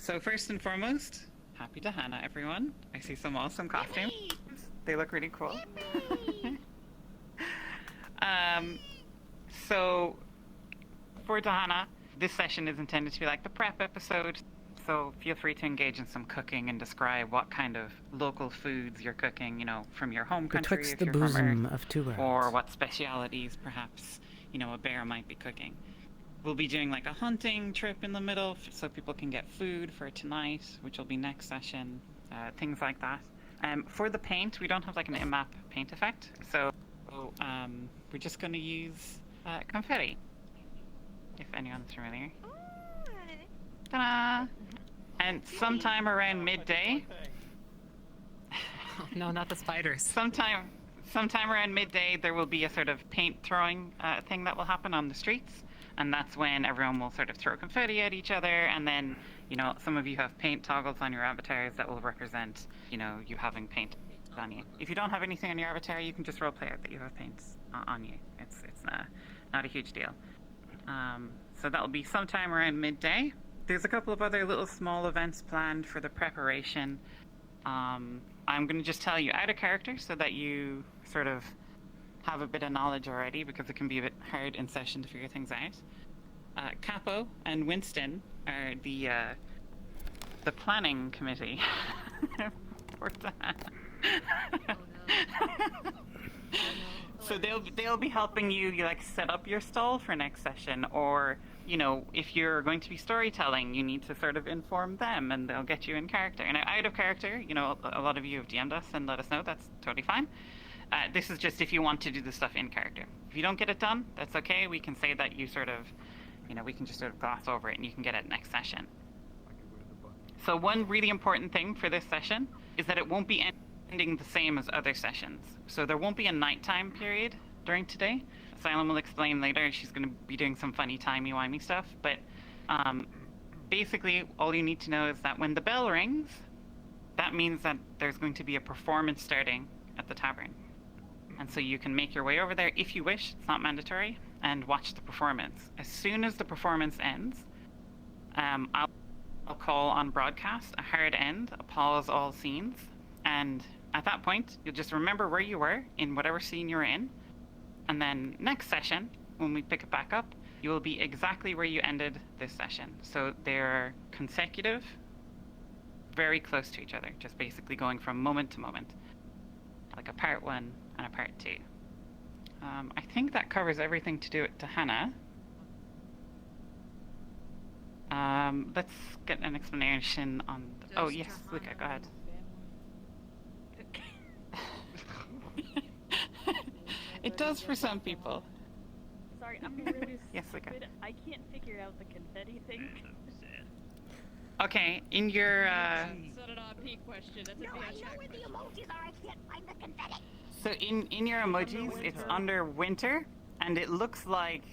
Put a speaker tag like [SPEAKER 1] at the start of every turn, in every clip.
[SPEAKER 1] So first and foremost, happy Dahana, everyone. I see some awesome costumes. They look really cool. So for Dahana, this session is intended to be like the prep episode. So feel free to engage in some cooking and describe what kind of local foods you're cooking, from your home country
[SPEAKER 2] Betwixt
[SPEAKER 1] if
[SPEAKER 2] the
[SPEAKER 1] you're from
[SPEAKER 2] bosom
[SPEAKER 1] Earth,
[SPEAKER 2] of two worlds.
[SPEAKER 1] or what specialities perhaps, a bear might be cooking. We'll be doing like a hunting trip in the middle so people can get food for tonight, which will be next session, things like that. For the paint, we don't have like an in-map paint effect, so we're just going to use confetti, if anyone's familiar. Ta-da! And sometime around midday...
[SPEAKER 3] Oh, no, not the spiders.
[SPEAKER 1] Sometime around midday, there will be a sort of paint throwing thing that will happen on the streets. And that's when everyone will sort of throw confetti at each other. And then, some of you have paint toggles on your avatars that will represent, you having paint on you. If you don't have anything on your avatar, you can just roleplay it that you have paints on you. It's not a huge deal. So that'll be sometime around midday. There's a couple of other little small events planned for the preparation. I'm going to just tell you out of character so that you sort of have a bit of knowledge already, because it can be a bit hard in session to figure things out. Capo and Winston are the planning committee for that. So they'll be helping you like set up your stall for next session, or if you're going to be storytelling, you need to sort of inform them, and they'll get you in character. And out of character, a lot of you have DM'd us and let us know. That's totally fine. This is just if you want to do the stuff in character. If you don't get it done, that's okay. We can say that you sort of, we can just sort of gloss over it and you can get it next session. So one really important thing for this session is that it won't be ending the same as other sessions. So there won't be a nighttime period during today. Asylum will explain later. She's going to be doing some funny timey-wimey stuff. But basically, all you need to know is that when the bell rings, that means that there's going to be a performance starting at the tavern. And so you can make your way over there if you wish, it's not mandatory, and watch the performance. As soon as the performance ends, I'll call on broadcast a hard end, a pause all scenes, and at that point, you'll just remember where you were in whatever scene you're in, and then next session, when we pick it back up, you will be exactly where you ended this session. So they're consecutive, very close to each other, just basically going from moment to moment, like a part 1 and a part 2. I think that covers everything to do with Dahana. Let's get an explanation on... Oh, yes, Luca, go ahead. It does for some people.
[SPEAKER 4] Sorry, I'm really
[SPEAKER 1] Yes, Luca.
[SPEAKER 4] stupid. I can't figure out the confetti thing.
[SPEAKER 1] Okay, in your...
[SPEAKER 5] That's not an RP question, that's a
[SPEAKER 6] No, I
[SPEAKER 5] VI
[SPEAKER 6] know
[SPEAKER 5] chat
[SPEAKER 6] where the
[SPEAKER 5] question.
[SPEAKER 6] emojis are. I can't find the confetti.
[SPEAKER 1] So in your emojis, it's under winter, and it looks like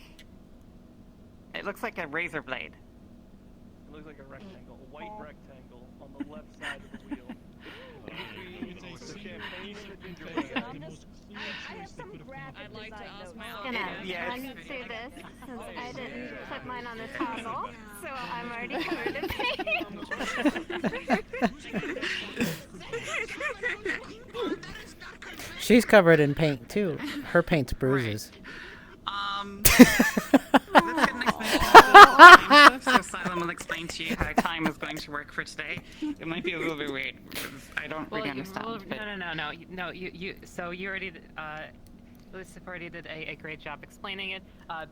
[SPEAKER 1] a razor blade.
[SPEAKER 7] It looks like a rectangle, a white rectangle on the left side of the wheel. The champagne and the ginger ale.
[SPEAKER 4] I have some graphic
[SPEAKER 5] I'd like to
[SPEAKER 4] design
[SPEAKER 5] ask
[SPEAKER 4] notes.
[SPEAKER 5] my
[SPEAKER 8] Gonna
[SPEAKER 1] Yes.
[SPEAKER 8] undo this since I didn't put mine on the toggle, so I'm already covered in paint.
[SPEAKER 2] She's covered in paint too. Her paint's bruises.
[SPEAKER 1] Let's get an explanation. So Asylum will explain to you how time is going to work for today. It might be a little bit weird because I don't really understand. But...
[SPEAKER 3] No. So you already, Lucifer already did a great job explaining it.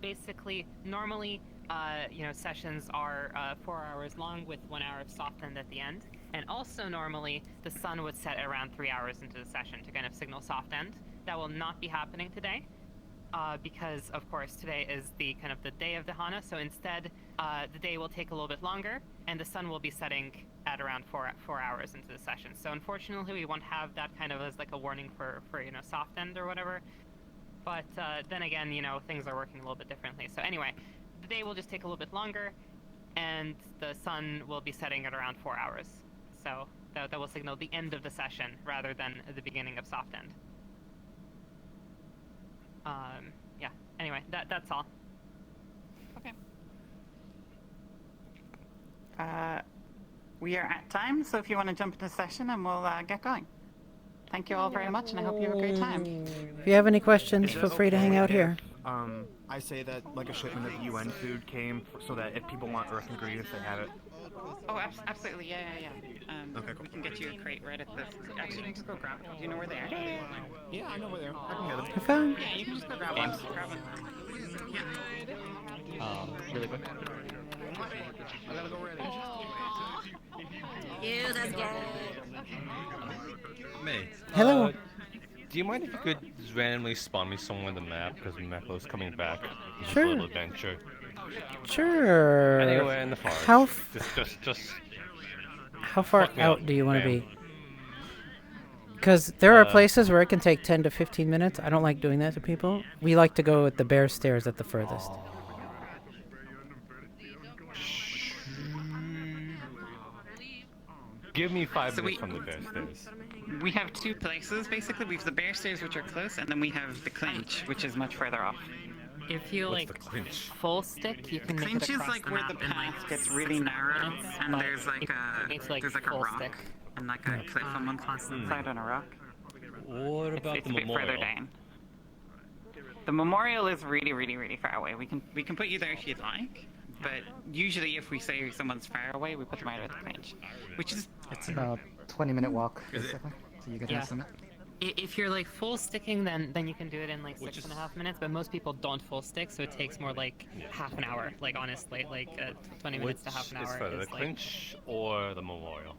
[SPEAKER 3] Basically, normally, sessions are 4 hours long with 1 hour of soft end at the end. And also normally, the sun would set around 3 hours into the session to kind of signal soft end. That will not be happening today. Because, of course, today is the kind of the day of Dahana, so instead, the day will take a little bit longer, and the sun will be setting at around 4 hours into the session. So unfortunately, we won't have that kind of as like a warning for soft end or whatever. But then again, things are working a little bit differently. So anyway, the day will just take a little bit longer, and the sun will be setting at around 4 hours. So that will signal the end of the session rather than the beginning of soft end. Yeah, anyway, that's all.
[SPEAKER 1] Okay. we are at time, so if you want to jump into session and we'll get going. Thank you all very much, and I hope you have a great time.
[SPEAKER 2] If you have any questions,
[SPEAKER 9] Is it
[SPEAKER 2] feel free to hang out
[SPEAKER 9] okay
[SPEAKER 2] here.
[SPEAKER 9] if, I say that like a shipment of UN food came, so that if people want Earth ingredients, they have it.
[SPEAKER 1] Oh, absolutely, yeah.
[SPEAKER 9] Okay, cool.
[SPEAKER 1] We can get you a crate right at this. Actually, you can just go grab it. Do you know where they are?
[SPEAKER 9] Yeah, I know where they are. I can get them.
[SPEAKER 2] Have fun.
[SPEAKER 1] Yeah, you can just go grab one. Grab one.
[SPEAKER 7] Really quick.
[SPEAKER 9] I gotta go ready.
[SPEAKER 6] You just get
[SPEAKER 10] May.
[SPEAKER 2] Hello.
[SPEAKER 10] Do you mind if you could just randomly spawn me somewhere on the map? Because Meko's coming back. Just
[SPEAKER 2] Sure.
[SPEAKER 10] a little adventure.
[SPEAKER 2] Sure.
[SPEAKER 10] Anywhere in the forest.
[SPEAKER 2] How how far
[SPEAKER 10] fuck me
[SPEAKER 2] out
[SPEAKER 10] up,
[SPEAKER 2] do you want to
[SPEAKER 10] fam.
[SPEAKER 2] be? Because there are places where it can take 10 to 15 minutes. I don't like doing that to people. We like to go with the bear stairs at the furthest.
[SPEAKER 10] Give me 5
[SPEAKER 1] So
[SPEAKER 10] minutes from the bear stairs.
[SPEAKER 1] We have two places, basically. We have the bear stairs, which are close, and then we have the clinch, which is much further off.
[SPEAKER 3] If you
[SPEAKER 10] What's the
[SPEAKER 3] like
[SPEAKER 10] clinch?
[SPEAKER 3] full stick, you can make
[SPEAKER 1] Clinch
[SPEAKER 3] it
[SPEAKER 1] is
[SPEAKER 3] across
[SPEAKER 1] like where the
[SPEAKER 3] map in, like,
[SPEAKER 1] path gets
[SPEAKER 3] 6
[SPEAKER 1] really narrow,
[SPEAKER 3] minutes,
[SPEAKER 1] and
[SPEAKER 3] but
[SPEAKER 1] there's like
[SPEAKER 3] it's
[SPEAKER 1] a
[SPEAKER 3] like
[SPEAKER 1] there's like a
[SPEAKER 3] full
[SPEAKER 1] rock
[SPEAKER 3] stick.
[SPEAKER 1] and like a cliff on one side on a rock.
[SPEAKER 10] What about
[SPEAKER 1] It's
[SPEAKER 10] the
[SPEAKER 1] a bit further
[SPEAKER 10] memorial?
[SPEAKER 1] down. The memorial is really far away. We can put you there if you'd like, but usually if we say someone's far away, we put them right at the clinch, which is
[SPEAKER 11] It's about 20-minute walk, basically. So you get
[SPEAKER 3] Yeah.
[SPEAKER 11] an estimate.
[SPEAKER 3] If you're like full sticking, then you can do it in like
[SPEAKER 10] Which
[SPEAKER 3] 6.5 minutes. But most people don't full stick, so it takes more like half an hour. Like honestly, like 20
[SPEAKER 10] Which
[SPEAKER 3] minutes to half an
[SPEAKER 10] is
[SPEAKER 3] hour
[SPEAKER 10] further, the
[SPEAKER 3] is like.
[SPEAKER 10] clinch or the memorial?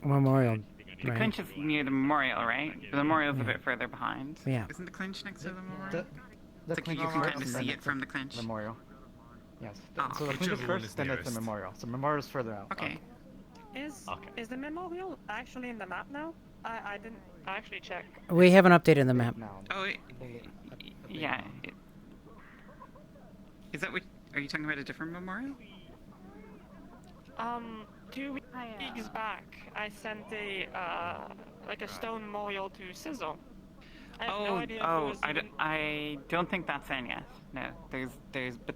[SPEAKER 2] Memorial.
[SPEAKER 1] the
[SPEAKER 2] Right.
[SPEAKER 1] clinch is near the memorial, right? The memorial's a bit further behind.
[SPEAKER 2] Yeah.
[SPEAKER 1] Isn't the clinch next to the memorial?
[SPEAKER 11] The
[SPEAKER 1] It's like
[SPEAKER 11] clinch
[SPEAKER 1] you
[SPEAKER 11] is
[SPEAKER 1] can
[SPEAKER 11] first,
[SPEAKER 1] kind of
[SPEAKER 11] and then
[SPEAKER 1] see
[SPEAKER 11] the
[SPEAKER 1] it from the clinch.
[SPEAKER 11] Memorial. Yes.
[SPEAKER 1] Oh,
[SPEAKER 11] So the
[SPEAKER 1] okay.
[SPEAKER 11] clinch is
[SPEAKER 10] Whichever one is
[SPEAKER 11] first, then it's the
[SPEAKER 10] nearest.
[SPEAKER 11] memorial. So memorial's further out.
[SPEAKER 1] Okay.
[SPEAKER 10] Okay.
[SPEAKER 5] Is the memorial actually in the map now? I didn't actually check.
[SPEAKER 2] We haven't updated the map.
[SPEAKER 11] Now.
[SPEAKER 1] Oh, yeah. Is that what? Are you talking about a different memorial?
[SPEAKER 5] 2 weeks back, I sent a like a stone memorial to Sizzle. I have no idea if it was even...
[SPEAKER 1] I don't think that's in yet. No, but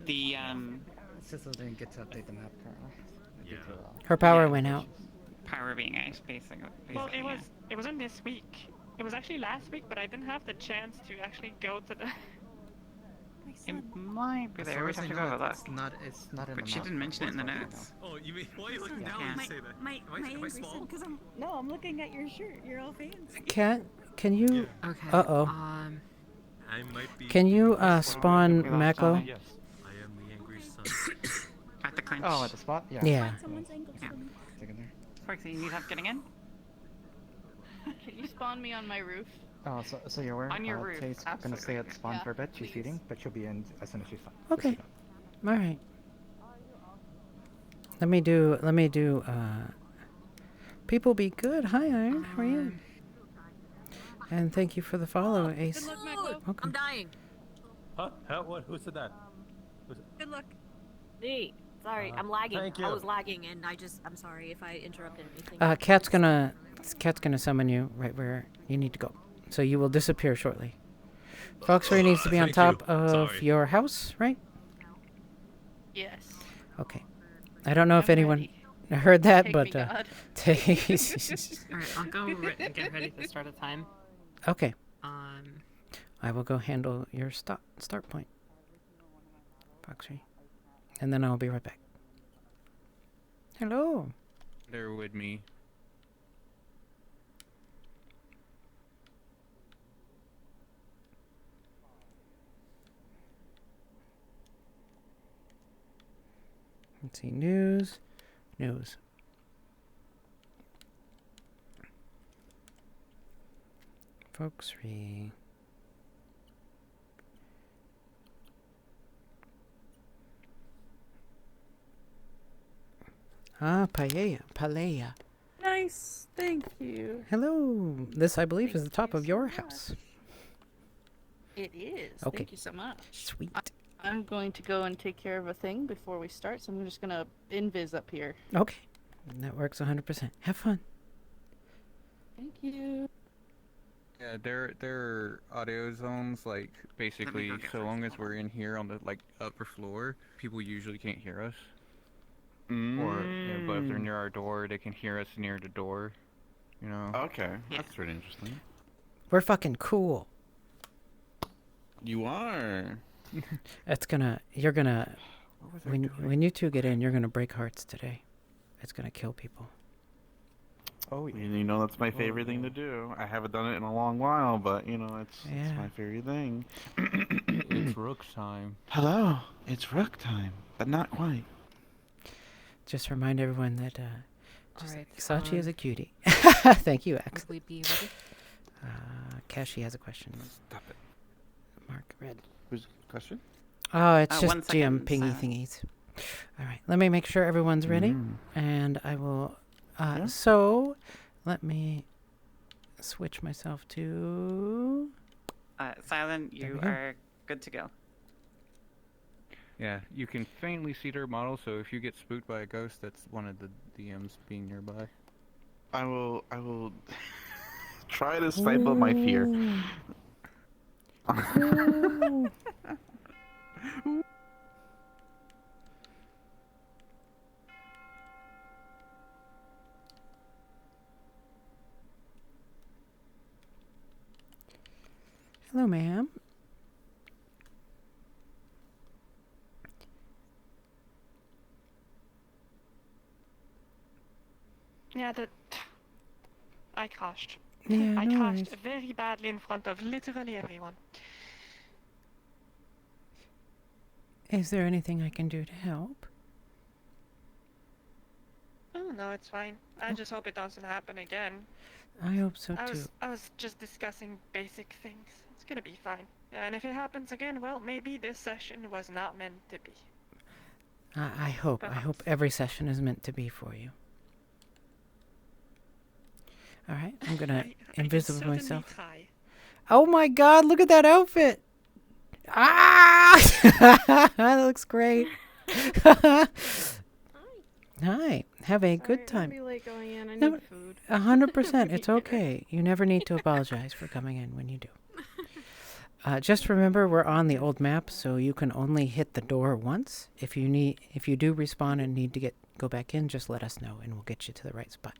[SPEAKER 1] the
[SPEAKER 11] Sizzle didn't get to update the map currently. Due to,
[SPEAKER 2] Her power
[SPEAKER 1] Yeah.
[SPEAKER 2] went out.
[SPEAKER 1] power being out, basically.
[SPEAKER 5] Well,
[SPEAKER 1] yeah.
[SPEAKER 5] it wasn't this week. It was actually last week, but I didn't have the chance to actually go to the.
[SPEAKER 1] It might be
[SPEAKER 11] as
[SPEAKER 1] there.
[SPEAKER 11] far
[SPEAKER 1] We'd
[SPEAKER 11] as I
[SPEAKER 1] have to
[SPEAKER 11] know,
[SPEAKER 1] go have a look.
[SPEAKER 11] it's not in
[SPEAKER 1] But
[SPEAKER 11] the
[SPEAKER 1] she
[SPEAKER 11] map.
[SPEAKER 1] didn't mention it in the
[SPEAKER 11] It's not
[SPEAKER 1] notes.
[SPEAKER 10] Oh, you mean, why are you looking down
[SPEAKER 1] when you
[SPEAKER 10] say that?
[SPEAKER 6] my angry son, because I'm no, I'm looking at your shirt. You're all fancy.
[SPEAKER 2] Can you?
[SPEAKER 3] Okay.
[SPEAKER 2] Uh-oh.
[SPEAKER 10] I might be...
[SPEAKER 2] Can you spawn
[SPEAKER 1] We lost
[SPEAKER 2] Mako?
[SPEAKER 1] Johnny.
[SPEAKER 10] Yes. I am the angry son.
[SPEAKER 1] At the clinch.
[SPEAKER 11] Oh, at the spot? Yeah.
[SPEAKER 2] Yeah.
[SPEAKER 6] Someone's ankles
[SPEAKER 1] Yeah.
[SPEAKER 6] for me.
[SPEAKER 11] Take it there.
[SPEAKER 1] Sparksy, you need help getting in?
[SPEAKER 4] Can you spawn me on my roof?
[SPEAKER 11] Oh, so you're aware?
[SPEAKER 1] On your roof,
[SPEAKER 11] Tay's gonna
[SPEAKER 1] absolutely.
[SPEAKER 11] stay at spawn
[SPEAKER 4] Yeah,
[SPEAKER 11] for a bit. She's
[SPEAKER 4] please.
[SPEAKER 11] feeding, but she'll be in as soon as she's fine.
[SPEAKER 2] Okay. All right. Let me do. People be good. Hi, Iron. How are you? And thank you for the follow, Ace.
[SPEAKER 4] Good luck, Mako.
[SPEAKER 6] I'm
[SPEAKER 2] Welcome.
[SPEAKER 6] dying.
[SPEAKER 10] Huh? How? What? Who said that?
[SPEAKER 6] Good luck. Me. Sorry, I'm lagging.
[SPEAKER 10] thank
[SPEAKER 6] I
[SPEAKER 10] you.
[SPEAKER 6] was lagging, and I'm sorry if I interrupted anything.
[SPEAKER 2] Cat's gonna summon you right where you need to go. So you will disappear shortly. Foxtree needs to be on
[SPEAKER 10] Thank
[SPEAKER 2] top
[SPEAKER 10] you.
[SPEAKER 2] of
[SPEAKER 10] Sorry.
[SPEAKER 2] your house, right?
[SPEAKER 4] Yes.
[SPEAKER 2] Okay. I don't know if
[SPEAKER 4] I'm
[SPEAKER 2] anyone
[SPEAKER 4] ready.
[SPEAKER 2] heard that,
[SPEAKER 4] Take
[SPEAKER 2] but
[SPEAKER 4] me, God.
[SPEAKER 3] Alright, I'll go get ready to start a time.
[SPEAKER 2] okay.
[SPEAKER 3] Um,
[SPEAKER 2] I will go handle your start point, Foxtree, and then I'll be right back. Hello.
[SPEAKER 12] They're with me.
[SPEAKER 2] Let's see. News. Foxtree. Paella.
[SPEAKER 4] Nice. Thank you.
[SPEAKER 2] Hello. This, I believe, is the top of your house.
[SPEAKER 4] It is.
[SPEAKER 2] Okay.
[SPEAKER 4] Thank you so much.
[SPEAKER 2] Sweet.
[SPEAKER 4] I'm going to go and take care of a thing before we start, so I'm just gonna invis up here.
[SPEAKER 2] Okay. That works 100%. Have fun.
[SPEAKER 4] Thank you.
[SPEAKER 12] Yeah, they're audio zones, like, basically,
[SPEAKER 1] go get
[SPEAKER 12] so
[SPEAKER 1] first.
[SPEAKER 12] long as we're in here on the, like, upper floor, people usually can't hear us. Or, yeah, but if sometimes they're near our door. They can hear us near the door. You know.
[SPEAKER 13] Okay, that's really interesting.
[SPEAKER 2] We're fucking cool.
[SPEAKER 13] You are.
[SPEAKER 2] You're gonna, when you two get in, you're gonna break hearts today. It's gonna kill people.
[SPEAKER 12] Oh, yeah.
[SPEAKER 13] You know that's my favorite thing to do. I haven't done it in a long while, but you know it's my favorite thing.
[SPEAKER 12] It's Rook time.
[SPEAKER 13] Hello, it's Rook time, but not quite.
[SPEAKER 2] Just remind everyone that
[SPEAKER 3] Alright,
[SPEAKER 2] Sachi is a cutie. Thank you, X.
[SPEAKER 3] Would we be ready?
[SPEAKER 2] Kashi has a question.
[SPEAKER 13] Stop it.
[SPEAKER 2] Mark Red.
[SPEAKER 13] Who's question?
[SPEAKER 2] Oh, it's just
[SPEAKER 1] 1 second,
[SPEAKER 2] GM pingy thingies. All right, let me make sure everyone's ready, and I will. So, let me switch myself to.
[SPEAKER 1] Silent, you are good to go.
[SPEAKER 12] Yeah, you can faintly see their model, so if you get spooked by a ghost, that's one of the DMs being nearby.
[SPEAKER 13] I will try to stifle my fear.
[SPEAKER 2] Hello, ma'am.
[SPEAKER 5] Yeah, I crashed.
[SPEAKER 2] Yeah,
[SPEAKER 5] I
[SPEAKER 2] no
[SPEAKER 5] crashed
[SPEAKER 2] worries.
[SPEAKER 5] very badly in front of literally everyone.
[SPEAKER 2] Is there anything I can do to help?
[SPEAKER 5] Oh no, it's fine. I just hope it doesn't happen again.
[SPEAKER 2] I hope so too.
[SPEAKER 5] I was just discussing basic things. It's gonna be fine. And if it happens again, well, maybe this session was not meant to be.
[SPEAKER 2] I hope. I hope every session is meant to be for you. All right, I'm gonna invisible
[SPEAKER 5] certainly
[SPEAKER 2] myself.
[SPEAKER 5] try.
[SPEAKER 2] Oh my God! Look at that outfit. Ah! That looks great. Hi. Have a good time.
[SPEAKER 4] Be late going in. I
[SPEAKER 2] No,
[SPEAKER 4] need food.
[SPEAKER 2] 100%. It's okay. You never need to apologize for coming in when you do. Just remember, we're on the old map, so you can only hit the door once. If you do respawn and need to go back in, just let us know, and we'll get you to the right spot.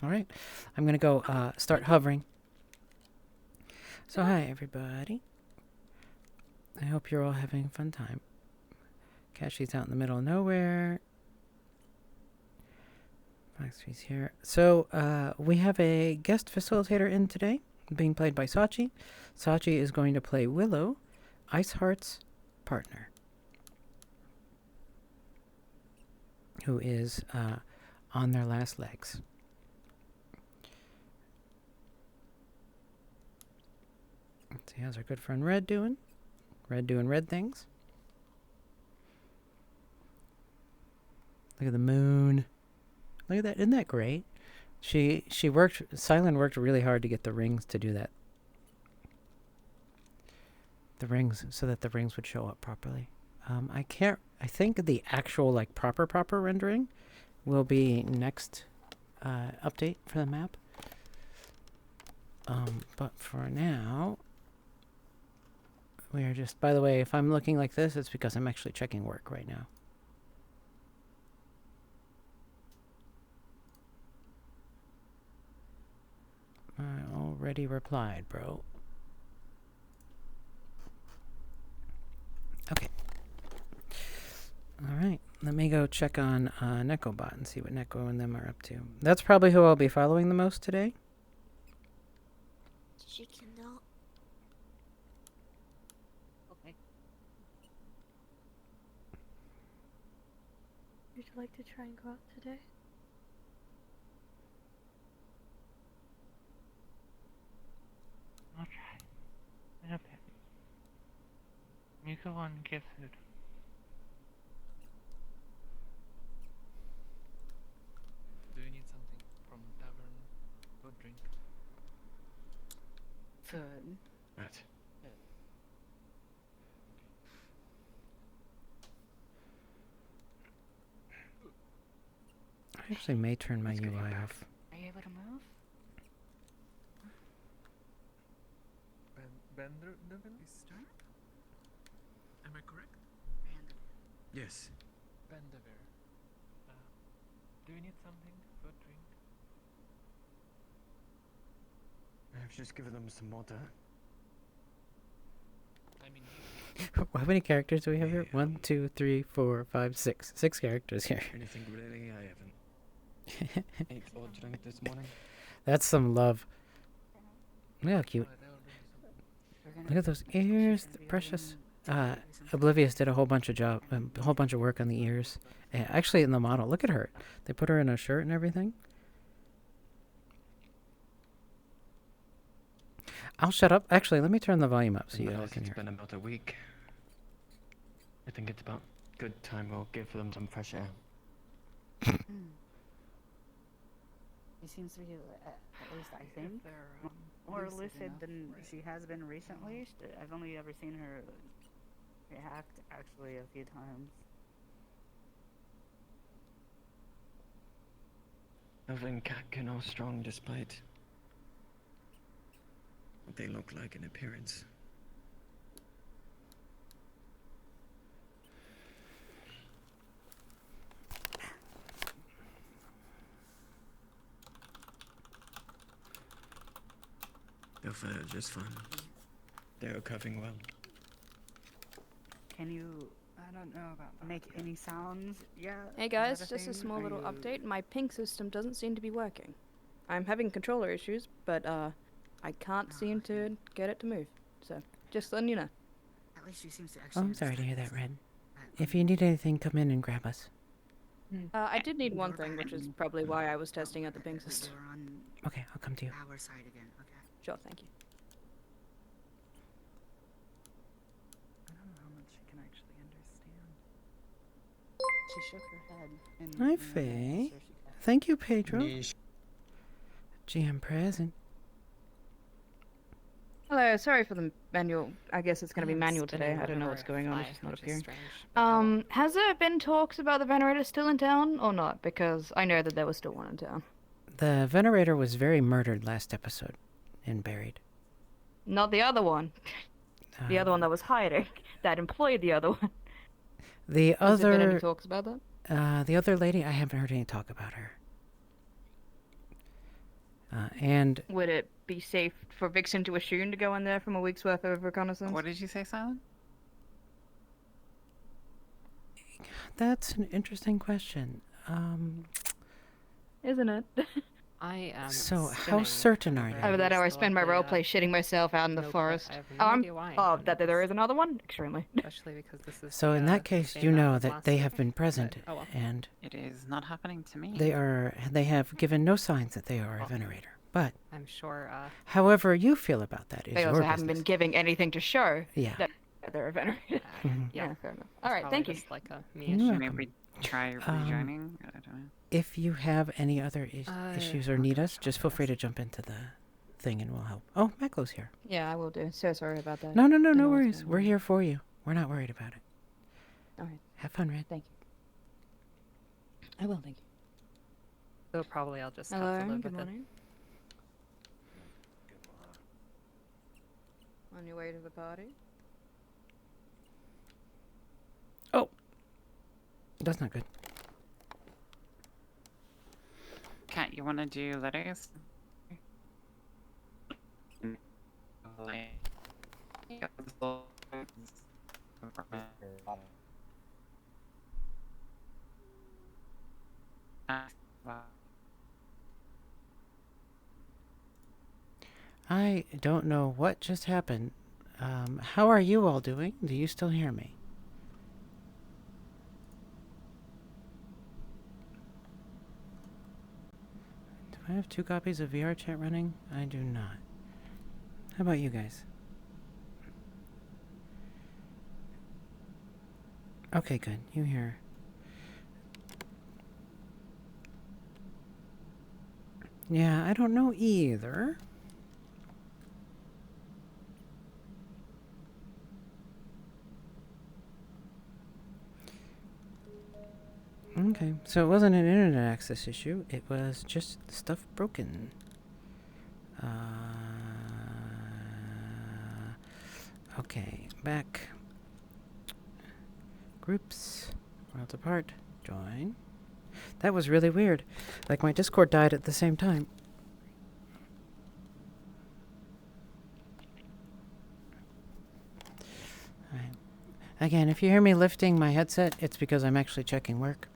[SPEAKER 2] All right. I'm gonna go start hovering. So hi, everybody. I hope you're all having a fun time. Kashi's out in the middle of nowhere. Foxy's here. So we have a guest facilitator in today, being played by Sachi. Sachi is going to play Willow, Iceheart's partner, who is on their last legs. Let's see, how's our good friend Red doing? Red doing red things. Look at the moon. Look at that. Isn't that great? Silent worked really hard to get the rings to do that. The rings, so that the rings would show up properly. I think the actual, like, proper rendering will be next update for the map. But for now, we are just, by the way, if I'm looking like this, it's because I'm actually checking work right now. I already replied, bro. Okay. Alright, let me go check on Nekobot and see what Neko and them are up to. That's probably who I'll be following the most today.
[SPEAKER 8] She cannot.
[SPEAKER 3] Okay.
[SPEAKER 8] Would you like to try and go out today?
[SPEAKER 7] I'll try. Okay. You go on and get food.
[SPEAKER 11] Do you need something from tavern? Food, drink?
[SPEAKER 3] Food.
[SPEAKER 11] Right.
[SPEAKER 2] I actually may turn my UI off.
[SPEAKER 3] Are you able to move?
[SPEAKER 11] Bendervin? Am I correct? Yes.
[SPEAKER 7] Bendever. Do you need
[SPEAKER 11] something for a drink?
[SPEAKER 14] I've just given them some water.
[SPEAKER 11] I mean,
[SPEAKER 2] How many characters do we have here? 1, 2, 3, 4, 5, 6. 6 characters here.
[SPEAKER 14] Anything really? I haven't ate or drank this morning.
[SPEAKER 2] That's some love. Look how cute. Look at those ears, precious. Oblivious did a whole bunch of work on the ears. Actually, in the model, look at her. They put her in a shirt and everything. I'll shut up. Actually, let me turn the volume up so you all can hear.
[SPEAKER 14] It's been about a week. I think it's about good time we'll give them some fresh air.
[SPEAKER 4] She seems to be, at least I think, more lucid than she has been recently. I've only ever seen her react, actually, a few times.
[SPEAKER 14] Elven Catkin are strong despite what they look like in appearance. They'll fare just fine. They're recovering well.
[SPEAKER 4] Can you, I don't know about that, make any sounds? Yeah.
[SPEAKER 15] Hey guys, just a small little update. My ping system doesn't seem to be working. I'm having controller issues, but I can't seem to get it to move. So, just letting you know.
[SPEAKER 4] At least she seems to
[SPEAKER 2] Oh,
[SPEAKER 4] actually
[SPEAKER 2] I'm sorry to hear that, Red. If you need anything, come in and grab us.
[SPEAKER 15] I did need one thing, which is probably why I was testing out the ping system.
[SPEAKER 2] Okay, I'll come to you.
[SPEAKER 4] Our side again, okay.
[SPEAKER 15] Sure, thank you.
[SPEAKER 4] I don't know how much she can actually understand. She shook her head.
[SPEAKER 2] Hi, Faye. Thank you, Pedro. GM present.
[SPEAKER 15] Hello, sorry for the manual. I guess it's going to be manual today. I don't know what's going on. It's just not appearing. Has there been talks about the Venerator still in town or not? Because I know that there was still one in town.
[SPEAKER 2] The Venerator was very murdered last episode and buried.
[SPEAKER 15] Not the other one. The other one that was hiding. That employed the other one.
[SPEAKER 2] The
[SPEAKER 15] Has there been
[SPEAKER 2] other...
[SPEAKER 15] any talks about that?
[SPEAKER 2] The other lady, I haven't heard any talk about her. And...
[SPEAKER 15] Would it be safe for Vixen to assume to go in there from a week's worth of reconnaissance?
[SPEAKER 1] What did you say, Silent?
[SPEAKER 2] That's an interesting question.
[SPEAKER 15] Isn't it?
[SPEAKER 3] I am.
[SPEAKER 2] So, how certain are you?
[SPEAKER 15] Over that hour I spend my roleplay shitting myself out in the forest. That there is another one? Extremely.
[SPEAKER 3] Especially because this is.
[SPEAKER 2] So in that case, you know that they have been present, and
[SPEAKER 1] it is not happening to me.
[SPEAKER 2] They have given no signs that they are a Venerator. But
[SPEAKER 3] I'm sure.
[SPEAKER 2] However you feel about that is
[SPEAKER 15] they
[SPEAKER 2] your
[SPEAKER 15] also
[SPEAKER 2] business.
[SPEAKER 15] haven't been giving anything to show
[SPEAKER 2] Yeah.
[SPEAKER 15] that they're a Venerator. Yeah, fair enough. All right, thank you.
[SPEAKER 3] Like a
[SPEAKER 2] You're
[SPEAKER 3] me
[SPEAKER 2] welcome.
[SPEAKER 1] Maybe try rejoining. I don't know.
[SPEAKER 2] If you have any other issues or need us, just feel free to jump into the thing and we'll help. Oh, Meklo's here.
[SPEAKER 15] Yeah, I will do. So sorry about that.
[SPEAKER 2] No,
[SPEAKER 15] I know
[SPEAKER 2] no
[SPEAKER 15] what's
[SPEAKER 2] worries.
[SPEAKER 15] going
[SPEAKER 2] We're
[SPEAKER 15] on.
[SPEAKER 2] here for you. We're not worried about it.
[SPEAKER 15] All right.
[SPEAKER 2] Have fun, Red.
[SPEAKER 15] Thank you. I will, thank you.
[SPEAKER 3] So probably I'll just
[SPEAKER 15] Hello,
[SPEAKER 3] have to live
[SPEAKER 15] good
[SPEAKER 3] with
[SPEAKER 15] morning. On your way to the party?
[SPEAKER 2] Oh! That's not good.
[SPEAKER 1] Kat, you want to do letters?
[SPEAKER 2] I don't know what just happened. How are you all doing? Do you still hear me? Do I have 2 copies of VR chat running? I do not. How about you guys? Okay, good. You hear. Yeah, I don't know either. Okay, so it wasn't an internet access issue, it was just stuff broken. Okay, back. Groups, worlds apart, join. That was really weird. Like, my Discord died at the same time. Alright. Again, if you hear me lifting my headset, it's because I'm actually checking work.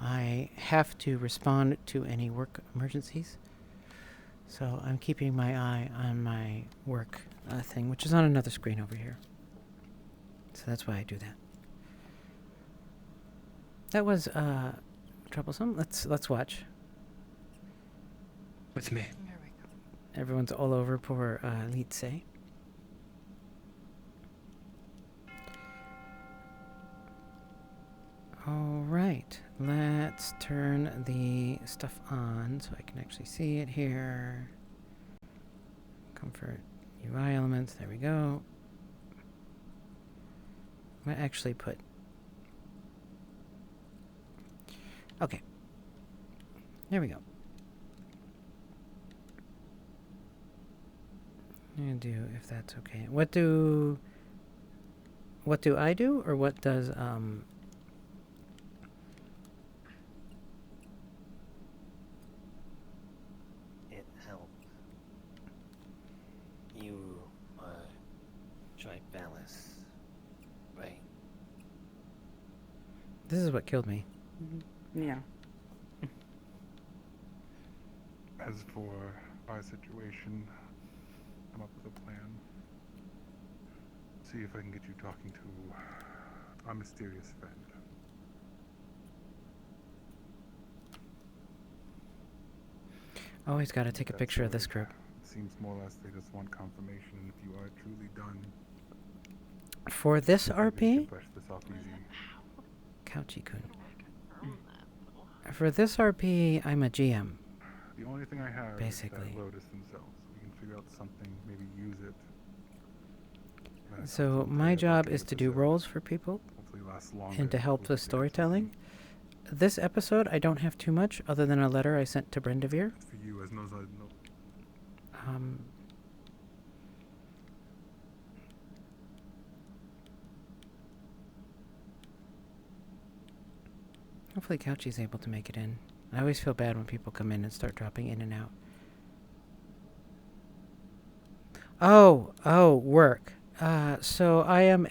[SPEAKER 2] I have to respond to any work emergencies. So I'm keeping my eye on my work thing, which is on another screen over here. So that's why I do that. That was troublesome. Let's watch.
[SPEAKER 14] With me.
[SPEAKER 2] Everyone's all over poor Litze. All right, let's turn the stuff on so I can actually see it here. Comfort UI elements, there we go. I'm gonna actually put... Okay. There we go. I'm gonna do, if that's okay. What do I do, or what does,
[SPEAKER 16] It helped. You are Trivalis, right?
[SPEAKER 2] This is what killed me.
[SPEAKER 4] Yeah.
[SPEAKER 17] As for our situation, come up with a plan. See if I can get you talking to our mysterious friend.
[SPEAKER 2] Always gotta take a picture of this group.
[SPEAKER 17] It seems more or less they just want confirmation, and if you are truly done,
[SPEAKER 2] For this
[SPEAKER 17] they can
[SPEAKER 2] RP,
[SPEAKER 17] brush this off easy.
[SPEAKER 2] Couchy-kun. For this RP, I'm a GM.
[SPEAKER 17] The only thing I have
[SPEAKER 2] basically.
[SPEAKER 17] is that Lotus themselves. We can figure out something, maybe use it.
[SPEAKER 2] So my job is to do roles for people
[SPEAKER 17] Hopefully lasts longer
[SPEAKER 2] and to help
[SPEAKER 17] until we
[SPEAKER 2] with
[SPEAKER 17] get
[SPEAKER 2] storytelling. This episode, I don't have too much other than a letter I sent to Brendavir.
[SPEAKER 17] for you as knows I know.
[SPEAKER 2] Hopefully Couchy's able to make it in. I always feel bad when people come in and start dropping in and out. Oh, work. So I am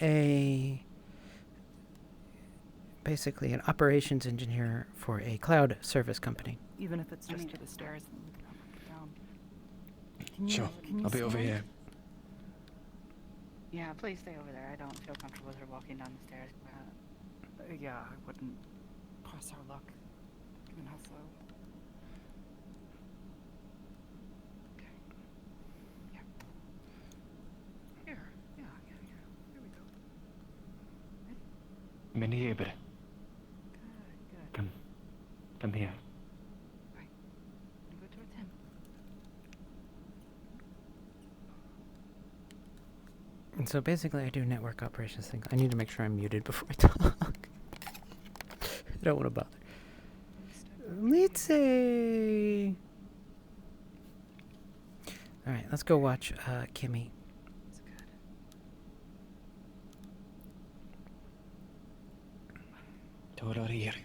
[SPEAKER 2] basically an operations engineer for a cloud service company.
[SPEAKER 4] Even if it's just to the stairs, then we can come back down.
[SPEAKER 14] Sure, I'll be over here.
[SPEAKER 4] Yeah, please stay over there. I don't feel comfortable with her walking down the stairs. Yeah, I wouldn't press our luck, given how slow. Okay. Yeah. Here. Yeah. Here we go.
[SPEAKER 14] Menihebe.
[SPEAKER 4] Good.
[SPEAKER 14] Come here.
[SPEAKER 4] Right. I'm gonna go towards him.
[SPEAKER 2] And so basically I do network operations things. I need to make sure I'm muted before I talk. I don't want to bother. Let's say... Alright, let's go watch Kimmy.
[SPEAKER 14] Torarir.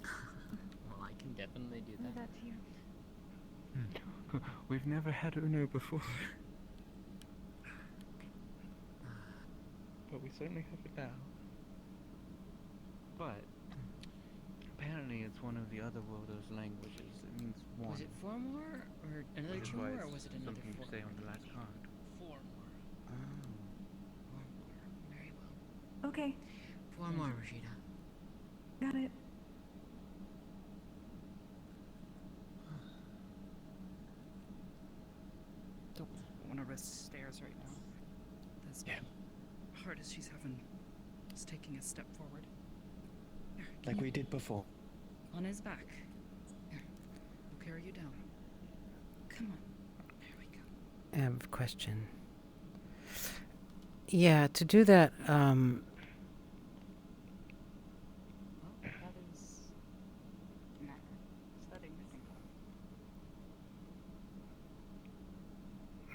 [SPEAKER 18] Well, I can definitely do that.
[SPEAKER 8] That's you.
[SPEAKER 12] We've never had Uno before. But we certainly have it now. But apparently it's one of the other world's languages. It means one.
[SPEAKER 18] Was it 4 more, or another
[SPEAKER 12] Which is
[SPEAKER 18] 2
[SPEAKER 12] why
[SPEAKER 18] more, or
[SPEAKER 12] it's
[SPEAKER 18] was it another
[SPEAKER 12] something
[SPEAKER 18] 4
[SPEAKER 12] you say
[SPEAKER 18] more?
[SPEAKER 12] on the last card.
[SPEAKER 18] 4 more.
[SPEAKER 12] Oh.
[SPEAKER 18] 4 more. Very well.
[SPEAKER 6] Okay,
[SPEAKER 18] 4 more, Rashida.
[SPEAKER 6] got it.
[SPEAKER 4] Don't want to risk stairs right now. That's hard as she's having. Just taking a step forward. Here,
[SPEAKER 14] Like we did before.
[SPEAKER 4] on his back. Here, we'll carry you down. Come on. Here we go.
[SPEAKER 2] I have a question. Yeah, to do that,
[SPEAKER 4] Well, that is. Nah, studying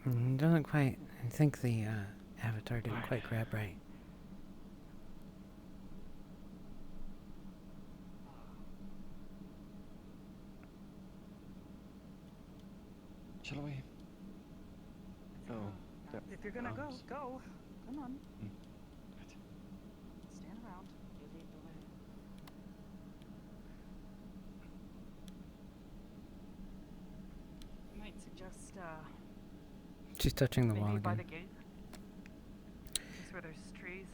[SPEAKER 4] the thing.
[SPEAKER 2] doesn't quite... I think the avatar didn't quite grab right.
[SPEAKER 14] Shall we? Go.
[SPEAKER 4] If you're gonna go, go. Come on. Stand around. You lead the way. I might suggest,
[SPEAKER 2] She's touching the
[SPEAKER 4] maybe
[SPEAKER 2] wall
[SPEAKER 4] by
[SPEAKER 2] again.
[SPEAKER 4] the gate. That's where there's trees.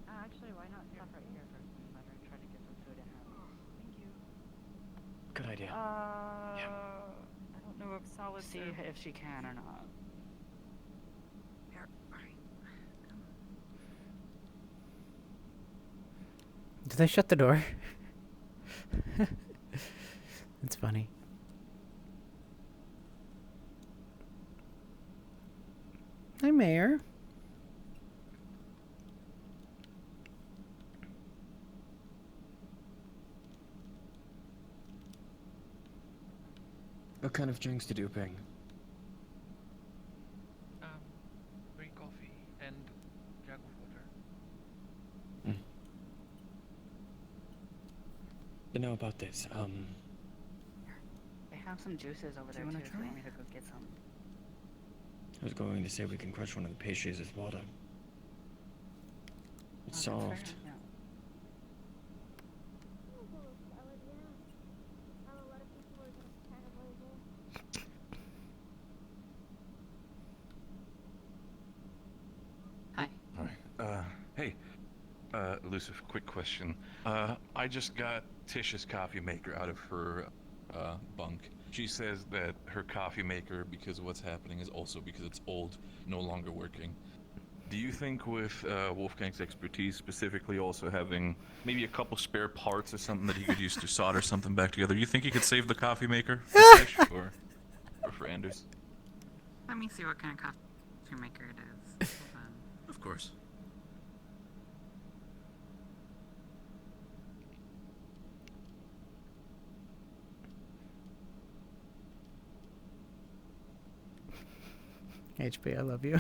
[SPEAKER 4] Actually, why not stop right here first and let her try to get some food in her? Thank you.
[SPEAKER 14] Good idea.
[SPEAKER 5] I don't know if Solid.
[SPEAKER 4] See if she can or not.
[SPEAKER 2] Did they shut the door? It's funny. Hi, Mayor.
[SPEAKER 14] What kind of drinks did you bring?
[SPEAKER 11] Green coffee and jug of water.
[SPEAKER 14] You know about this,
[SPEAKER 4] They have some juices over there too. If you want me to go get some.
[SPEAKER 14] I was going to say we can crush one of the pastries with water. It's
[SPEAKER 4] Oh, that's fair,
[SPEAKER 14] soft.
[SPEAKER 4] yeah.
[SPEAKER 1] Hi.
[SPEAKER 19] Alright, hey, Elusive, quick question. I just got Tish's coffee maker out of her, bunk. She says that her coffee maker, because of what's happening, is also because it's old, no longer working. Do you think with Wolfgang's expertise, specifically also having maybe a couple spare parts or something that he could use to solder something back together, do you think he could save the coffee maker for Tish or for Anders?
[SPEAKER 1] Let me see what kind of coffee maker it is. Hold on.
[SPEAKER 19] Of course.
[SPEAKER 2] HP, I love you.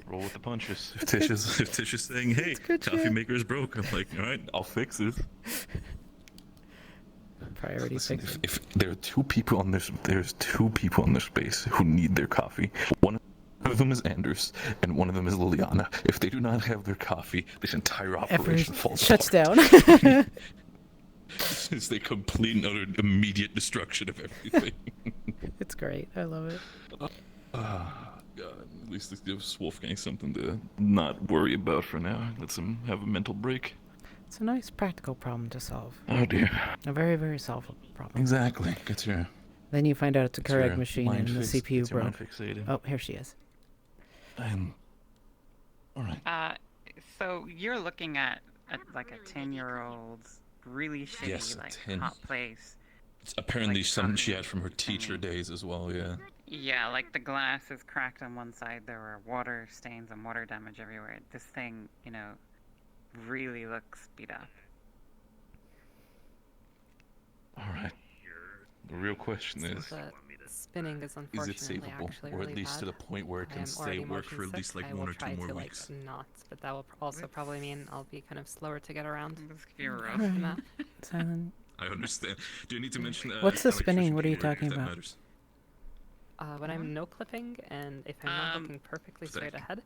[SPEAKER 19] Roll with the punches. If Tish is saying, "Hey, coffee
[SPEAKER 2] shit.
[SPEAKER 19] maker is broke," I'm like, "All right, I'll fix it."
[SPEAKER 2] Priority
[SPEAKER 19] Listen,
[SPEAKER 2] fixing.
[SPEAKER 19] if there are there's two people in this space who need their coffee. One of them is Anders, and one of them is Liliana. If they do not have their coffee, this entire operation falls
[SPEAKER 2] shuts
[SPEAKER 19] apart.
[SPEAKER 2] down.
[SPEAKER 19] It's the complete and utter immediate destruction of everything.
[SPEAKER 2] It's great. I love it.
[SPEAKER 19] God, at least this gives Wolfgang something to not worry about for now. Lets him have a mental break.
[SPEAKER 2] It's a nice practical problem to solve.
[SPEAKER 19] Oh dear.
[SPEAKER 2] A very, very solvable problem.
[SPEAKER 19] Exactly. Gets your.
[SPEAKER 2] Then you find out it's a
[SPEAKER 19] Gets your
[SPEAKER 2] Keurig machine and
[SPEAKER 19] mind
[SPEAKER 2] the
[SPEAKER 19] fixed-
[SPEAKER 2] CPU
[SPEAKER 19] gets your mind
[SPEAKER 2] broke.
[SPEAKER 19] fixated.
[SPEAKER 2] Oh, here she is.
[SPEAKER 19] All right.
[SPEAKER 1] So you're looking at like a 10-year-old's really shitty
[SPEAKER 19] Yes, a
[SPEAKER 1] like
[SPEAKER 19] 10.
[SPEAKER 1] hot place.
[SPEAKER 19] It's apparently
[SPEAKER 1] like
[SPEAKER 19] something she
[SPEAKER 1] coffee
[SPEAKER 19] had from her teacher days as well. Yeah.
[SPEAKER 1] Yeah, like the glass is cracked on one side. There were water stains and water damage everywhere. This thing, really looks beat up.
[SPEAKER 19] All right. The real question is.
[SPEAKER 3] The spinning is
[SPEAKER 19] Is it
[SPEAKER 3] unfortunately
[SPEAKER 19] savable,
[SPEAKER 3] actually
[SPEAKER 19] or
[SPEAKER 3] really
[SPEAKER 19] at least
[SPEAKER 3] bad.
[SPEAKER 19] to the point where it
[SPEAKER 3] I
[SPEAKER 19] can
[SPEAKER 3] am
[SPEAKER 19] stay
[SPEAKER 3] already
[SPEAKER 19] work for
[SPEAKER 3] motion
[SPEAKER 19] at least
[SPEAKER 3] sick.
[SPEAKER 19] like
[SPEAKER 3] I
[SPEAKER 19] 1
[SPEAKER 3] will
[SPEAKER 19] or 2
[SPEAKER 3] try
[SPEAKER 19] more
[SPEAKER 3] to,
[SPEAKER 19] weeks?
[SPEAKER 3] not, but that will also probably mean I'll be kind of slower to get around.
[SPEAKER 1] You're
[SPEAKER 3] off
[SPEAKER 1] rough.
[SPEAKER 3] the map.
[SPEAKER 2] Silent.
[SPEAKER 19] I understand. Do you need to mention?
[SPEAKER 2] What's the spinning?
[SPEAKER 19] electrician
[SPEAKER 2] What are you
[SPEAKER 19] Peter,
[SPEAKER 2] talking
[SPEAKER 19] if that
[SPEAKER 2] about?
[SPEAKER 19] matters?
[SPEAKER 3] When I'm no clipping and if I'm not looking perfectly straight ahead,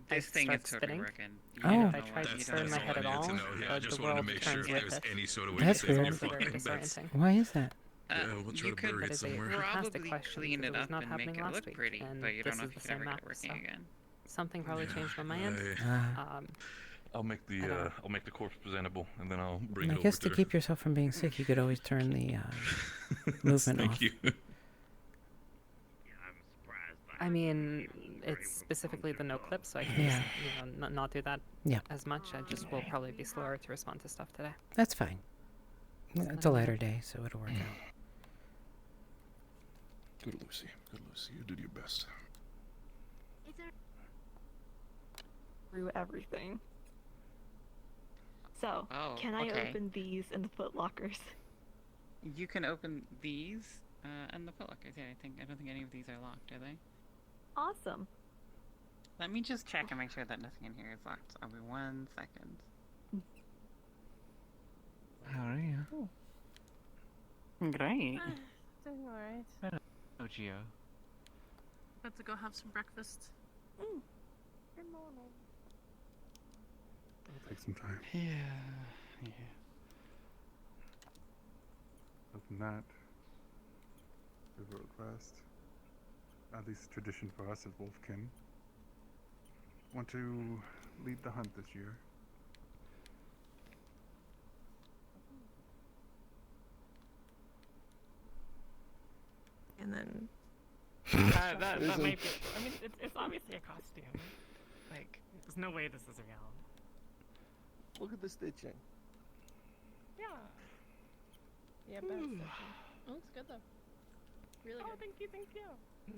[SPEAKER 1] This
[SPEAKER 3] I
[SPEAKER 1] thing
[SPEAKER 3] start
[SPEAKER 1] is totally
[SPEAKER 3] spinning.
[SPEAKER 1] working.
[SPEAKER 3] And if I try to turn my head at all,
[SPEAKER 19] I
[SPEAKER 3] the
[SPEAKER 19] just wanted to
[SPEAKER 3] world
[SPEAKER 19] make sure
[SPEAKER 3] turns
[SPEAKER 19] if there
[SPEAKER 3] with
[SPEAKER 19] was
[SPEAKER 3] it.
[SPEAKER 19] any sort of way
[SPEAKER 2] That's
[SPEAKER 19] to save
[SPEAKER 2] weird.
[SPEAKER 19] your
[SPEAKER 3] It's very
[SPEAKER 19] fucking bets.
[SPEAKER 3] disorienting.
[SPEAKER 2] Why is that?
[SPEAKER 19] Yeah, we'll try
[SPEAKER 1] You
[SPEAKER 19] to
[SPEAKER 1] could
[SPEAKER 19] bury it somewhere.
[SPEAKER 3] fantastic
[SPEAKER 1] probably
[SPEAKER 3] question
[SPEAKER 1] clean
[SPEAKER 3] because
[SPEAKER 1] it
[SPEAKER 3] it was
[SPEAKER 1] up
[SPEAKER 3] not
[SPEAKER 1] and
[SPEAKER 3] happening
[SPEAKER 1] make it
[SPEAKER 3] last
[SPEAKER 1] look
[SPEAKER 3] week,
[SPEAKER 1] pretty,
[SPEAKER 3] and
[SPEAKER 1] but you don't
[SPEAKER 3] this
[SPEAKER 1] know
[SPEAKER 3] is
[SPEAKER 1] if you
[SPEAKER 3] the
[SPEAKER 1] can
[SPEAKER 3] same
[SPEAKER 1] ever get
[SPEAKER 3] map,
[SPEAKER 1] it working
[SPEAKER 3] so
[SPEAKER 1] again.
[SPEAKER 3] something probably changed on my end.
[SPEAKER 19] I'll make the corpse presentable, and then I'll bring
[SPEAKER 2] I
[SPEAKER 19] it over
[SPEAKER 2] guess
[SPEAKER 19] to
[SPEAKER 2] to
[SPEAKER 19] her.
[SPEAKER 2] keep yourself from being sick, you could always turn the movement
[SPEAKER 19] Thank
[SPEAKER 2] off.
[SPEAKER 19] you.
[SPEAKER 3] I mean, it's specifically the no clip, so I can
[SPEAKER 2] Yeah.
[SPEAKER 3] just, not do that
[SPEAKER 2] Yeah.
[SPEAKER 3] as much. I just will probably be slower to respond to stuff today.
[SPEAKER 2] That's fine. It's a lighter day, so it'll work out.
[SPEAKER 19] Good Lucy. Good Lucy. You did your best.
[SPEAKER 6] Through everything. So,
[SPEAKER 1] Oh,
[SPEAKER 6] can I
[SPEAKER 1] okay.
[SPEAKER 6] open these in the foot lockers?
[SPEAKER 1] You can open these and the footlockers. Yeah, I don't think any of these are locked, are they?
[SPEAKER 6] Awesome.
[SPEAKER 1] Let me just check and make sure that nothing in here is locked. I'll be 1 second.
[SPEAKER 12] How are you?
[SPEAKER 1] Great.
[SPEAKER 20] Doing alright.
[SPEAKER 12] Oh, Gio.
[SPEAKER 20] About to go have some breakfast.
[SPEAKER 8] Good morning.
[SPEAKER 17] It'll take some time.
[SPEAKER 12] Yeah.
[SPEAKER 17] Other than that, we have a request. At least tradition for us as Wolfkin. Want to lead the hunt this year.
[SPEAKER 20] And then
[SPEAKER 5] that might be. I mean, it's obviously a costume. Like, there's no way this is real.
[SPEAKER 21] Look at the stitching.
[SPEAKER 5] Yeah.
[SPEAKER 20] yeah, bad stitching. It looks good though. Really good.
[SPEAKER 5] Thank you.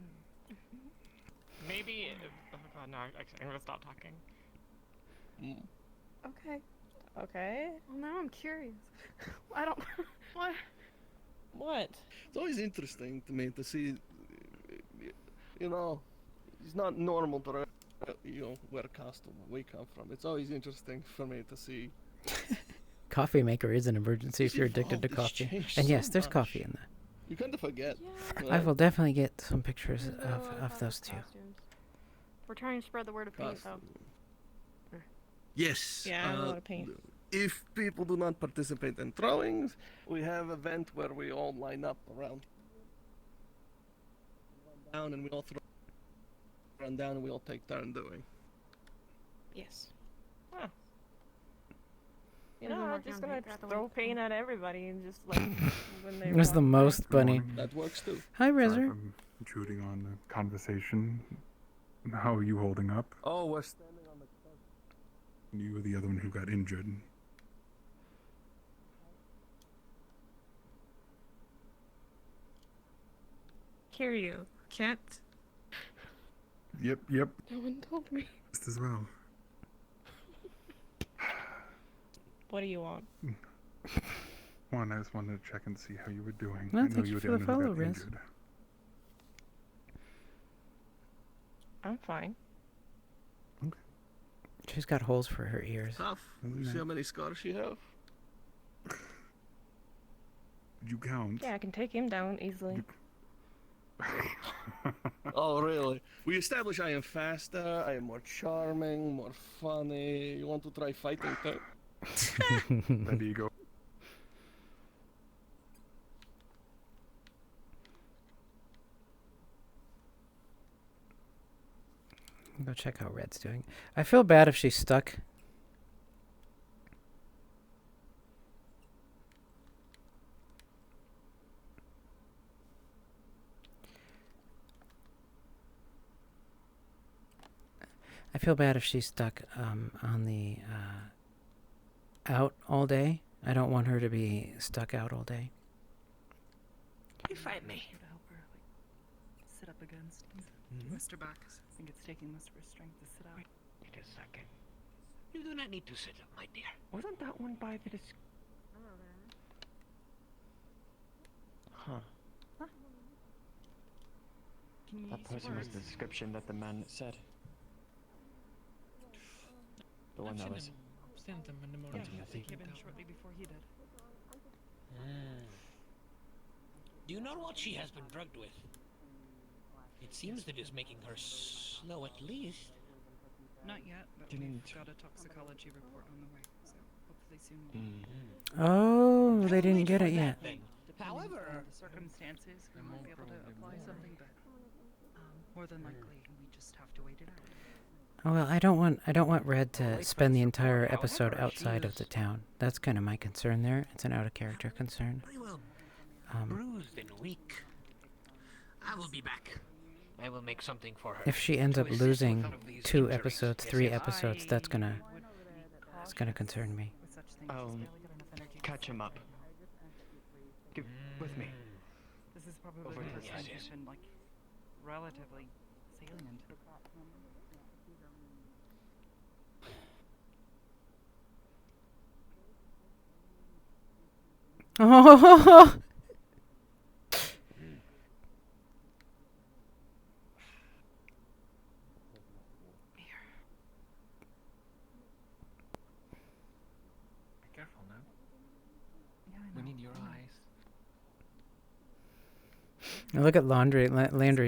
[SPEAKER 5] Maybe. Oh god, no. Actually, I'm gonna stop talking.
[SPEAKER 20] Okay. Okay. Well, now I'm curious. I don't. What? What?
[SPEAKER 21] It's always interesting to me to see, you know, it's not normal to, wear a costume where we come from. It's always interesting for me to see.
[SPEAKER 2] Coffee maker is an emergency if you're addicted to
[SPEAKER 21] It's
[SPEAKER 2] coffee.
[SPEAKER 21] changed
[SPEAKER 2] And yes,
[SPEAKER 21] so
[SPEAKER 2] there's
[SPEAKER 21] much.
[SPEAKER 2] coffee in there.
[SPEAKER 21] You kind of forget.
[SPEAKER 2] I will definitely get some pictures of those two.
[SPEAKER 8] We're trying to spread the word of paint, though.
[SPEAKER 21] Yes.
[SPEAKER 20] Yeah, I know how to paint.
[SPEAKER 21] If people do not participate in drawings, we have an event where we all line up around. Down and we all run down and we all take turn doing.
[SPEAKER 20] Yes.
[SPEAKER 5] Huh. You
[SPEAKER 8] Doesn't
[SPEAKER 5] know, I'm
[SPEAKER 8] work
[SPEAKER 5] just
[SPEAKER 8] on
[SPEAKER 5] gonna
[SPEAKER 8] paper, the
[SPEAKER 5] throw
[SPEAKER 8] way-
[SPEAKER 5] paint at everybody and just like when they.
[SPEAKER 2] It was the
[SPEAKER 5] walk
[SPEAKER 2] most
[SPEAKER 5] by.
[SPEAKER 2] funny.
[SPEAKER 21] That works too.
[SPEAKER 2] Hi,
[SPEAKER 17] Sorry
[SPEAKER 2] Rezer.
[SPEAKER 17] if I'm intruding on the conversation. How are you holding up?
[SPEAKER 21] Oh, we're standing on the.
[SPEAKER 17] You were the other one who got injured.
[SPEAKER 20] Hear you. Can't.
[SPEAKER 17] Yep.
[SPEAKER 20] No one told me.
[SPEAKER 17] Just as well.
[SPEAKER 20] What do you want?
[SPEAKER 17] One, I just wanted to check and see how you were doing.
[SPEAKER 2] Well,
[SPEAKER 17] I know
[SPEAKER 2] thank
[SPEAKER 17] you
[SPEAKER 2] you
[SPEAKER 17] were
[SPEAKER 2] for
[SPEAKER 17] the
[SPEAKER 2] the
[SPEAKER 17] one who
[SPEAKER 2] follow,
[SPEAKER 17] got
[SPEAKER 2] Riz.
[SPEAKER 17] injured.
[SPEAKER 20] I'm fine.
[SPEAKER 2] She's got holes for her ears.
[SPEAKER 21] Tough. You see how many scars she have?
[SPEAKER 17] Did you count?
[SPEAKER 20] Yeah, I can take him down easily.
[SPEAKER 21] Oh, really? We establish I am faster, I am more charming, more funny. You want to try fighting too?
[SPEAKER 17] There you go.
[SPEAKER 2] Go check how Red's doing. I feel bad if she's stuck. I feel bad if she's stuck on the out all day. I don't want her to be stuck out all day.
[SPEAKER 18] You fight me.
[SPEAKER 4] To help her, like, sit up against.
[SPEAKER 18] Mr.
[SPEAKER 4] Back. I think it's taking most of her strength to sit up.
[SPEAKER 18] Wait a second. You do not need to sit up, my dear. Wasn't that one by the Huh. That person was the description that the man said. The one that was.
[SPEAKER 11] Seen them in the
[SPEAKER 4] Yeah,
[SPEAKER 11] morning.
[SPEAKER 4] he came in shortly before he did.
[SPEAKER 18] Do you know what she has been drugged with? It seems that it's making her slow at least.
[SPEAKER 4] Not yet, but
[SPEAKER 18] Didn't-
[SPEAKER 4] we've got a toxicology report on the way, so hopefully soon we'll
[SPEAKER 2] Oh, they didn't get it yet.
[SPEAKER 18] However,
[SPEAKER 4] depending on the circumstances, we might be able to apply something, but more than likely, we just have to wait it out.
[SPEAKER 2] Oh well, I don't want Red to spend the entire episode outside of the town. That's kind of my concern there. It's an out of character concern.
[SPEAKER 18] very well bruised and weak. I will be back. I will make something for her.
[SPEAKER 2] If she ends
[SPEAKER 18] to
[SPEAKER 2] up
[SPEAKER 18] assist
[SPEAKER 2] losing
[SPEAKER 18] with one of these
[SPEAKER 2] 2
[SPEAKER 18] injuries.
[SPEAKER 2] episodes,
[SPEAKER 18] Yes,
[SPEAKER 2] 3
[SPEAKER 18] yes.
[SPEAKER 2] episodes, that's gonna concern me.
[SPEAKER 14] I'll catch him up. Give with me.
[SPEAKER 4] This is probably
[SPEAKER 14] Over
[SPEAKER 4] the
[SPEAKER 14] to
[SPEAKER 4] first
[SPEAKER 14] the
[SPEAKER 4] time
[SPEAKER 14] edges.
[SPEAKER 4] she's been like relatively salient.
[SPEAKER 2] Oh,
[SPEAKER 11] Be careful now. We need your eyes.
[SPEAKER 2] Now look at Landry,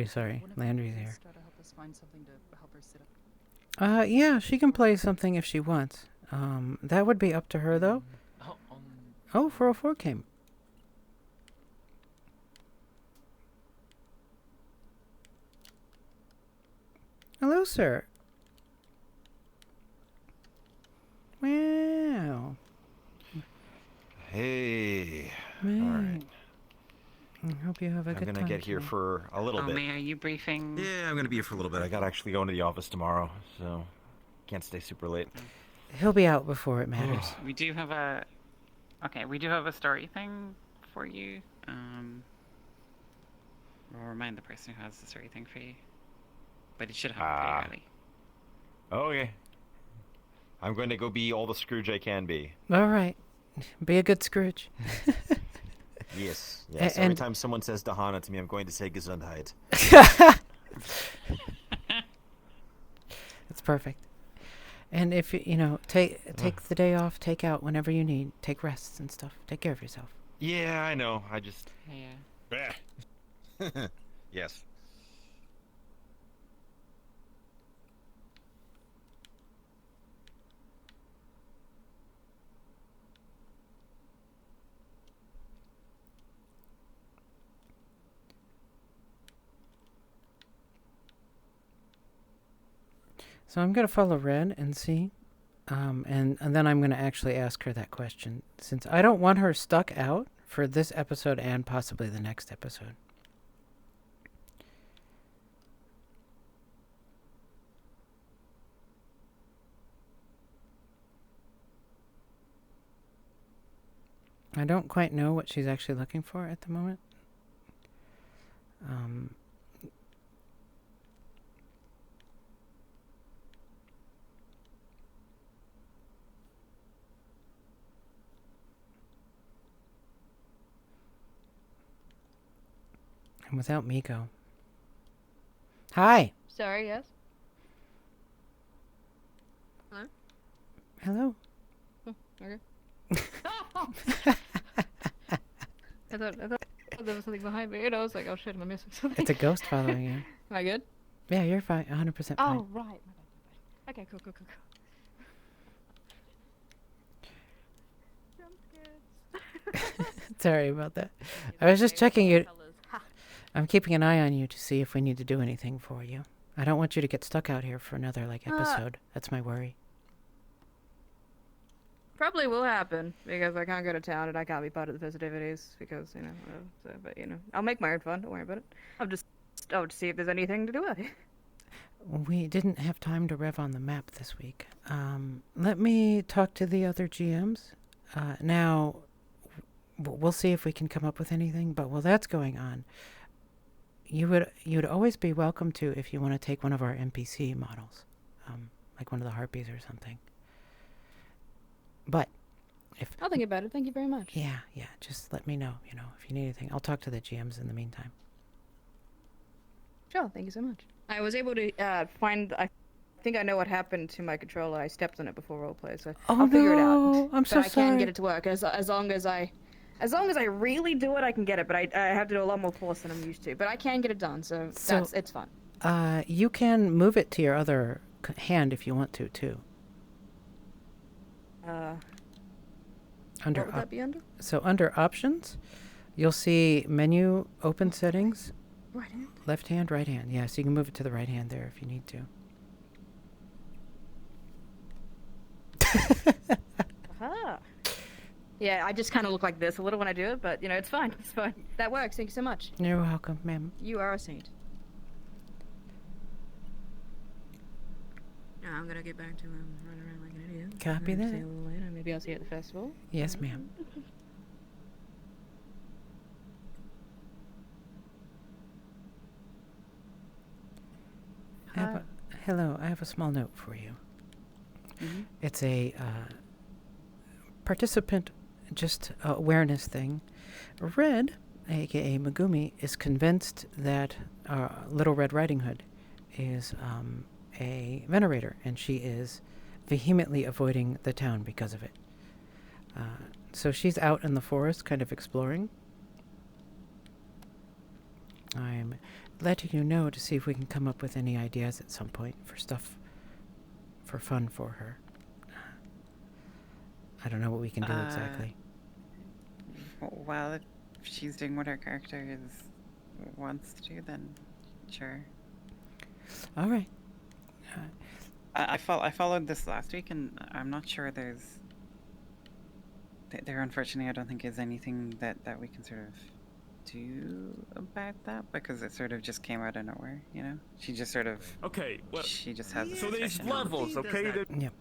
[SPEAKER 2] sorry. Landry's here.
[SPEAKER 9] Try to help us find something to help her sit up.
[SPEAKER 2] Yeah, she can play something if she wants. That would be up to her, though. Oh, 404 came. Hello, sir. Wow.
[SPEAKER 22] Hey.
[SPEAKER 2] Man.
[SPEAKER 22] All right.
[SPEAKER 2] I hope you have a
[SPEAKER 22] I'm
[SPEAKER 2] good time.
[SPEAKER 22] gonna get here
[SPEAKER 2] tonight.
[SPEAKER 22] for a little bit.
[SPEAKER 1] May, are you briefing?
[SPEAKER 22] Yeah, I'm gonna be here for a little bit. I gotta actually go into the office tomorrow, so can't stay super late.
[SPEAKER 2] He'll be out before it matters.
[SPEAKER 1] We do have a... Okay, we do have a story thing for you. We'll remind the person who has the story thing for you. But it should happen pretty early.
[SPEAKER 22] Okay. I'm going to go be all the Scrooge I can be.
[SPEAKER 2] All right. Be a good Scrooge.
[SPEAKER 22] Yes, yes. Every time someone says Dahana to me, I'm going to say Gesundheit.
[SPEAKER 2] That's perfect. And if you know, take the day off, take out whenever you need, take rests and stuff. Take care of yourself.
[SPEAKER 22] Yeah, I know. I just...
[SPEAKER 1] Yeah.
[SPEAKER 22] Yes.
[SPEAKER 2] So I'm going to follow Red and see. And then I'm going to actually ask her that question, since I don't want her stuck out for this episode and possibly the next episode. I don't quite know what she's actually looking for at the moment. And without Miko. Hi.
[SPEAKER 15] Sorry, yes? Hello?
[SPEAKER 2] Hello.
[SPEAKER 15] Oh, okay. I thought there was something behind me, and I was like, oh shit, am I missing something?
[SPEAKER 2] It's a ghost following you.
[SPEAKER 15] Am I good?
[SPEAKER 2] Yeah, you're fine. 100% fine.
[SPEAKER 15] Oh, right. My bad. Okay, cool.
[SPEAKER 2] Sorry about that. I was just checking you. I'm keeping an eye on you to see if we need to do anything for you. I don't want you to get stuck out here for another episode. That's my worry.
[SPEAKER 15] Probably will happen, because I can't go to town and I can't be part of the festivities, because, but, I'll make my own fun, don't worry about it. I'll just see if there's anything to do with it.
[SPEAKER 2] We didn't have time to rev on the map this week. Let me talk to the other GMs. Now, we'll see if we can come up with anything, but while that's going on, you'd always be welcome to if you want to take one of our NPC models, like one of the harpies or something. But if
[SPEAKER 15] I'll think about it. Thank you very much.
[SPEAKER 2] Yeah, just let me know, if you need anything. I'll talk to the GMs in the meantime.
[SPEAKER 15] Sure, thank you so much. I was able to find, I think I know what happened to my controller. I stepped on it before roleplay, so I'll figure it out.
[SPEAKER 2] I'm so
[SPEAKER 15] but I
[SPEAKER 2] sorry.
[SPEAKER 15] can get it to work as long as I really do it. I can get it, but I have to do a lot more force than I'm used to. But I can get it done, so it's fun.
[SPEAKER 2] You can move it to your other hand if you want to, too.
[SPEAKER 15] What would that be under?
[SPEAKER 2] So under options, you'll see menu, open settings.
[SPEAKER 15] Right hand?
[SPEAKER 2] Left hand, right hand. Yeah, so you can move it to the right hand there if you need to.
[SPEAKER 15] Aha. Yeah, I just kind of look like this a little when I do it, but, it's fine. It's fine. That works. Thank you so much.
[SPEAKER 2] You're welcome, ma'am.
[SPEAKER 15] You are a saint. Now I'm gonna get back to running around like an idiot.
[SPEAKER 2] Copy that.
[SPEAKER 15] See you later. Maybe I'll see you at the festival.
[SPEAKER 2] Yes, ma'am. Hello, I have a small note for you.
[SPEAKER 15] Mm-hmm.
[SPEAKER 2] It's a participant awareness thing. Red, aka Megumi, is convinced that Little Red Riding Hood is a venerator, and she is vehemently avoiding the town because of it. So she's out in the forest, kind of exploring. I'm letting you know to see if we can come up with any ideas at some point for stuff for fun for her. I don't know what we can do exactly.
[SPEAKER 1] Well, if she's doing what her character wants to do, then sure.
[SPEAKER 2] All right.
[SPEAKER 1] I followed this last week, and I'm not sure there unfortunately I don't think is anything that we can sort of do about that, because it sort of just came out of nowhere, you know? She just sort of...
[SPEAKER 10] Okay, well...
[SPEAKER 1] She just has a
[SPEAKER 10] So there's
[SPEAKER 1] suspicion.
[SPEAKER 10] levels, okay?
[SPEAKER 2] Yep.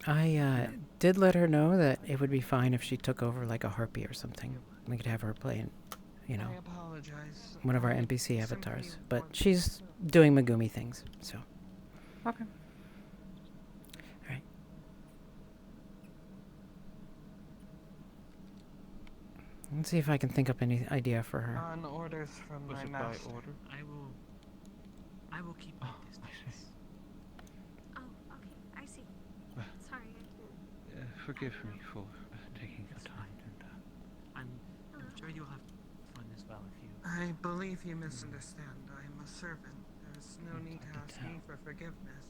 [SPEAKER 2] I did let her know that it would be fine if she took over like a harpy or something. We could have her play, you know,
[SPEAKER 11] I apologize.
[SPEAKER 2] one of our NPC avatars. But she's doing Megumi things, so.
[SPEAKER 1] Okay.
[SPEAKER 2] Alright. Let's see if I can think up any idea for her.
[SPEAKER 11] On orders from my master.
[SPEAKER 13] I will keep my distance.
[SPEAKER 8] Oh, okay. I see. Sorry, I can't.
[SPEAKER 12] Forgive me for taking your time.
[SPEAKER 13] I'm sure you'll have fun as well if you...
[SPEAKER 11] I believe you misunderstand. I'm a servant. There's no need to ask me for forgiveness.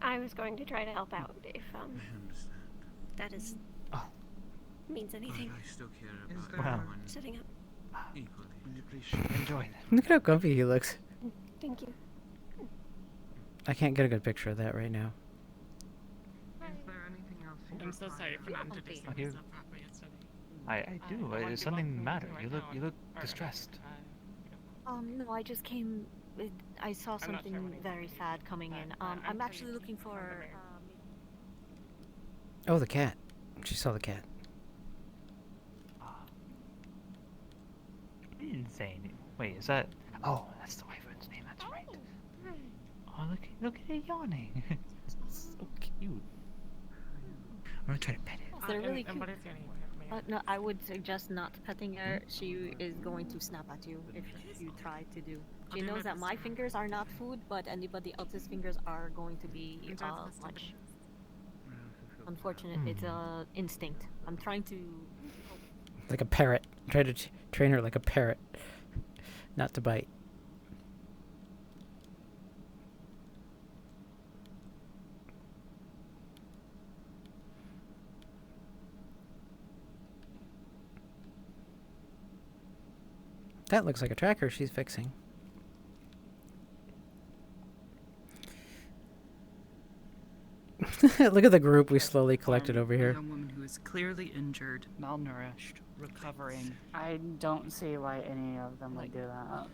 [SPEAKER 8] I was going to try to help out if
[SPEAKER 13] I understand.
[SPEAKER 8] that is means anything.
[SPEAKER 13] I still care about
[SPEAKER 11] Well,
[SPEAKER 13] everyone
[SPEAKER 8] Setting up.
[SPEAKER 13] equally.
[SPEAKER 11] Enjoy
[SPEAKER 2] Look at how comfy he looks.
[SPEAKER 8] Thank you.
[SPEAKER 2] I can't get a good picture of that right now.
[SPEAKER 11] Is there anything else you
[SPEAKER 3] I'm so sorry for not introducing
[SPEAKER 11] Okay.
[SPEAKER 3] myself properly yesterday.
[SPEAKER 14] I do. Is something matter? You look distressed.
[SPEAKER 23] No, I just came. I saw something very sad coming in. I'm actually looking for.
[SPEAKER 2] Oh, the cat. She saw the cat.
[SPEAKER 14] Insane. Wait, is that? Oh, that's the wyvern's name. That's right. Oh, look at it yawning. So cute. I'm gonna try to pet it.
[SPEAKER 23] They're really
[SPEAKER 3] And
[SPEAKER 23] cute.
[SPEAKER 3] what is your name?
[SPEAKER 23] No, I would suggest not petting her. She is going to snap at you if you try to do. She knows that my fingers are not food, but anybody else's fingers are going to be much. Unfortunate. It's a instinct. I'm trying to.
[SPEAKER 2] Like a parrot. Try to train her like a parrot. Not to bite. That looks like a tracker she's fixing. Look at the group we slowly collected over
[SPEAKER 9] A
[SPEAKER 2] here.
[SPEAKER 9] young woman who is clearly injured, malnourished, recovering.
[SPEAKER 4] I don't see why any of them would do that.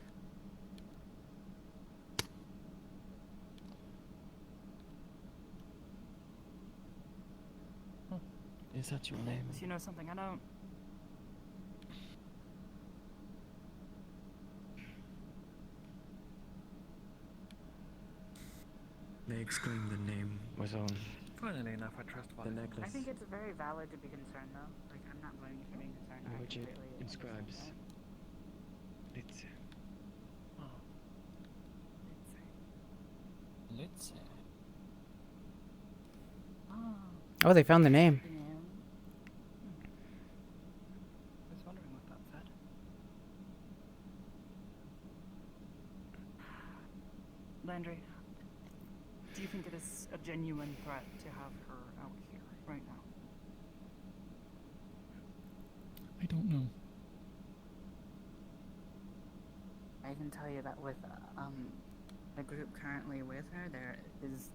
[SPEAKER 14] Is that your name?
[SPEAKER 9] You know something I don't.
[SPEAKER 14] They exclaimed the name was on
[SPEAKER 11] Funnily enough, I trust
[SPEAKER 14] the necklace,
[SPEAKER 4] I think it's very valid to be concerned, though. Like, I'm not blaming you for being concerned. I
[SPEAKER 14] which it
[SPEAKER 4] completely
[SPEAKER 14] inscribes.
[SPEAKER 4] understand
[SPEAKER 14] It's
[SPEAKER 18] Let's
[SPEAKER 2] Oh, they found the name.
[SPEAKER 9] I was wondering what that said. Landry, do you think it is a genuine threat to have her out here right now?
[SPEAKER 24] I don't know.
[SPEAKER 4] I can tell you that with the group currently with her, there is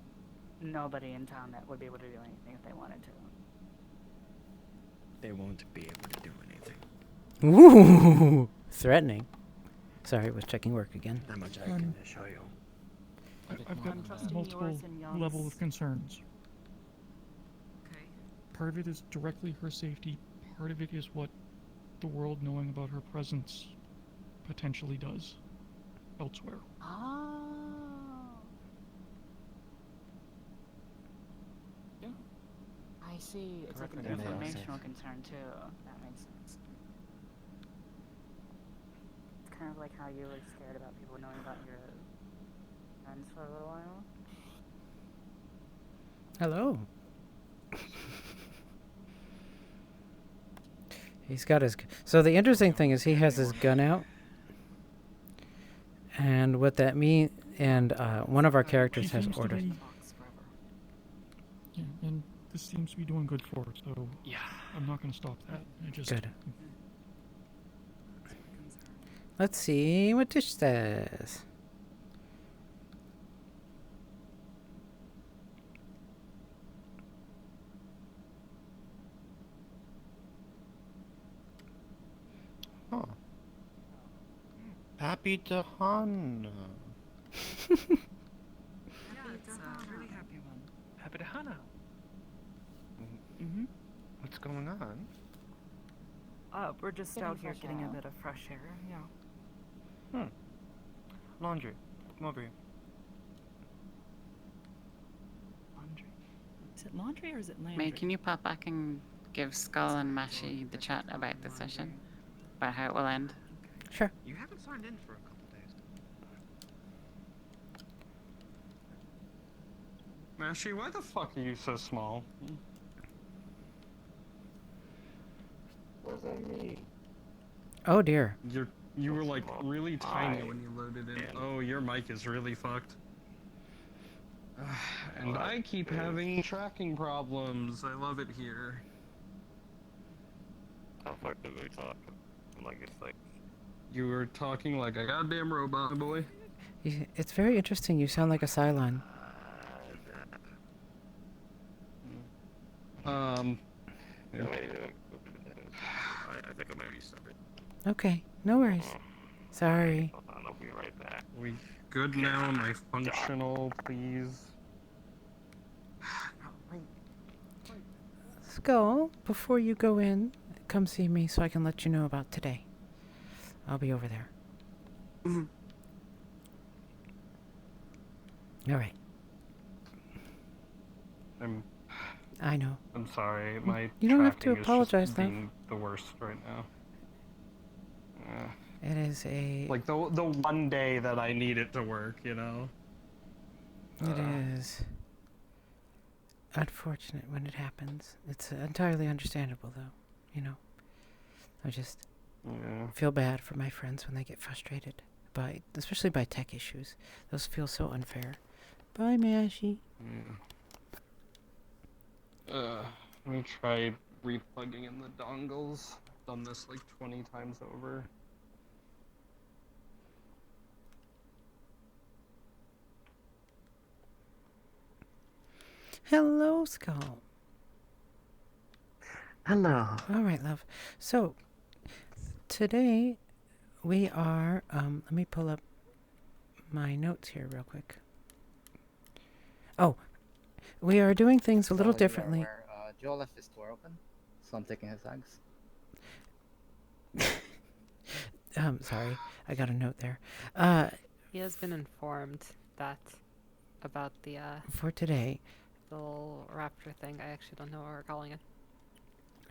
[SPEAKER 4] nobody in town that would be able to do anything if they wanted to.
[SPEAKER 14] They won't be able to do anything.
[SPEAKER 2] Ooh, threatening. Sorry, was checking work again.
[SPEAKER 14] That much I can assure you.
[SPEAKER 24] I've got multiple level of concerns.
[SPEAKER 9] Okay.
[SPEAKER 24] Part of it is directly her safety. Part of it is what the world knowing about her presence potentially does elsewhere.
[SPEAKER 4] Oh.
[SPEAKER 9] Yeah.
[SPEAKER 4] I see. It's like an
[SPEAKER 14] Correct.
[SPEAKER 4] informational concern too. That makes sense. It's kind of like how you were scared about people knowing about your friends for a little while.
[SPEAKER 2] Hello. He's got his... So the interesting thing is he has his gun out. And what that means... And one of our characters has orders.
[SPEAKER 24] Yeah, and this seems to be doing good for her, so yeah, I'm not going to stop that. I just...
[SPEAKER 2] Good. Let's see what Tish says.
[SPEAKER 7] Huh. Happy Dahana.
[SPEAKER 9] Really happy one.
[SPEAKER 7] Happy Dahana.
[SPEAKER 9] Mm-hmm.
[SPEAKER 7] What's going on?
[SPEAKER 9] We're just out here getting a bit of fresh air, yeah.
[SPEAKER 7] Laundry. Come over here.
[SPEAKER 9] Laundry. Is it laundry or is it laundry?
[SPEAKER 1] May, can you pop back and give Skull and Mashi the chat about the session? About how it will end?
[SPEAKER 2] Sure.
[SPEAKER 7] You haven't signed in for a couple days.
[SPEAKER 11] Mashi, why the fuck are you so small?
[SPEAKER 7] What does that mean?
[SPEAKER 2] Oh dear.
[SPEAKER 11] You were like really tiny when you loaded in. Oh, your mic is really fucked. And I keep having tracking problems. I love it here.
[SPEAKER 7] How fuck did we talk? Like it's like...
[SPEAKER 11] You were talking like a goddamn robot, boy.
[SPEAKER 2] It's very interesting. You sound like a Cylon.
[SPEAKER 7] Yeah. I think I might be stubborn.
[SPEAKER 2] Okay, no worries. Sorry.
[SPEAKER 7] I'll be right back.
[SPEAKER 11] We good now? Am I functional, please?
[SPEAKER 2] Skull, before you go in, come see me so I can let you know about today. I'll be over there. All right. I know.
[SPEAKER 11] I'm sorry. My
[SPEAKER 2] You don't have to
[SPEAKER 11] tracking is
[SPEAKER 2] apologize,
[SPEAKER 11] just
[SPEAKER 2] though.
[SPEAKER 11] being the worst right now.
[SPEAKER 2] It is a...
[SPEAKER 11] Like the one day that I need it to work, you know?
[SPEAKER 2] It is unfortunate when it happens. It's entirely understandable, though. You know, I just feel bad for my friends when they get frustrated by, especially by tech issues. Those feel so unfair. Bye, Mashi.
[SPEAKER 11] Let me try replugging in the dongles. Done this like 20 times over.
[SPEAKER 2] Hello, Skull.
[SPEAKER 10] Hello.
[SPEAKER 2] All right, love. So, today we are, let me pull up my notes here real quick. Oh, we are doing things a little differently.
[SPEAKER 10] Joe left his door open, so I'm taking his eggs.
[SPEAKER 2] Sorry, I got a note there.
[SPEAKER 3] He has been informed that about the
[SPEAKER 2] For today.
[SPEAKER 3] the little raptor thing. I actually don't know what we're calling it.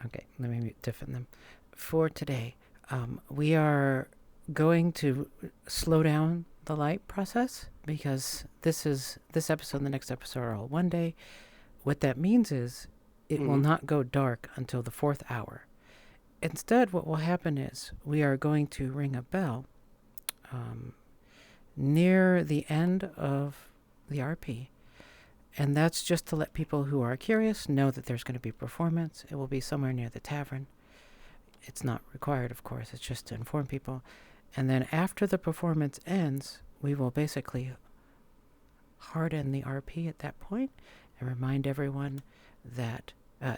[SPEAKER 2] Okay, let me different them. For today, we are going to slow down the light process because this episode and the next episode are all one day. What that means is it will not go dark until the 4th hour. Instead, what will happen is we are going to ring a bell near the end of the RP. And that's just to let people who are curious know that there's going to be performance. It will be somewhere near the tavern. It's not required, of course. It's just to inform people. And then after the performance ends, we will basically harden the RP at that point and remind everyone that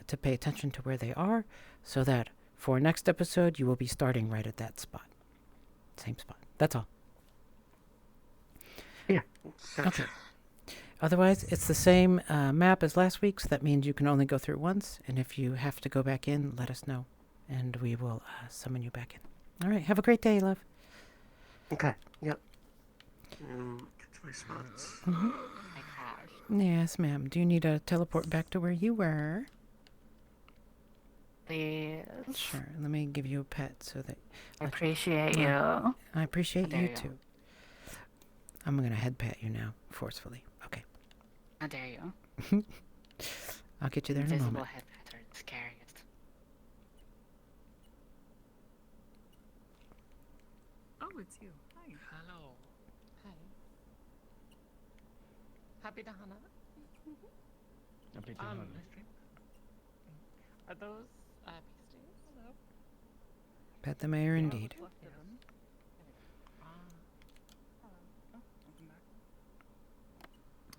[SPEAKER 2] to pay attention to where they are so that for next episode, you will be starting right at that spot. Same spot. That's all.
[SPEAKER 10] Yeah.
[SPEAKER 2] Okay. Otherwise, it's the same map as last week, so that means you can only go through once. And if you have to go back in, let us know, and we will summon you back in. All right, have a great day, love.
[SPEAKER 10] Okay, yep. Get to my spots.
[SPEAKER 2] Yes, ma'am. Do you need a teleport back to where you were?
[SPEAKER 4] Please.
[SPEAKER 2] Sure. Let me give you a pet so that...
[SPEAKER 4] I appreciate you.
[SPEAKER 2] I appreciate
[SPEAKER 4] How
[SPEAKER 2] you,
[SPEAKER 4] dare you.
[SPEAKER 2] too. I'm going to head pat you now, forcefully. Okay.
[SPEAKER 4] How dare you?
[SPEAKER 2] I'll get you there in a
[SPEAKER 4] Invisible
[SPEAKER 2] moment.
[SPEAKER 4] head pattern, scariest.
[SPEAKER 3] Happy Dahana.
[SPEAKER 14] Happy
[SPEAKER 3] Um,
[SPEAKER 14] Dahana.
[SPEAKER 3] Are those pasties? Hello.
[SPEAKER 2] Pet the mayor indeed.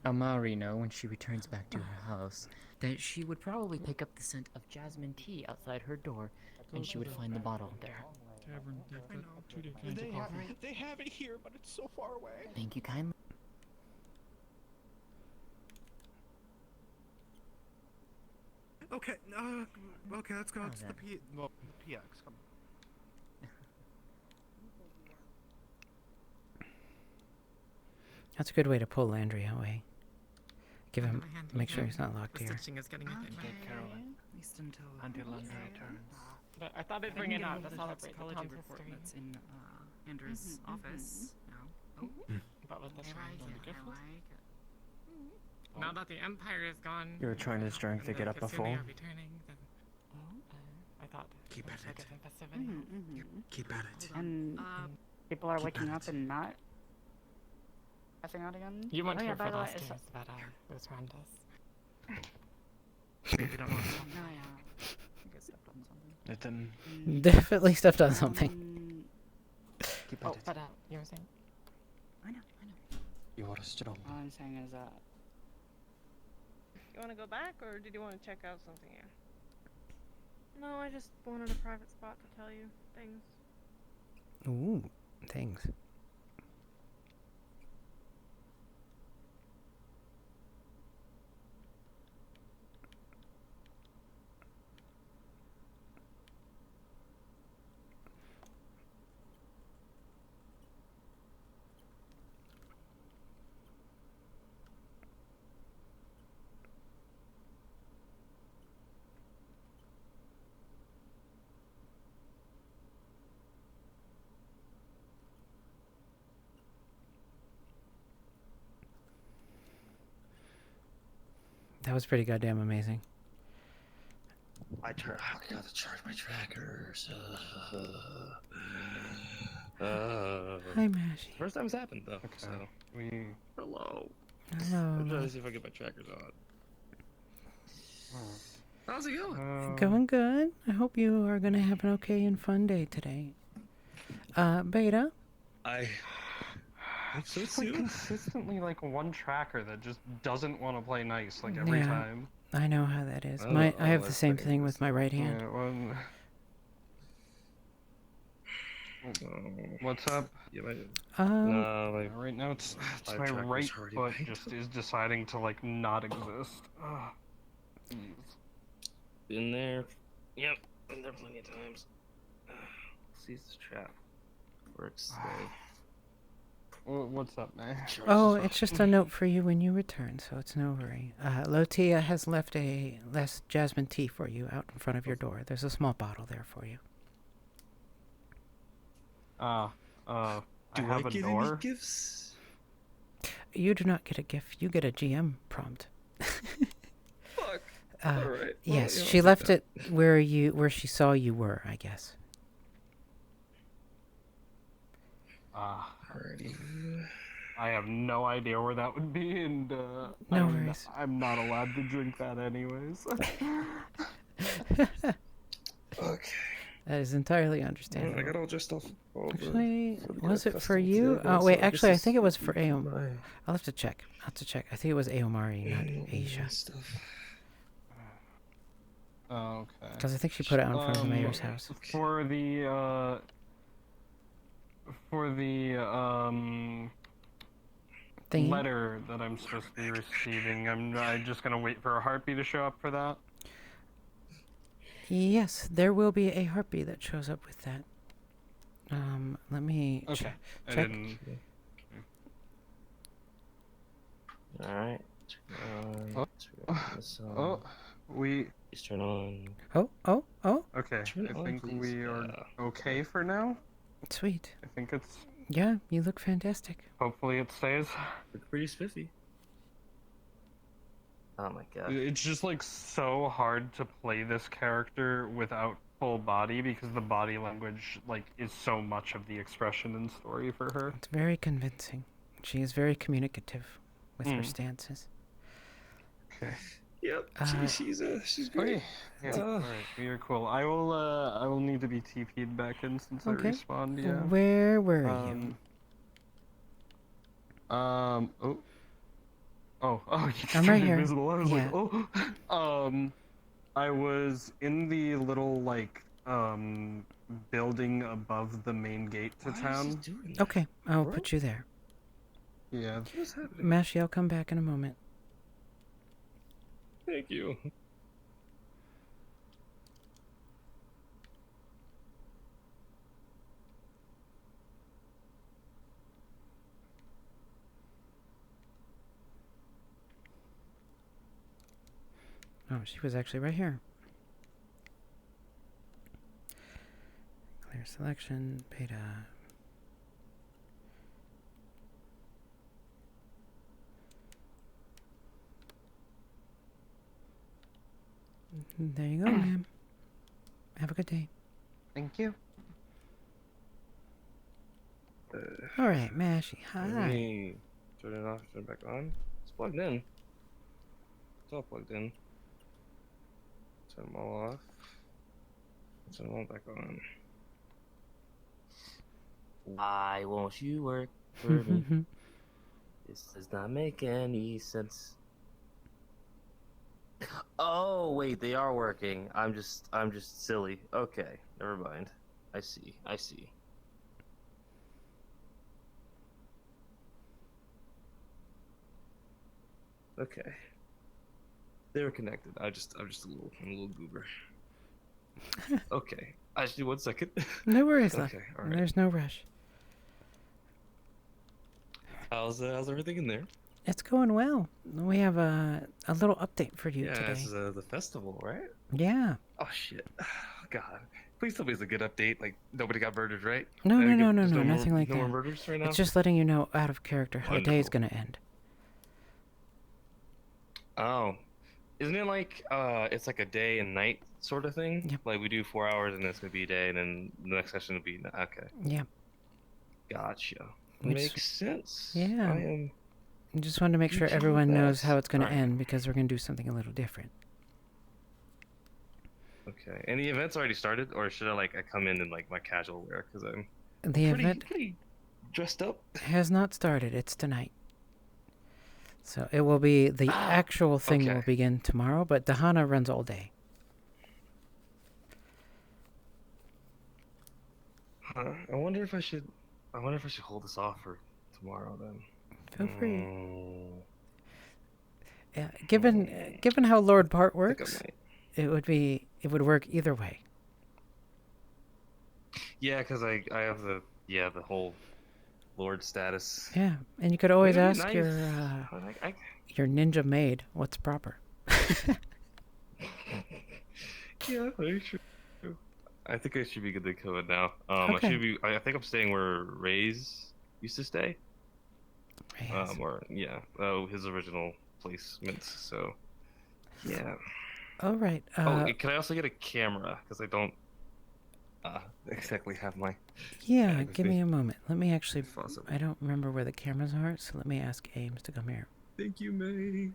[SPEAKER 14] Amari know when she returns back to her house that she would probably pick up the scent of jasmine tea outside her door, and she would find the bottle there.
[SPEAKER 24] Tavern, they've got 2 different kinds
[SPEAKER 18] They
[SPEAKER 24] of
[SPEAKER 18] have,
[SPEAKER 24] coffee.
[SPEAKER 18] they have it here, but it's so far away.
[SPEAKER 14] Thank you kindly.
[SPEAKER 17] Okay, okay, let's go
[SPEAKER 14] How's
[SPEAKER 17] to the
[SPEAKER 14] that?
[SPEAKER 17] PX. Come on.
[SPEAKER 2] That's a good way to pull Landry away. Give him, make sure he's not locked
[SPEAKER 13] The
[SPEAKER 2] here.
[SPEAKER 13] stitching is getting a thing.
[SPEAKER 11] Get Carolyn.
[SPEAKER 13] At least until
[SPEAKER 11] Landry returns.
[SPEAKER 3] But I thought I'd
[SPEAKER 13] I
[SPEAKER 3] bring
[SPEAKER 13] can
[SPEAKER 3] it
[SPEAKER 13] get
[SPEAKER 3] out
[SPEAKER 13] hold
[SPEAKER 3] to
[SPEAKER 13] of the
[SPEAKER 3] celebrate the
[SPEAKER 13] toxicology
[SPEAKER 3] town's
[SPEAKER 13] report
[SPEAKER 3] history.
[SPEAKER 13] that's in Andrew's office now. Oh.
[SPEAKER 3] But with this
[SPEAKER 13] I
[SPEAKER 3] one,
[SPEAKER 13] like
[SPEAKER 3] don't be
[SPEAKER 13] it.
[SPEAKER 3] careful.
[SPEAKER 13] I like it. Now that the Empire is gone,
[SPEAKER 11] You were trying his strength to
[SPEAKER 13] and
[SPEAKER 11] get
[SPEAKER 13] the
[SPEAKER 11] up
[SPEAKER 13] Kasumi
[SPEAKER 11] before?
[SPEAKER 13] are returning, then
[SPEAKER 3] I thought.
[SPEAKER 13] Keep at
[SPEAKER 3] it.
[SPEAKER 13] keep at it.
[SPEAKER 4] And people are waking up and not passing out again.
[SPEAKER 3] You weren't
[SPEAKER 4] Oh, yeah,
[SPEAKER 3] here
[SPEAKER 4] by
[SPEAKER 3] for
[SPEAKER 4] the way,
[SPEAKER 3] last
[SPEAKER 4] it's-
[SPEAKER 3] year's, but it was horrendous.
[SPEAKER 13] Maybe don't want to.
[SPEAKER 4] No, yeah. I think I stepped on something.
[SPEAKER 11] It then.
[SPEAKER 2] Definitely stepped on something.
[SPEAKER 11] Keep
[SPEAKER 3] Oh,
[SPEAKER 11] at it.
[SPEAKER 3] but you were saying?
[SPEAKER 4] I know.
[SPEAKER 11] You are strong.
[SPEAKER 4] All I'm saying is that.
[SPEAKER 20] You want to go back, or did you want to check out something here? No, I just wanted a private spot to tell you things.
[SPEAKER 2] Ooh, things. That was pretty goddamn amazing.
[SPEAKER 7] I gotta charge my trackers.
[SPEAKER 2] Hi, Mashy.
[SPEAKER 7] First time's happened though.
[SPEAKER 11] Okay.
[SPEAKER 7] So.
[SPEAKER 11] We.
[SPEAKER 7] Hello.
[SPEAKER 2] Hello.
[SPEAKER 7] I'm trying to see if I get my trackers on. How's it going?
[SPEAKER 2] Going good. I hope you are going to have an okay and fun day today. Beta?
[SPEAKER 7] It's so
[SPEAKER 11] It's like
[SPEAKER 7] soon.
[SPEAKER 11] consistently like one tracker that just doesn't want to play nice like every
[SPEAKER 2] Yeah.
[SPEAKER 11] time.
[SPEAKER 2] I know how that is.
[SPEAKER 7] Oh,
[SPEAKER 2] I have the
[SPEAKER 7] that's
[SPEAKER 2] same
[SPEAKER 7] pretty
[SPEAKER 2] thing with my right hand.
[SPEAKER 11] Yeah, what's up?
[SPEAKER 7] Yeah, my,
[SPEAKER 2] Um,
[SPEAKER 11] Right now it's
[SPEAKER 7] my
[SPEAKER 11] my
[SPEAKER 7] tracker's
[SPEAKER 11] right
[SPEAKER 7] already
[SPEAKER 11] foot
[SPEAKER 7] baked.
[SPEAKER 11] just is deciding to like not exist. Ugh.
[SPEAKER 7] been there. Yep, been there plenty of times. Seize this trap. Works today.
[SPEAKER 11] What's up, man?
[SPEAKER 2] Oh, it's just a note for you when you return, so it's no worry. Lotia has left a less jasmine tea for you out in front of your door. There's a small bottle there for you.
[SPEAKER 11] Do
[SPEAKER 7] I
[SPEAKER 11] have a
[SPEAKER 7] get
[SPEAKER 11] door?
[SPEAKER 7] any gifts?
[SPEAKER 2] You do not get a gift. You get a GM prompt.
[SPEAKER 7] Fuck. Alright. Well,
[SPEAKER 2] Yes,
[SPEAKER 7] you know,
[SPEAKER 2] she
[SPEAKER 7] I'll
[SPEAKER 2] left
[SPEAKER 7] take
[SPEAKER 2] it where she saw you were, I guess.
[SPEAKER 7] Alrighty.
[SPEAKER 11] I have no idea where that would be, and
[SPEAKER 2] No worries.
[SPEAKER 11] I'm not allowed to drink that anyways.
[SPEAKER 7] Okay.
[SPEAKER 2] That is entirely
[SPEAKER 7] I
[SPEAKER 2] understandable.
[SPEAKER 7] got all dressed up.
[SPEAKER 2] Actually, was it for
[SPEAKER 7] festival
[SPEAKER 2] you?
[SPEAKER 7] today,
[SPEAKER 2] Oh
[SPEAKER 7] but
[SPEAKER 2] wait,
[SPEAKER 7] so this
[SPEAKER 2] actually, I
[SPEAKER 7] is
[SPEAKER 2] think it was for
[SPEAKER 7] my
[SPEAKER 2] Aomari. I'll have to check. I think it was Aomari, not Aisha.
[SPEAKER 7] stuff.
[SPEAKER 11] Oh, okay.
[SPEAKER 2] Because I think she put it out in front of the mayor's house.
[SPEAKER 11] For the
[SPEAKER 2] Thingy?
[SPEAKER 11] letter that I'm supposed to be receiving, I'm just gonna wait for a harpy to show up for that.
[SPEAKER 2] Yes, there will be a harpy that shows up with that. Let me
[SPEAKER 11] Okay. I
[SPEAKER 2] check.
[SPEAKER 11] didn't.
[SPEAKER 7] Alright.
[SPEAKER 11] We
[SPEAKER 7] turn on.
[SPEAKER 2] Oh.
[SPEAKER 11] Okay,
[SPEAKER 7] Turn it
[SPEAKER 11] I
[SPEAKER 7] on,
[SPEAKER 11] think
[SPEAKER 7] please.
[SPEAKER 11] we are okay for now.
[SPEAKER 2] Sweet.
[SPEAKER 11] I think it's.
[SPEAKER 2] Yeah, you look fantastic.
[SPEAKER 11] Hopefully it stays.
[SPEAKER 7] Look pretty spiffy. Oh my god.
[SPEAKER 11] It's just like so hard to play this character without full body because the body language like is so much of the expression and story for her.
[SPEAKER 2] It's very convincing. She is very communicative. with her stances.
[SPEAKER 21] Okay. Yep. She's
[SPEAKER 11] Okay.
[SPEAKER 21] great.
[SPEAKER 11] Yeah. Alright. You're cool. I will need to be TP'd back in since I
[SPEAKER 2] Okay.
[SPEAKER 11] respawned. Yeah.
[SPEAKER 2] Where were you?
[SPEAKER 11] Oh. Oh. You
[SPEAKER 2] I'm
[SPEAKER 11] turned
[SPEAKER 2] right here.
[SPEAKER 11] invisible. I was
[SPEAKER 2] Yeah.
[SPEAKER 11] like, oh. I was in the little building above the main gate to town.
[SPEAKER 2] Okay, I'll put you there.
[SPEAKER 11] Yeah.
[SPEAKER 21] What's happening?
[SPEAKER 2] Mashy, I'll come back in a moment.
[SPEAKER 21] Thank you.
[SPEAKER 2] Oh, she was actually right here. Clear selection, beta. There you go, ma'am. Have a good day.
[SPEAKER 11] Thank you.
[SPEAKER 2] All right, Mashy. Hi.
[SPEAKER 21] Let me turn it off, turn it back on. It's plugged in. It's all plugged in. Turn them all off. Turn them all back on. Why won't you work for me? This does not make any sense. Oh wait, they are working. I'm just silly. Okay, never mind. I see. Okay. They were connected. I'm just a little goober. Okay. Actually, 1 second.
[SPEAKER 2] No worries, love.
[SPEAKER 21] Okay, all right.
[SPEAKER 2] There's no rush.
[SPEAKER 21] How's everything in there?
[SPEAKER 2] It's going well. We have a little update for you
[SPEAKER 21] Yeah,
[SPEAKER 2] today.
[SPEAKER 21] this is the festival, right?
[SPEAKER 2] Yeah.
[SPEAKER 21] Oh shit. God. Please tell me it's a good update. Like nobody got murdered, right?
[SPEAKER 2] No,
[SPEAKER 21] There's
[SPEAKER 2] nothing like
[SPEAKER 21] no
[SPEAKER 2] that.
[SPEAKER 21] more murders right now.
[SPEAKER 2] It's just letting you know out of character how the day is
[SPEAKER 21] Wonderful.
[SPEAKER 2] gonna end.
[SPEAKER 21] Oh, isn't it like it's like a day and night sort of thing?
[SPEAKER 2] Yep.
[SPEAKER 21] Like we do 4 hours and it's gonna be a day, and then the next session will be okay.
[SPEAKER 2] Yeah.
[SPEAKER 21] Gotcha.
[SPEAKER 2] We
[SPEAKER 21] Makes sense.
[SPEAKER 2] Yeah. I just wanted to make sure
[SPEAKER 21] You do
[SPEAKER 2] everyone knows
[SPEAKER 21] best.
[SPEAKER 2] how it's gonna
[SPEAKER 21] Alright.
[SPEAKER 2] end because we're gonna do something a little different.
[SPEAKER 21] Okay. And the event's already started, or should I come in like my casual wear because I'm
[SPEAKER 2] The event
[SPEAKER 21] pretty dressed up?
[SPEAKER 2] has not started. It's tonight. So it will be the actual thing will begin tomorrow, but Dahana runs all day.
[SPEAKER 21] Huh? I wonder if I should hold this off for tomorrow then.
[SPEAKER 2] Feel free. Yeah, given how Lord Bart works, it would work either way.
[SPEAKER 21] Yeah, because I have the whole Lord status.
[SPEAKER 2] Yeah, and you could always
[SPEAKER 21] That'd be
[SPEAKER 2] ask
[SPEAKER 21] nice.
[SPEAKER 2] your ninja maid what's proper.
[SPEAKER 21] Yeah, very true. I think I should be good to go in now.
[SPEAKER 2] Okay.
[SPEAKER 21] I think I'm staying where Ray's used to stay. His original placement. So, yeah.
[SPEAKER 2] All right.
[SPEAKER 21] Can I also get a camera? Because I don't exactly have my.
[SPEAKER 2] Yeah,
[SPEAKER 21] bag with
[SPEAKER 2] give me a moment. Let me actually.
[SPEAKER 21] Possible.
[SPEAKER 2] I don't remember where the cameras are, so let me ask Ames to come here.
[SPEAKER 21] Thank you, May.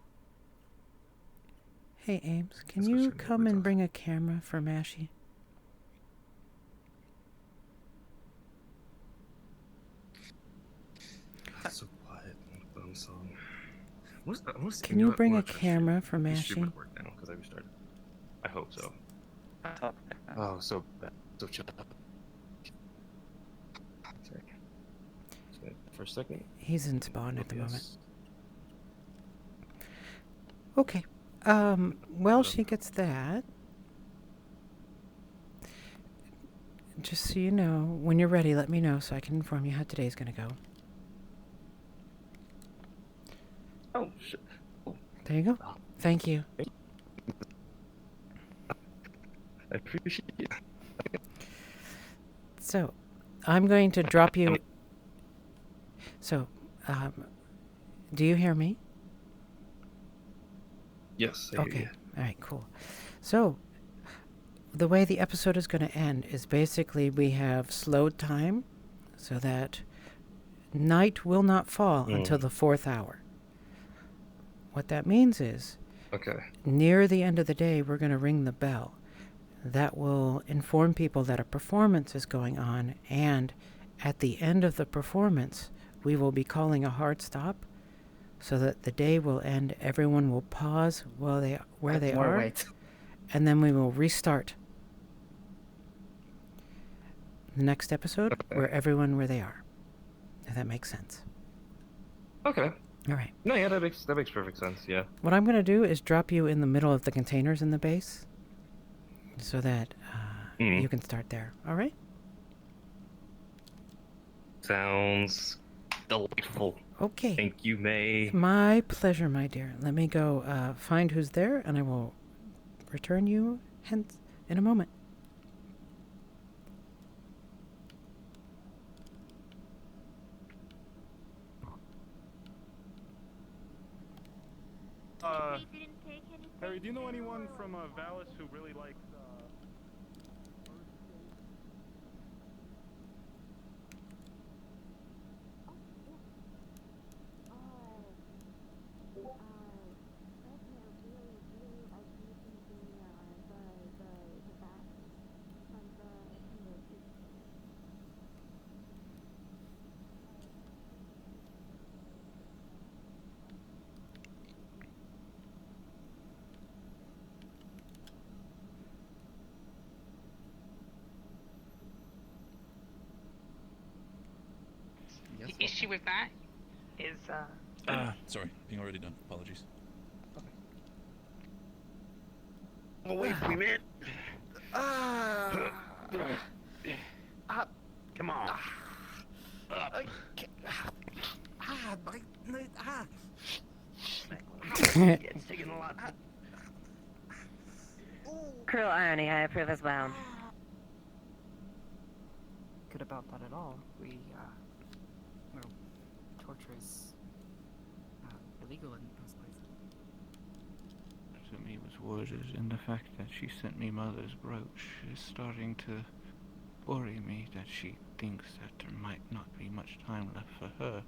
[SPEAKER 2] Hey, Ames, can you come and bring a camera for Mashy?
[SPEAKER 21] So quiet.
[SPEAKER 2] Can you bring a camera for Mashy?
[SPEAKER 21] Work now because I restarted. I hope so. Oh, so bad. So chill. Okay. For a second.
[SPEAKER 2] He's in spawn at the moment.
[SPEAKER 21] Yes.
[SPEAKER 2] Okay. Well, she gets that. Just so you know, when you're ready, let me know so I can inform you how today's gonna go.
[SPEAKER 21] Oh, shit. Oh.
[SPEAKER 2] There you go. Thank you.
[SPEAKER 21] I appreciate it.
[SPEAKER 2] So, I'm going to drop you. So, do you hear me?
[SPEAKER 21] Yes, I hear
[SPEAKER 2] Okay.
[SPEAKER 21] you.
[SPEAKER 2] All right, cool. So, the way the episode is going to end is basically we have slowed time so that night will not fall until the 4th hour. What that means is,
[SPEAKER 7] Okay.
[SPEAKER 2] near the end of the day, we're going to ring the bell. That will inform people that a performance is going on, and at the end of the performance, we will be calling a hard stop so that the day will end. Everyone will pause where they are,
[SPEAKER 10] Wait.
[SPEAKER 2] and then we will restart the next episode where everyone where they are. If that makes sense.
[SPEAKER 7] Okay.
[SPEAKER 2] All right.
[SPEAKER 7] No, yeah, that makes perfect sense. Yeah.
[SPEAKER 2] What I'm going to do is drop you in the middle of the containers in the base so that you can start there. All right?
[SPEAKER 7] Sounds delightful.
[SPEAKER 2] Okay.
[SPEAKER 7] Thank you, May.
[SPEAKER 2] My pleasure, my dear. Let me go find who's there, and I will return you hence in a moment.
[SPEAKER 17] Harry, do you know anyone from Valis who really likes
[SPEAKER 1] The issue with that is,
[SPEAKER 5] sorry, being already done. Apologies.
[SPEAKER 21] Oh, wait for me, man.
[SPEAKER 18] Come on.
[SPEAKER 6] It's taking a lot. Cruel irony, I approve as well.
[SPEAKER 9] Good about that at all. Well, torture is illegal in those places.
[SPEAKER 12] To me was worded, and the fact that she sent me mother's brooch is starting to worry me that she thinks that there might not be much time left for her.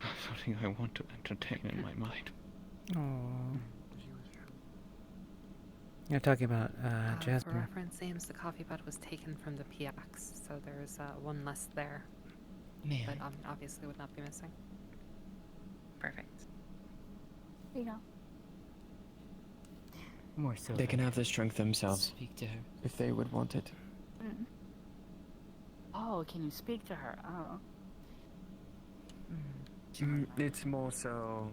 [SPEAKER 12] It's something I want to entertain in my mind.
[SPEAKER 2] Oh. You're talking about
[SPEAKER 3] For
[SPEAKER 2] Jasper.
[SPEAKER 3] reference, Ames, the coffee pot was taken from the PX, so there's one less there.
[SPEAKER 14] Man.
[SPEAKER 3] But obviously would not be missing.
[SPEAKER 1] Perfect.
[SPEAKER 8] You know.
[SPEAKER 14] More so.
[SPEAKER 16] They can have this drink themselves.
[SPEAKER 14] Speak to her.
[SPEAKER 16] If they would want it.
[SPEAKER 4] Oh, can you speak to her? Oh.
[SPEAKER 16] It's more so,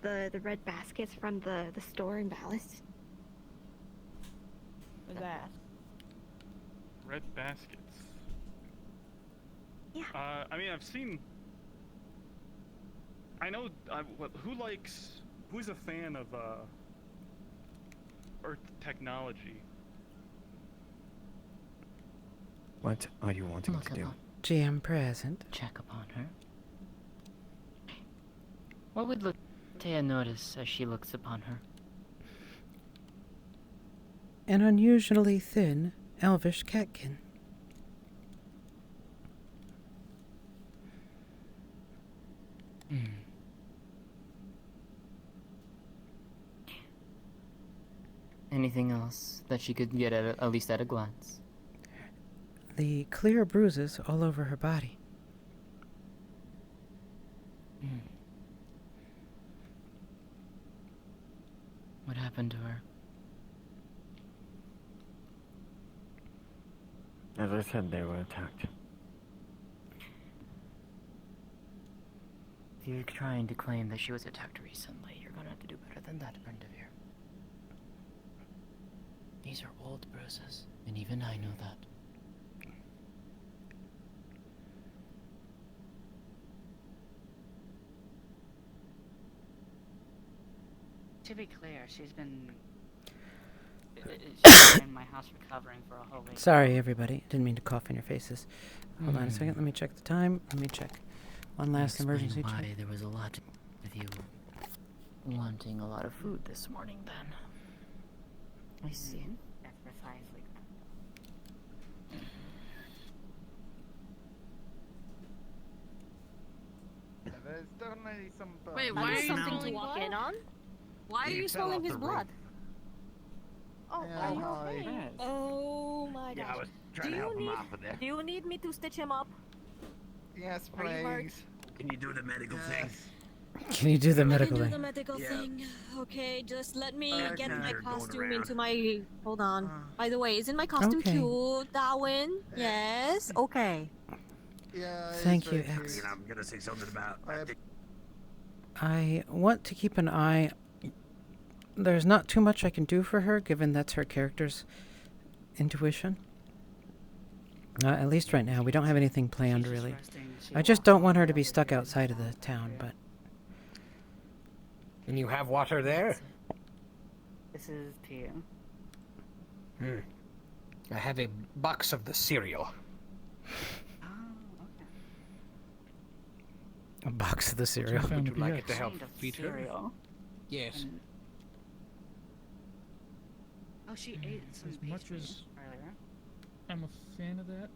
[SPEAKER 8] The red baskets from the store in Valis.
[SPEAKER 4] What's that?
[SPEAKER 17] red baskets?
[SPEAKER 8] Yeah.
[SPEAKER 17] I mean, I've seen. I know. Who's a fan of Earth technology?
[SPEAKER 16] what are you wanting to do?
[SPEAKER 2] GM present.
[SPEAKER 14] Check upon her. What would Lutea notice as she looks upon her?
[SPEAKER 2] An unusually thin, elvish catkin.
[SPEAKER 14] Anything else that she could get at least at a glance?
[SPEAKER 2] The clear bruises all over her body.
[SPEAKER 14] What happened to her?
[SPEAKER 16] As I said, they were attacked.
[SPEAKER 14] If you're trying to claim that she was attacked recently, you're gonna have to do better than that, friend of yours. These are old bruises, and even I know that.
[SPEAKER 4] To be clear, she's been in my house recovering for a whole week.
[SPEAKER 2] Sorry, everybody. Didn't mean to cough in your faces. Hold on a second. Let me check the time. Let me check. One last emergency
[SPEAKER 14] Explain
[SPEAKER 2] check.
[SPEAKER 14] why there was a lot with you wanting a lot of food this morning, then. I see.
[SPEAKER 4] That's precisely.
[SPEAKER 10] There's definitely some blood.
[SPEAKER 20] Wait,
[SPEAKER 8] Is
[SPEAKER 20] why are
[SPEAKER 8] this
[SPEAKER 20] you
[SPEAKER 8] something to
[SPEAKER 20] smelling
[SPEAKER 8] walk
[SPEAKER 20] blood?
[SPEAKER 8] in on? Why are
[SPEAKER 10] He
[SPEAKER 8] you
[SPEAKER 10] fell
[SPEAKER 8] smelling
[SPEAKER 10] off
[SPEAKER 8] his
[SPEAKER 10] the
[SPEAKER 8] blood?
[SPEAKER 20] Oh,
[SPEAKER 10] Yeah,
[SPEAKER 20] are you
[SPEAKER 10] hi.
[SPEAKER 20] okay?
[SPEAKER 8] Oh my
[SPEAKER 10] Yeah, I
[SPEAKER 8] gosh.
[SPEAKER 10] was trying to help him out with there.
[SPEAKER 8] Do you need me to stitch him up?
[SPEAKER 10] Yes,
[SPEAKER 8] Are you hurt?
[SPEAKER 10] please. Can you do the medical thing?
[SPEAKER 2] Can you do the
[SPEAKER 8] I
[SPEAKER 2] medical
[SPEAKER 8] can do
[SPEAKER 2] thing?
[SPEAKER 8] the medical
[SPEAKER 10] Yeah.
[SPEAKER 8] thing. Okay, just let me
[SPEAKER 10] Okay.
[SPEAKER 8] get my
[SPEAKER 10] You're going
[SPEAKER 8] costume
[SPEAKER 10] around.
[SPEAKER 8] into my. Hold on. By the way, isn't my costume
[SPEAKER 2] Okay.
[SPEAKER 8] cute, Darwin? Yes. Okay.
[SPEAKER 10] Yeah,
[SPEAKER 2] Thank you, X.
[SPEAKER 10] I'm gonna say something about.
[SPEAKER 2] I want to keep an eye. There's not too much I can do for her, given that's her character's intuition. At least right now, we don't have anything planned, really. I just don't want her to be stuck outside of the town, but...
[SPEAKER 18] And you have water there?
[SPEAKER 4] This is to you.
[SPEAKER 18] I have a box of the cereal.
[SPEAKER 2] A box of the cereal.
[SPEAKER 18] Would you like it to help
[SPEAKER 4] Kind of
[SPEAKER 18] feed her?
[SPEAKER 4] cereal.
[SPEAKER 18] Yes.
[SPEAKER 4] Oh, she ate some
[SPEAKER 24] As much
[SPEAKER 4] pastry
[SPEAKER 24] as
[SPEAKER 4] earlier.
[SPEAKER 24] I'm a fan of that,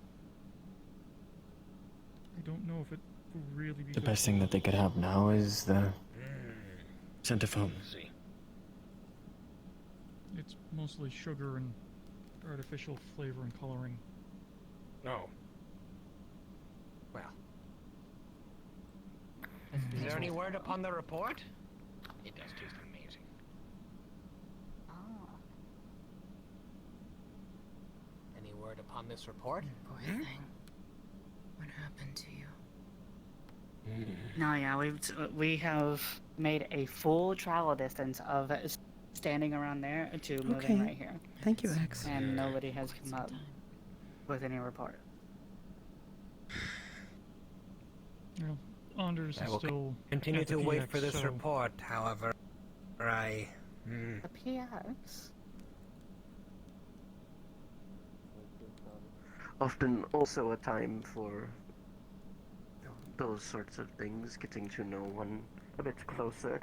[SPEAKER 24] I don't know if it will really be
[SPEAKER 16] The
[SPEAKER 24] good
[SPEAKER 16] best
[SPEAKER 24] for
[SPEAKER 16] thing
[SPEAKER 24] her.
[SPEAKER 16] that they could have now is the scent of home.
[SPEAKER 24] It's mostly sugar and artificial flavor and coloring.
[SPEAKER 18] No. Well. Is there any word upon the report? It does taste amazing.
[SPEAKER 4] Oh.
[SPEAKER 18] Any word upon this report?
[SPEAKER 15] Boy thing. What happened to you?
[SPEAKER 4] No, yeah, we have made a full travel distance of standing around there to moving
[SPEAKER 2] Okay.
[SPEAKER 4] right here.
[SPEAKER 2] Thank you, X.
[SPEAKER 4] And nobody has come up with any report.
[SPEAKER 24] Well, Anders
[SPEAKER 18] I
[SPEAKER 24] is
[SPEAKER 18] will
[SPEAKER 24] still
[SPEAKER 18] continue
[SPEAKER 24] at the
[SPEAKER 18] to wait
[SPEAKER 24] PX,
[SPEAKER 18] for this
[SPEAKER 24] so
[SPEAKER 18] report, however, I...
[SPEAKER 4] The PX?
[SPEAKER 10] Often also a time for those sorts of things, getting to know one a bit closer.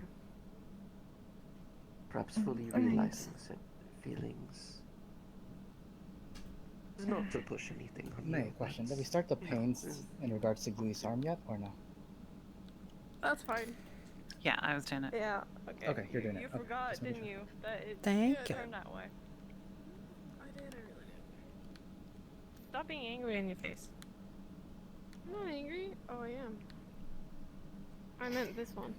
[SPEAKER 10] Perhaps fully realizing certain feelings. Not to push anything on Nay,
[SPEAKER 19] Nay, question. Did we start the pains in regards to Yui's arm yet, or no?
[SPEAKER 20] That's fine.
[SPEAKER 1] Yeah, I was doing it.
[SPEAKER 20] Yeah. Okay.
[SPEAKER 19] Okay, you're doing it.
[SPEAKER 20] You
[SPEAKER 19] Okay,
[SPEAKER 20] forgot,
[SPEAKER 19] just making
[SPEAKER 20] didn't you? That it
[SPEAKER 2] Thank
[SPEAKER 20] should
[SPEAKER 2] you.
[SPEAKER 20] turn that way. I did. I really did. Stop being angry in your face. I'm not angry. Oh, I am. I meant this one.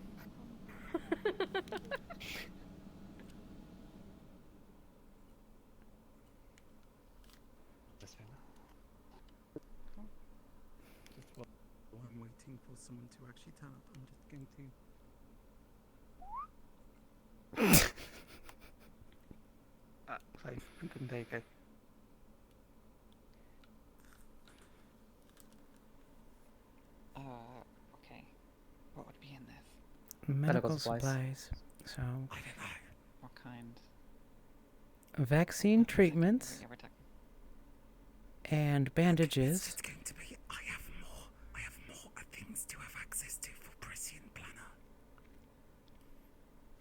[SPEAKER 13] Just while I'm waiting for someone to actually turn up, I'm just going to.
[SPEAKER 11] Please, you can take it.
[SPEAKER 1] Okay. What would be in this?
[SPEAKER 2] Medical
[SPEAKER 19] supplies.
[SPEAKER 2] supplies. So,
[SPEAKER 1] What kind?
[SPEAKER 2] vaccine treatments
[SPEAKER 1] Yeah, we're talking.
[SPEAKER 2] and bandages.
[SPEAKER 13] It's going to be. I have more things to have access to for Prescient Planner.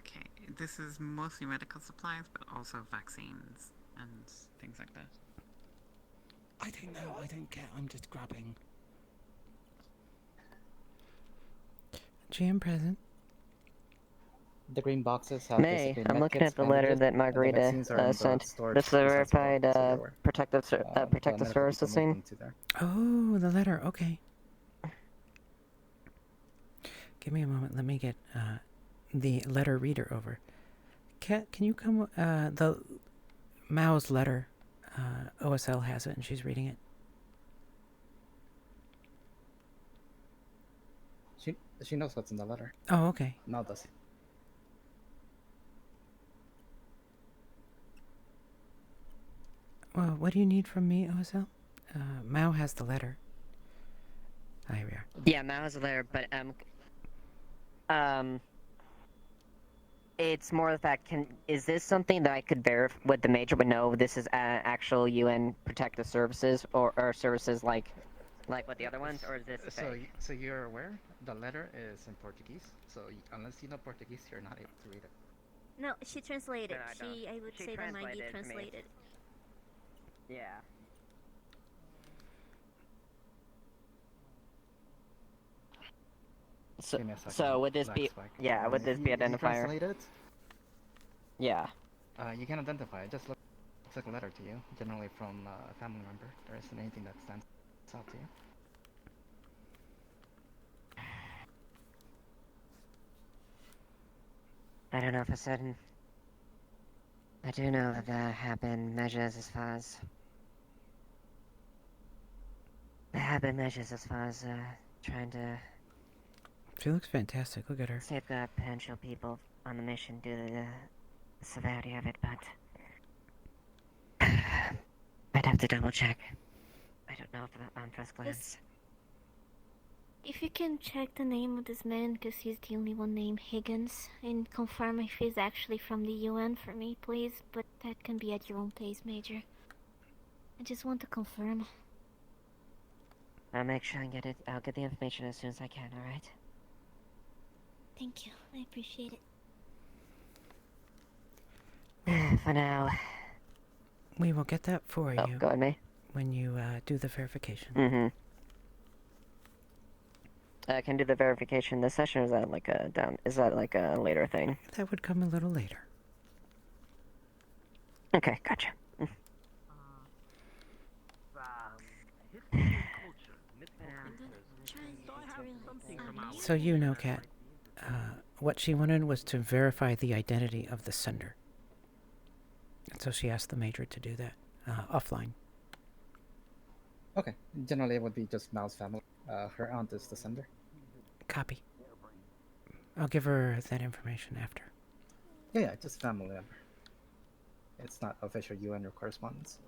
[SPEAKER 1] Okay, this is mostly medical supplies, but also vaccines and things like that.
[SPEAKER 13] I don't know. I don't care. I'm just grabbing.
[SPEAKER 2] GM present.
[SPEAKER 19] The green boxes have
[SPEAKER 6] May,
[SPEAKER 19] basically
[SPEAKER 6] I'm
[SPEAKER 19] med
[SPEAKER 6] looking
[SPEAKER 19] kits,
[SPEAKER 6] at the letter
[SPEAKER 19] bandages,
[SPEAKER 6] that
[SPEAKER 19] and the
[SPEAKER 6] Margarita
[SPEAKER 19] vaccines are in the
[SPEAKER 6] sent.
[SPEAKER 19] storage
[SPEAKER 6] This is the
[SPEAKER 19] responsible,
[SPEAKER 6] verified
[SPEAKER 19] so you're aware.
[SPEAKER 6] protective
[SPEAKER 19] The
[SPEAKER 6] protective
[SPEAKER 19] medical
[SPEAKER 6] services
[SPEAKER 19] people moved
[SPEAKER 6] thing.
[SPEAKER 19] into there.
[SPEAKER 2] Oh, the letter. Okay. Give me a moment. Let me get the letter reader over. Kat, can you come? The Mao's letter. OSL has it, and she's reading it.
[SPEAKER 19] She knows what's in the letter.
[SPEAKER 2] Oh, okay.
[SPEAKER 19] Now does.
[SPEAKER 2] Well, what do you need from me, OSL? Mao has the letter. Ah, here we are.
[SPEAKER 6] Yeah, Mao's there, but it's more the fact. Is this something that I could verify with the major? But no, this is actual UN protective services or services like what the other ones, or is this fake?
[SPEAKER 19] So you're aware the letter is in Portuguese. So unless you know Portuguese, you're not able to read it.
[SPEAKER 8] No, she translated.
[SPEAKER 6] No, I don't.
[SPEAKER 8] I would
[SPEAKER 6] She
[SPEAKER 8] say that Maggie
[SPEAKER 6] translated it to me.
[SPEAKER 8] translated.
[SPEAKER 6] Yeah. So,
[SPEAKER 19] Give me a second.
[SPEAKER 6] so would this
[SPEAKER 19] Lag
[SPEAKER 6] be?
[SPEAKER 19] spike.
[SPEAKER 6] Yeah, would this be
[SPEAKER 19] You
[SPEAKER 6] identifier?
[SPEAKER 19] translated it?
[SPEAKER 6] Yeah.
[SPEAKER 19] You can identify it. Just looks like a letter to you. Generally from a family member. There isn't anything that stands out to you.
[SPEAKER 6] I don't know for certain. I do know that there have been measures as far as... trying to
[SPEAKER 2] She looks fantastic. Look at her.
[SPEAKER 6] safeguard potential people on the mission due to the severity of it, but... I'd have to double check. I don't know on first glance.
[SPEAKER 8] If you can check the name of this man, because he's the only one named Higgins, and confirm if he's actually from the UN for me, please. But that can be at your own pace, Major. I just want to confirm.
[SPEAKER 6] I'll make sure and get it. I'll get the information as soon as I can, alright?
[SPEAKER 8] Thank you. I appreciate
[SPEAKER 6] it. For now.
[SPEAKER 2] We will get that for you.
[SPEAKER 6] Go ahead, me.
[SPEAKER 2] When you do the verification.
[SPEAKER 6] Mm-hmm. I can do the verification this session, or is that like a is that like a later thing?
[SPEAKER 2] That would come a little later.
[SPEAKER 6] Okay, gotcha.
[SPEAKER 2] So you know, Kat, what she wanted was to verify the identity of the sender. And so she asked the Major to do that offline.
[SPEAKER 19] Okay. Generally, it would be just Mal's family. Her aunt is the sender.
[SPEAKER 2] Copy. I'll give her that information after.
[SPEAKER 19] Yeah, just family member. It's not official UN or correspondence.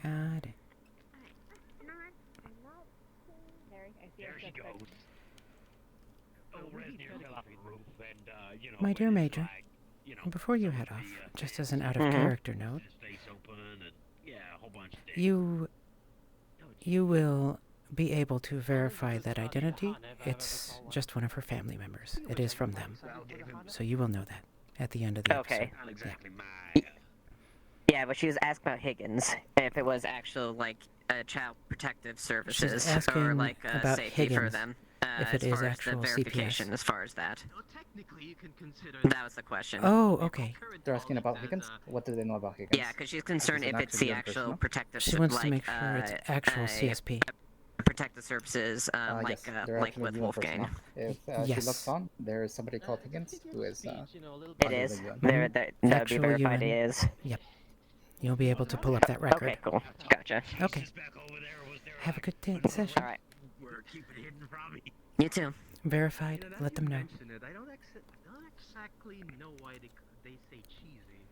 [SPEAKER 2] Got it.
[SPEAKER 18] There she goes.
[SPEAKER 2] My dear Major, before you head off, just as an out-of-character note, you will be able to verify that identity. It's just one of her family members. It is from them. So you will know that at the end of the episode.
[SPEAKER 6] Yeah, but she was asked about Higgins. If it was actual, like, child protective services.
[SPEAKER 2] She's asking
[SPEAKER 6] or, like,
[SPEAKER 2] about
[SPEAKER 6] safety
[SPEAKER 2] Higgins,
[SPEAKER 6] for them.
[SPEAKER 2] if it
[SPEAKER 6] as
[SPEAKER 2] is
[SPEAKER 6] far
[SPEAKER 2] actual
[SPEAKER 6] as the verification,
[SPEAKER 2] CPS.
[SPEAKER 6] as far as that. That was the question.
[SPEAKER 2] Oh, okay.
[SPEAKER 19] They're asking about Higgins? What do they know about Higgins?
[SPEAKER 6] Yeah, because she's concerned if it's the actual protective
[SPEAKER 2] She wants to make sure it's actual CSP.
[SPEAKER 6] Protective services,
[SPEAKER 19] Yes, they're
[SPEAKER 6] like
[SPEAKER 19] actually
[SPEAKER 6] with
[SPEAKER 19] UN
[SPEAKER 6] Wolfgang.
[SPEAKER 19] personnel. If she looks on, there is somebody called Higgins who is
[SPEAKER 6] It is.
[SPEAKER 19] UN.
[SPEAKER 6] That would be
[SPEAKER 2] Actual
[SPEAKER 6] verified
[SPEAKER 2] UN.
[SPEAKER 6] it is.
[SPEAKER 2] Yep. You'll be able to pull up that record.
[SPEAKER 6] Okay, cool. Gotcha.
[SPEAKER 2] Okay. Have a good day session.
[SPEAKER 6] Alright. You too.
[SPEAKER 2] Verified. Let them know.
[SPEAKER 18] I don't exactly know why they say cheesy.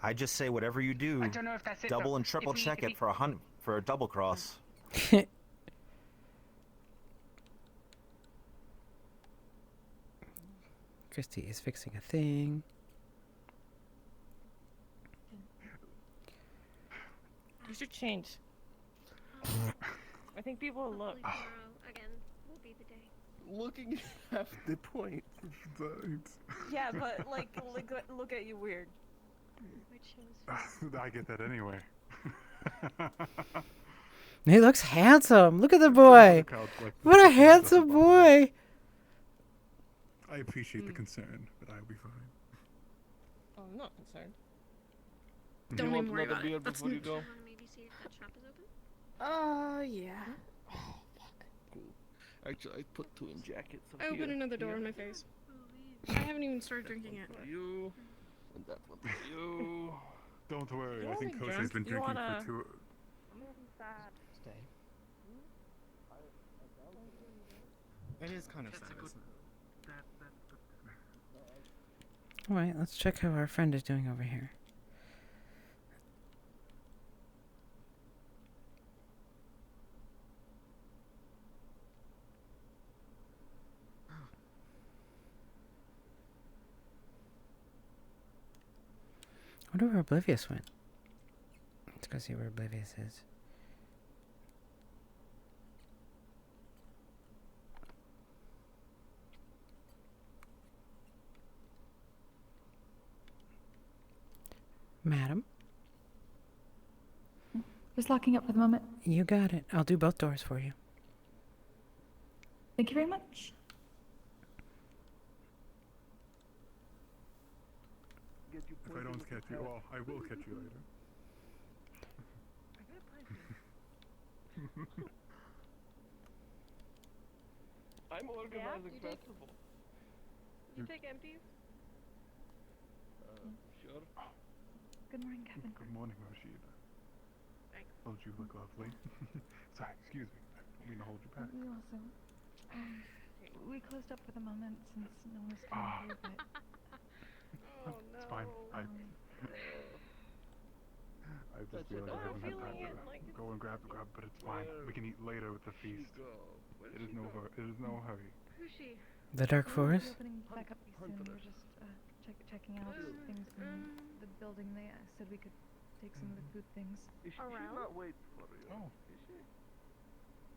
[SPEAKER 5] I just say whatever you do,
[SPEAKER 3] I don't know if that's it,
[SPEAKER 5] double
[SPEAKER 3] though.
[SPEAKER 5] and triple
[SPEAKER 3] If we-
[SPEAKER 5] check
[SPEAKER 3] if
[SPEAKER 5] it
[SPEAKER 3] we-
[SPEAKER 5] for a double cross.
[SPEAKER 2] Christy is fixing a thing.
[SPEAKER 20] You should change. I think people will look.
[SPEAKER 8] Again, will be the day.
[SPEAKER 21] Looking at the point.
[SPEAKER 20] Yeah, but like, look at you weird.
[SPEAKER 17] I get that anyway.
[SPEAKER 2] He looks handsome. Look at the boy. What a handsome boy.
[SPEAKER 17] I appreciate the concern, but I'll be fine.
[SPEAKER 20] Oh, I'm not concerned.
[SPEAKER 11] Don't even worry about it. Before you go?
[SPEAKER 20] Yeah.
[SPEAKER 21] Actually, I put 2 in jackets.
[SPEAKER 20] I opened another door in my face. I haven't even started drinking yet.
[SPEAKER 21] You and that one for you.
[SPEAKER 17] Don't worry,
[SPEAKER 20] You
[SPEAKER 17] I think
[SPEAKER 20] wanna be
[SPEAKER 17] Kosei's been
[SPEAKER 20] drunk? You
[SPEAKER 17] drinking
[SPEAKER 20] wanna-
[SPEAKER 17] for 2.
[SPEAKER 20] I'm gonna be sad.
[SPEAKER 19] Stay. It is kind of sad, isn't it?
[SPEAKER 2] Alright, let's check how our friend is doing over here. I wonder where Oblivious went. Let's go see where Oblivious is. Madam?
[SPEAKER 7] Just locking up for the moment.
[SPEAKER 2] You got it. I'll do both doors for you.
[SPEAKER 7] Thank you very much.
[SPEAKER 17] If I don't catch you, well, I will catch you later.
[SPEAKER 21] I'm organizing
[SPEAKER 20] you did.
[SPEAKER 21] festival.
[SPEAKER 20] You take empties?
[SPEAKER 21] Sure.
[SPEAKER 7] Good morning, Captain.
[SPEAKER 17] Good morning, Rashida.
[SPEAKER 20] Thanks.
[SPEAKER 17] Oh, you look lovely. Sorry, excuse me. I don't mean to hold you back.
[SPEAKER 7] We also, we closed up for the moment since no one was coming through, but...
[SPEAKER 20] Oh no.
[SPEAKER 17] It's fine. I just feel like I haven't had time to go and grab, but it's fine. We can eat later with the feast. It is no hurry.
[SPEAKER 20] Who's she?
[SPEAKER 2] The Dark
[SPEAKER 7] We'll be
[SPEAKER 2] Forest?
[SPEAKER 7] opening back up soon. We're just checking out things in the building. They said we could take some of the food things.
[SPEAKER 21] Is she
[SPEAKER 20] Around?
[SPEAKER 21] not wait for you?
[SPEAKER 17] Oh.
[SPEAKER 21] Is she?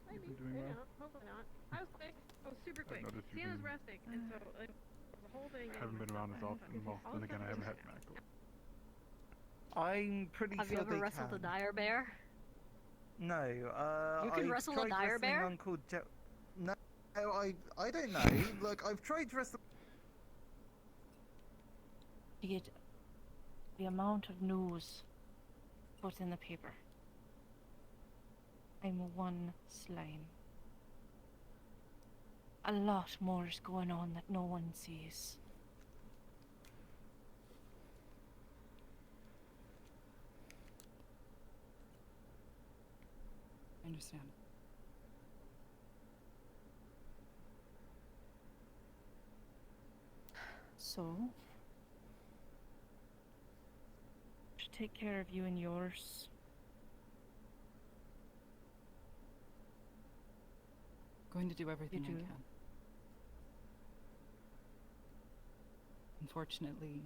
[SPEAKER 20] Maybe.
[SPEAKER 17] doing
[SPEAKER 20] Maybe
[SPEAKER 17] well?
[SPEAKER 20] not. Hopefully not. I was quick. I was super quick.
[SPEAKER 17] noticed you've
[SPEAKER 20] Sienna's
[SPEAKER 17] been-
[SPEAKER 20] resting, and so like, the whole thing.
[SPEAKER 17] I haven't been around as often. Well, then again, I haven't had an actual.
[SPEAKER 9] I'm pretty
[SPEAKER 22] Have
[SPEAKER 9] sure
[SPEAKER 22] you ever
[SPEAKER 9] they
[SPEAKER 22] wrestled
[SPEAKER 9] can.
[SPEAKER 22] a dire bear?
[SPEAKER 9] No,
[SPEAKER 22] You can
[SPEAKER 9] I've
[SPEAKER 22] wrestle a
[SPEAKER 9] tried
[SPEAKER 22] dire
[SPEAKER 9] wrestling
[SPEAKER 22] bear?
[SPEAKER 9] Uncle No, I don't know. Look, I've tried wrestling.
[SPEAKER 4] The amount of news put in the paper. I'm one slime. A lot more is going on that no one sees.
[SPEAKER 23] I understand.
[SPEAKER 4] So, to take care of you and yours.
[SPEAKER 23] Going to do everything I
[SPEAKER 4] do?
[SPEAKER 23] can. Unfortunately,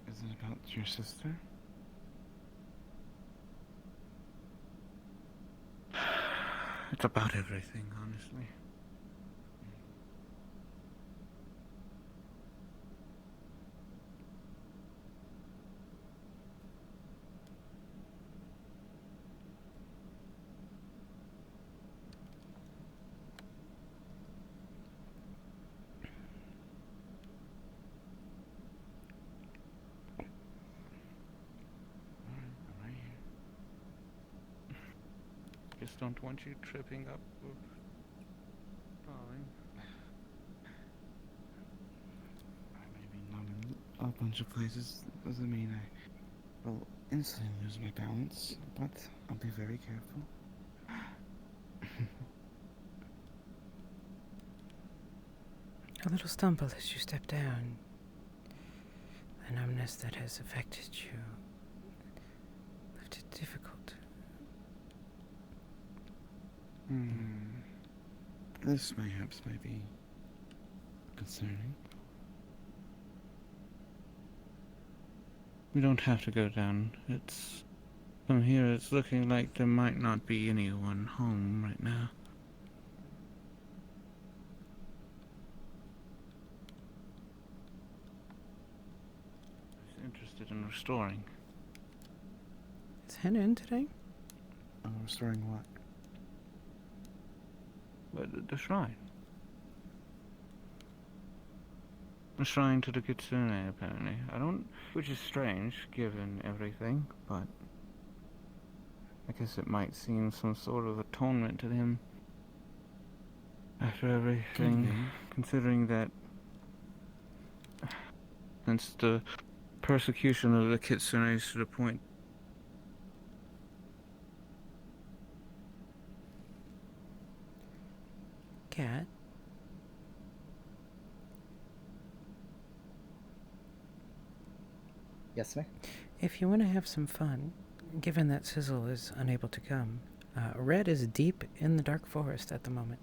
[SPEAKER 12] Is it about your sister? It's about everything, honestly. I'm right here. Just don't want you tripping up or falling. I may be numb in a bunch of places. Doesn't mean I will instantly lose my balance, but I'll be very careful.
[SPEAKER 2] A little stumble as you step down. The numbness that has affected you left it difficult.
[SPEAKER 12] This perhaps might be concerning. We don't have to go down. It's... From here, it's looking like there might not be anyone home right now. I was interested in restoring.
[SPEAKER 2] Is Hannah in today?
[SPEAKER 12] Restoring what? The shrine. The shrine to the Kitsune, apparently. I don't... Which is strange, given everything, but... I guess it might seem some sort of atonement to him. After everything, considering that... Since the persecution of the Kitsune to the point...
[SPEAKER 2] Cat?
[SPEAKER 19] Yes, ma'am?
[SPEAKER 2] If you want to have some fun, given that Sizzle is unable to come, Red is deep in the Dark Forest at the moment.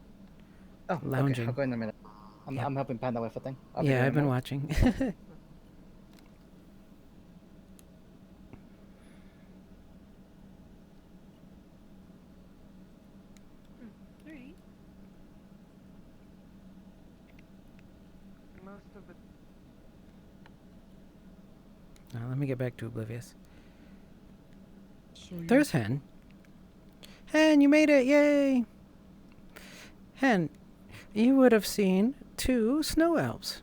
[SPEAKER 19] Oh,
[SPEAKER 2] lounging.
[SPEAKER 19] okay. I'll go in a minute. I'm helping Panda with a thing. I'll be
[SPEAKER 2] Yeah,
[SPEAKER 19] there in
[SPEAKER 2] I've
[SPEAKER 19] a
[SPEAKER 2] been
[SPEAKER 19] minute.
[SPEAKER 2] watching. Now, let me get back to Oblivious.
[SPEAKER 23] So
[SPEAKER 2] There's Hen. Hen, you made it! Yay! Hen, you would have seen 2 snow elves.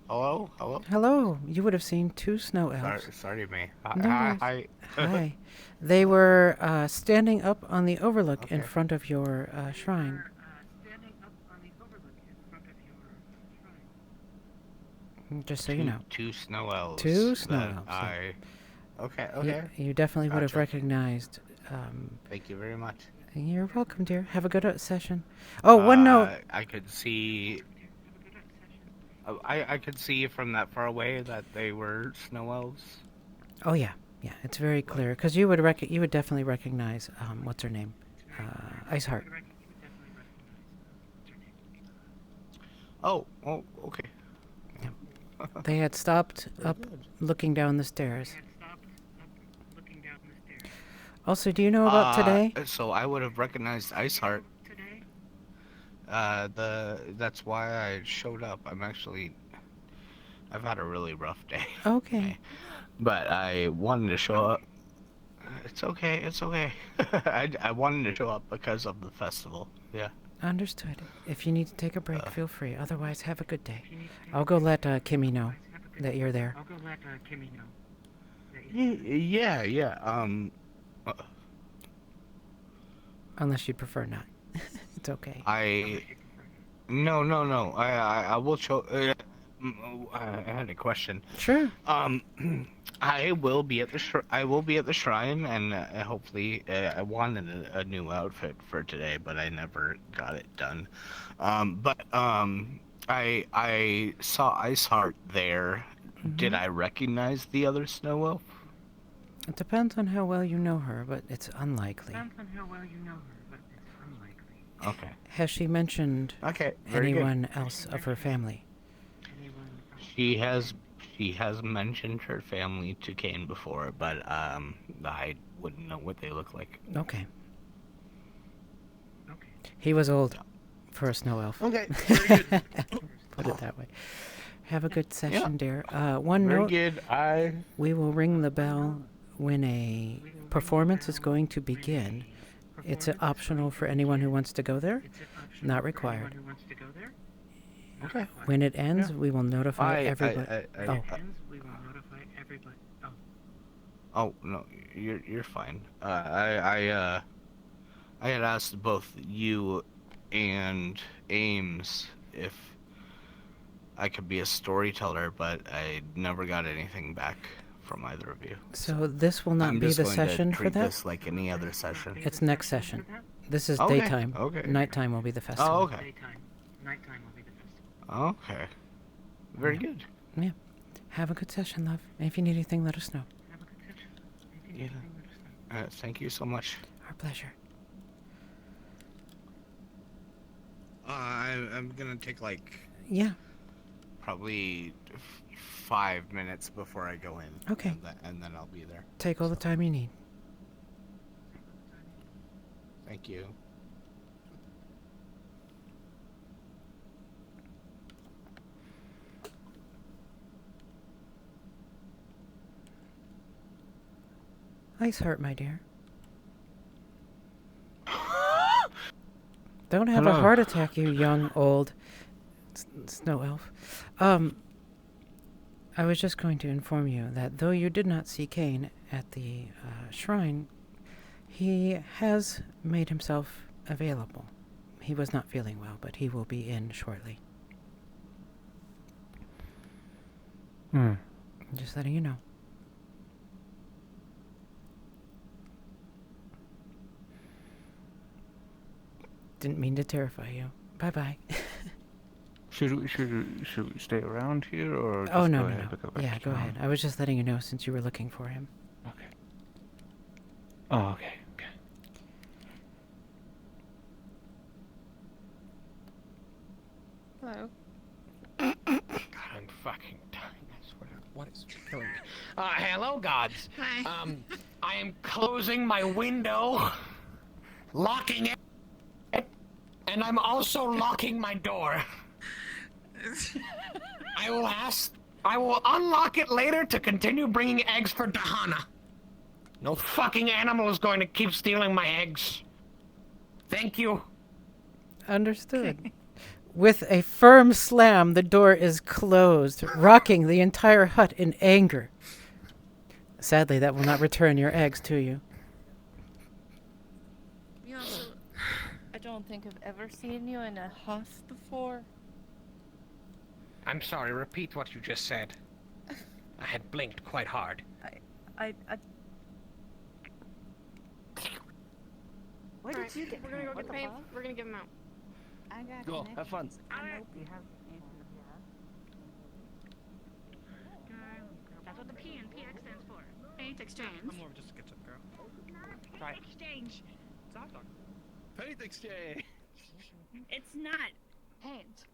[SPEAKER 5] Hello? Hello?
[SPEAKER 2] Hello, you would have seen 2 snow elves.
[SPEAKER 5] Sorry, me.
[SPEAKER 2] No worries.
[SPEAKER 5] Hi.
[SPEAKER 2] Hi. They were standing up on the overlook in
[SPEAKER 5] Okay.
[SPEAKER 2] front of your shrine. Just so you know.
[SPEAKER 5] 2 snow elves.
[SPEAKER 2] 2 snow
[SPEAKER 5] that
[SPEAKER 2] elves. Yeah.
[SPEAKER 5] Okay.
[SPEAKER 2] You definitely would have
[SPEAKER 5] Gotcha.
[SPEAKER 2] recognized.
[SPEAKER 5] Thank you very much.
[SPEAKER 2] You're welcome, dear. Have a good session. Oh, one note.
[SPEAKER 5] I could see. I could see from that far away that they were snow elves.
[SPEAKER 2] Oh yeah, it's very clear because you would definitely recognize what's her name, Iceheart.
[SPEAKER 5] Oh, okay.
[SPEAKER 2] They had stopped up, looking down the stairs. Also, do you know about today?
[SPEAKER 5] So I would have recognized Iceheart. That's why I showed up. I've had a really rough day.
[SPEAKER 2] Okay.
[SPEAKER 5] But I wanted to show up. It's okay. I wanted to show up because of the festival. Yeah.
[SPEAKER 2] Understood. If you need to take a break, feel free. Otherwise, have a good day. I'll go let Kimmy know that you're there.
[SPEAKER 5] Yeah.
[SPEAKER 2] Unless you'd prefer not. It's okay.
[SPEAKER 5] No. I will show. I had a question.
[SPEAKER 2] Sure.
[SPEAKER 5] I will be at the shrine, and hopefully, I wanted a new outfit for today, but I never got it done. I saw Iceheart there. Did I recognize the other snow elf?
[SPEAKER 2] It depends on how well you know her, but it's unlikely.
[SPEAKER 5] Okay.
[SPEAKER 2] Has she mentioned
[SPEAKER 5] very good.
[SPEAKER 2] anyone else of her family?
[SPEAKER 5] She has mentioned her family to Kane before, but I wouldn't know what they look like.
[SPEAKER 2] Okay. He was old for a snow elf.
[SPEAKER 5] Okay, very good.
[SPEAKER 2] Put it that way. Have a good session, dear.
[SPEAKER 5] Very
[SPEAKER 2] Note.
[SPEAKER 5] good.
[SPEAKER 2] We will ring the bell when a performance is going to begin. It's optional for anyone who wants to go there. Not required.
[SPEAKER 5] Okay.
[SPEAKER 2] When it ends, we will notify everybody.
[SPEAKER 5] Oh no, you're fine. I had asked both you and Ames if I could be a storyteller, but I never got anything back from either of you.
[SPEAKER 2] So this will not
[SPEAKER 5] I'm
[SPEAKER 2] be
[SPEAKER 5] just
[SPEAKER 2] the
[SPEAKER 5] going
[SPEAKER 2] session
[SPEAKER 5] to
[SPEAKER 2] for
[SPEAKER 5] treat
[SPEAKER 2] that?
[SPEAKER 5] this like any other session.
[SPEAKER 2] It's next session. This is
[SPEAKER 5] Okay,
[SPEAKER 2] daytime.
[SPEAKER 5] okay.
[SPEAKER 2] Nighttime will be the festival.
[SPEAKER 5] Oh, okay. Okay. Very good.
[SPEAKER 2] Yeah. Have a good session, love. And if you need anything, let us know.
[SPEAKER 5] Yeah. Thank you so much.
[SPEAKER 2] Our pleasure.
[SPEAKER 5] I'm gonna take
[SPEAKER 2] Yeah.
[SPEAKER 5] probably 5 minutes before I go in.
[SPEAKER 2] Okay.
[SPEAKER 5] And then I'll be there.
[SPEAKER 2] Take all the time you need.
[SPEAKER 5] Thank you.
[SPEAKER 2] Iceheart, my dear. Don't have a
[SPEAKER 12] Hello.
[SPEAKER 2] heart attack, you young, old snow elf. I was just going to inform you that though you did not see Kane at the shrine, he has made himself available. He was not feeling well, but he will be in shortly. Just letting you know. Didn't mean to terrify you. Bye-bye.
[SPEAKER 12] Should we stay around here or just
[SPEAKER 2] Oh, no,
[SPEAKER 12] go
[SPEAKER 2] no,
[SPEAKER 12] ahead
[SPEAKER 2] no.
[SPEAKER 12] and go back
[SPEAKER 2] Yeah,
[SPEAKER 12] to
[SPEAKER 2] go
[SPEAKER 12] town?
[SPEAKER 2] ahead. I was just letting you know since you were looking for him.
[SPEAKER 12] Okay. Oh, okay.
[SPEAKER 20] Hello.
[SPEAKER 18] God, I'm fucking dying. I swear. What is killing me? Hello, gods.
[SPEAKER 20] Hi.
[SPEAKER 18] I am closing my window, locking it, and I'm also locking my door. I will ask. I will unlock it later to continue bringing eggs for Dahana. No fucking animal is going to keep stealing my eggs. Thank you.
[SPEAKER 2] Understood. With a firm slam, the door is closed, rocking the entire hut in anger. Sadly, that will not return your eggs to you.
[SPEAKER 14] Yeah, so I don't think I've ever seen you in a huff before.
[SPEAKER 18] I'm sorry, repeat what you just said. I had blinked quite hard.
[SPEAKER 14] I
[SPEAKER 4] Where did you get?
[SPEAKER 20] We're gonna go
[SPEAKER 4] What
[SPEAKER 20] get
[SPEAKER 4] the
[SPEAKER 20] paint.
[SPEAKER 4] fuck?
[SPEAKER 20] We're gonna give him out.
[SPEAKER 4] I got
[SPEAKER 21] Go, have fun.
[SPEAKER 4] connections. I know we have.
[SPEAKER 15] That's what the P and PX stands for. Paint exchange.
[SPEAKER 11] I'm more of just a ketchup girl.
[SPEAKER 15] Try exchange.
[SPEAKER 11] It's a hot dog.
[SPEAKER 21] Paint exchange.
[SPEAKER 15] It's not paint.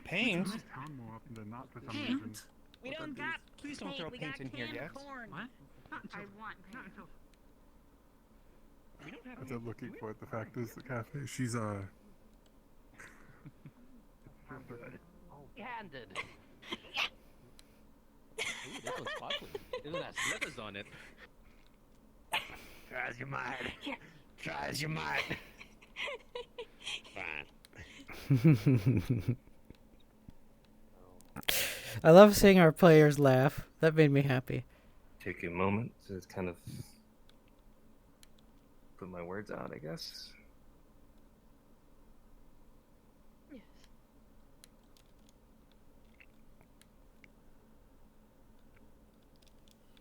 [SPEAKER 11] Paint?
[SPEAKER 17] Town more often than not for some
[SPEAKER 15] Paint.
[SPEAKER 17] reason.
[SPEAKER 15] We don't got.
[SPEAKER 11] Please don't throw
[SPEAKER 15] we
[SPEAKER 11] paint
[SPEAKER 15] got
[SPEAKER 11] in here
[SPEAKER 15] canned
[SPEAKER 11] yet.
[SPEAKER 15] corn.
[SPEAKER 11] What?
[SPEAKER 15] I want paint.
[SPEAKER 11] We don't have
[SPEAKER 17] As I'm looking for it, the fact is, the cafe, she's
[SPEAKER 16] Handed. Ooh, this one's sparkly. Isn't that slippers on it?
[SPEAKER 18] Try as you might. Try as you might. Fine.
[SPEAKER 2] I love seeing our players laugh. That made me happy.
[SPEAKER 22] Take a moment to kind of put my words out, I guess.
[SPEAKER 20] Yes.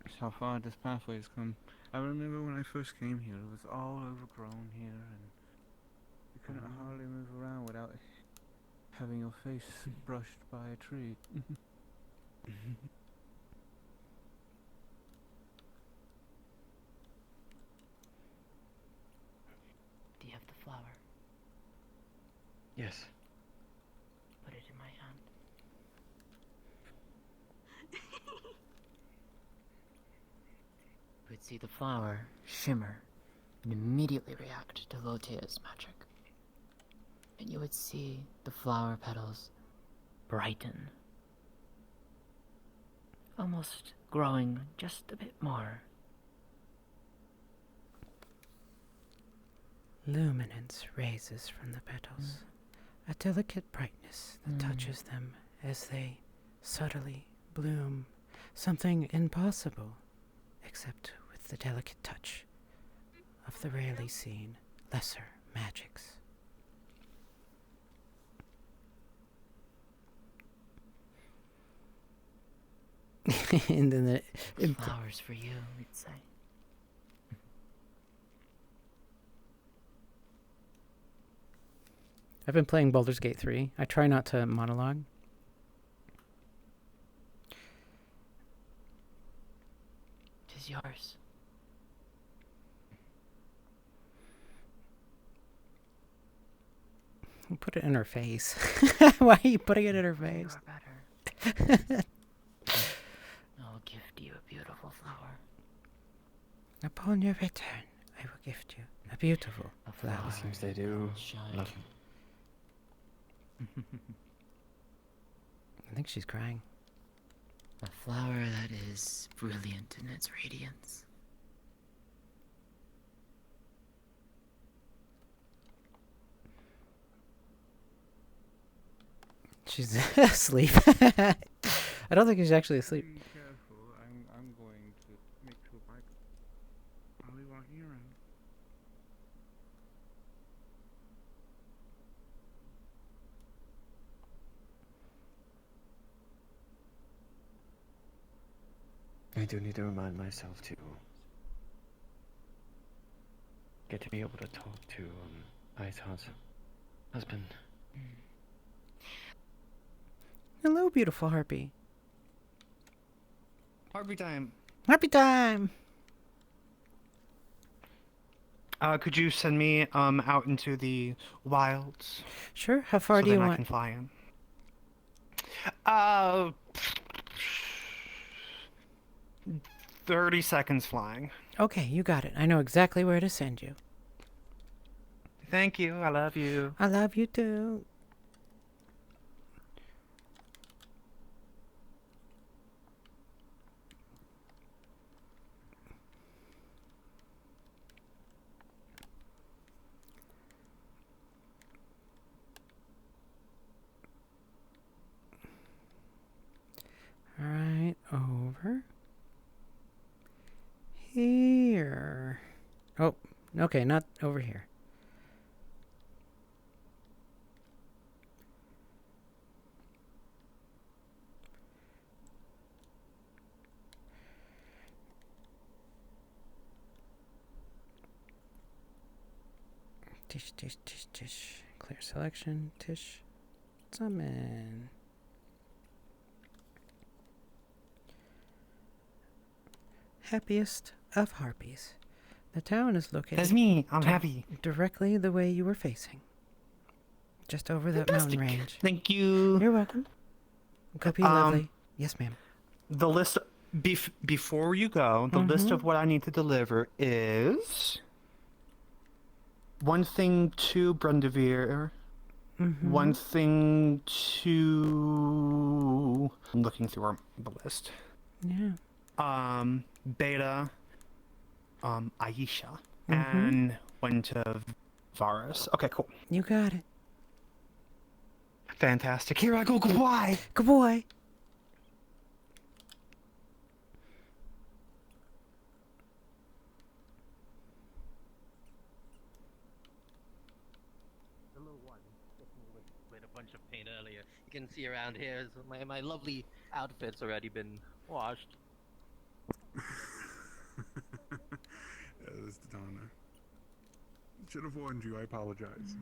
[SPEAKER 12] That's how far this pathway has come. I remember when I first came here, it was all overgrown here, and you couldn't hardly move around without having your face brushed by a tree.
[SPEAKER 16] Do you have the flower?
[SPEAKER 22] Yes.
[SPEAKER 16] Put it in my hand. You would see the flower shimmer and immediately react to Lotea's magic. And you would see the flower petals brighten, almost growing just a bit more.
[SPEAKER 2] Luminance raises from the petals, a delicate brightness that touches them as they subtly bloom, something impossible, except with the delicate touch of the rarely seen lesser magics. And then
[SPEAKER 16] Flowers for you, we'd say.
[SPEAKER 2] I've been playing Baldur's Gate 3. I try not to monologue.
[SPEAKER 16] Tis yours.
[SPEAKER 2] Put it in her face. Why are you putting it in her face?
[SPEAKER 16] I'll gift you a beautiful flower.
[SPEAKER 2] Upon your return, I will gift you a beautiful flower.
[SPEAKER 22] Seems they do love
[SPEAKER 2] I think she's crying.
[SPEAKER 16] A flower that is brilliant in its radiance.
[SPEAKER 2] She's asleep. I don't think she's actually asleep.
[SPEAKER 12] Be careful. I'm going to make sure I'll be walking around.
[SPEAKER 22] I do need to remind myself to get to be able to talk to Aitan's husband.
[SPEAKER 2] Hello, beautiful harpy.
[SPEAKER 11] Harpy time.
[SPEAKER 2] Harpy time!
[SPEAKER 11] Could you send me out into the wilds?
[SPEAKER 2] Sure. How far
[SPEAKER 11] so
[SPEAKER 2] do you
[SPEAKER 11] then I
[SPEAKER 2] want?
[SPEAKER 11] can fly in. 30 seconds flying.
[SPEAKER 2] Okay, you got it. I know exactly where to send you.
[SPEAKER 11] Thank you. I love you.
[SPEAKER 2] I love you too. Okay, not over here. Tish, tish, tish, tish. Clear selection. Tish. Summon. Happiest of harpies. The town is located.
[SPEAKER 1] That's me. I'm happy.
[SPEAKER 2] Directly the way you were facing. Just over that mountain range.
[SPEAKER 1] Thank you.
[SPEAKER 2] You're welcome. Go be lovely. Yes, ma'am.
[SPEAKER 1] The list before you go, the list of what I need to deliver is one thing to Brundevere, one thing to. I'm looking through the list.
[SPEAKER 2] Yeah.
[SPEAKER 1] Beta, Aisha, and one to Varus. Okay, cool.
[SPEAKER 2] You got it.
[SPEAKER 1] Fantastic. Here I go. Goodbye.
[SPEAKER 2] Good boy.
[SPEAKER 10] The little one with a bunch of paint earlier. You can see around here, my lovely outfit's already been washed.
[SPEAKER 17] This is Donna. Should have warned you, I apologize.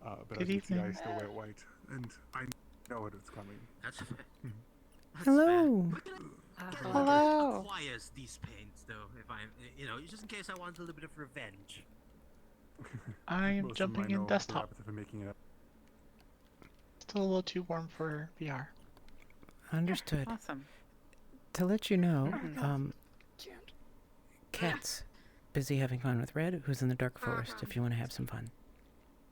[SPEAKER 17] But
[SPEAKER 13] Good
[SPEAKER 17] as you see, I
[SPEAKER 13] evening.
[SPEAKER 17] still wear white, and I know it is coming.
[SPEAKER 10] That's fair.
[SPEAKER 2] Hello.
[SPEAKER 13] Hello.
[SPEAKER 10] Acquires these paints, though, if I'm, just in case I want a little bit of revenge.
[SPEAKER 13] I am
[SPEAKER 17] Most of
[SPEAKER 13] jumping
[SPEAKER 17] mine
[SPEAKER 13] in
[SPEAKER 17] know
[SPEAKER 13] desktop.
[SPEAKER 17] the opposite of making it up.
[SPEAKER 13] Still a little too warm for VR.
[SPEAKER 2] Understood.
[SPEAKER 4] Awesome.
[SPEAKER 2] To let you know, Cat's busy having fun with Red, who's in the dark forest, if you want to have some fun.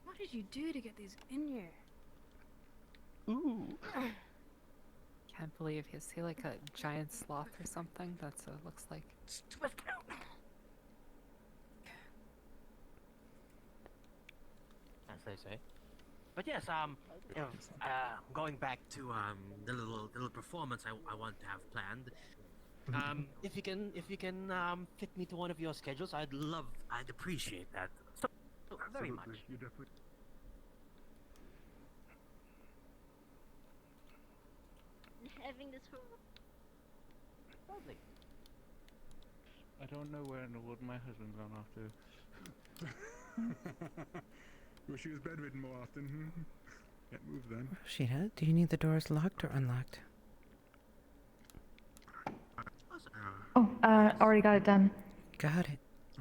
[SPEAKER 15] What did you do to get these in here?
[SPEAKER 13] Ooh.
[SPEAKER 3] Can't believe is he like a giant sloth or something? That's what it looks like.
[SPEAKER 10] As they say. But yes, going back to the little performance I want to have planned. If you can fit me to one of your schedules, I'd appreciate that so very much.
[SPEAKER 17] You definitely.
[SPEAKER 8] Having this for.
[SPEAKER 10] Lovely.
[SPEAKER 12] I don't know where in the world my husband's gone off to.
[SPEAKER 17] Wish he was bedridden more often. Can't move then.
[SPEAKER 2] Rashida, do you need the doors locked or unlocked?
[SPEAKER 7] Oh, already got it done.
[SPEAKER 2] Got it.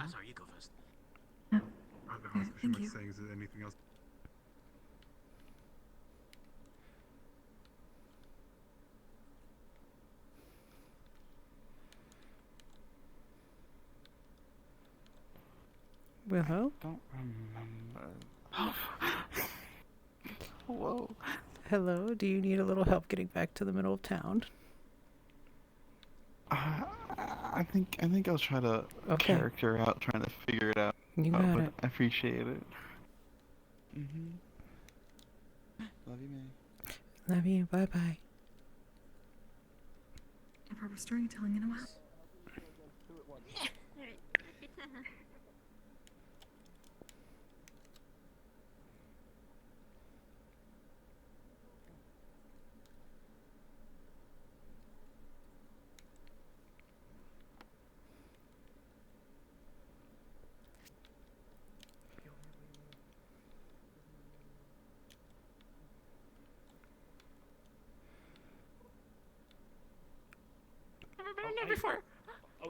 [SPEAKER 10] Sorry, you go first.
[SPEAKER 17] She was saying, is there anything else?
[SPEAKER 2] Willow?
[SPEAKER 12] Don't remember.
[SPEAKER 2] Whoa. Hello, do you need a little help getting back to the middle of town?
[SPEAKER 12] I think I'll try to character out, trying to figure it out.
[SPEAKER 2] You got
[SPEAKER 12] but
[SPEAKER 2] it.
[SPEAKER 12] I appreciate it. Love you, May.
[SPEAKER 2] Love you. Bye bye.
[SPEAKER 15] A proper storytelling in a while.
[SPEAKER 20] Never been in there before.
[SPEAKER 24] I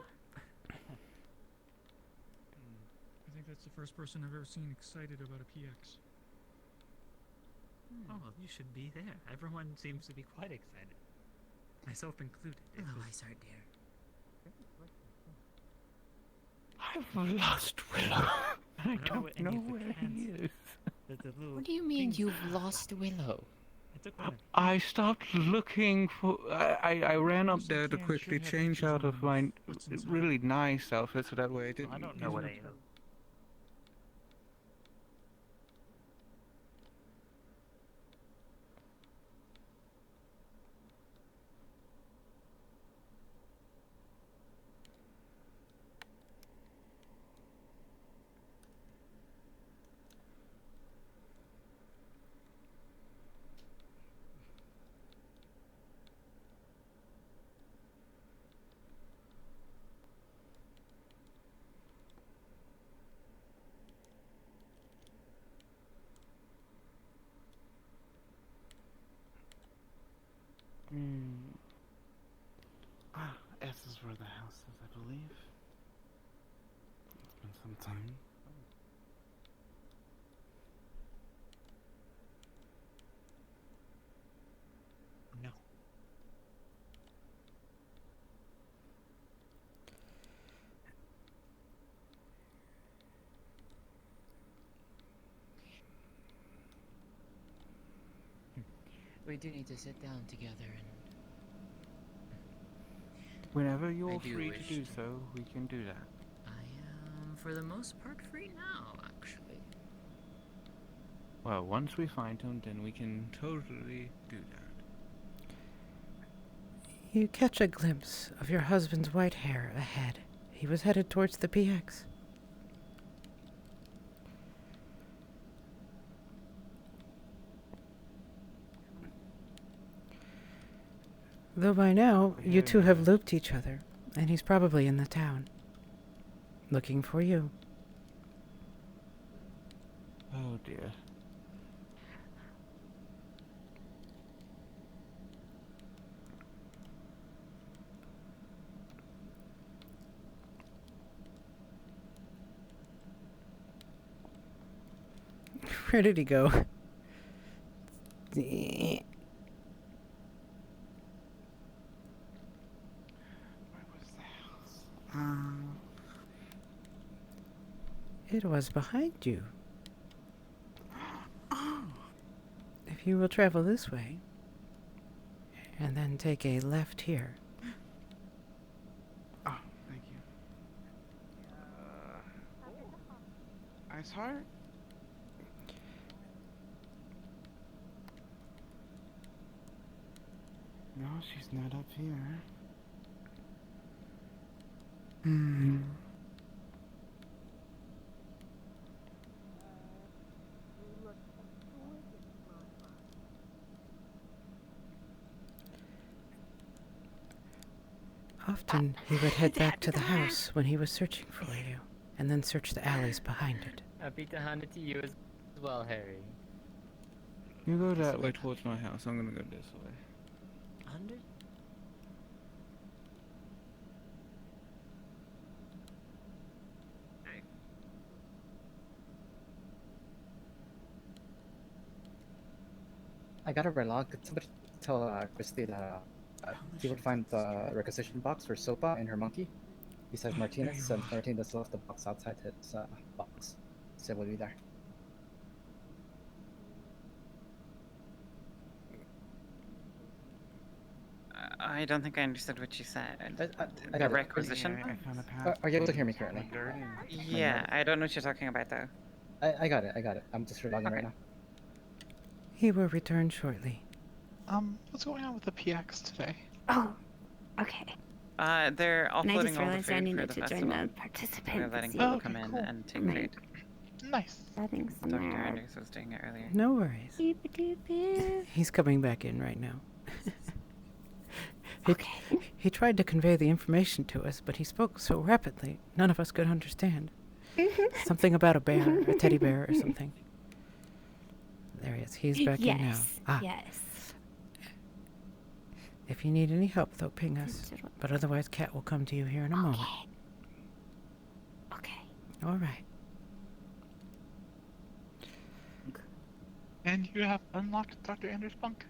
[SPEAKER 24] think that's the first person I've ever seen excited about a PX.
[SPEAKER 25] Oh, well, you should be there. Everyone seems to be quite excited. Myself included.
[SPEAKER 26] Oh, I start there.
[SPEAKER 12] I've lost Willow. I don't know where he is.
[SPEAKER 26] What do you mean you've lost Willow?
[SPEAKER 12] I stopped looking for. I ran up there to quickly change out of my really nice outfit so that way I didn't.
[SPEAKER 25] I don't know what I am.
[SPEAKER 17] sometime.
[SPEAKER 16] No. We do need to sit down together and...
[SPEAKER 12] Whenever
[SPEAKER 16] I
[SPEAKER 12] you're
[SPEAKER 16] do
[SPEAKER 12] free to
[SPEAKER 16] wish
[SPEAKER 12] do
[SPEAKER 16] to-
[SPEAKER 12] so, we can do that.
[SPEAKER 16] I am, for the most part, free now, actually.
[SPEAKER 12] Well, once we find him, then we can totally do that.
[SPEAKER 2] You catch a glimpse of your husband's white hair ahead. He was headed towards the PX. Though by now, you two have looped each other, and he's probably in the town. Looking for you.
[SPEAKER 12] Oh dear.
[SPEAKER 2] Where did he go? It was behind you. If you will travel this way, and then take a left here.
[SPEAKER 13] Oh, thank you. Ice Heart? No, she's not up here. Hmm.
[SPEAKER 2] Often he would head back to the house when he was searching for you, and then search the alleys behind it.
[SPEAKER 16] Happy to hand it to you as well, Harry.
[SPEAKER 12] You go that way towards my house, I'm gonna go this way.
[SPEAKER 16] 100?
[SPEAKER 5] I got a relog. Could somebody tell Christy that he would find the requisition box for Sopa and her monkey? Besides Martinez, and Martinez left the box outside his box. So it will be there.
[SPEAKER 6] I don't think I understood what you said.
[SPEAKER 5] I
[SPEAKER 6] The
[SPEAKER 5] got it.
[SPEAKER 6] requisition?
[SPEAKER 5] Are you able to hear me currently?
[SPEAKER 6] Yeah, I don't know what you're talking about though.
[SPEAKER 5] I got it. I got it. I'm just relogging right now.
[SPEAKER 2] He will return shortly.
[SPEAKER 13] What's going on with the PX today?
[SPEAKER 8] Oh, okay.
[SPEAKER 6] They're
[SPEAKER 8] And I
[SPEAKER 6] offloading
[SPEAKER 8] just
[SPEAKER 6] all the
[SPEAKER 8] realized I
[SPEAKER 6] food for
[SPEAKER 8] needed
[SPEAKER 6] the
[SPEAKER 8] to join
[SPEAKER 6] festival.
[SPEAKER 8] the participant.
[SPEAKER 6] They're letting
[SPEAKER 8] to
[SPEAKER 6] people
[SPEAKER 8] see
[SPEAKER 6] come in
[SPEAKER 13] cool.
[SPEAKER 6] and take
[SPEAKER 8] my
[SPEAKER 6] food.
[SPEAKER 13] Nice.
[SPEAKER 8] settings in
[SPEAKER 6] Dr.
[SPEAKER 8] there.
[SPEAKER 6] Anders was doing it earlier.
[SPEAKER 2] No worries.
[SPEAKER 8] Doop-a-doop-a.
[SPEAKER 2] He's coming back in right now. He tried to convey the information to us, but he spoke so rapidly, none of us could understand. Something about a bear, a teddy bear or something. There he is. He's back in now.
[SPEAKER 8] Yes.
[SPEAKER 2] If you need any help, though, ping us. But otherwise, Kat will come to you here in a moment.
[SPEAKER 8] Okay.
[SPEAKER 2] All right.
[SPEAKER 13] And you have unlocked Dr. Anders' bunk?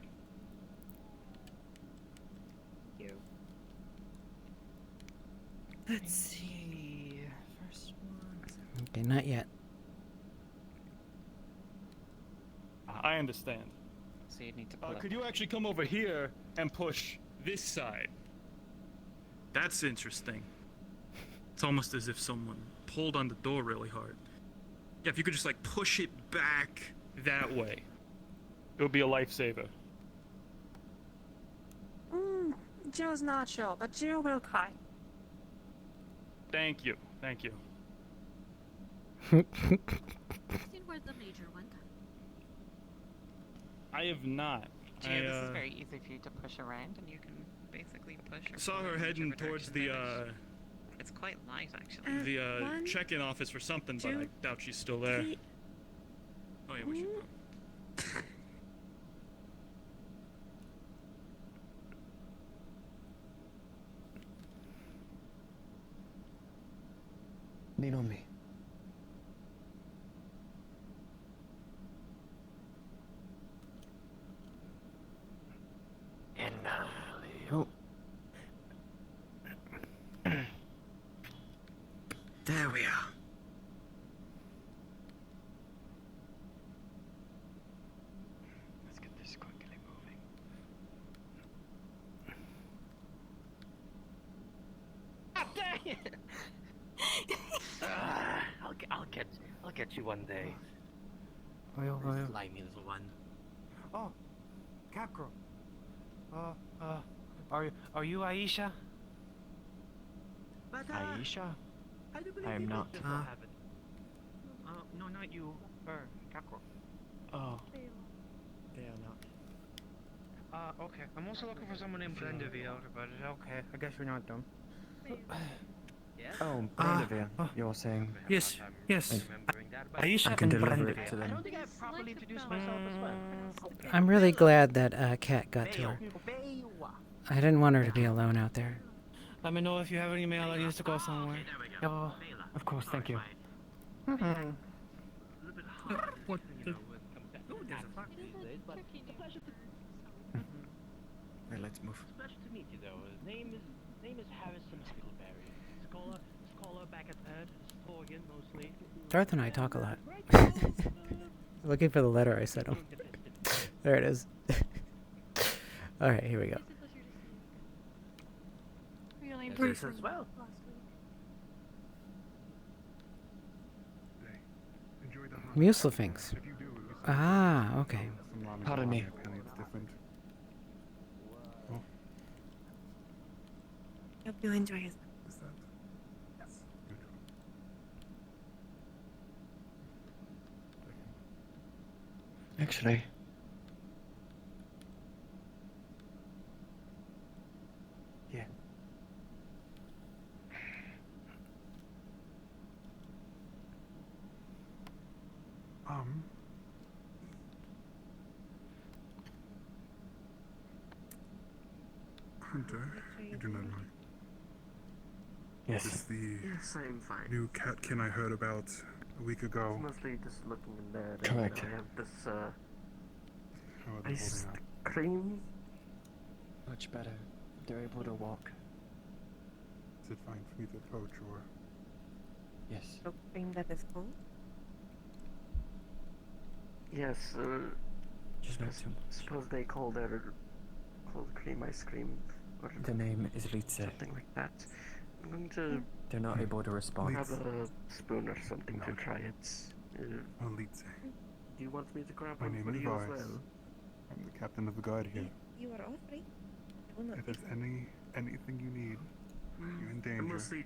[SPEAKER 4] Let's see. First one.
[SPEAKER 2] Okay, not yet.
[SPEAKER 9] I understand.
[SPEAKER 6] So you need to pull up.
[SPEAKER 9] Could you actually come over here and push this side? That's interesting. It's almost as if someone pulled on the door really hard. Yeah, if you could just like push it back that way, it would be a lifesaver.
[SPEAKER 20] Joe's not sure, but Joe will try.
[SPEAKER 9] Thank you. Thank you.
[SPEAKER 14] Seen where the major went?
[SPEAKER 9] I have not.
[SPEAKER 6] Gio, this is very easy for you to push around, and you can basically push. Or
[SPEAKER 9] Saw
[SPEAKER 6] pull
[SPEAKER 9] her
[SPEAKER 6] in
[SPEAKER 9] heading
[SPEAKER 6] whichever
[SPEAKER 9] towards
[SPEAKER 6] direction
[SPEAKER 9] the
[SPEAKER 6] that is. It's quite light, actually.
[SPEAKER 9] the check-in office for something, but I doubt she's still there. Oh yeah, what's your problem?
[SPEAKER 21] Lean on me.
[SPEAKER 1] There we are.
[SPEAKER 11] Let's get this quickly moving.
[SPEAKER 10] Ah, dang it! I'll get you one day. Slimy little one. Oh, Capgirl. Are you Aisha? But,
[SPEAKER 11] Aisha?
[SPEAKER 10] I do believe
[SPEAKER 11] I am
[SPEAKER 10] you
[SPEAKER 11] not.
[SPEAKER 10] just what happened. No, not you. Her, Capgirl.
[SPEAKER 11] Oh.
[SPEAKER 10] They are not. Okay. I'm also looking for someone named Brendaville, but okay. I guess you're not them.
[SPEAKER 11] Oh, Brandavia, you're saying.
[SPEAKER 10] Yes, yes.
[SPEAKER 11] I can deliver it to
[SPEAKER 10] I
[SPEAKER 11] them.
[SPEAKER 10] don't think I properly introduced myself as well.
[SPEAKER 2] I'm really glad that Kat got to her. I didn't want her to be alone out there.
[SPEAKER 10] Let me know if you have any mail that needs to go somewhere.
[SPEAKER 11] Oh, of course, thank you.
[SPEAKER 10] What the?
[SPEAKER 11] Right, let's move.
[SPEAKER 10] It's a pleasure to meet you, though. His name is Harrison Huckleberry. Scholar back at Ed, historian mostly.
[SPEAKER 2] Darth and I talk a lot. Looking for the letter I sent him. There it is. Alright, here we go.
[SPEAKER 10] This as well.
[SPEAKER 2] Mucilfinks. Ah, okay.
[SPEAKER 11] Pardon me.
[SPEAKER 17] It's different.
[SPEAKER 20] Hope you enjoy it.
[SPEAKER 17] Is that? Yes. Good.
[SPEAKER 11] Actually. Yeah.
[SPEAKER 17] Hunter, you do not mind.
[SPEAKER 11] Yes.
[SPEAKER 17] This is the
[SPEAKER 1] Yes, I'm fine.
[SPEAKER 17] new catkin I heard about a week ago.
[SPEAKER 1] It's mostly just looking in there.
[SPEAKER 11] Correct.
[SPEAKER 1] I have this
[SPEAKER 17] How are they
[SPEAKER 1] ice
[SPEAKER 17] holding up?
[SPEAKER 1] cream.
[SPEAKER 11] Much better. They're able to walk.
[SPEAKER 17] Is it fine for me to approach or?
[SPEAKER 11] Yes.
[SPEAKER 20] So cream that is cold.
[SPEAKER 1] Yes,
[SPEAKER 11] Just
[SPEAKER 1] I
[SPEAKER 11] not too much.
[SPEAKER 1] suppose they call their cold cream ice cream or
[SPEAKER 11] The name is Ritze.
[SPEAKER 1] something like that. I'm going to
[SPEAKER 11] They're not able to respond.
[SPEAKER 1] grab a spoon or something to try it.
[SPEAKER 17] Oh, Litze.
[SPEAKER 1] Do you want me to grab
[SPEAKER 17] My
[SPEAKER 1] one
[SPEAKER 17] name
[SPEAKER 1] for
[SPEAKER 17] is
[SPEAKER 1] you as
[SPEAKER 17] Vars.
[SPEAKER 1] well?
[SPEAKER 17] I'm the captain of the guard here.
[SPEAKER 20] You are all free. I will not
[SPEAKER 17] If there's anything you need, you're in danger.
[SPEAKER 1] I'm mostly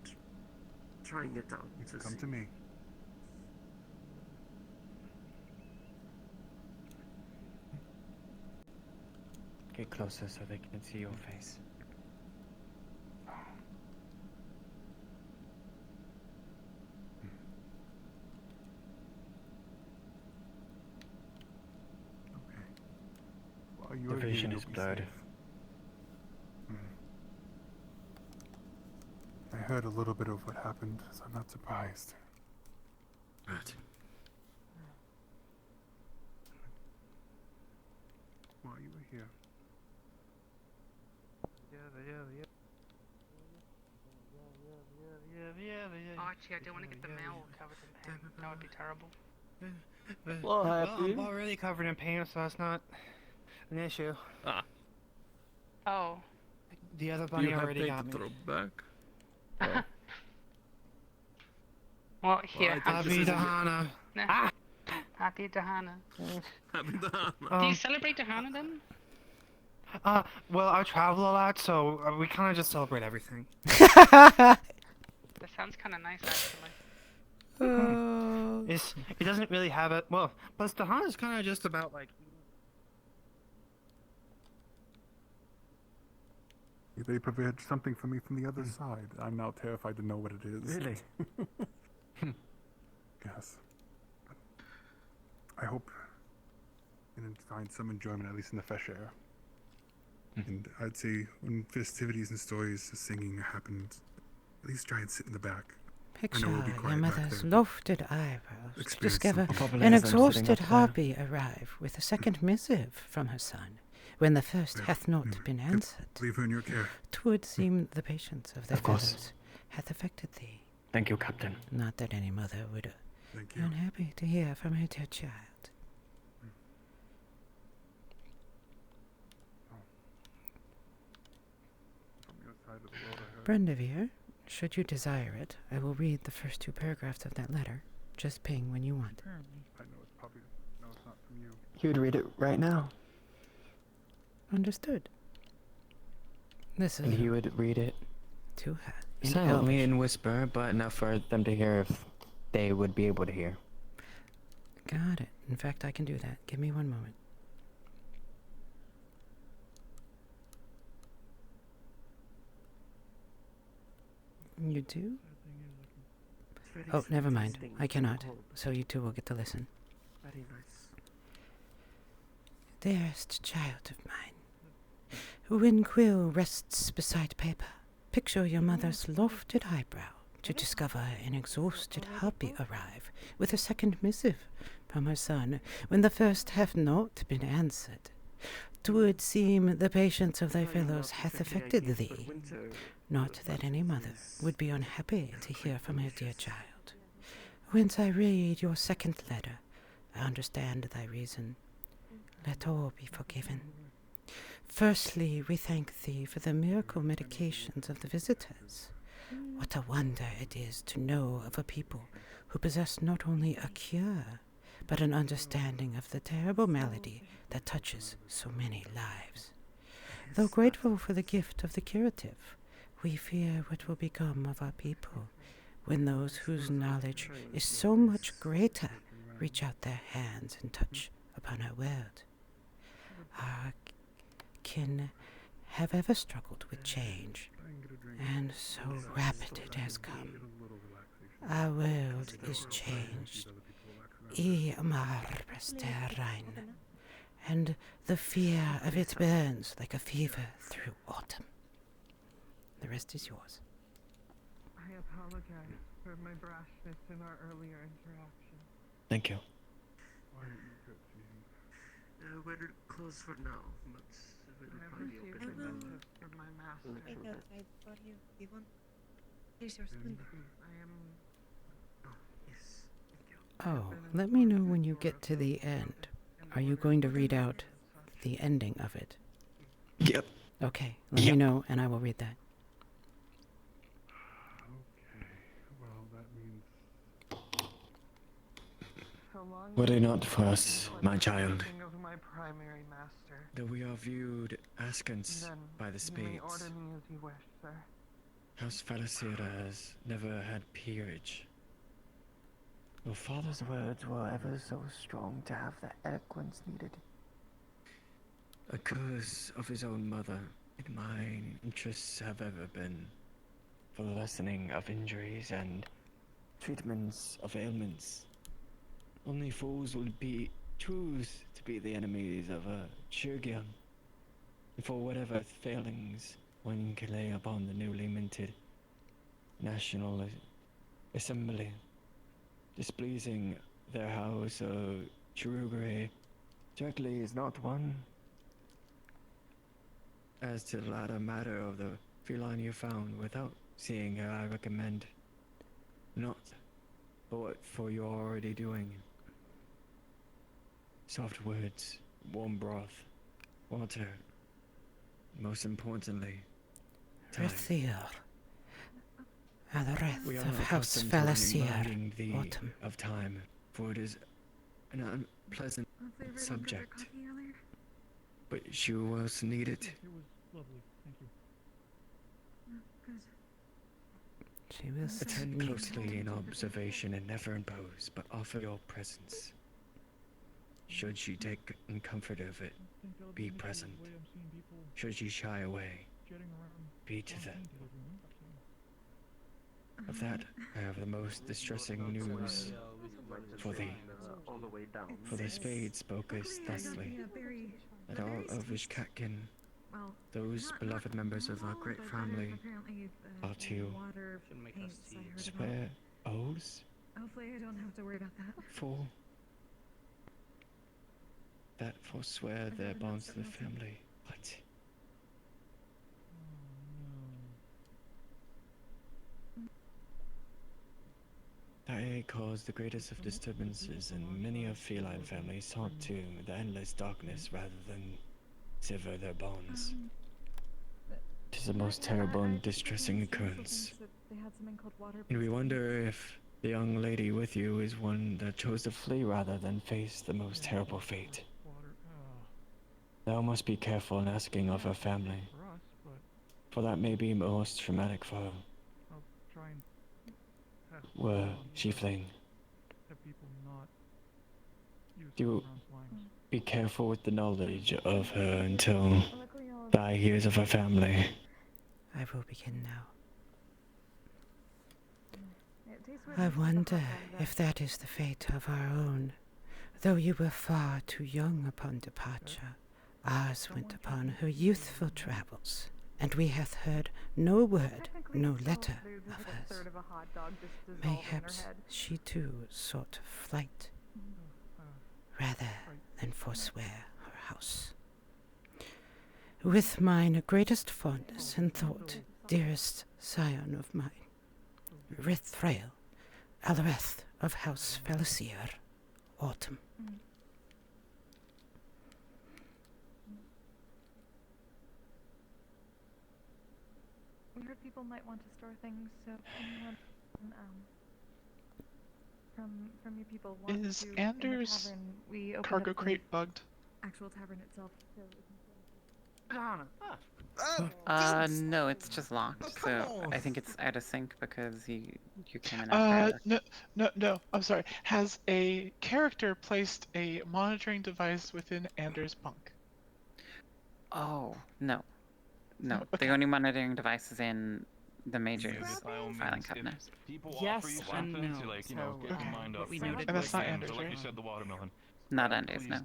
[SPEAKER 1] trying it out.
[SPEAKER 17] You can
[SPEAKER 1] to
[SPEAKER 17] come
[SPEAKER 1] see.
[SPEAKER 17] to me.
[SPEAKER 11] Get closer so they can see your face.
[SPEAKER 17] While you
[SPEAKER 11] The
[SPEAKER 17] are here,
[SPEAKER 11] vision
[SPEAKER 17] you'll
[SPEAKER 11] is
[SPEAKER 17] be
[SPEAKER 11] blurred.
[SPEAKER 17] safe. I heard a little bit of what happened, so I'm not surprised.
[SPEAKER 1] Right.
[SPEAKER 17] While you were here.
[SPEAKER 20] Archie, I don't want to get the mail covered in paint. That would be terrible.
[SPEAKER 10] Well, I'm already covered in paint, so that's not an issue.
[SPEAKER 20] Oh.
[SPEAKER 10] The other bunny already got me.
[SPEAKER 9] throw back.
[SPEAKER 20] Well, here.
[SPEAKER 10] Happy Dahana.
[SPEAKER 20] Ah! Happy Dahana.
[SPEAKER 9] Happy Dahana.
[SPEAKER 20] Do you celebrate Dahana then?
[SPEAKER 10] Well, I travel a lot, so we kind of just celebrate everything.
[SPEAKER 20] That sounds kind of nice, actually.
[SPEAKER 10] It doesn't really have it. Well, but Dahana is kind of just about like.
[SPEAKER 17] They prepared something for me from the other side. I'm now terrified to know what it is.
[SPEAKER 11] Really?
[SPEAKER 17] Yes. I hope you can find some enjoyment, at least in the fresh air. And I'd say when festivities and stories of singing happened, at least try and sit in the back.
[SPEAKER 2] Picture
[SPEAKER 17] I know we'll be
[SPEAKER 2] your
[SPEAKER 17] quiet back
[SPEAKER 2] mother's
[SPEAKER 17] there.
[SPEAKER 2] lofted eyebrows to
[SPEAKER 17] Experience
[SPEAKER 2] discover
[SPEAKER 17] something.
[SPEAKER 2] an exhausted harpy arrive with a second missive from her son, when the first hath not been answered.
[SPEAKER 17] Leave her in your care.
[SPEAKER 2] 'Twould seem the patience of their
[SPEAKER 11] Of course.
[SPEAKER 2] fellows hath affected thee.
[SPEAKER 11] Thank you, Captain.
[SPEAKER 2] Not that any mother would
[SPEAKER 17] Thank
[SPEAKER 2] be
[SPEAKER 17] you.
[SPEAKER 2] unhappy to hear from her dear child.
[SPEAKER 17] From your side of the world, I heard.
[SPEAKER 2] Brendevere, should you desire it, I will read the first 2 paragraphs of that letter. Just ping when you want.
[SPEAKER 17] I know it's probably no, it's not from you.
[SPEAKER 11] He would read it right now.
[SPEAKER 2] Understood. This is
[SPEAKER 11] And he would read it
[SPEAKER 2] to her. In
[SPEAKER 11] silently
[SPEAKER 2] Elvish.
[SPEAKER 11] and whisper, but enough for them to hear if they would be able to hear.
[SPEAKER 2] Got it. In fact, I can do that. Give me one moment. You do? Oh, never mind. I cannot. So you two will get to listen.
[SPEAKER 1] Very nice.
[SPEAKER 2] Dearest child of mine, when quill rests beside paper, picture your mother's lofted eyebrow to discover an exhausted harpy arrive with a second missive from her son when the first hath not been answered. 'Twould seem the patience of thy fellows hath affected thee. Not that any mother would be unhappy to hear from her dear child. Whence I read your second letter, I understand thy reason. Let all be forgiven. Firstly, we thank thee for the miracle medications of the visitors. What a wonder it is to know of a people who possess not only a cure, but an understanding of the terrible malady that touches so many lives. Though grateful for the gift of the curative, we fear what will become of our people when those whose knowledge is so much greater reach out their hands and touch upon our world. Our kin have ever struggled with change, and so rapid it has come. Our world is changed. And the fear of it burns like a fever through autumn. The rest is yours.
[SPEAKER 3] I apologize for my brashness in our earlier interaction.
[SPEAKER 11] Thank you.
[SPEAKER 1] We're closed for now, but we'll probably be open again.
[SPEAKER 3] For my master.
[SPEAKER 1] Make sure that-
[SPEAKER 15] outside for you, Yvonne. Here's your spoon.
[SPEAKER 3] I am.
[SPEAKER 1] Yes, thank you.
[SPEAKER 2] Oh, let me know when you get to the end. Are you going to read out the ending of it?
[SPEAKER 11] Yep.
[SPEAKER 2] Okay, let me know and I will read that.
[SPEAKER 17] Okay. Well, that means
[SPEAKER 11] Were it not for us, my child,
[SPEAKER 3] Of my primary master.
[SPEAKER 11] that we are viewed askance
[SPEAKER 3] Then
[SPEAKER 11] by the
[SPEAKER 3] you may
[SPEAKER 11] spades.
[SPEAKER 3] order me as you wish, sir.
[SPEAKER 11] House Felicera has never had peerage. Your father's words were ever so strong to have the eloquence needed. A curse of his own mother, in my interests have ever been for the lessening of injuries and treatments of ailments. Only fools would choose to be the enemies of a Chirgian, and for whatever failings one can lay upon the newly minted National Assembly, displeasing their house of Chirugre directly is not one. As to the latter matter of the feline you found without seeing her, I recommend not but for your already doing. Soft words, warm broth, water, most importantly, time.
[SPEAKER 2] Rithier. And the wrath
[SPEAKER 11] We are
[SPEAKER 2] of
[SPEAKER 11] not
[SPEAKER 2] House
[SPEAKER 11] accustomed to
[SPEAKER 2] Falasier.
[SPEAKER 11] reminding thee
[SPEAKER 2] Autumn.
[SPEAKER 11] of time, for it is an unpleasant subject. But you was needed.
[SPEAKER 24] It was lovely. Thank you.
[SPEAKER 2] She was
[SPEAKER 11] Attend closely in observation and never impose, but offer your presence. Should she take comfort of it, be present. Should she shy away, be to them. Of that, I have the most distressing news for thee.
[SPEAKER 1] All the way down.
[SPEAKER 11] For the spade spokest thusly, that all elvish catkin, those beloved members of our great family, are to swear oaths
[SPEAKER 15] Hopefully I don't have to worry about that.
[SPEAKER 11] for that forswear their bonds to the family. What? That it caused the greatest of disturbances, and many of feline families sought to the endless darkness rather than sever their bonds. It is a most terrible and distressing occurrence.
[SPEAKER 15] They had something called water.
[SPEAKER 11] And we wonder if the young lady with you is one that chose to flee rather than face the most terrible fate. Thou must be careful in asking of her family, for that may be most traumatic for her.
[SPEAKER 24] I'll try and pass
[SPEAKER 11] Were she fleeing.
[SPEAKER 24] have people not use
[SPEAKER 11] Do
[SPEAKER 24] around slimes.
[SPEAKER 11] be careful with the knowledge of her until thou hears of her family.
[SPEAKER 2] I will begin now.
[SPEAKER 15] It tastes weird
[SPEAKER 2] I
[SPEAKER 15] mixed with the
[SPEAKER 2] wonder
[SPEAKER 15] hot dog,
[SPEAKER 2] if that is the fate of our own. Though you were far too young upon departure, ours went upon her youthful travels, and we hath heard no word, no letter of
[SPEAKER 15] a
[SPEAKER 2] hers.
[SPEAKER 15] third of a hot dog just dissolving in her
[SPEAKER 2] Mayhaps
[SPEAKER 15] head.
[SPEAKER 2] she too sought flight, rather than forswear her house. With mine greatest fondness and thought, dearest scion of mine, Rithrael, Alreth of House Felicier, Autumn.
[SPEAKER 15] We heard people might want to store things, so if anyone from you people want
[SPEAKER 13] Is
[SPEAKER 15] to in the
[SPEAKER 13] Anders'
[SPEAKER 15] tavern, we open
[SPEAKER 13] cargo
[SPEAKER 15] up the
[SPEAKER 13] crate bugged?
[SPEAKER 15] actual tavern itself. So
[SPEAKER 6] No, it's just locked.
[SPEAKER 13] Oh, come
[SPEAKER 6] so
[SPEAKER 13] on.
[SPEAKER 6] I think it's out of sync because you came in after.
[SPEAKER 13] No, I'm sorry. Has a character placed a monitoring device within Anders' bunk?
[SPEAKER 6] Oh no, no.
[SPEAKER 13] Okay.
[SPEAKER 6] The only monitoring device is in the Major's filing cabinet.
[SPEAKER 7] Yes and no. So, what we noted
[SPEAKER 13] And
[SPEAKER 7] was
[SPEAKER 13] that's not
[SPEAKER 7] that,
[SPEAKER 13] Anders, right?
[SPEAKER 7] um,
[SPEAKER 18] You said the watermelon.
[SPEAKER 6] Not Anders, no.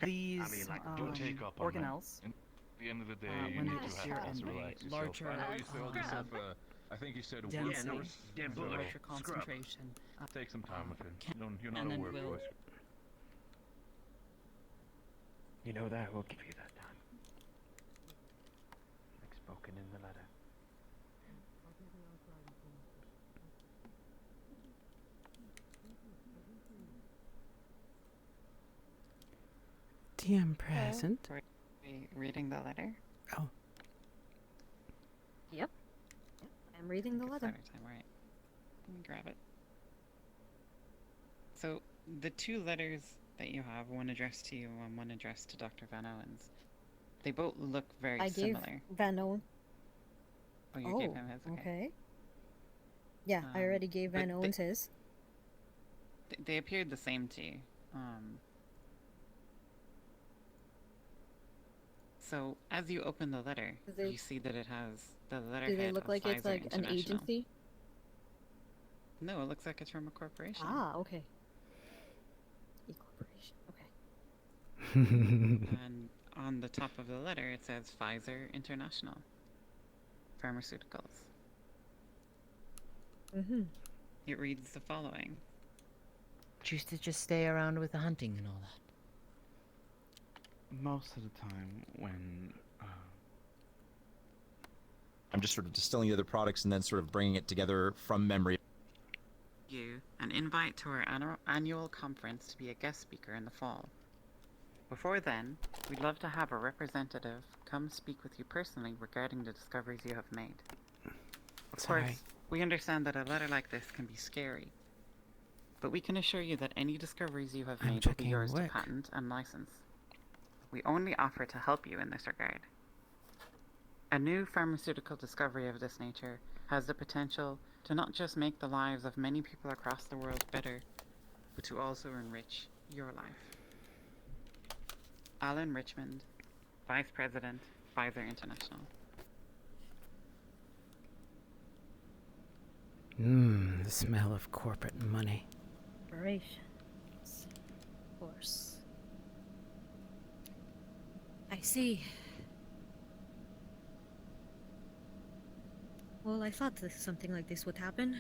[SPEAKER 7] These
[SPEAKER 18] do take up on that.
[SPEAKER 7] organelles,
[SPEAKER 18] At the end of the day, you
[SPEAKER 7] when
[SPEAKER 18] need
[SPEAKER 7] they
[SPEAKER 18] to
[SPEAKER 7] appear
[SPEAKER 18] have
[SPEAKER 7] in
[SPEAKER 18] to relax
[SPEAKER 7] a
[SPEAKER 18] yourself.
[SPEAKER 7] larger,
[SPEAKER 18] I know you told yourself, I think you said
[SPEAKER 7] density,
[SPEAKER 18] so
[SPEAKER 7] larger concentration,
[SPEAKER 18] take some time with it. You're not
[SPEAKER 7] and
[SPEAKER 18] a
[SPEAKER 7] then
[SPEAKER 18] word
[SPEAKER 7] we'll
[SPEAKER 18] voice.
[SPEAKER 11] You know that will give you that time. Like spoken in the letter.
[SPEAKER 2] DM present.
[SPEAKER 6] Are we reading the letter?
[SPEAKER 2] Oh.
[SPEAKER 14] Yep. I'm reading the letter.
[SPEAKER 6] Time, right? Let me grab it. So the two letters that you have, one addressed to you and one addressed to Dr. Van Owens, they both look very
[SPEAKER 14] I gave
[SPEAKER 6] similar.
[SPEAKER 14] Van Owen.
[SPEAKER 6] Oh, you gave him his.
[SPEAKER 14] Okay. Yeah, I already gave
[SPEAKER 6] but
[SPEAKER 14] Van Owens his.
[SPEAKER 6] They appeared the same to you. So as you open the letter, you see that it has the letterhead.
[SPEAKER 14] Do they look
[SPEAKER 6] of
[SPEAKER 14] like it's
[SPEAKER 6] Pfizer
[SPEAKER 14] like an
[SPEAKER 6] International.
[SPEAKER 14] agency?
[SPEAKER 6] No, it looks like it's from a corporation.
[SPEAKER 14] Ah, okay. E-corporation. Okay.
[SPEAKER 6] And on the top of the letter, it says Pfizer International Pharmaceuticals.
[SPEAKER 14] Mm-hmm.
[SPEAKER 6] It reads the following.
[SPEAKER 16] Choose to just stay around with the hunting and all that.
[SPEAKER 12] Most of the time, when
[SPEAKER 19] I'm just sort of distilling the other products and then sort of bringing it together from memory.
[SPEAKER 6] You an invite to our annual conference to be a guest speaker in the fall. Before then, we'd love to have a representative come speak with you personally regarding the discoveries you have made. Of course, we understand that a letter like this can be scary, but we can assure you that any discoveries you have
[SPEAKER 2] I'm
[SPEAKER 6] made will be
[SPEAKER 2] checking
[SPEAKER 6] yours to
[SPEAKER 2] work.
[SPEAKER 6] patent and license. We only offer to help you in this regard. A new pharmaceutical discovery of this nature has the potential to not just make the lives of many people across the world better, but to also enrich your life. Alan Richmond, Vice President, Pfizer International.
[SPEAKER 2] The smell of corporate money.
[SPEAKER 14] Operations. Of course. I see. Well, I thought something like this would happen.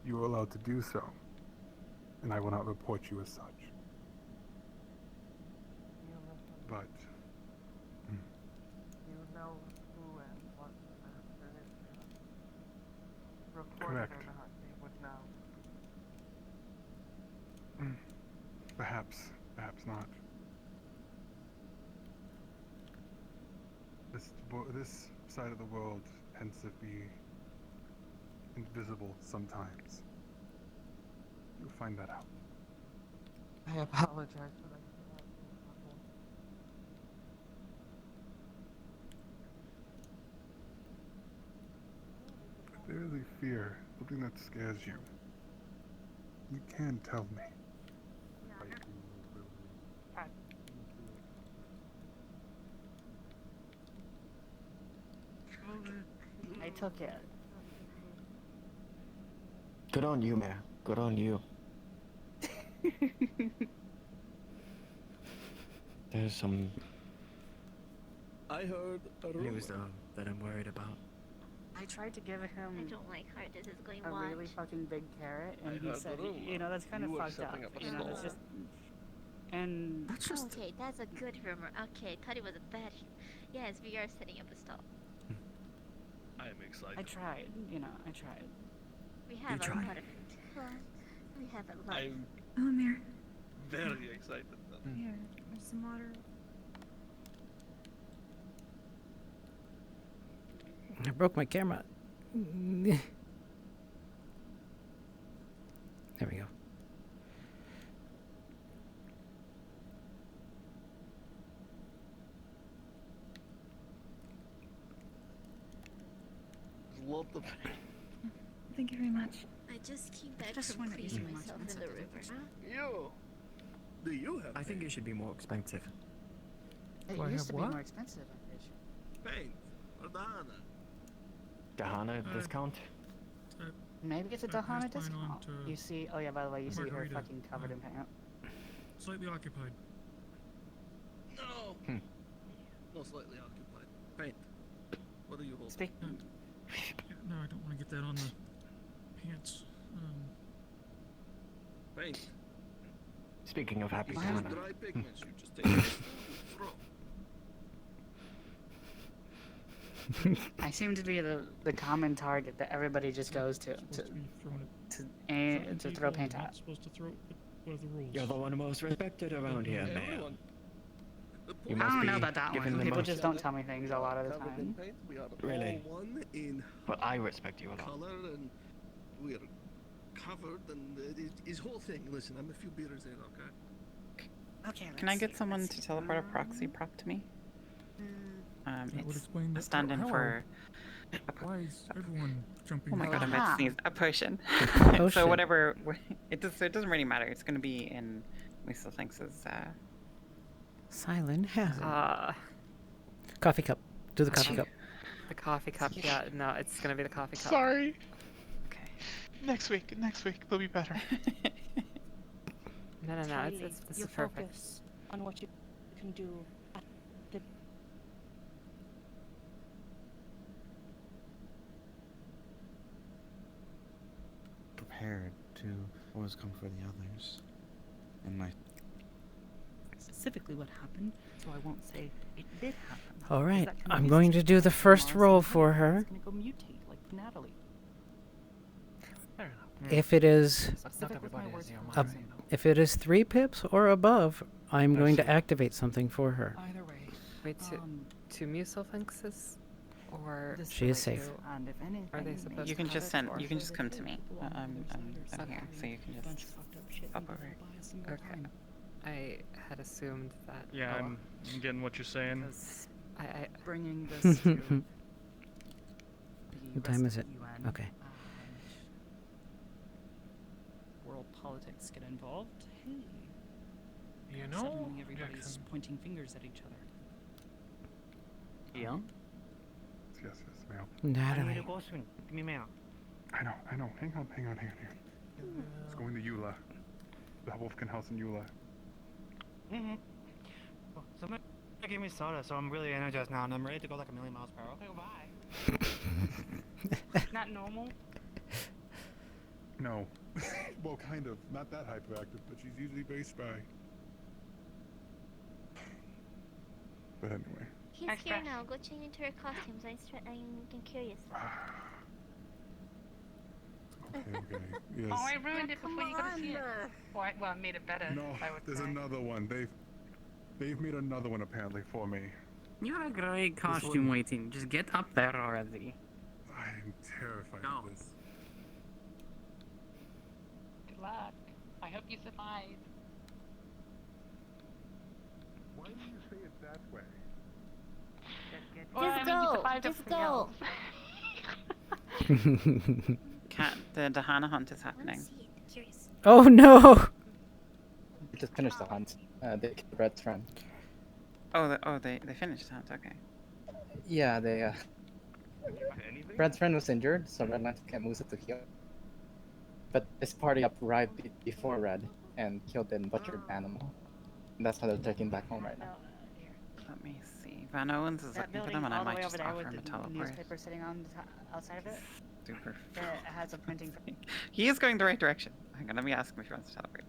[SPEAKER 17] You are allowed to do so, and I will not report you as such. but
[SPEAKER 3] You know who and what the master is. Reported
[SPEAKER 17] correct.
[SPEAKER 3] or not, they would know.
[SPEAKER 17] Perhaps not. This side of the world tends to be invisible sometimes. You'll find that out.
[SPEAKER 3] I apologize, but I cannot do nothing.
[SPEAKER 17] If there is a fear, something that scares you, you can tell me.
[SPEAKER 4] I took it.
[SPEAKER 11] Good on you, man. Good on you. There's some
[SPEAKER 21] I heard a rumor.
[SPEAKER 11] news that I'm worried about.
[SPEAKER 4] I tried to give him
[SPEAKER 5] I don't like how this is going.
[SPEAKER 4] a
[SPEAKER 5] Watch.
[SPEAKER 4] really fucking big carrot,
[SPEAKER 21] I
[SPEAKER 4] and he
[SPEAKER 21] heard
[SPEAKER 4] said,
[SPEAKER 21] the rumor.
[SPEAKER 4] you know, that's kind
[SPEAKER 21] You
[SPEAKER 4] of
[SPEAKER 21] were
[SPEAKER 4] fucked up.
[SPEAKER 21] setting up a
[SPEAKER 4] You know, that's
[SPEAKER 21] stall.
[SPEAKER 4] just. And
[SPEAKER 5] Okay, that's a good rumor. Okay, thought it was a bad. Yes, we are setting up a stall.
[SPEAKER 21] I am excited.
[SPEAKER 4] I tried, you know, I tried.
[SPEAKER 5] We have a
[SPEAKER 11] tried.
[SPEAKER 5] lot of fun. We have a lot.
[SPEAKER 21] I'm
[SPEAKER 14] Oh, Amir.
[SPEAKER 21] very excited.
[SPEAKER 14] Here, there's some water.
[SPEAKER 2] I broke my camera. There we go.
[SPEAKER 21] There's a lot of
[SPEAKER 14] Thank you very much.
[SPEAKER 5] I just came back
[SPEAKER 14] Just
[SPEAKER 5] from
[SPEAKER 14] wanna eat
[SPEAKER 5] cleaning
[SPEAKER 14] my
[SPEAKER 5] myself in the
[SPEAKER 14] expensive
[SPEAKER 5] river.
[SPEAKER 21] you. Do you have
[SPEAKER 11] I think it should be more expensive.
[SPEAKER 4] It
[SPEAKER 3] Do I
[SPEAKER 4] used
[SPEAKER 3] have
[SPEAKER 4] to be
[SPEAKER 3] what?
[SPEAKER 4] more expensive, I'm pretty sure.
[SPEAKER 21] paint or Dana?
[SPEAKER 11] Dahana discount?
[SPEAKER 4] Maybe it's a
[SPEAKER 24] Pass
[SPEAKER 4] Dahana
[SPEAKER 24] mine
[SPEAKER 4] discount.
[SPEAKER 24] on to
[SPEAKER 4] You see, oh yeah, by the way, you see her
[SPEAKER 24] Margarita.
[SPEAKER 4] fucking covered in paint.
[SPEAKER 24] Slightly occupied.
[SPEAKER 21] No.
[SPEAKER 11] Hmm.
[SPEAKER 21] No, slightly occupied. Paint. What do you hold?
[SPEAKER 4] Speak.
[SPEAKER 24] No, I don't want to get that on the pants.
[SPEAKER 21] Paint.
[SPEAKER 11] Speaking of happy
[SPEAKER 21] It's
[SPEAKER 11] Dahana.
[SPEAKER 21] just dry pigments. You just take it and throw.
[SPEAKER 4] I seem to be the common target that everybody just goes to throw paint at.
[SPEAKER 24] Supposed to throw. What are the rules?
[SPEAKER 11] You're the one most respected around here, man.
[SPEAKER 21] Everyone.
[SPEAKER 11] You
[SPEAKER 4] I
[SPEAKER 11] must
[SPEAKER 4] don't
[SPEAKER 11] be
[SPEAKER 4] know about that
[SPEAKER 11] given
[SPEAKER 4] one.
[SPEAKER 11] the
[SPEAKER 4] People
[SPEAKER 11] most.
[SPEAKER 4] just don't tell me things a lot of the
[SPEAKER 21] Covered in
[SPEAKER 4] time.
[SPEAKER 21] paint. We are
[SPEAKER 11] Really?
[SPEAKER 21] all one in
[SPEAKER 11] But I respect you a lot.
[SPEAKER 21] color, and we are covered, and his whole thing. Listen, I'm a few beers in, okay?
[SPEAKER 4] Okay.
[SPEAKER 6] Can I get someone to teleport a proxy prop to me?
[SPEAKER 24] That would
[SPEAKER 6] It's
[SPEAKER 24] explain
[SPEAKER 6] a
[SPEAKER 24] that.
[SPEAKER 6] stand-in
[SPEAKER 24] Hello.
[SPEAKER 6] for.
[SPEAKER 24] Why is everyone jumping?
[SPEAKER 6] Oh my god, I
[SPEAKER 24] around?
[SPEAKER 6] meant to sneeze. A potion.
[SPEAKER 2] Potion.
[SPEAKER 6] So whatever. It doesn't really matter. It's going to be in Lisa Thanks's.
[SPEAKER 2] Silent hazard.
[SPEAKER 8] Coffee cup. Do the coffee cup.
[SPEAKER 22] The coffee cup, yeah, no, it's gonna be the coffee cup.
[SPEAKER 13] Sorry.
[SPEAKER 6] Okay.
[SPEAKER 13] Next week they'll be better.
[SPEAKER 22] No, this
[SPEAKER 4] you
[SPEAKER 22] is perfect.
[SPEAKER 4] focus on what you can do at the
[SPEAKER 23] Prepared to always come for the others. And my
[SPEAKER 4] specifically what happened, so I won't say it did happen.
[SPEAKER 2] All right,
[SPEAKER 4] That can
[SPEAKER 2] I'm
[SPEAKER 4] be
[SPEAKER 2] going to do the first
[SPEAKER 4] tomorrow
[SPEAKER 2] roll
[SPEAKER 4] sometime.
[SPEAKER 2] for her.
[SPEAKER 4] It's gonna go mutate like Natalie.
[SPEAKER 10] Fair enough.
[SPEAKER 2] If it is,
[SPEAKER 4] Specific with my words for
[SPEAKER 2] ab-
[SPEAKER 4] Marcy.
[SPEAKER 2] if it is 3 pips or above, I'm going to activate something for her.
[SPEAKER 4] Either way.
[SPEAKER 22] Wait, two mucilphinxes? Or
[SPEAKER 2] She is safe.
[SPEAKER 4] And if anything,
[SPEAKER 22] are they supposed
[SPEAKER 6] You can
[SPEAKER 22] to
[SPEAKER 6] just
[SPEAKER 22] have it,
[SPEAKER 6] send.
[SPEAKER 22] or-
[SPEAKER 6] You can just come to me. I'm here, so you can
[SPEAKER 4] bunch
[SPEAKER 6] just
[SPEAKER 4] of fucked up shit
[SPEAKER 6] pop
[SPEAKER 4] and
[SPEAKER 6] over.
[SPEAKER 4] buy us some more
[SPEAKER 22] Okay.
[SPEAKER 4] time.
[SPEAKER 22] I had assumed that.
[SPEAKER 9] Yeah, I'm getting what you're saying.
[SPEAKER 22] I
[SPEAKER 4] bringing this to the
[SPEAKER 2] What time
[SPEAKER 4] rest
[SPEAKER 2] is
[SPEAKER 4] of
[SPEAKER 2] it?
[SPEAKER 4] UN,
[SPEAKER 2] Okay.
[SPEAKER 4] World politics get involved. Hey.
[SPEAKER 10] You know,
[SPEAKER 4] Suddenly everybody's
[SPEAKER 10] Jackson.
[SPEAKER 4] pointing fingers at each other.
[SPEAKER 17] Yeah? Yes, ma'am.
[SPEAKER 10] I need
[SPEAKER 2] Natalie.
[SPEAKER 10] to go swing. Give me mail.
[SPEAKER 17] I know. Hang on. It's going to Eula. The Wolfkin house in Eula.
[SPEAKER 10] Mm-hmm. Well, somebody gave me soda, so I'm really energized now, and I'm ready to go like a million miles per hour. Okay, bye.
[SPEAKER 4] Not normal.
[SPEAKER 17] No. Well, kind of. Not that hyperactive, but she's usually very spry. But anyway.
[SPEAKER 5] He's here now. Go change into your costumes. I'm curious.
[SPEAKER 17] Okay. Yes.
[SPEAKER 1] Oh, I ruined it before you got to see it. Well, I made it better.
[SPEAKER 17] No,
[SPEAKER 1] I would
[SPEAKER 17] there's
[SPEAKER 1] say.
[SPEAKER 17] another one. They've made another one apparently for me.
[SPEAKER 7] You have a great costume waiting. Just get up there already.
[SPEAKER 17] I'm terrified
[SPEAKER 7] No.
[SPEAKER 17] of this.
[SPEAKER 1] Good luck. I hope you survive.
[SPEAKER 17] Why do you say it that way?
[SPEAKER 1] Well, I mean, you survived
[SPEAKER 5] Just
[SPEAKER 1] everything
[SPEAKER 5] go.
[SPEAKER 1] else.
[SPEAKER 6] Cat, the Hana hunt is happening.
[SPEAKER 5] Curious.
[SPEAKER 2] Oh no!
[SPEAKER 15] We just finished the hunt. They killed Red's friend.
[SPEAKER 6] They finished the hunt. Okay.
[SPEAKER 15] Yeah, they Red's friend was injured, so Red went to get Musa to heal. But this party arrived before Red and killed the butchered animal. And that's how they're taking back home right now.
[SPEAKER 6] Let me see. Van Owens is
[SPEAKER 4] That
[SPEAKER 6] looking for
[SPEAKER 4] building
[SPEAKER 6] them, and I
[SPEAKER 4] all the
[SPEAKER 6] might
[SPEAKER 4] way
[SPEAKER 6] just
[SPEAKER 4] over there
[SPEAKER 6] offer
[SPEAKER 4] with
[SPEAKER 6] him a
[SPEAKER 4] the
[SPEAKER 6] teleport.
[SPEAKER 4] newspaper sitting on the outside of it.
[SPEAKER 6] Super.
[SPEAKER 4] It has a printing.
[SPEAKER 6] He is going the right direction. Hang on, let me ask him if he wants to teleport.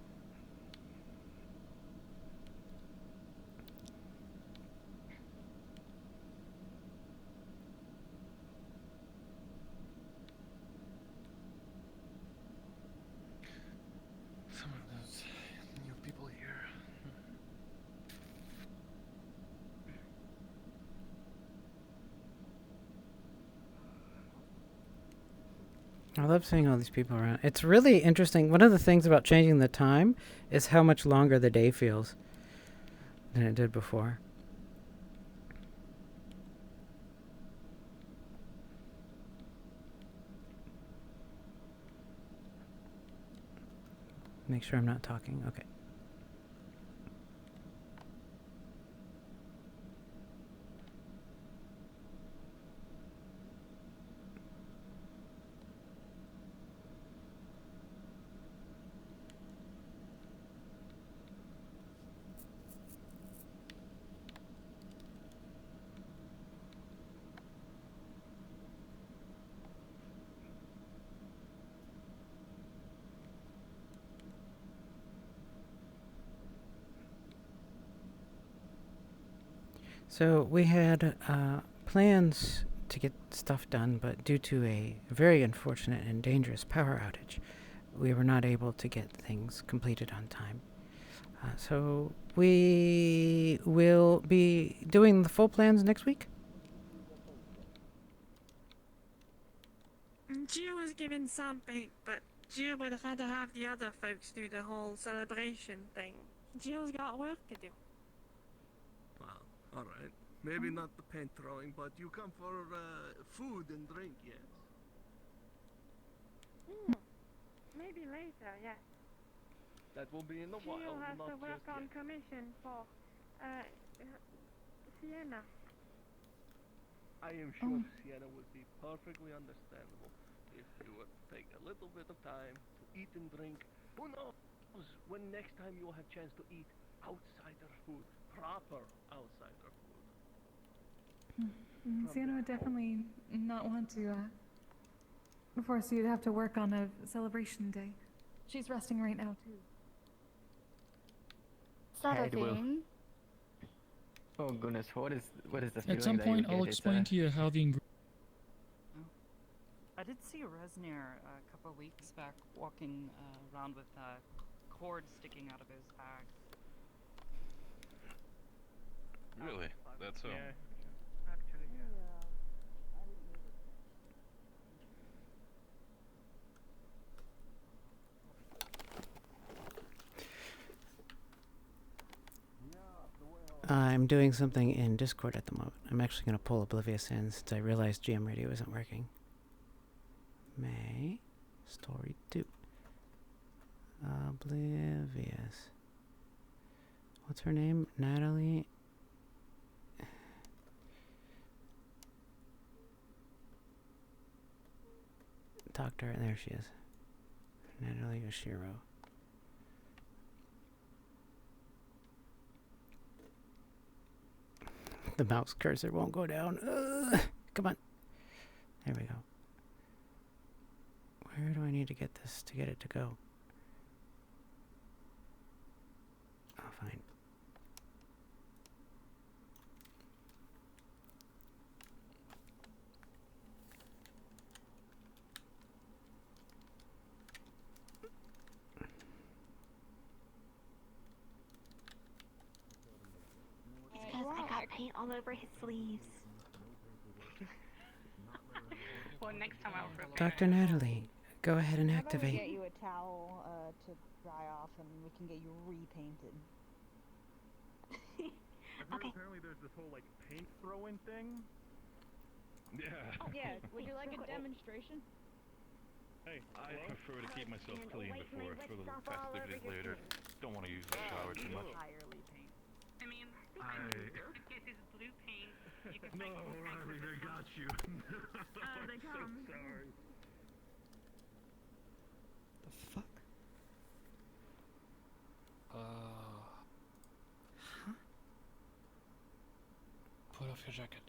[SPEAKER 23] Some of those new people here.
[SPEAKER 2] I love seeing all these people around. It's really interesting. One of the things about changing the time is how much longer the day feels than it did before. Make sure I'm not talking. Okay. So we had plans to get stuff done, but due to a very unfortunate and dangerous power outage, we were not able to get things completed on time. So we will be doing the full plans next week.
[SPEAKER 20] Jill was given something, but Jill would have had to have the other folks do the whole celebration thing. Jill's got work to do.
[SPEAKER 21] Well, alright. Maybe not the paint throwing, but you come for food and drink, yes?
[SPEAKER 20] Maybe later, yes.
[SPEAKER 21] That will be in the
[SPEAKER 20] Jill
[SPEAKER 21] wild,
[SPEAKER 20] has
[SPEAKER 21] not
[SPEAKER 20] to work
[SPEAKER 21] just
[SPEAKER 20] on
[SPEAKER 21] yet.
[SPEAKER 20] commission for Sienna.
[SPEAKER 21] I am sure Sienna would be perfectly understandable if you would take a little bit of time to eat and drink. Who knows when next time you will have chance to eat outsider food, proper outsider food.
[SPEAKER 14] Sienna would definitely not want to force you to have to work on a celebration day. She's resting right now too.
[SPEAKER 5] Is that a
[SPEAKER 15] Hey, Will.
[SPEAKER 5] thing?
[SPEAKER 15] Oh goodness, what is this
[SPEAKER 24] At some point, I'll explain to you how the
[SPEAKER 4] I did see Resnir a couple of weeks back walking around with cord sticking out of his bag.
[SPEAKER 18] Really? That's so.
[SPEAKER 21] Yeah. Actually, yeah.
[SPEAKER 2] I'm doing something in Discord at the moment. I'm actually going to pull Oblivious in since I realized GM Radio isn't working. May. Story 2. Oblivious. What's her name? Natalie? Talk to her. There she is. Natalie Oshiro. The mouse cursor won't go down. Come on. There we go. Where do I need to get this to get it to go? Oh, fine.
[SPEAKER 3] all over his sleeves.
[SPEAKER 1] Well, next time I'll prepare.
[SPEAKER 2] Dr. Natalie, go ahead and
[SPEAKER 4] How about we
[SPEAKER 2] activate.
[SPEAKER 4] get you a towel to dry off, and we can get you repainted.
[SPEAKER 17] Apparently there's this whole like paint throwing thing.
[SPEAKER 18] Yeah.
[SPEAKER 4] Yeah, would you like a demonstration?
[SPEAKER 18] Hey, I prefer to keep myself clean before for the festivities later. Don't want to use the shower too much.
[SPEAKER 4] Entirely paint.
[SPEAKER 1] I mean, in case it's blue paint, you can
[SPEAKER 18] No, Riley, they got you.
[SPEAKER 3] They come.
[SPEAKER 18] So sorry.
[SPEAKER 11] The fuck? Huh? Put off your jacket.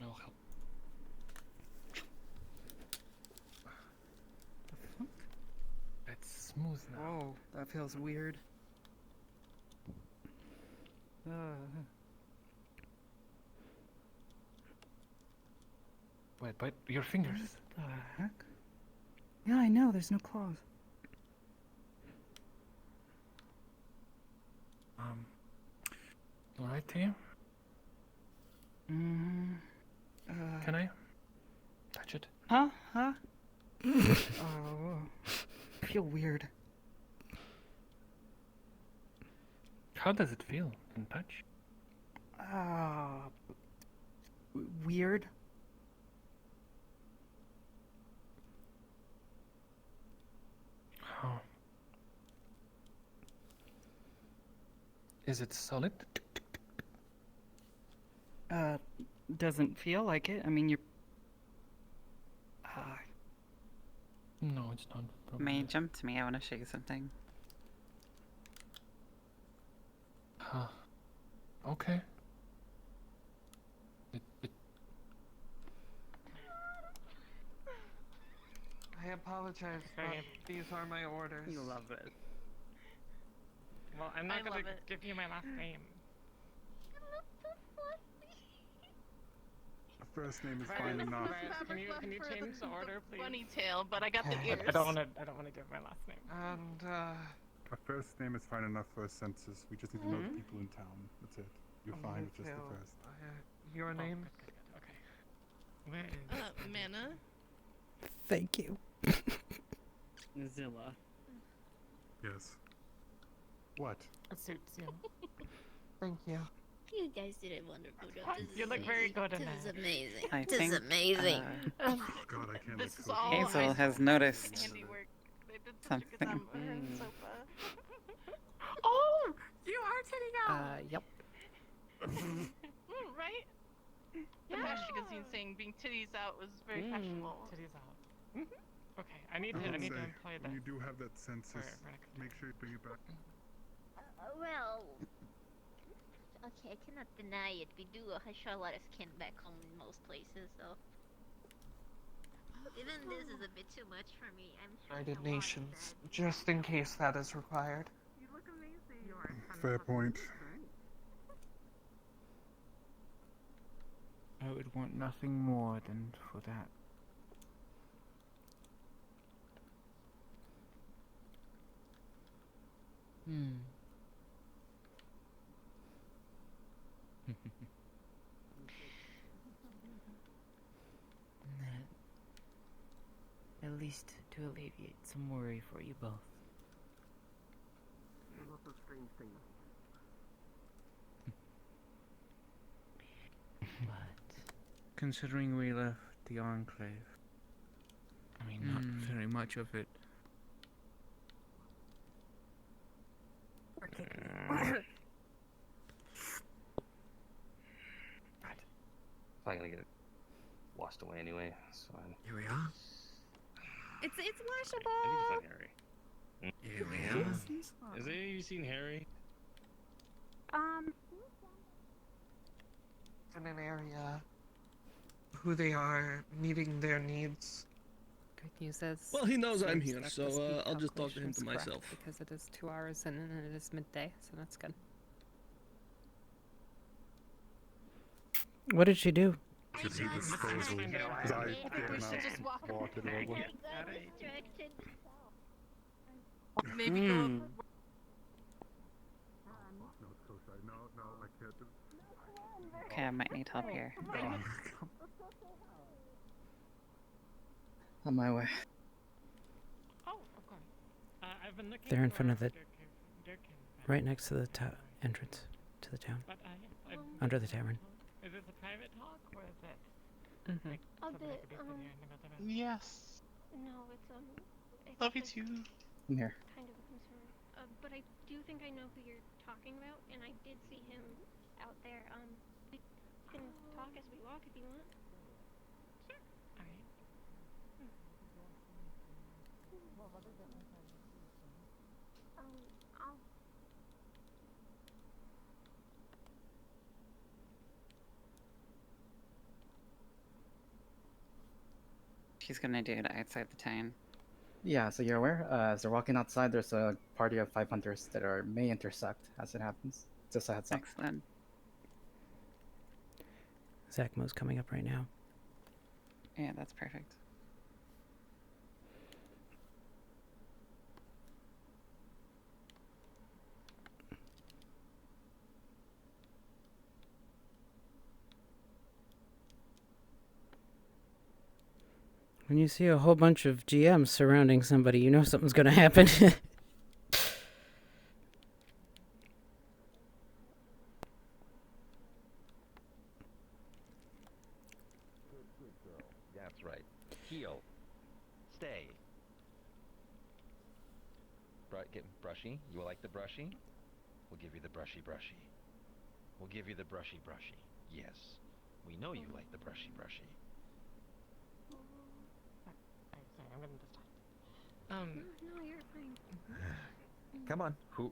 [SPEAKER 11] I'll help. The fuck? It's smooth now.
[SPEAKER 22] Whoa, that feels weird.
[SPEAKER 11] Wait, but your fingers.
[SPEAKER 22] The heck? Yeah, I know, there's no claws.
[SPEAKER 11] Alright to you? Can I touch it?
[SPEAKER 22] Huh? Huh? Oh, I feel weird.
[SPEAKER 11] How does it feel in touch?
[SPEAKER 22] Weird.
[SPEAKER 11] Oh. Is it solid?
[SPEAKER 22] Doesn't feel like it. I mean, you're...
[SPEAKER 11] No, it's not.
[SPEAKER 6] May jump to me. I want to show you something.
[SPEAKER 11] Huh. Okay.
[SPEAKER 22] I apologize, but these are my orders.
[SPEAKER 7] You love it. Well, I'm not gonna give you my last name.
[SPEAKER 17] A first name is fine enough.
[SPEAKER 7] Can you change the order, please?
[SPEAKER 1] Bunny tail, but I got the ears.
[SPEAKER 7] I don't wanna give my last name.
[SPEAKER 22] And
[SPEAKER 17] A first name is fine enough for a census. We just need to know the people in town. That's it. You're fine with just the first.
[SPEAKER 22] Your name?
[SPEAKER 7] Okay. Where is
[SPEAKER 1] Mana?
[SPEAKER 2] Thank you.
[SPEAKER 7] Zilla?
[SPEAKER 17] Yes. What?
[SPEAKER 7] It suits you.
[SPEAKER 22] Thank you.
[SPEAKER 5] You guys did a wonderful job. This
[SPEAKER 7] You
[SPEAKER 5] is
[SPEAKER 7] look very
[SPEAKER 5] amazing.
[SPEAKER 7] good in
[SPEAKER 5] This
[SPEAKER 7] that.
[SPEAKER 5] is amazing.
[SPEAKER 6] I
[SPEAKER 5] This
[SPEAKER 6] think,
[SPEAKER 5] is amazing.
[SPEAKER 17] Oh God, I can't
[SPEAKER 1] This
[SPEAKER 17] let
[SPEAKER 1] is
[SPEAKER 17] go.
[SPEAKER 1] all
[SPEAKER 6] Hazel has noticed
[SPEAKER 1] handiwork. They did such a good
[SPEAKER 6] something.
[SPEAKER 1] job with her and Sopa.
[SPEAKER 7] Oh! You are titting out!
[SPEAKER 22] Yep.
[SPEAKER 1] Right? The magazine saying being titties out was very fashionable.
[SPEAKER 7] Titties out. Okay, I need to
[SPEAKER 17] Say,
[SPEAKER 7] employ
[SPEAKER 17] when
[SPEAKER 7] that.
[SPEAKER 17] you do have that census, make sure you bring it back.
[SPEAKER 5] Well, okay, I cannot deny it. We do show a lot of skin back home in most places, so even this is a bit too much for me. I'm trying
[SPEAKER 22] United
[SPEAKER 5] to watch
[SPEAKER 22] Nations, just in case that is required.
[SPEAKER 5] You look amazing.
[SPEAKER 17] Fair point.
[SPEAKER 8] I would want nothing more than for that. At least to alleviate some worry for you both.
[SPEAKER 10] Lots of strange things.
[SPEAKER 8] But considering we left the Enclave, I mean, not very much of it.
[SPEAKER 12] Probably gonna get it washed away anyway. So
[SPEAKER 7] Here we are.
[SPEAKER 3] It's
[SPEAKER 12] I need to
[SPEAKER 3] washable.
[SPEAKER 12] find Harry.
[SPEAKER 7] Here we are.
[SPEAKER 12] Has any of you seen Harry?
[SPEAKER 22] In an area, who they are, meeting their needs. Good news is.
[SPEAKER 16] Well, he knows I'm
[SPEAKER 22] since
[SPEAKER 16] here,
[SPEAKER 22] that
[SPEAKER 16] so,
[SPEAKER 22] the speed
[SPEAKER 16] I'll just talk to him
[SPEAKER 22] calculation
[SPEAKER 16] to
[SPEAKER 22] is correct,
[SPEAKER 16] myself.
[SPEAKER 22] Because it is 2 hours in and it is midday, so that's good.
[SPEAKER 2] What did she do?
[SPEAKER 17] Should be disposal.
[SPEAKER 1] I think we should just walk
[SPEAKER 17] it over.
[SPEAKER 5] Distracted.
[SPEAKER 1] Maybe go.
[SPEAKER 6] Okay, I might need help here.
[SPEAKER 15] On my way.
[SPEAKER 7] Oh, of course. I've been looking
[SPEAKER 2] They're in
[SPEAKER 7] for
[SPEAKER 2] front of the,
[SPEAKER 7] Dirk cave.
[SPEAKER 2] right next to the entrance to the town,
[SPEAKER 7] But, yeah,
[SPEAKER 2] under the tavern.
[SPEAKER 7] Is this a private talk or is it?
[SPEAKER 2] Mhm.
[SPEAKER 7] Like,
[SPEAKER 5] A
[SPEAKER 7] something I
[SPEAKER 5] bit,
[SPEAKER 7] could do for the end of the
[SPEAKER 9] Yes.
[SPEAKER 5] No, it's
[SPEAKER 9] Love you
[SPEAKER 5] just
[SPEAKER 9] too.
[SPEAKER 15] I'm here.
[SPEAKER 5] kind of a concern. But I do think I know who you're talking about, and I did see him out there. We can talk as we walk if you want.
[SPEAKER 7] Sure. All right.
[SPEAKER 5] I'll.
[SPEAKER 6] She's gonna do it outside the town.
[SPEAKER 15] Yeah, so you're aware, as they're walking outside, there's a party of 5 hunters that may intersect as it happens. Just a heads up.
[SPEAKER 6] Excellent.
[SPEAKER 2] Zachmo's coming up right now.
[SPEAKER 6] Yeah, that's perfect.
[SPEAKER 2] When you see a whole bunch of GMs surrounding somebody, you know something's going to happen.
[SPEAKER 13] Good girl. That's right. Heel. Stay. Get brushy. You will like the brushy? We'll give you the brushy. We'll give you the brushy. Yes. We know you like the brushy.
[SPEAKER 7] Sorry, I'm gonna just
[SPEAKER 5] No, you're fine.
[SPEAKER 13] Come on. Who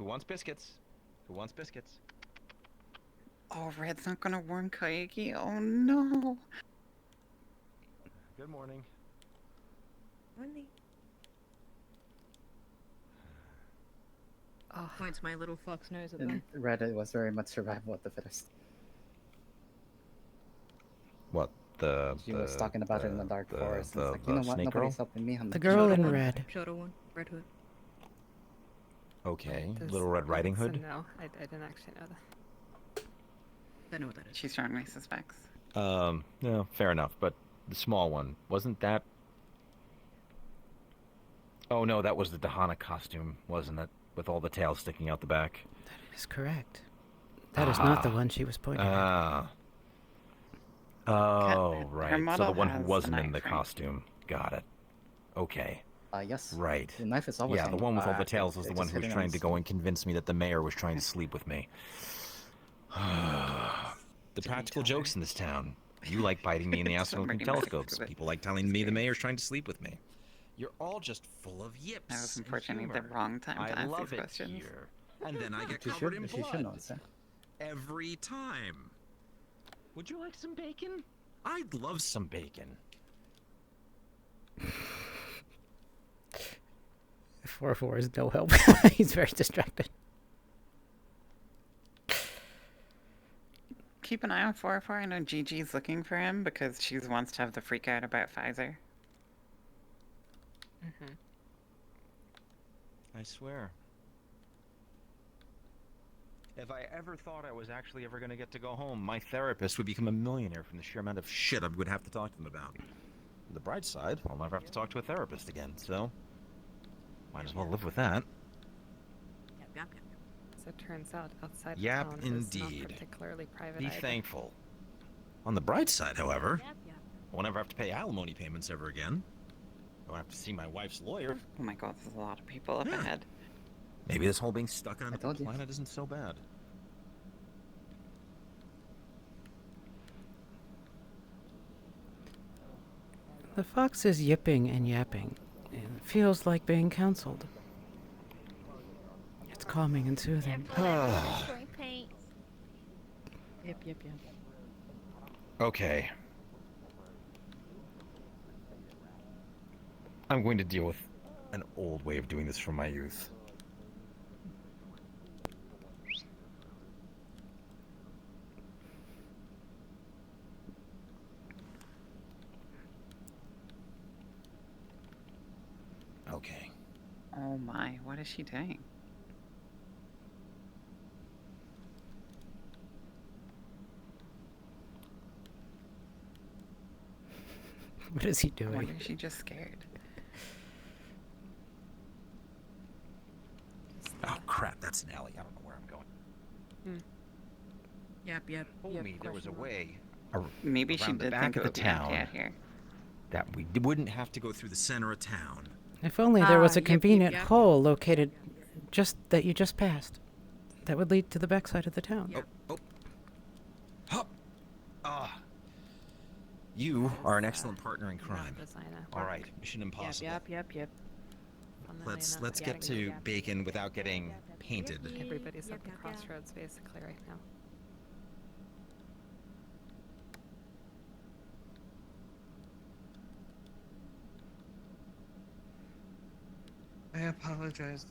[SPEAKER 13] wants biscuits? Who wants biscuits?
[SPEAKER 6] Oh, Red's not gonna warn Kaigi. Oh no.
[SPEAKER 13] Good morning.
[SPEAKER 3] Morning.
[SPEAKER 16] Oh, points my little fox nose at
[SPEAKER 15] In
[SPEAKER 16] them.
[SPEAKER 15] Reddit was very much survival of the fittest.
[SPEAKER 13] What the?
[SPEAKER 15] She was talking about it in the dark forest. And it's like, you know what?
[SPEAKER 13] snake
[SPEAKER 15] Nobody's
[SPEAKER 13] girl?
[SPEAKER 15] helping me. I'm
[SPEAKER 2] The girl in red.
[SPEAKER 16] Shorter one, Red Hood.
[SPEAKER 13] Okay,
[SPEAKER 16] Does-
[SPEAKER 13] Little Red Riding
[SPEAKER 16] so
[SPEAKER 13] Hood.
[SPEAKER 16] no, I didn't actually know that. I know what that is.
[SPEAKER 6] She strongly suspects.
[SPEAKER 13] No, fair enough. But the small one wasn't that? Oh no, that was the Dahana costume, wasn't it? With all the tails sticking out the back.
[SPEAKER 2] That is correct. That is not the one she was pointing at.
[SPEAKER 13] Oh,
[SPEAKER 6] her
[SPEAKER 13] right. So
[SPEAKER 6] model
[SPEAKER 13] the one who
[SPEAKER 6] has
[SPEAKER 13] wasn't
[SPEAKER 6] a
[SPEAKER 13] in the
[SPEAKER 6] knife, right?
[SPEAKER 13] costume. Got it. Okay.
[SPEAKER 15] Yes.
[SPEAKER 13] Right.
[SPEAKER 15] The knife is always
[SPEAKER 13] Yeah, the
[SPEAKER 15] hanging.
[SPEAKER 13] one with all the tails was the
[SPEAKER 15] It's
[SPEAKER 13] one
[SPEAKER 15] just
[SPEAKER 13] who was
[SPEAKER 15] hitting
[SPEAKER 13] trying
[SPEAKER 15] on
[SPEAKER 13] to go and convince me that the mayor was trying to sleep with me. The practical jokes in this town. You like biting me in the ass with
[SPEAKER 6] Somebody
[SPEAKER 13] telescopes.
[SPEAKER 6] might do it.
[SPEAKER 13] People like telling me the mayor's trying to sleep with me. You're all just full of yips.
[SPEAKER 6] That was
[SPEAKER 13] and
[SPEAKER 6] unfortunately the
[SPEAKER 13] humor.
[SPEAKER 6] wrong time to
[SPEAKER 13] I
[SPEAKER 6] ask
[SPEAKER 13] love
[SPEAKER 6] these
[SPEAKER 13] it
[SPEAKER 6] questions.
[SPEAKER 13] here. And then I get
[SPEAKER 15] She
[SPEAKER 13] covered
[SPEAKER 15] should-
[SPEAKER 13] in
[SPEAKER 15] she should
[SPEAKER 13] blood.
[SPEAKER 15] know it, sir.
[SPEAKER 13] Every time. Would you like some bacon? I'd love some bacon.
[SPEAKER 2] 4-4 is no help. He's very distracted.
[SPEAKER 6] Keep an eye on 4-4. I know Gigi's looking for him because she wants to have the freak out about Pfizer.
[SPEAKER 16] Mm-hmm.
[SPEAKER 13] I swear. If I ever thought I was actually ever going to get to go home, my therapist would become a millionaire from the sheer amount of shit I would have to talk to them about. On the bright side, I'll never have to talk to a therapist again, so might as well live with that.
[SPEAKER 16] Yep. As it turns out, outside of
[SPEAKER 13] Yep,
[SPEAKER 16] town
[SPEAKER 13] indeed.
[SPEAKER 16] is not particularly private
[SPEAKER 13] Be
[SPEAKER 16] either.
[SPEAKER 13] thankful. On the bright side, however, I won't ever have to pay alimony payments ever again. I won't have to see my wife's lawyer.
[SPEAKER 6] Oh my god, there's a lot of people up ahead.
[SPEAKER 13] Maybe this whole being stuck on another
[SPEAKER 15] told you.
[SPEAKER 13] planet isn't so bad.
[SPEAKER 2] The fox is yipping and yapping. It feels like being counseled. It's calming and soothing.
[SPEAKER 5] Spray paint.
[SPEAKER 16] Yep.
[SPEAKER 13] Okay. I'm going to deal with an old way of doing this from my youth. Okay.
[SPEAKER 6] Oh my, what is she doing?
[SPEAKER 2] What is he
[SPEAKER 6] I
[SPEAKER 2] doing?
[SPEAKER 6] wonder if she's just scared.
[SPEAKER 13] Oh crap, that's an alley. I don't know where I'm going.
[SPEAKER 16] Yep.
[SPEAKER 13] Told me there was a way
[SPEAKER 6] Maybe she
[SPEAKER 13] around the
[SPEAKER 6] did
[SPEAKER 13] back
[SPEAKER 6] think
[SPEAKER 13] of
[SPEAKER 6] it
[SPEAKER 13] the
[SPEAKER 6] would be
[SPEAKER 13] town
[SPEAKER 6] okay out here.
[SPEAKER 13] that we wouldn't have to go through the center of town.
[SPEAKER 2] If only there was a
[SPEAKER 16] yep,
[SPEAKER 2] convenient
[SPEAKER 16] yep.
[SPEAKER 2] hole located that you just passed. That would lead to the backside of the town.
[SPEAKER 13] You are an excellent partner in crime.
[SPEAKER 16] designer.
[SPEAKER 13] All right, Mission Impossible.
[SPEAKER 16] Yep.
[SPEAKER 13] Let's get to bacon without getting painted.
[SPEAKER 16] Everybody's at the crossroads basically right now.
[SPEAKER 22] I apologize.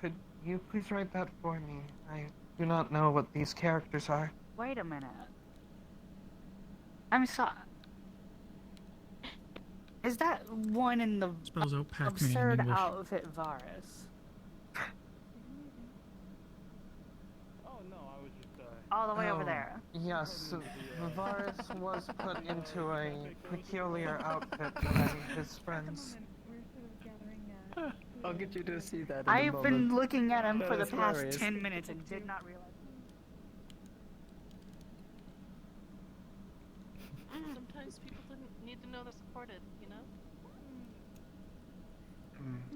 [SPEAKER 22] Could you please write that for me? I do not know what these characters are.
[SPEAKER 4] Wait a minute. I'm sorry. Is that one in the
[SPEAKER 24] Spells out Pac-Man in
[SPEAKER 4] absurd
[SPEAKER 24] English.
[SPEAKER 4] outfit Varus?
[SPEAKER 18] Oh no, I was just
[SPEAKER 4] All the way over there.
[SPEAKER 22] Yes, Varus was put into a peculiar outfit by his friends.
[SPEAKER 11] I'll get you to see that in
[SPEAKER 4] I've
[SPEAKER 11] a
[SPEAKER 4] been
[SPEAKER 11] moment.
[SPEAKER 4] looking at him
[SPEAKER 11] That
[SPEAKER 4] for the
[SPEAKER 11] is
[SPEAKER 4] past
[SPEAKER 11] hilarious.
[SPEAKER 4] 10 minutes and did not realize.
[SPEAKER 1] Sometimes people didn't need to know they're supported, you know?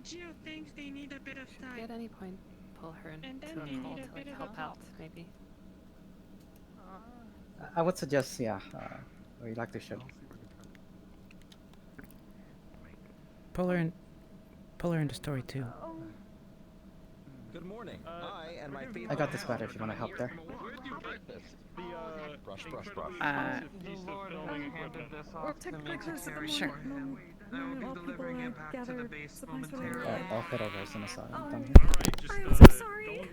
[SPEAKER 16] Gio thinks they need a bit of time. At any point, pull her into
[SPEAKER 3] And then
[SPEAKER 16] a
[SPEAKER 3] they
[SPEAKER 16] call
[SPEAKER 3] need a
[SPEAKER 16] to
[SPEAKER 3] bit of
[SPEAKER 16] help
[SPEAKER 3] a
[SPEAKER 16] out, maybe.
[SPEAKER 15] I would suggest, we like to show.
[SPEAKER 2] Pull her into story 2.
[SPEAKER 13] Good morning. I and my faithful.
[SPEAKER 15] I got this better if you want to help there.
[SPEAKER 13] Brush.
[SPEAKER 22] The Lord has handed this off to me to carry
[SPEAKER 16] Sure.
[SPEAKER 22] for him. I will be delivering it back to the base momentarily.
[SPEAKER 15] I'll head over as soon as I'm done
[SPEAKER 24] I'm so sorry.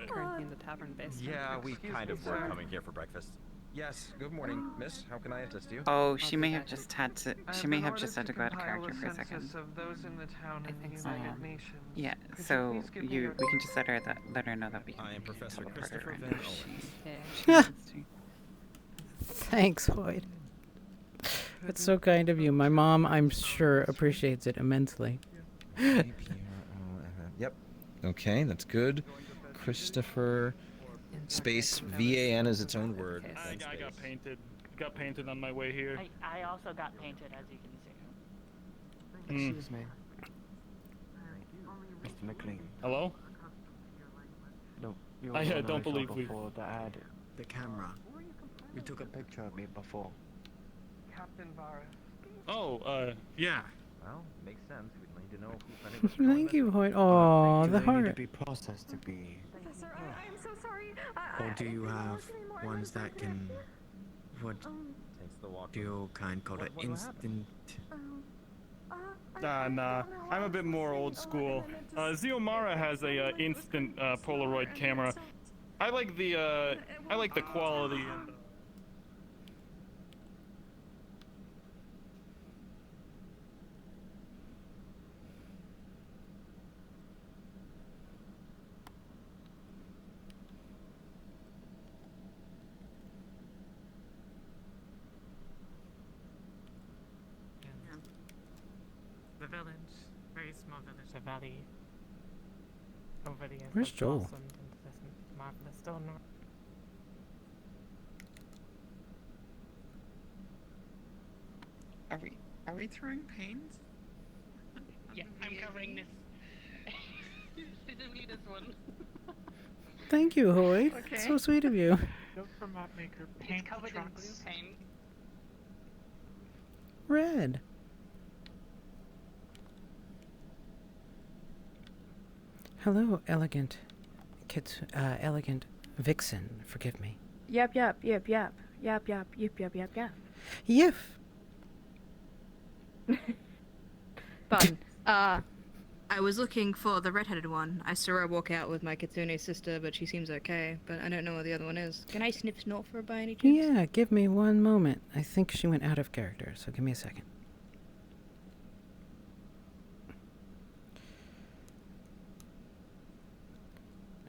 [SPEAKER 16] Currently in the tavern basement.
[SPEAKER 13] Yeah, we kind of were coming here for breakfast. Yes. Good morning, miss. How can I assist you?
[SPEAKER 6] Oh, she may have just had to. She may have just had to go out of
[SPEAKER 22] compile
[SPEAKER 6] character for a second.
[SPEAKER 22] census of those in the town in the United Nations.
[SPEAKER 6] Yeah.
[SPEAKER 22] Could
[SPEAKER 6] So
[SPEAKER 22] please give me your-
[SPEAKER 6] we can just let her know that we can.
[SPEAKER 13] I am Professor
[SPEAKER 6] teleport her
[SPEAKER 13] Christopher
[SPEAKER 6] around
[SPEAKER 13] Van
[SPEAKER 6] if
[SPEAKER 13] Owens.
[SPEAKER 6] she wants to.
[SPEAKER 2] Thanks, Hoyt. That's so kind of you. My mom, I'm sure, appreciates it immensely.
[SPEAKER 13] Yep. Okay, that's good. Christopher. Space VAN is its own word.
[SPEAKER 18] I got painted. Got painted on my way here.
[SPEAKER 4] I also got painted, as you can see.
[SPEAKER 11] Excuse me. Mr. McLean.
[SPEAKER 18] Hello?
[SPEAKER 11] No, you
[SPEAKER 18] I
[SPEAKER 11] were the one
[SPEAKER 18] don't
[SPEAKER 11] saw
[SPEAKER 18] believe we-
[SPEAKER 11] before the ad. The camera. You took a picture of me before.
[SPEAKER 22] Captain Varus.
[SPEAKER 18] Oh, yeah.
[SPEAKER 13] Well, makes sense. We'd need to know who
[SPEAKER 2] Thank you, Hoyt. Oh,
[SPEAKER 11] Do
[SPEAKER 2] the
[SPEAKER 11] they need to
[SPEAKER 2] heart.
[SPEAKER 11] be processed to be?
[SPEAKER 14] Professor, I'm so sorry.
[SPEAKER 11] Or do you have ones that can, what
[SPEAKER 13] Takes the walk.
[SPEAKER 11] do you kind call it, instant?
[SPEAKER 18] Nah. I'm a bit more old school. Xiomara has a instant Polaroid camera. I like the quality and.
[SPEAKER 22] The village, very small village, a valley. Over the
[SPEAKER 2] Where's Joel?
[SPEAKER 22] blossomed into this marvelous stone.
[SPEAKER 6] Are we throwing paint?
[SPEAKER 7] Yeah, I'm covering this.
[SPEAKER 1] Delete this one.
[SPEAKER 2] Thank you, Hoyt.
[SPEAKER 6] Okay.
[SPEAKER 2] So sweet of you.
[SPEAKER 22] Note from map maker, paint
[SPEAKER 1] Covered in blue
[SPEAKER 22] trucks.
[SPEAKER 1] paint.
[SPEAKER 2] Red. Hello, elegant elegant vixen. Forgive me.
[SPEAKER 3] Yep.
[SPEAKER 2] Yif.
[SPEAKER 3] Fun. I was looking for the redheaded one. I saw her walk out with my Kitsune sister, but she seems okay. But I don't know where the other one is. Can I sniff snort for her by any chance?
[SPEAKER 2] Yeah, give me one moment. I think she went out of character, so give me a second.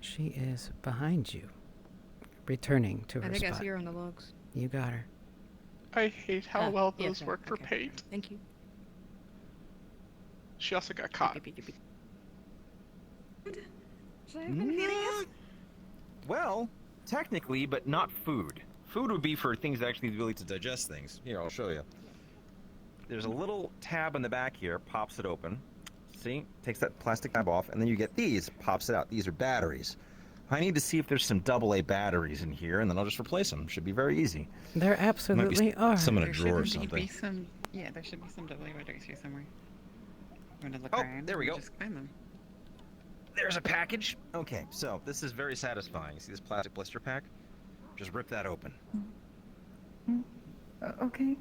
[SPEAKER 2] She is behind you, returning to her
[SPEAKER 3] I think
[SPEAKER 2] spot.
[SPEAKER 3] I see her on the logs.
[SPEAKER 2] You got her.
[SPEAKER 7] I hate how well
[SPEAKER 3] yeah,
[SPEAKER 7] those
[SPEAKER 3] yeah,
[SPEAKER 7] work for
[SPEAKER 3] okay.
[SPEAKER 7] paint.
[SPEAKER 3] Thank you.
[SPEAKER 9] She also got caught.
[SPEAKER 14] Should I have been feeding it?
[SPEAKER 13] Well, technically, but not food. Food would be for things that actually need the ability to digest things. Here, I'll show you. There's a little tab in the back here, pops it open. See? Takes that plastic tab off, and then you get these, pops it out. These are batteries. I need to see if there's some AA batteries in here, and then I'll just replace them. Should be very easy.
[SPEAKER 2] There absolutely are.
[SPEAKER 13] Some in a
[SPEAKER 6] There
[SPEAKER 13] drawer or
[SPEAKER 6] should indeed
[SPEAKER 13] something.
[SPEAKER 6] be some. Yeah, there should be some double batteries here somewhere. I'm gonna look
[SPEAKER 13] Oh,
[SPEAKER 6] around.
[SPEAKER 13] there we
[SPEAKER 6] and
[SPEAKER 13] go.
[SPEAKER 6] Just find them.
[SPEAKER 13] There's a package. Okay, so this is very satisfying. See this plastic blister pack? Just rip that open.
[SPEAKER 14] Okay.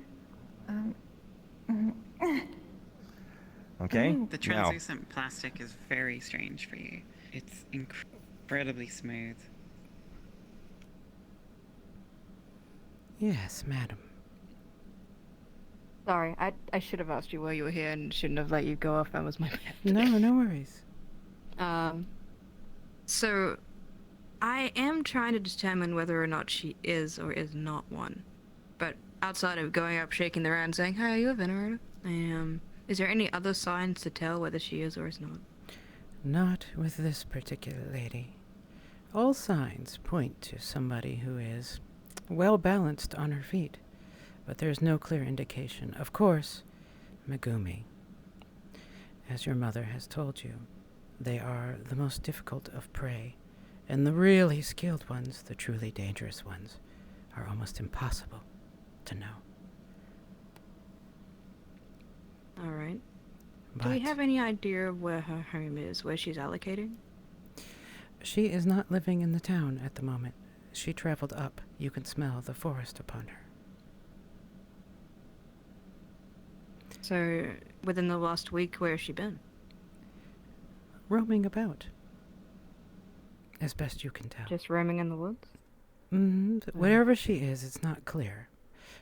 [SPEAKER 13] Okay?
[SPEAKER 6] The translucent plastic is very strange for you. It's incredibly smooth.
[SPEAKER 2] Yes, madam.
[SPEAKER 3] Sorry, I should have asked you while you were here and shouldn't have let you go off. That was my bad.
[SPEAKER 2] No, no worries.
[SPEAKER 3] So I am trying to determine whether or not she is or is not one. But outside of going up, shaking their hand, and saying, "Hi, are you a venerator?" Is there any other signs to tell whether she is or is not?
[SPEAKER 2] Not with this particular lady. All signs point to somebody who is well balanced on her feet, but there's no clear indication. Of course, Megumi. As your mother has told you, they are the most difficult of prey, and the really skilled ones, the truly dangerous ones, are almost impossible to know.
[SPEAKER 3] Alright. Do we have any idea of where her home is, where she's allocated?
[SPEAKER 2] She is not living in the town at the moment. She traveled up. You can smell the forest upon her.
[SPEAKER 3] So, within the last week, where has she been?
[SPEAKER 2] Roaming about. As best you can tell.
[SPEAKER 3] Just roaming in the woods?
[SPEAKER 2] Wherever she is, it's not clear.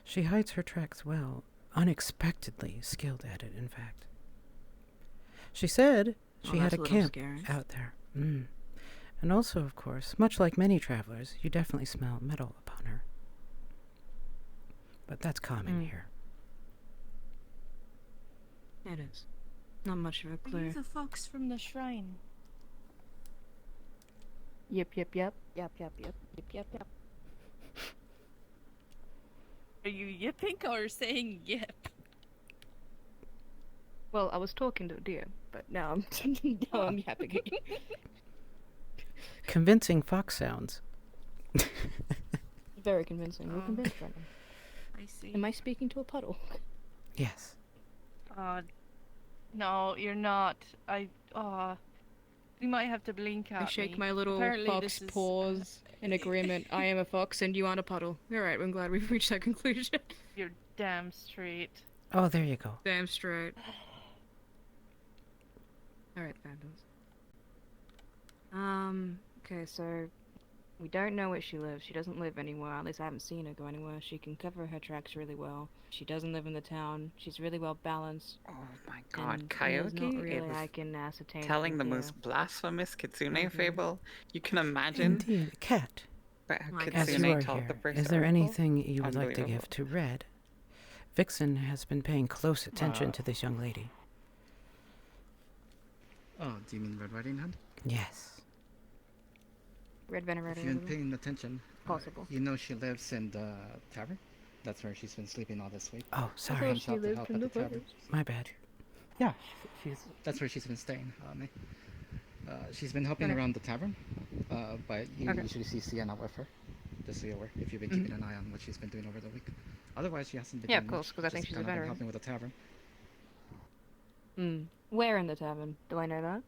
[SPEAKER 2] She hides her tracks well. Unexpectedly skilled at it, in fact. She said she had a camp out there. And also, of course, much like many travelers, you definitely smell metal upon her. But that's common here.
[SPEAKER 3] It is. Not much of a
[SPEAKER 19] Are
[SPEAKER 3] clue.
[SPEAKER 19] you the fox from the shrine?
[SPEAKER 3] Yep.
[SPEAKER 19] Are you yipping or saying yip?
[SPEAKER 3] Well, I was talking to a deer, but now I'm yapping again.
[SPEAKER 2] Convincing fox sounds.
[SPEAKER 3] Very convincing. You're convinced right now.
[SPEAKER 19] I see.
[SPEAKER 3] Am I speaking to a puddle?
[SPEAKER 2] Yes.
[SPEAKER 1] No, you're not. You might have to blink at
[SPEAKER 3] I shake
[SPEAKER 1] me.
[SPEAKER 3] my little
[SPEAKER 1] Apparently
[SPEAKER 3] fox
[SPEAKER 1] this is-
[SPEAKER 3] paws in agreement. I am a fox and you aren't a puddle. Alright, I'm glad we've reached that conclusion.
[SPEAKER 1] You're damn straight.
[SPEAKER 2] Oh, there you go.
[SPEAKER 3] Damn straight. Alright, fabulous. Okay, so we don't know where she lives. She doesn't live anywhere. At least I haven't seen her go anywhere. She can cover her tracks really well. She doesn't live in the town. She's really well balanced.
[SPEAKER 6] Oh my god,
[SPEAKER 3] and
[SPEAKER 6] Coyote!
[SPEAKER 3] There's not really
[SPEAKER 6] It was
[SPEAKER 3] I can ascertain.
[SPEAKER 6] telling the
[SPEAKER 3] from here.
[SPEAKER 6] most blasphemous Kitsune fable. You can imagine.
[SPEAKER 2] Indeed, Cat.
[SPEAKER 6] But how
[SPEAKER 2] As you
[SPEAKER 6] Kitsune
[SPEAKER 2] are
[SPEAKER 6] told
[SPEAKER 2] here,
[SPEAKER 6] the first
[SPEAKER 2] is there
[SPEAKER 6] article?
[SPEAKER 2] anything you would like to
[SPEAKER 6] Unbelievable.
[SPEAKER 2] give to Red? Vixen has been paying close attention to this young lady.
[SPEAKER 15] Oh, do you mean Red Riding Hood?
[SPEAKER 2] Yes.
[SPEAKER 3] Red Venerator.
[SPEAKER 15] If you've been paying attention,
[SPEAKER 3] Possible.
[SPEAKER 15] you know she lives in the tavern. That's where she's been sleeping all this week.
[SPEAKER 2] Oh, sorry.
[SPEAKER 15] Comes out to help at the tavern.
[SPEAKER 2] My bad.
[SPEAKER 15] Yeah, that's where she's been staying. She's been helping around the tavern, but you
[SPEAKER 3] Okay.
[SPEAKER 15] usually see Sienna with her, just so you're aware, if you've been keeping an eye on what she's been doing over the week. Otherwise, she hasn't been
[SPEAKER 3] Yeah,
[SPEAKER 15] doing
[SPEAKER 3] of course,
[SPEAKER 15] much,
[SPEAKER 3] 'cause I think
[SPEAKER 15] just
[SPEAKER 3] she's a
[SPEAKER 15] kinda been
[SPEAKER 3] veteran.
[SPEAKER 15] helping with the tavern.
[SPEAKER 3] Where in the tavern? Do I know that?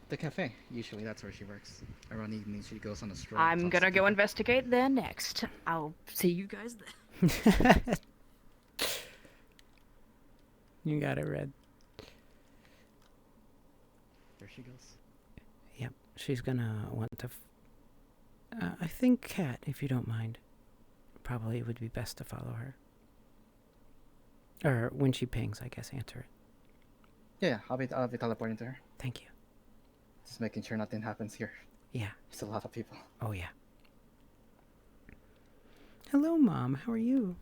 [SPEAKER 15] The cafe. Usually that's where she works. Around evening, she goes on a stroll.
[SPEAKER 3] I'm
[SPEAKER 15] talks
[SPEAKER 3] gonna
[SPEAKER 15] to
[SPEAKER 3] go
[SPEAKER 15] people.
[SPEAKER 3] investigate there next. I'll see you guys there.
[SPEAKER 2] You got it, Red.
[SPEAKER 15] There she goes.
[SPEAKER 2] Yep, she's gonna want to. I think Cat, if you don't mind, probably would be best to follow her. Or when she pings, I guess, answer it.
[SPEAKER 15] Yeah, I'll be teleporting to her.
[SPEAKER 2] Thank you.
[SPEAKER 15] Just making sure nothing happens here.
[SPEAKER 2] Yeah.
[SPEAKER 15] There's a lot of people.
[SPEAKER 2] Oh, yeah. Hello, Mom. How are you?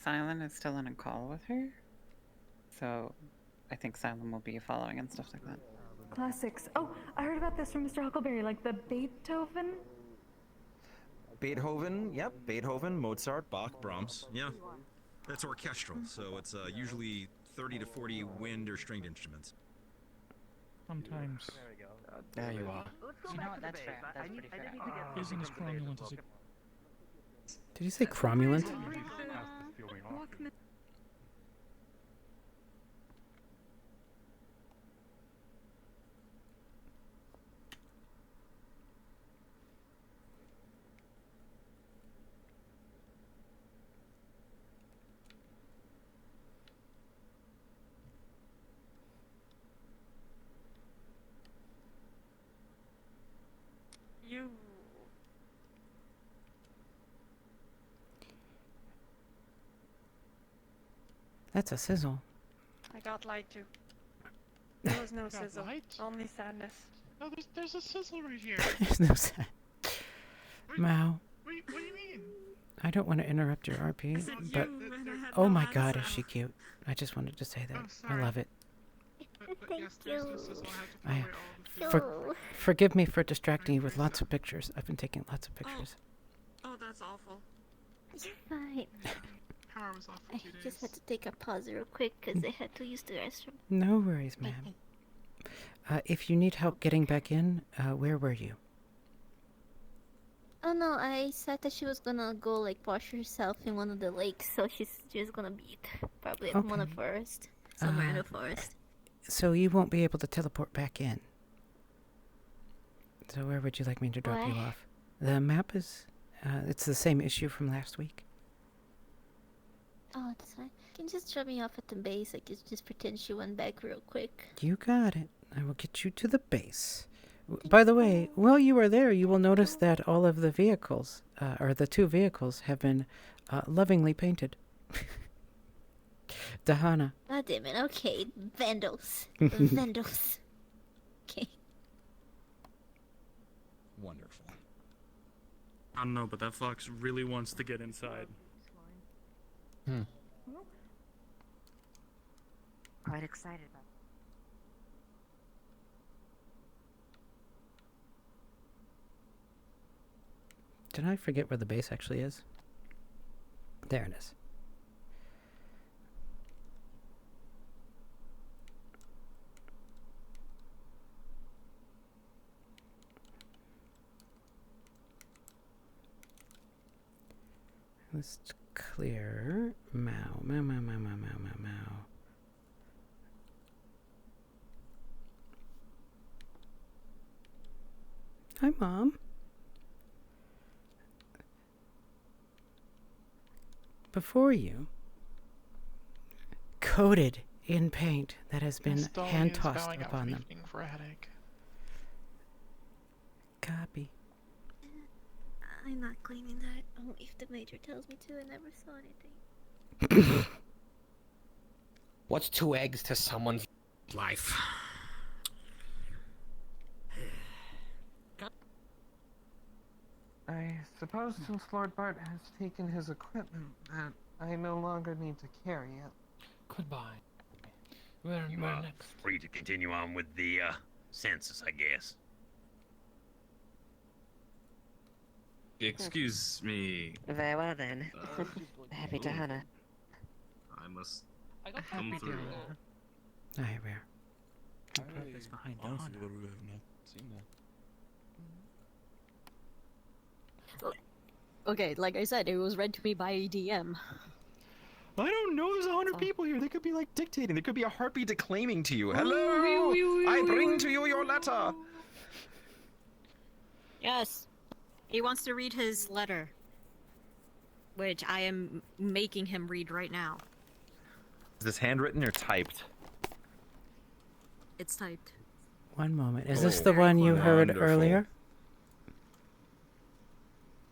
[SPEAKER 6] Silent is still on a call with her, so I think Silent will be following and stuff like that.
[SPEAKER 14] Classics. Oh, I heard about this from Mr. Huckleberry, like the Beethoven.
[SPEAKER 13] Beethoven, yep, Beethoven, Mozart, Bach, Brahms. Yeah, that's orchestral, so it's usually 30 to 40 wind or stringed instruments.
[SPEAKER 24] Sometimes.
[SPEAKER 11] There you are.
[SPEAKER 4] You know what? That's fair. That's pretty fair.
[SPEAKER 24] Isn't as cromulent as it.
[SPEAKER 2] Did you say cromulent?
[SPEAKER 16] You.
[SPEAKER 2] That's a sizzle.
[SPEAKER 16] I got lied to. There was no sizzle, only sadness.
[SPEAKER 7] No, there's a sizzle right here.
[SPEAKER 2] There's no sad. Mao,
[SPEAKER 7] What do you mean?
[SPEAKER 2] I don't want to interrupt your RP, but oh my god, is she cute. I just wanted to say that. I love it.
[SPEAKER 5] Thank you.
[SPEAKER 2] Forgive me for distracting you with lots of pictures. I've been taking lots of pictures.
[SPEAKER 16] Oh, that's awful.
[SPEAKER 5] You're fine.
[SPEAKER 7] Power was off for
[SPEAKER 5] I
[SPEAKER 7] 2 days.
[SPEAKER 5] just had to take a pause real quick because I had to use the restroom.
[SPEAKER 2] No worries, ma'am. If you need help getting back in, where were you?
[SPEAKER 5] Oh no, I said that she was gonna go like wash herself in one of the lakes, so she's just gonna be probably in one of the forest, somewhere in the forest.
[SPEAKER 2] So you won't be able to teleport back in. So where would you like me to drop you
[SPEAKER 5] Why?
[SPEAKER 2] off? The map is, it's the same issue from last week.
[SPEAKER 5] Oh, that's fine. You can just drop me off at the base. I can just pretend she went back real quick.
[SPEAKER 2] You got it. I will get you to the base. By the way, while you are there, you will notice that all of the vehicles, or the 2 vehicles, have been lovingly painted. Dahana.
[SPEAKER 5] God damn it. Okay, vandals. Vandals. Okay.
[SPEAKER 13] Wonderful.
[SPEAKER 18] I don't know, but that fox really wants to get inside.
[SPEAKER 4] Quite excited about
[SPEAKER 2] Did I forget where the base actually is? There it is. Let's clear Mao. Hi, Mom. Before you, coated in paint that has been hand-tossed upon them.
[SPEAKER 7] For a headache.
[SPEAKER 2] Copy.
[SPEAKER 5] I'm not cleaning that. Oh, if the major tells me to, I never saw anything.
[SPEAKER 10] What's 2 eggs to someone's life?
[SPEAKER 22] I suppose since Lord Bart has taken his equipment, that I no longer need to carry it.
[SPEAKER 10] Goodbye. We're next.
[SPEAKER 9] Free to continue on with the census, I guess.
[SPEAKER 20] Excuse me.
[SPEAKER 21] Very well then. Happy to Hannah.
[SPEAKER 20] I must
[SPEAKER 22] Happy
[SPEAKER 20] come through.
[SPEAKER 2] Hi, Rare.
[SPEAKER 8] Purpose behind
[SPEAKER 13] Honestly,
[SPEAKER 8] Donna.
[SPEAKER 13] literally have not seen that.
[SPEAKER 23] Okay, like I said, it was read to me by a DM.
[SPEAKER 13] I don't know. There's 100 people here. They could be like dictating. There could be a heartbeat declaiming to you.
[SPEAKER 23] Ooh,
[SPEAKER 13] Hello,
[SPEAKER 23] wee,
[SPEAKER 13] I
[SPEAKER 23] wee,
[SPEAKER 13] bring
[SPEAKER 23] wee.
[SPEAKER 13] to you your letter.
[SPEAKER 23] Yes. He wants to read his letter. Which I am making him read right now.
[SPEAKER 13] Is this handwritten or typed?
[SPEAKER 23] It's typed.
[SPEAKER 2] One moment. Is this the one you heard
[SPEAKER 13] Wonderful.
[SPEAKER 2] earlier?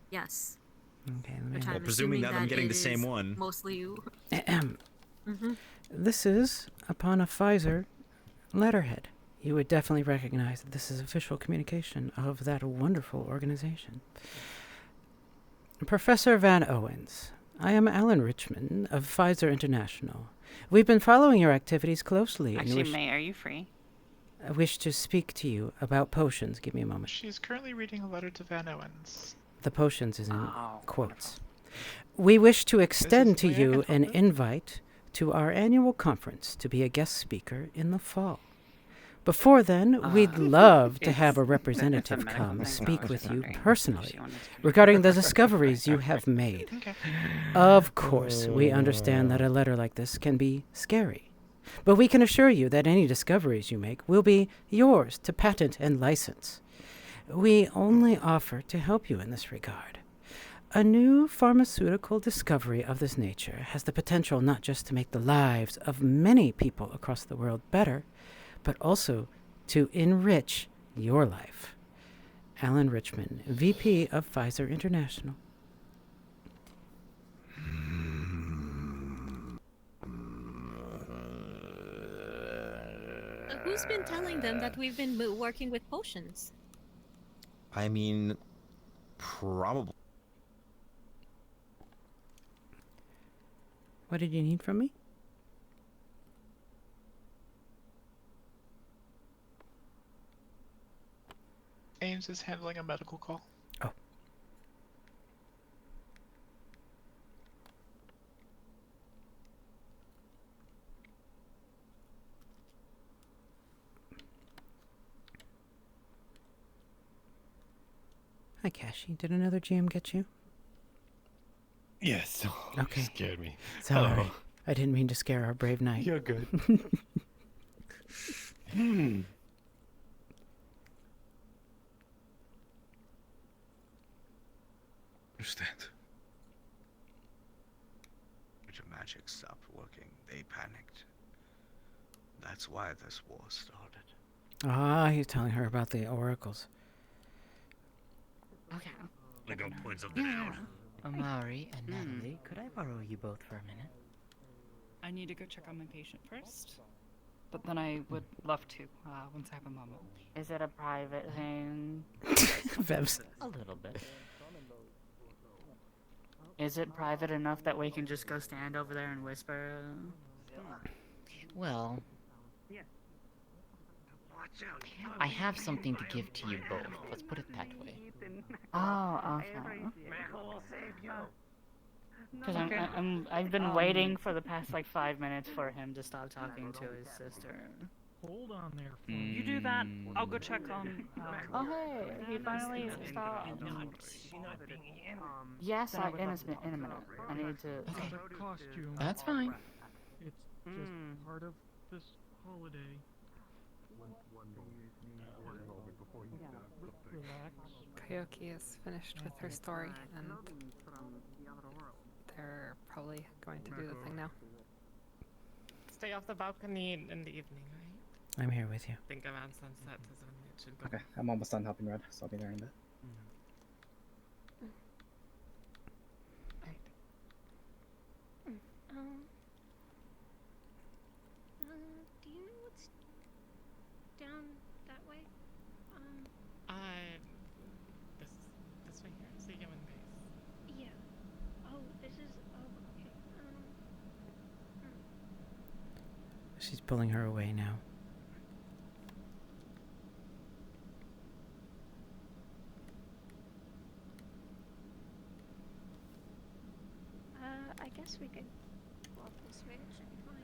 [SPEAKER 23] Yes.
[SPEAKER 2] Okay,
[SPEAKER 23] Which
[SPEAKER 2] let
[SPEAKER 23] I'm
[SPEAKER 2] me...
[SPEAKER 13] presuming that I'm
[SPEAKER 23] it
[SPEAKER 13] getting the same
[SPEAKER 23] is
[SPEAKER 13] one.
[SPEAKER 23] Mostly you.
[SPEAKER 2] This is upon a Pfizer letterhead. You would definitely recognize that this is official communication of that wonderful organization. Professor Van Owens, I am Alan Richmond of Pfizer International. We've been following your activities closely and
[SPEAKER 6] Actually, May, are you free?
[SPEAKER 2] I wish to speak to you about potions. Give me a moment.
[SPEAKER 1] She's currently reading a letter to Van Owens.
[SPEAKER 2] The potions is in quotes. We wish to extend to you an invite to our annual conference to be a guest speaker in the fall. Before then, we'd love to have a representative come speak with you personally regarding the discoveries you have made. Of course, we understand that a letter like this can be scary, but we can assure you that any discoveries you make will be yours to patent and license. We only offer to help you in this regard. A new pharmaceutical discovery of this nature has the potential not just to make the lives of many people across the world better, but also to enrich your life. Alan Richmond, VP of Pfizer International.
[SPEAKER 23] Who's been telling them that we've been working with potions?
[SPEAKER 13] I mean, probably.
[SPEAKER 2] What did you need from me?
[SPEAKER 1] Ames is handling a medical call.
[SPEAKER 2] Oh. Hi, Cashy. Did another GM get you?
[SPEAKER 12] Yes.
[SPEAKER 2] Okay.
[SPEAKER 12] You scared me.
[SPEAKER 2] Sorry.
[SPEAKER 12] Hello.
[SPEAKER 2] I didn't mean to scare our brave knight.
[SPEAKER 12] You're good.
[SPEAKER 17] Understand. Your magic stopped working. They panicked. That's why this war started.
[SPEAKER 2] Ah, he's telling her about the oracles.
[SPEAKER 21] Okay.
[SPEAKER 20] I go point something out.
[SPEAKER 19] Amari and Natalie, could I borrow you both for a minute?
[SPEAKER 25] I need to go check on my patient first, but then I would love to once I have a moment.
[SPEAKER 4] Is it a private thing?
[SPEAKER 2] Vebs.
[SPEAKER 19] A little bit.
[SPEAKER 4] Is it private enough that we can just go stand over there and whisper?
[SPEAKER 19] Well, I have something to give to you both. Let's put it that way.
[SPEAKER 4] Oh, okay. Because I've been waiting for the past like 5 minutes for him to stop talking to his sister.
[SPEAKER 24] Hold on there.
[SPEAKER 25] You do that. I'll go check on.
[SPEAKER 4] Oh hey, he finally stopped. Yes, in a minute. I need to.
[SPEAKER 19] Okay.
[SPEAKER 24] Costume.
[SPEAKER 19] That's fine.
[SPEAKER 24] It's just part of this holiday. Relax.
[SPEAKER 26] Koyoki is finished with her story, and they're probably going to do the thing now.
[SPEAKER 7] Stay off the balcony in the evening, right?
[SPEAKER 2] I'm here with you.
[SPEAKER 7] Think around sunset is when it should go.
[SPEAKER 15] Okay, I'm almost done helping Red, so I'll be there in a bit.
[SPEAKER 5] Do you know what's down that way?
[SPEAKER 7] This way here. It's the human base.
[SPEAKER 5] Yeah. Oh, this is. Oh, okay.
[SPEAKER 2] She's pulling her away now.
[SPEAKER 5] I guess we could walk this way. It should be fine.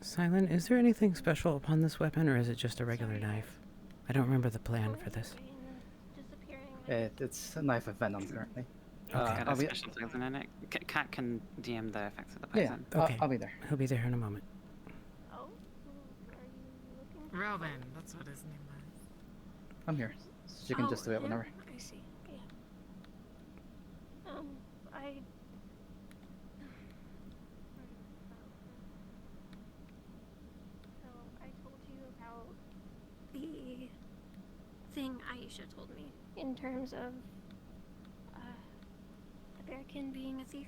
[SPEAKER 2] Silent, is there anything special upon this weapon, or is it just a regular knife? I don't remember the plan for this.
[SPEAKER 15] It's a knife of venom currently.
[SPEAKER 6] Got
[SPEAKER 15] I'll
[SPEAKER 6] a
[SPEAKER 15] be,
[SPEAKER 6] special poison in it. Cat can DM the effects of the
[SPEAKER 15] yeah,
[SPEAKER 6] poison.
[SPEAKER 2] Okay.
[SPEAKER 15] I'll be there.
[SPEAKER 2] He'll be there in a moment.
[SPEAKER 5] Oh, are you looking?
[SPEAKER 7] Robin, that's what his name was.
[SPEAKER 15] I'm here, so you can just do it whenever.
[SPEAKER 5] I see. Yeah. I. So I told you about the thing Aisha told me in terms of the bearkin being a thief.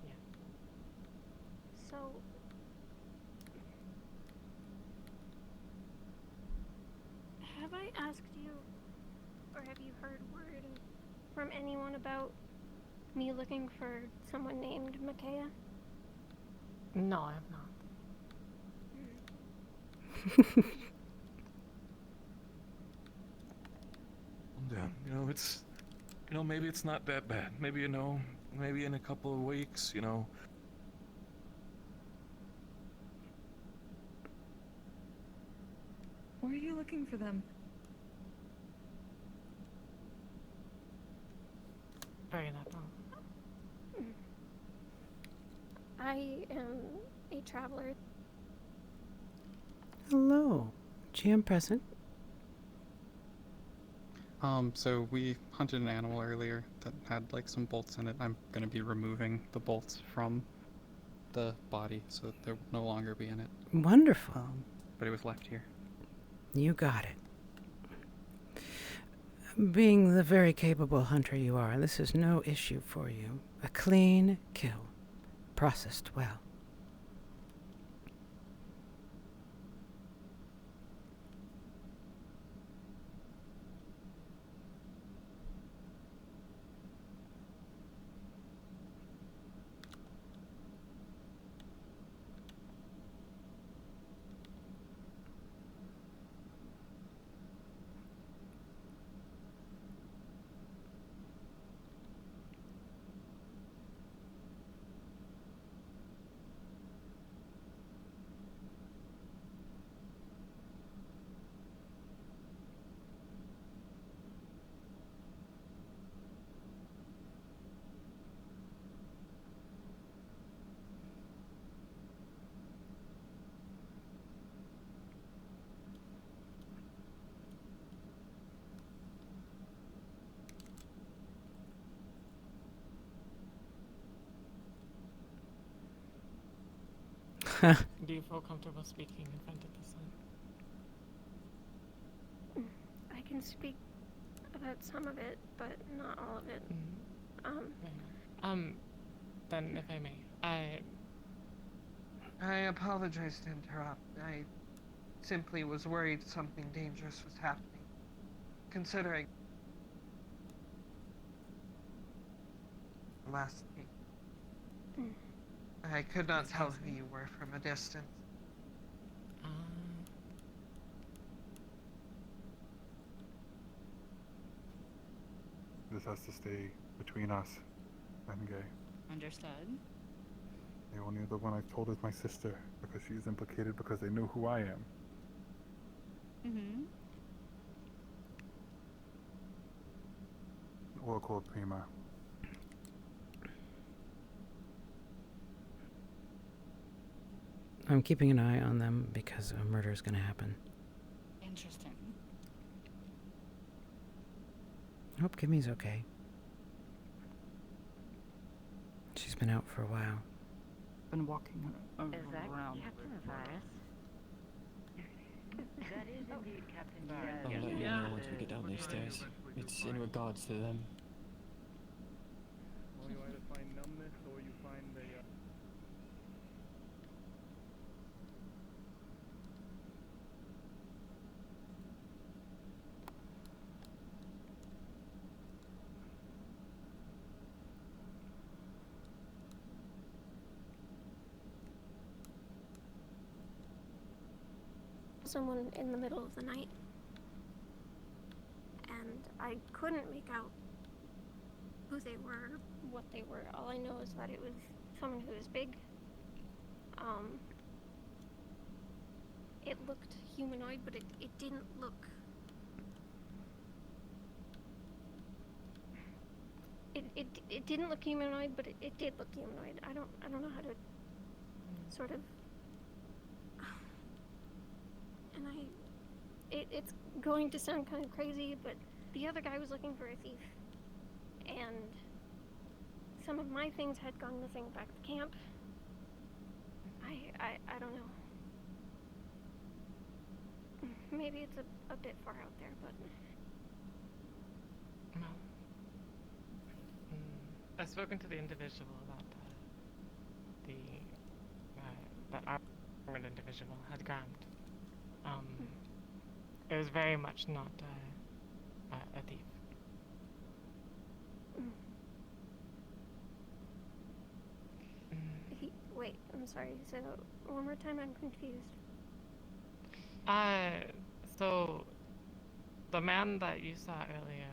[SPEAKER 7] Yeah.
[SPEAKER 5] So have I asked you, or have you heard word from anyone about me looking for someone named Micaiah?
[SPEAKER 24] No, I have not.
[SPEAKER 3] Yeah, it's, maybe it's not that bad. Maybe, maybe in a couple of weeks,
[SPEAKER 11] Where are you looking for them?
[SPEAKER 24] Very not wrong.
[SPEAKER 5] I am a traveler.
[SPEAKER 2] Hello. GM present.
[SPEAKER 12] So we hunted an animal earlier that had like some bolts in it. I'm gonna be removing the bolts from the body so that there will no longer be in it.
[SPEAKER 2] Wonderful.
[SPEAKER 12] But it was left here.
[SPEAKER 2] You got it. Being the very capable hunter you are, this is no issue for you. A clean kill. Processed well.
[SPEAKER 24] Do you feel comfortable speaking in front of the sun?
[SPEAKER 5] I can speak about some of it, but not all of it.
[SPEAKER 24] Then if I may,
[SPEAKER 22] I apologize to interrupt. I simply was worried something dangerous was happening. Considering last week. I could not tell who you were from a distance.
[SPEAKER 14] This has to stay between us and Gay.
[SPEAKER 23] Understood.
[SPEAKER 14] The only other one I've told is my sister, because she's implicated because they know who I am.
[SPEAKER 23] Mm-hmm.
[SPEAKER 14] Oracle Prima.
[SPEAKER 2] I'm keeping an eye on them because a murder is going to happen.
[SPEAKER 23] Interesting.
[SPEAKER 2] I hope Kimmy's okay. She's been out for a while.
[SPEAKER 25] Been walking around.
[SPEAKER 21] Is that Captain Virus? That is indeed Captain Virus.
[SPEAKER 16] I'll let you know once we get down these stairs. It's in regards to them.
[SPEAKER 18] Well, you either find numbness or you find the.
[SPEAKER 5] Someone in the middle of the night, and I couldn't make out who they were, what they were. All I know is that it was someone who was big. It looked humanoid, but it didn't look. It didn't look humanoid, but it did look humanoid. I don't know how to sort of. And it's going to sound kind of crazy, but the other guy was looking for a thief, and some of my things had gone missing back at camp. I don't know. Maybe it's a bit far out there, but.
[SPEAKER 24] Well, I've spoken to the individual that that armored individual had grabbed. It was very much not a thief.
[SPEAKER 5] sorry. So one more time, I'm confused.
[SPEAKER 7] So the man that you saw earlier,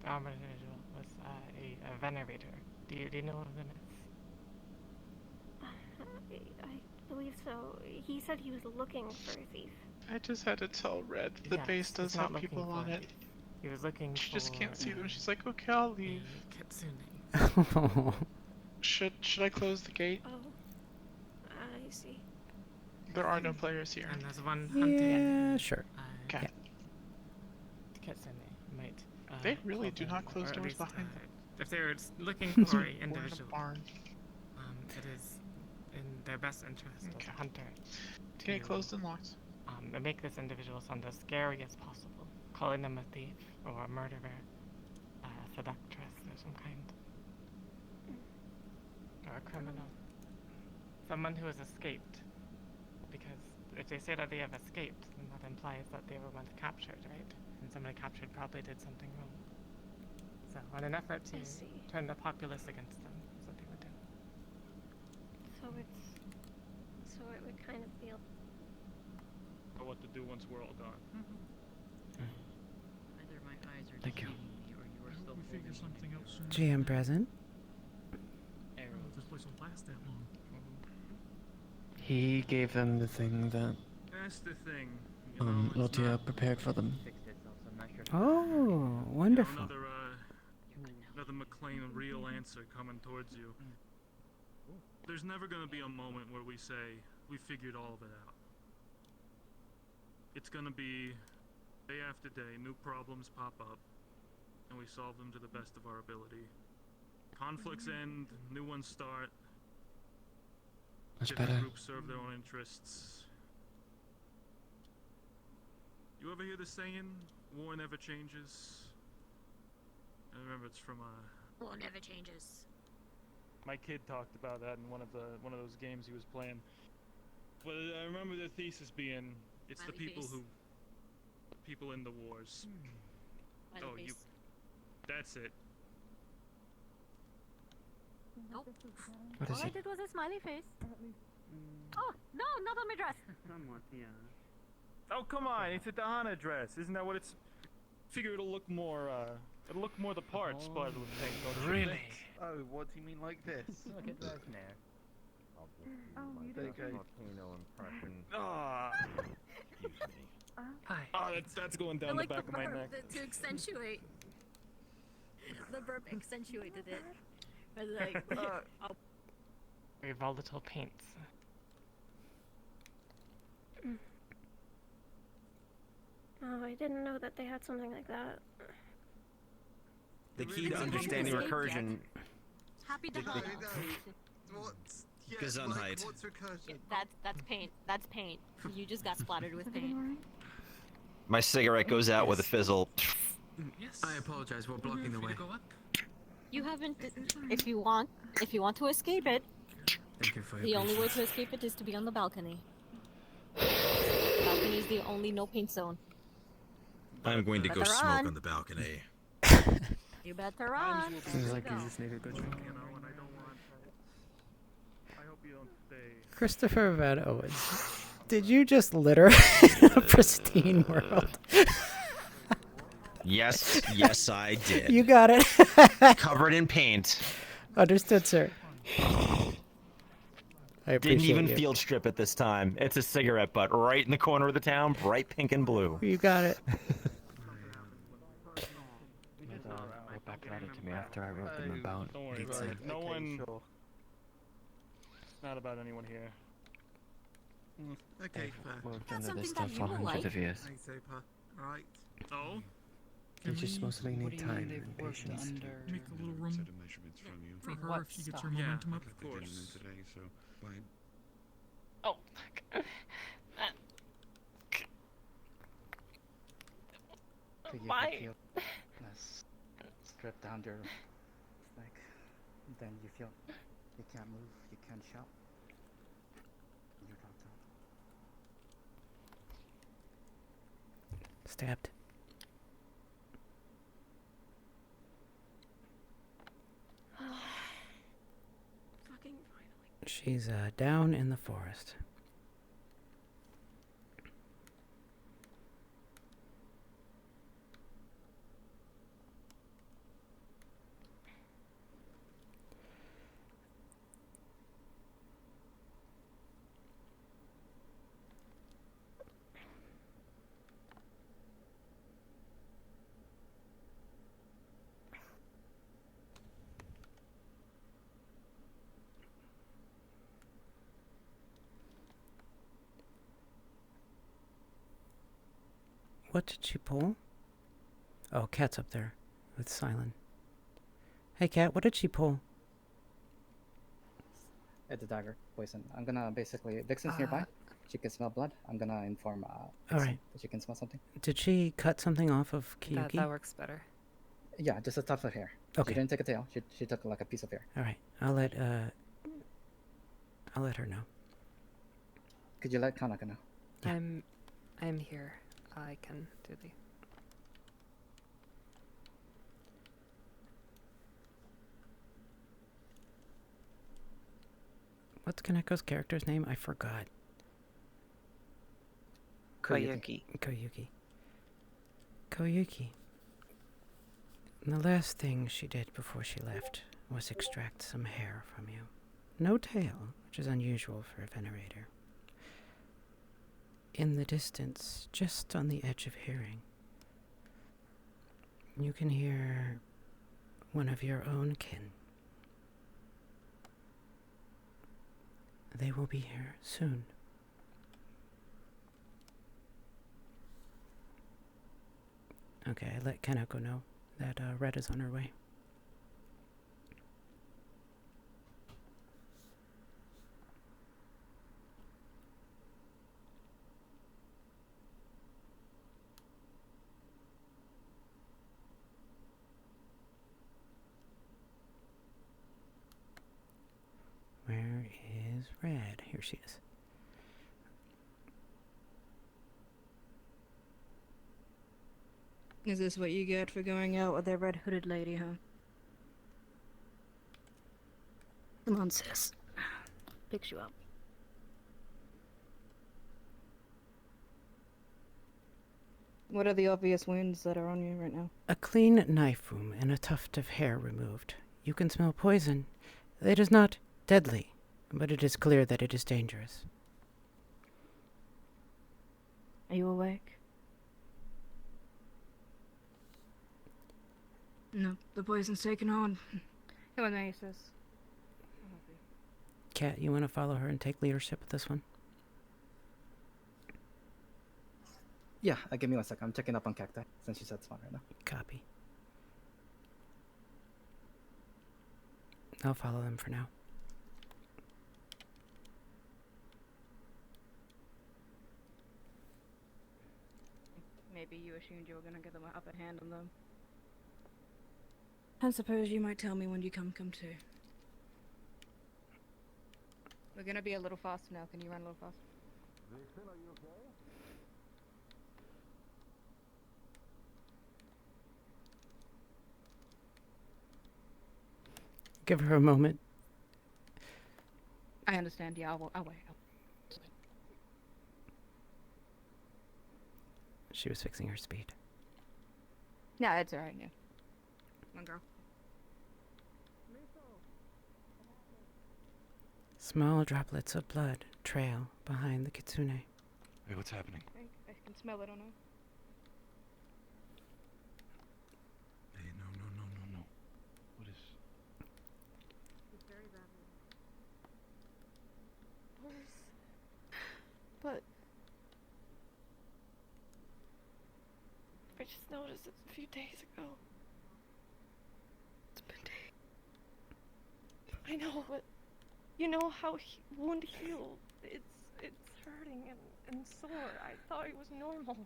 [SPEAKER 7] the armored individual, was a venerator. Do you know of them?
[SPEAKER 5] I believe so. He said he was looking for a thief.
[SPEAKER 1] I just had to tell Red the
[SPEAKER 7] Yes,
[SPEAKER 1] base
[SPEAKER 7] he's
[SPEAKER 1] does
[SPEAKER 7] not
[SPEAKER 1] have people
[SPEAKER 7] looking
[SPEAKER 1] on
[SPEAKER 7] for a
[SPEAKER 1] it.
[SPEAKER 7] thief. He was looking
[SPEAKER 1] She
[SPEAKER 7] for.
[SPEAKER 1] just can't see them. She's like, okay, I'll leave.
[SPEAKER 7] Kitsune.
[SPEAKER 1] Should I close the gate?
[SPEAKER 5] Oh, I see.
[SPEAKER 1] There are no players here.
[SPEAKER 7] And there's one hunting.
[SPEAKER 2] Yeah, sure.
[SPEAKER 1] Okay.
[SPEAKER 7] Kitsune might.
[SPEAKER 1] They really
[SPEAKER 7] call
[SPEAKER 1] do
[SPEAKER 7] them,
[SPEAKER 1] not close
[SPEAKER 7] or at
[SPEAKER 1] doors
[SPEAKER 7] least,
[SPEAKER 1] behind them.
[SPEAKER 7] If they're looking
[SPEAKER 1] It's
[SPEAKER 7] for
[SPEAKER 1] like
[SPEAKER 7] an
[SPEAKER 1] we're in a
[SPEAKER 7] individual,
[SPEAKER 1] barn.
[SPEAKER 7] it is in their best interest as a hunter
[SPEAKER 1] Okay, closed and locked.
[SPEAKER 7] And make this individual sound as scary as possible, calling them a thief or a murderer, a seductress of some kind, or a criminal, someone who has escaped. Because if they say that they have escaped, then that implies that they were once captured, right? And somebody captured probably did something wrong. So, in an effort to turn the populace against them, is what they would do.
[SPEAKER 5] So it would kind of feel.
[SPEAKER 18] Or what to do once we're all gone.
[SPEAKER 21] Either my eyes are
[SPEAKER 16] Thank you.
[SPEAKER 21] deceiving me or you are still
[SPEAKER 24] We figure something out soon.
[SPEAKER 2] GM present.
[SPEAKER 24] I don't know if this place will last that long.
[SPEAKER 16] He gave them the thing that
[SPEAKER 18] That's the thing. You know, it's
[SPEAKER 16] Lotia
[SPEAKER 18] not
[SPEAKER 16] prepared for them.
[SPEAKER 2] Oh, wonderful.
[SPEAKER 18] another McLean real answer coming towards you. There's never gonna be a moment where we say, we figured all of it out. It's gonna be day after day, new problems pop up, and we solve them to the best of our ability. Conflicts end, new ones start.
[SPEAKER 16] Much
[SPEAKER 18] Different
[SPEAKER 16] better.
[SPEAKER 18] groups serve their own interests. You ever hear the saying, war never changes? I remember it's from
[SPEAKER 23] War never changes.
[SPEAKER 18] my kid talked about that in one of those games he was playing. But I remember the thesis being, it's the
[SPEAKER 23] Smiley
[SPEAKER 18] people
[SPEAKER 23] face.
[SPEAKER 18] people in the wars.
[SPEAKER 23] Smiley
[SPEAKER 18] Oh, you.
[SPEAKER 23] face.
[SPEAKER 18] That's it.
[SPEAKER 23] Nope.
[SPEAKER 16] What
[SPEAKER 23] All
[SPEAKER 16] is
[SPEAKER 23] I
[SPEAKER 16] it?
[SPEAKER 23] did was a smiley face. Oh, no, not on my dress.
[SPEAKER 8] Somewhat, yeah.
[SPEAKER 18] Oh, come on, it's a Dahana dress. Isn't that what it's? Figure it'll look more the part, splattered with paint, don't you
[SPEAKER 3] Really?
[SPEAKER 18] think?
[SPEAKER 8] Oh, what do you mean like this?
[SPEAKER 9] Look at Resner.
[SPEAKER 8] Big volcano impression.
[SPEAKER 18] Ah.
[SPEAKER 8] Excuse me.
[SPEAKER 18] Hi. Oh, that's going
[SPEAKER 23] I
[SPEAKER 18] down
[SPEAKER 23] like
[SPEAKER 18] the back
[SPEAKER 23] the
[SPEAKER 18] of my
[SPEAKER 23] burp
[SPEAKER 18] neck.
[SPEAKER 23] to accentuate. The burp accentuated it. But like, oh,
[SPEAKER 7] Very volatile paints.
[SPEAKER 5] Oh, I didn't know that they had something like that.
[SPEAKER 10] The key to understanding recursion.
[SPEAKER 23] happy to
[SPEAKER 10] The-
[SPEAKER 23] help.
[SPEAKER 10] Gesundheit.
[SPEAKER 23] That's paint. That's paint. You just got splattered with paint.
[SPEAKER 10] My cigarette goes out with a fizzle.
[SPEAKER 13] Yes. I apologize. We're blocking the way.
[SPEAKER 23] You haven't. If you want to escape it,
[SPEAKER 13] Thank you for your
[SPEAKER 23] the only way
[SPEAKER 13] patience.
[SPEAKER 23] to escape it is to be on the balcony. The balcony is the only no paint zone.
[SPEAKER 10] I'm going to go
[SPEAKER 23] Better
[SPEAKER 10] smoke
[SPEAKER 23] run.
[SPEAKER 10] on the balcony.
[SPEAKER 23] You better run.
[SPEAKER 16] Seems like you just need a good drink.
[SPEAKER 18] I hope you don't stay.
[SPEAKER 2] Christopher Van Owens. Did you just litter in a pristine world?
[SPEAKER 10] Yes, I did.
[SPEAKER 2] You got it.
[SPEAKER 10] Covered in paint.
[SPEAKER 2] Understood, sir. I
[SPEAKER 10] Didn't
[SPEAKER 2] appreciate
[SPEAKER 10] even
[SPEAKER 2] you.
[SPEAKER 10] field strip it this time. It's a cigarette butt right in the corner of the town, bright pink and blue.
[SPEAKER 2] You got it.
[SPEAKER 16] Wrote back letter to me after I wrote them about.
[SPEAKER 18] Don't worry
[SPEAKER 16] He
[SPEAKER 18] about
[SPEAKER 16] said,
[SPEAKER 18] it. No one. It's not about anyone here.
[SPEAKER 17] Okay,
[SPEAKER 16] worked
[SPEAKER 23] That's
[SPEAKER 16] under this
[SPEAKER 23] something
[SPEAKER 16] stuff
[SPEAKER 23] that
[SPEAKER 16] for
[SPEAKER 23] you will
[SPEAKER 16] hundreds of
[SPEAKER 23] like.
[SPEAKER 16] years.
[SPEAKER 17] Thanks, Opa. Right.
[SPEAKER 18] Oh?
[SPEAKER 16] They just mostly
[SPEAKER 25] What
[SPEAKER 16] need
[SPEAKER 25] do you
[SPEAKER 16] time
[SPEAKER 25] mean they've
[SPEAKER 16] and
[SPEAKER 25] worked
[SPEAKER 16] patience.
[SPEAKER 25] under?
[SPEAKER 24] Make a little room for her
[SPEAKER 25] What
[SPEAKER 24] if she gets
[SPEAKER 25] stuff?
[SPEAKER 24] her
[SPEAKER 18] Yeah,
[SPEAKER 24] momentum up.
[SPEAKER 18] of course.
[SPEAKER 17] Today, so fine.
[SPEAKER 7] Oh,
[SPEAKER 15] Could you
[SPEAKER 7] why?
[SPEAKER 15] feel strip down your neck? Then you feel you can't move, you can't shout. You're knocked out.
[SPEAKER 2] Stabbed.
[SPEAKER 5] Fucking finally.
[SPEAKER 2] She She's down in the forest. What did she pull? Oh, Cat's up there with Silent. Hey, Cat, what did she pull?
[SPEAKER 15] It's a dagger, poison. I'm gonna basically... Vixen's nearby. She can smell blood. I'm gonna inform Vixen
[SPEAKER 2] Alright.
[SPEAKER 15] that she can smell something.
[SPEAKER 2] Did she cut something off of Kiyuki?
[SPEAKER 25] That works better.
[SPEAKER 15] Yeah, just a tuft of hair.
[SPEAKER 2] Okay.
[SPEAKER 15] She didn't take a tail. She took like a piece of hair.
[SPEAKER 2] Alright, I'll let her know.
[SPEAKER 15] Could you let Kanaka know?
[SPEAKER 2] Yeah.
[SPEAKER 25] I'm here. I can do the...
[SPEAKER 2] What's Kaneko's character's name? I forgot.
[SPEAKER 25] Koyuki.
[SPEAKER 2] Koyuki. And the last thing she did before she left was extract some hair from you. No tail, which is unusual for a venerator. In the distance, just on the edge of hearing, you can hear one of your own kin. They will be here soon. Okay, I let Kaneko know that Red is on her way. Where is Red? Here she is.
[SPEAKER 4] Is this what you get for going out with that red hooded lady, huh? Come on, sis. Picks you up. What are the obvious wounds that are on you right now?
[SPEAKER 2] A clean knife wound and a tuft of hair removed. You can smell poison. It is not deadly, but it is clear that it is dangerous.
[SPEAKER 4] Are you awake? No, the poison's taken on. Come on, me, sis.
[SPEAKER 2] Kat, you want to follow her and take leadership with this one?
[SPEAKER 15] Yeah, give me 1 second. I'm checking up on Cacti since she said spawn right now.
[SPEAKER 2] Copy. I'll follow them for now.
[SPEAKER 4] Maybe you assumed you were gonna get the upper hand on them. I suppose you might tell me when you come to. We're gonna be a little faster now. Can you run a little faster?
[SPEAKER 8] Vixen, are you okay?
[SPEAKER 2] Give her a moment.
[SPEAKER 4] I understand. Yeah, I'll wait.
[SPEAKER 2] She was fixing her speed.
[SPEAKER 4] Yeah, it's alright. Yeah. Come on, girl.
[SPEAKER 2] Small droplets of blood trail behind the kitsune.
[SPEAKER 3] Hey, what's happening?
[SPEAKER 4] I can smell it on her.
[SPEAKER 3] Hey, no. What is...
[SPEAKER 4] It's very bad. Worse. But I just noticed it a few days ago. It's been days. I know, but you know how wound heals. It's hurting and sore. I thought it was normal.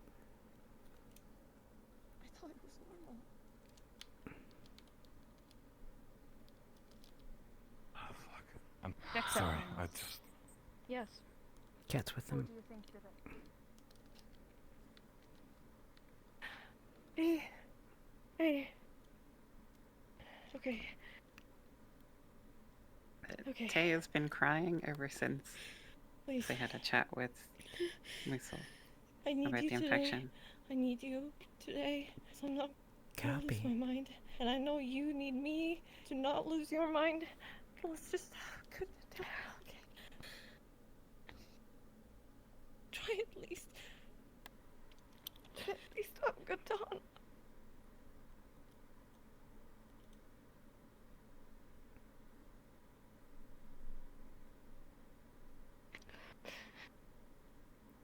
[SPEAKER 3] Oh, fuck. I'm
[SPEAKER 4] Next
[SPEAKER 3] sorry.
[SPEAKER 4] time.
[SPEAKER 3] I just...
[SPEAKER 4] Yes.
[SPEAKER 2] Cat's with them.
[SPEAKER 4] What do you think of it? Hey. It's okay. Okay.
[SPEAKER 6] Tay has been crying ever since
[SPEAKER 4] Please.
[SPEAKER 6] they had a chat with Musil
[SPEAKER 4] I need
[SPEAKER 6] about
[SPEAKER 4] you
[SPEAKER 6] the
[SPEAKER 4] today.
[SPEAKER 6] infection.
[SPEAKER 4] I need you today. So I'm not gonna lose my mind. And I know you need me to not lose your mind. Let's just have a good day. Okay. Try at least. Try at least to have a good time.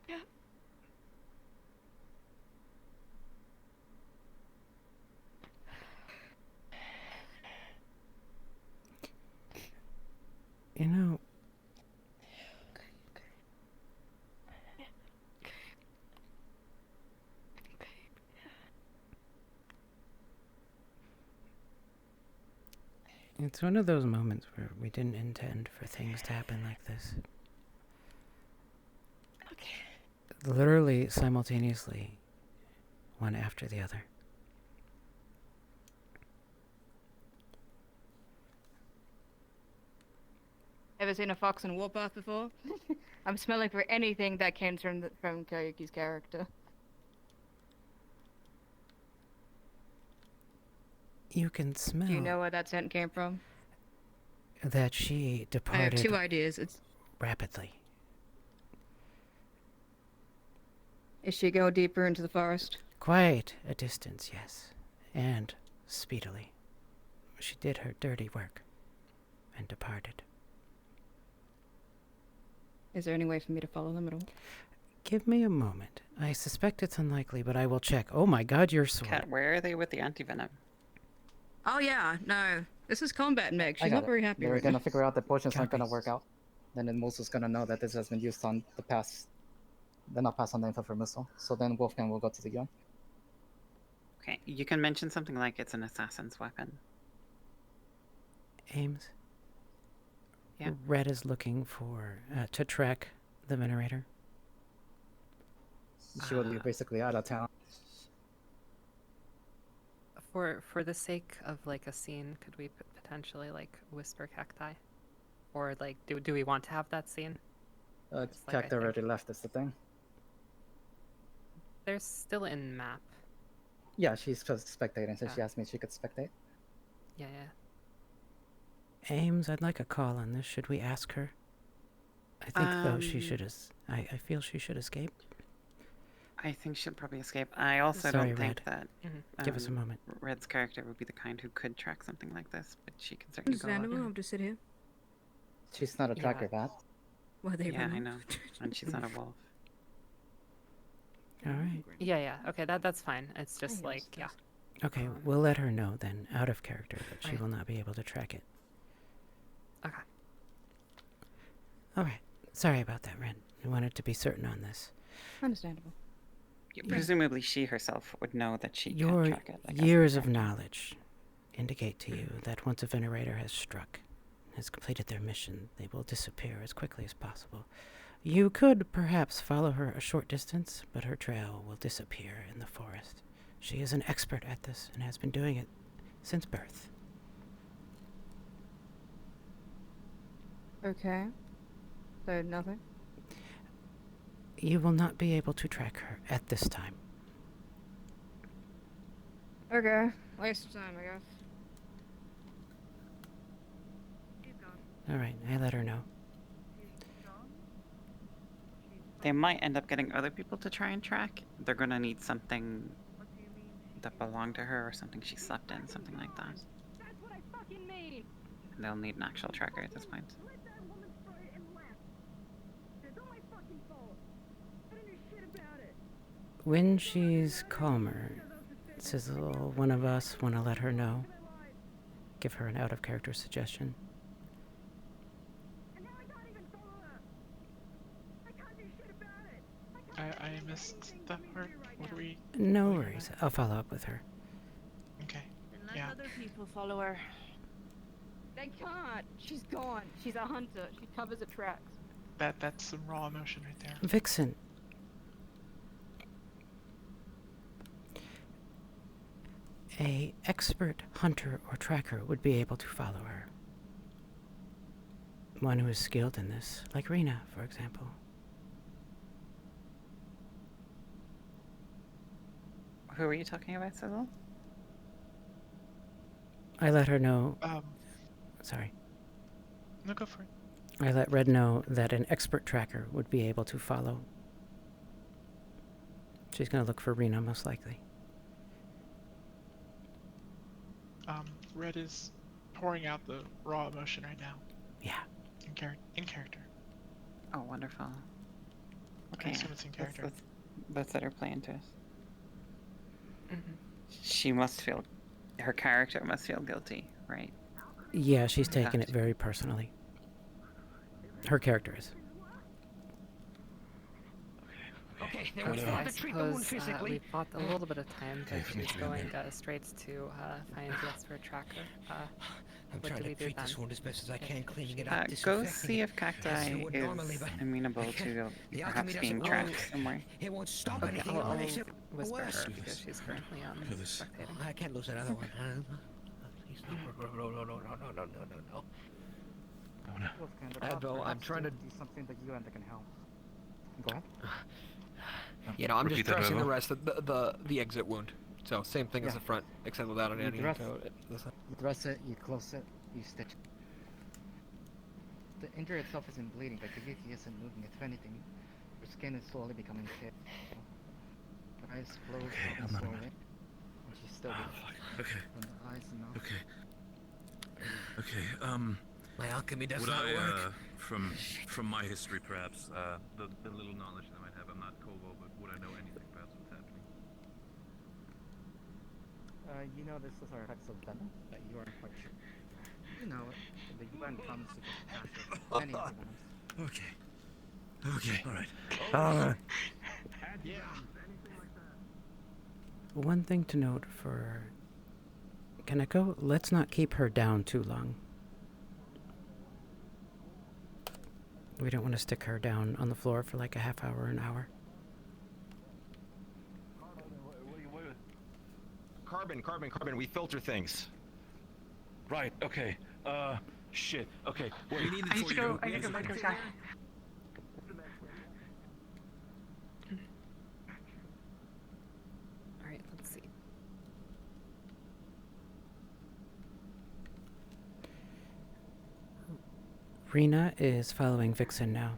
[SPEAKER 4] Yeah.
[SPEAKER 2] You know, it's one of those moments where we didn't intend for things to happen like this. Literally simultaneously, one after the other.
[SPEAKER 25] Ever seen a fox in a warpath before? I'm smelling for anything that came from Karyuki's character.
[SPEAKER 2] You can smell
[SPEAKER 25] Do you know where that scent came from?
[SPEAKER 2] that she
[SPEAKER 25] I have
[SPEAKER 2] departed
[SPEAKER 25] two ideas. It's
[SPEAKER 2] rapidly.
[SPEAKER 25] Is she go deeper into the forest?
[SPEAKER 2] Quite a distance, yes. And speedily. She did her dirty work and departed.
[SPEAKER 25] Is there any way for me to follow them at all?
[SPEAKER 2] Give me a moment. I suspect it's unlikely, but I will check. Oh my god, you're sword.
[SPEAKER 6] Cat, where are they with the antivenom?
[SPEAKER 25] Oh yeah, no. This is combat Meg.
[SPEAKER 15] I
[SPEAKER 25] She's
[SPEAKER 15] got
[SPEAKER 25] not
[SPEAKER 15] it.
[SPEAKER 25] very happy
[SPEAKER 15] They're
[SPEAKER 25] right
[SPEAKER 15] gonna
[SPEAKER 25] now.
[SPEAKER 15] figure out the potion's not gonna
[SPEAKER 2] Copies.
[SPEAKER 15] work out. Then Musu's gonna know that this has been used on the pass. Then I'll pass on the info for Musu. So then Wolfgang will go to the gun.
[SPEAKER 6] Okay, you can mention something like it's an assassin's weapon.
[SPEAKER 2] Ames?
[SPEAKER 6] Yeah.
[SPEAKER 2] Red is looking for, to track the venerator.
[SPEAKER 15] She will be basically out of town.
[SPEAKER 9] For the sake of like a scene, could we potentially like whisper cacti, or like do we want to have that scene? Just, like, I
[SPEAKER 15] Cacta
[SPEAKER 9] think
[SPEAKER 15] already left is the thing.
[SPEAKER 9] they're still in map.
[SPEAKER 15] Yeah, she's just spectating, so
[SPEAKER 9] Yeah.
[SPEAKER 15] she asked me if she could spectate.
[SPEAKER 9] Yeah, yeah.
[SPEAKER 2] Ames, I'd like a call on this. Should we ask her? I think, though, she should I feel she should escape.
[SPEAKER 6] I think she'll probably escape. I also
[SPEAKER 2] Sorry,
[SPEAKER 6] don't think
[SPEAKER 2] Red.
[SPEAKER 6] that
[SPEAKER 2] Give us a moment.
[SPEAKER 6] Red's character would be the kind who could track something like this, but she can certainly go
[SPEAKER 25] Understandable.
[SPEAKER 6] out.
[SPEAKER 25] I'll just sit here.
[SPEAKER 15] She's not a tracker, Bat.
[SPEAKER 25] Well, they
[SPEAKER 6] Yeah,
[SPEAKER 25] run
[SPEAKER 6] I
[SPEAKER 25] off.
[SPEAKER 6] know. And she's not a wolf.
[SPEAKER 2] All right.
[SPEAKER 9] Yeah, yeah. Okay, that's fine. It's just like, yeah.
[SPEAKER 2] Okay, we'll let her know then, out of character, that she
[SPEAKER 9] Right.
[SPEAKER 2] will not be able to track it.
[SPEAKER 9] Okay.
[SPEAKER 2] Alright. Sorry about that, Ren. I wanted to be certain on this.
[SPEAKER 25] Understandable.
[SPEAKER 6] Yeah, presumably she herself would know that she
[SPEAKER 2] Your
[SPEAKER 6] can track it. Like, as a
[SPEAKER 2] years of
[SPEAKER 6] tracker.
[SPEAKER 2] knowledge indicate to you that once a venerator has struck, has completed their mission, they will disappear as quickly as possible. You could perhaps follow her a short distance, but her trail will disappear in the forest. She is an expert at this and has been doing it since birth.
[SPEAKER 25] Okay. So nothing?
[SPEAKER 2] You will not be able to track her at this time.
[SPEAKER 25] Okay. Waste of time, I guess.
[SPEAKER 2] Alright, I let her know.
[SPEAKER 6] They might end up getting other people to try and track. They're gonna need something that belonged to her or something she slept in, something like that.
[SPEAKER 4] That's what I fucking mean.
[SPEAKER 6] And they'll need an actual tracker at this point.
[SPEAKER 4] Let that woman start it and left. It's all my fucking fault. I didn't do shit about it.
[SPEAKER 2] When she's calmer, Sizzle, one of us want to let her know. Give her an out-of-character suggestion.
[SPEAKER 1] I missed that part. What do we?
[SPEAKER 2] No worries. I'll follow up with her.
[SPEAKER 1] Okay.
[SPEAKER 25] Then let
[SPEAKER 1] Yeah.
[SPEAKER 25] other people follow her. They can't. She's gone. She's a hunter. She covers her tracks.
[SPEAKER 1] That's some raw emotion right there.
[SPEAKER 2] Vixen. A expert hunter or tracker would be able to follow her. one who is skilled in this, like Rena, for example.
[SPEAKER 6] Who are you talking about, Sizzle?
[SPEAKER 2] I let her know. Sorry.
[SPEAKER 1] No, go for it.
[SPEAKER 2] I let Red know that an expert tracker would be able to follow. She's going to look for Rena, most likely.
[SPEAKER 1] Red is pouring out the raw emotion right now.
[SPEAKER 2] Yeah.
[SPEAKER 1] In character.
[SPEAKER 6] Oh, wonderful. Okay.
[SPEAKER 1] I assume it's in character.
[SPEAKER 6] Let's let her play into it. She must feel, her character must feel guilty, right?
[SPEAKER 2] Yeah, she's taken it very personally. Her character is.
[SPEAKER 16] Okay,
[SPEAKER 9] I suppose we bought a little bit of time, but she's going straight to find Whisper Tracker.
[SPEAKER 16] I'm
[SPEAKER 9] what
[SPEAKER 16] trying
[SPEAKER 9] do we
[SPEAKER 16] to
[SPEAKER 9] do
[SPEAKER 16] treat
[SPEAKER 9] then?
[SPEAKER 16] this wound as best as I can, cleaning it up,
[SPEAKER 6] Go
[SPEAKER 16] disinfecting
[SPEAKER 6] see
[SPEAKER 16] it.
[SPEAKER 6] if Cacti
[SPEAKER 16] It would normally,
[SPEAKER 6] is
[SPEAKER 16] but
[SPEAKER 6] amenable to
[SPEAKER 16] the
[SPEAKER 6] perhaps
[SPEAKER 16] alchemy
[SPEAKER 6] being
[SPEAKER 16] doesn't
[SPEAKER 6] tracked
[SPEAKER 16] work.
[SPEAKER 6] somewhere.
[SPEAKER 16] It won't stop
[SPEAKER 9] Okay,
[SPEAKER 16] anything. It
[SPEAKER 9] I'll
[SPEAKER 16] only makes it
[SPEAKER 9] whisper
[SPEAKER 16] worse.
[SPEAKER 9] her because she's currently spectating.
[SPEAKER 16] I can't lose another one. Please, no. Advil, I'm trying to.
[SPEAKER 15] Something that you and I can help. Go ahead.
[SPEAKER 11] You know, I'm
[SPEAKER 3] Repeat
[SPEAKER 11] just
[SPEAKER 3] that,
[SPEAKER 11] dressing the
[SPEAKER 3] Bevo.
[SPEAKER 11] rest of the exit wound. So same thing as the front, except without an
[SPEAKER 15] You
[SPEAKER 11] ending.
[SPEAKER 15] dress,
[SPEAKER 11] So
[SPEAKER 15] you dress it, you close it, you stitch it. The injury itself isn't bleeding, but the UT isn't moving. If anything, your skin is slowly becoming thick. Her eyes closed and slowly. And she's still
[SPEAKER 17] Okay.
[SPEAKER 15] from the eyes and mouth.
[SPEAKER 17] Okay,
[SPEAKER 16] My alchemy does
[SPEAKER 17] would
[SPEAKER 16] not work.
[SPEAKER 17] From my history perhaps, the little knowledge that I might have, I'm not Kovo, but would I know anything perhaps what's happening?
[SPEAKER 15] You know this is our effects of venom, but you aren't quite sure. You know it. The UN promised to catch any of the venoms.
[SPEAKER 17] Okay, alright.
[SPEAKER 2] One thing to note for Kaneko, let's not keep her down too long. We don't want to stick her down on the floor for like a half hour, an hour.
[SPEAKER 10] Carbon, we filter things.
[SPEAKER 3] Right, okay. Shit. Okay, wait.
[SPEAKER 17] We need it before you go.
[SPEAKER 7] I need to go back inside.
[SPEAKER 9] Alright, let's see.
[SPEAKER 2] Rena is following Vixen now.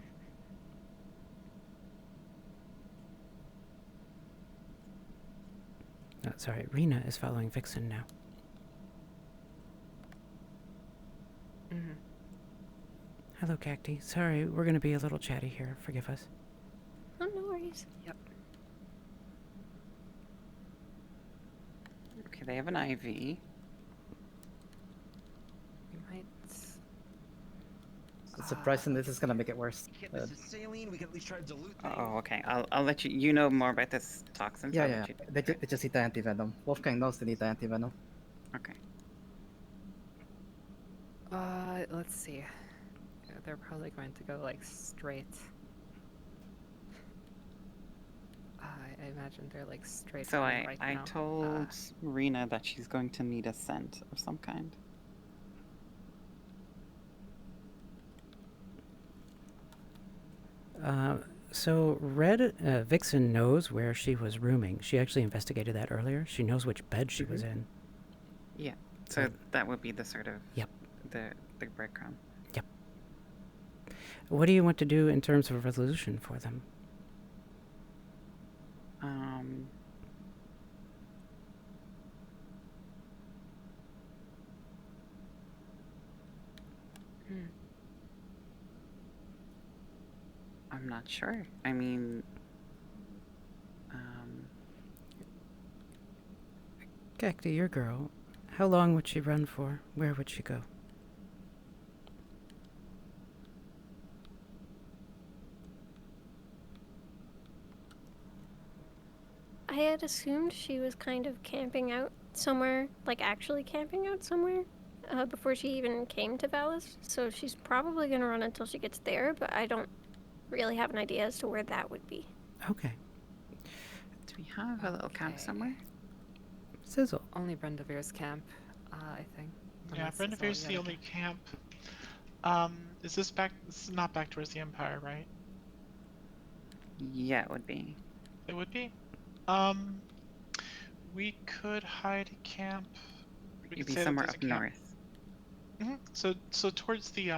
[SPEAKER 2] Sorry, Rena is following Vixen now. Hello, Cacti. Sorry, we're going to be a little chatty here. Forgive us.
[SPEAKER 5] Oh, no worries.
[SPEAKER 9] Yep.
[SPEAKER 6] Okay, they have an IV.
[SPEAKER 9] We might.
[SPEAKER 15] Surprising, this is gonna make it worse.
[SPEAKER 10] This is saline. We can at least try to dilute things.
[SPEAKER 6] Oh, okay. I'll let you. You know more about this toxin. So I'll
[SPEAKER 15] Yeah.
[SPEAKER 6] let you do
[SPEAKER 15] They just need the anti-venom. Wolfgang knows they need the anti-venom.
[SPEAKER 6] Okay.
[SPEAKER 9] Let's see. Yeah, they're probably going to go like straight. I imagine they're like straight.
[SPEAKER 6] So
[SPEAKER 9] on
[SPEAKER 6] I
[SPEAKER 9] right now.
[SPEAKER 6] told Rena that she's going to need a scent of some kind.
[SPEAKER 2] So Red, Vixen knows where she was rooming. She actually investigated that earlier. She knows which bed she was in.
[SPEAKER 6] Yeah. So that would be the sort of
[SPEAKER 2] Yep.
[SPEAKER 6] the breadcrumb.
[SPEAKER 2] Yep. What do you want to do in terms of a resolution for them?
[SPEAKER 6] I'm not sure. I mean,
[SPEAKER 2] Cacti, your girl. How long would she run for? Where would she go?
[SPEAKER 5] I had assumed she was kind of camping out somewhere, like actually camping out somewhere, before she even came to Valis. So she's probably gonna run until she gets there, but I don't really have an idea as to where that would be.
[SPEAKER 2] Okay.
[SPEAKER 6] do we have a little camp somewhere?
[SPEAKER 2] Sizzle.
[SPEAKER 9] Only Brendavir's camp, I think.
[SPEAKER 1] Yeah,
[SPEAKER 9] Unless Sizzle,
[SPEAKER 1] Brendavir's
[SPEAKER 9] you
[SPEAKER 1] the
[SPEAKER 9] have
[SPEAKER 1] only camp. Is this back? This is not back towards the Empire, right?
[SPEAKER 6] Yeah, it would be.
[SPEAKER 1] It would be. Um, we could hide a camp. We
[SPEAKER 6] You'd
[SPEAKER 1] could
[SPEAKER 6] be
[SPEAKER 1] say that
[SPEAKER 6] somewhere
[SPEAKER 1] there's a
[SPEAKER 6] up
[SPEAKER 1] camp.
[SPEAKER 6] north.
[SPEAKER 1] So towards the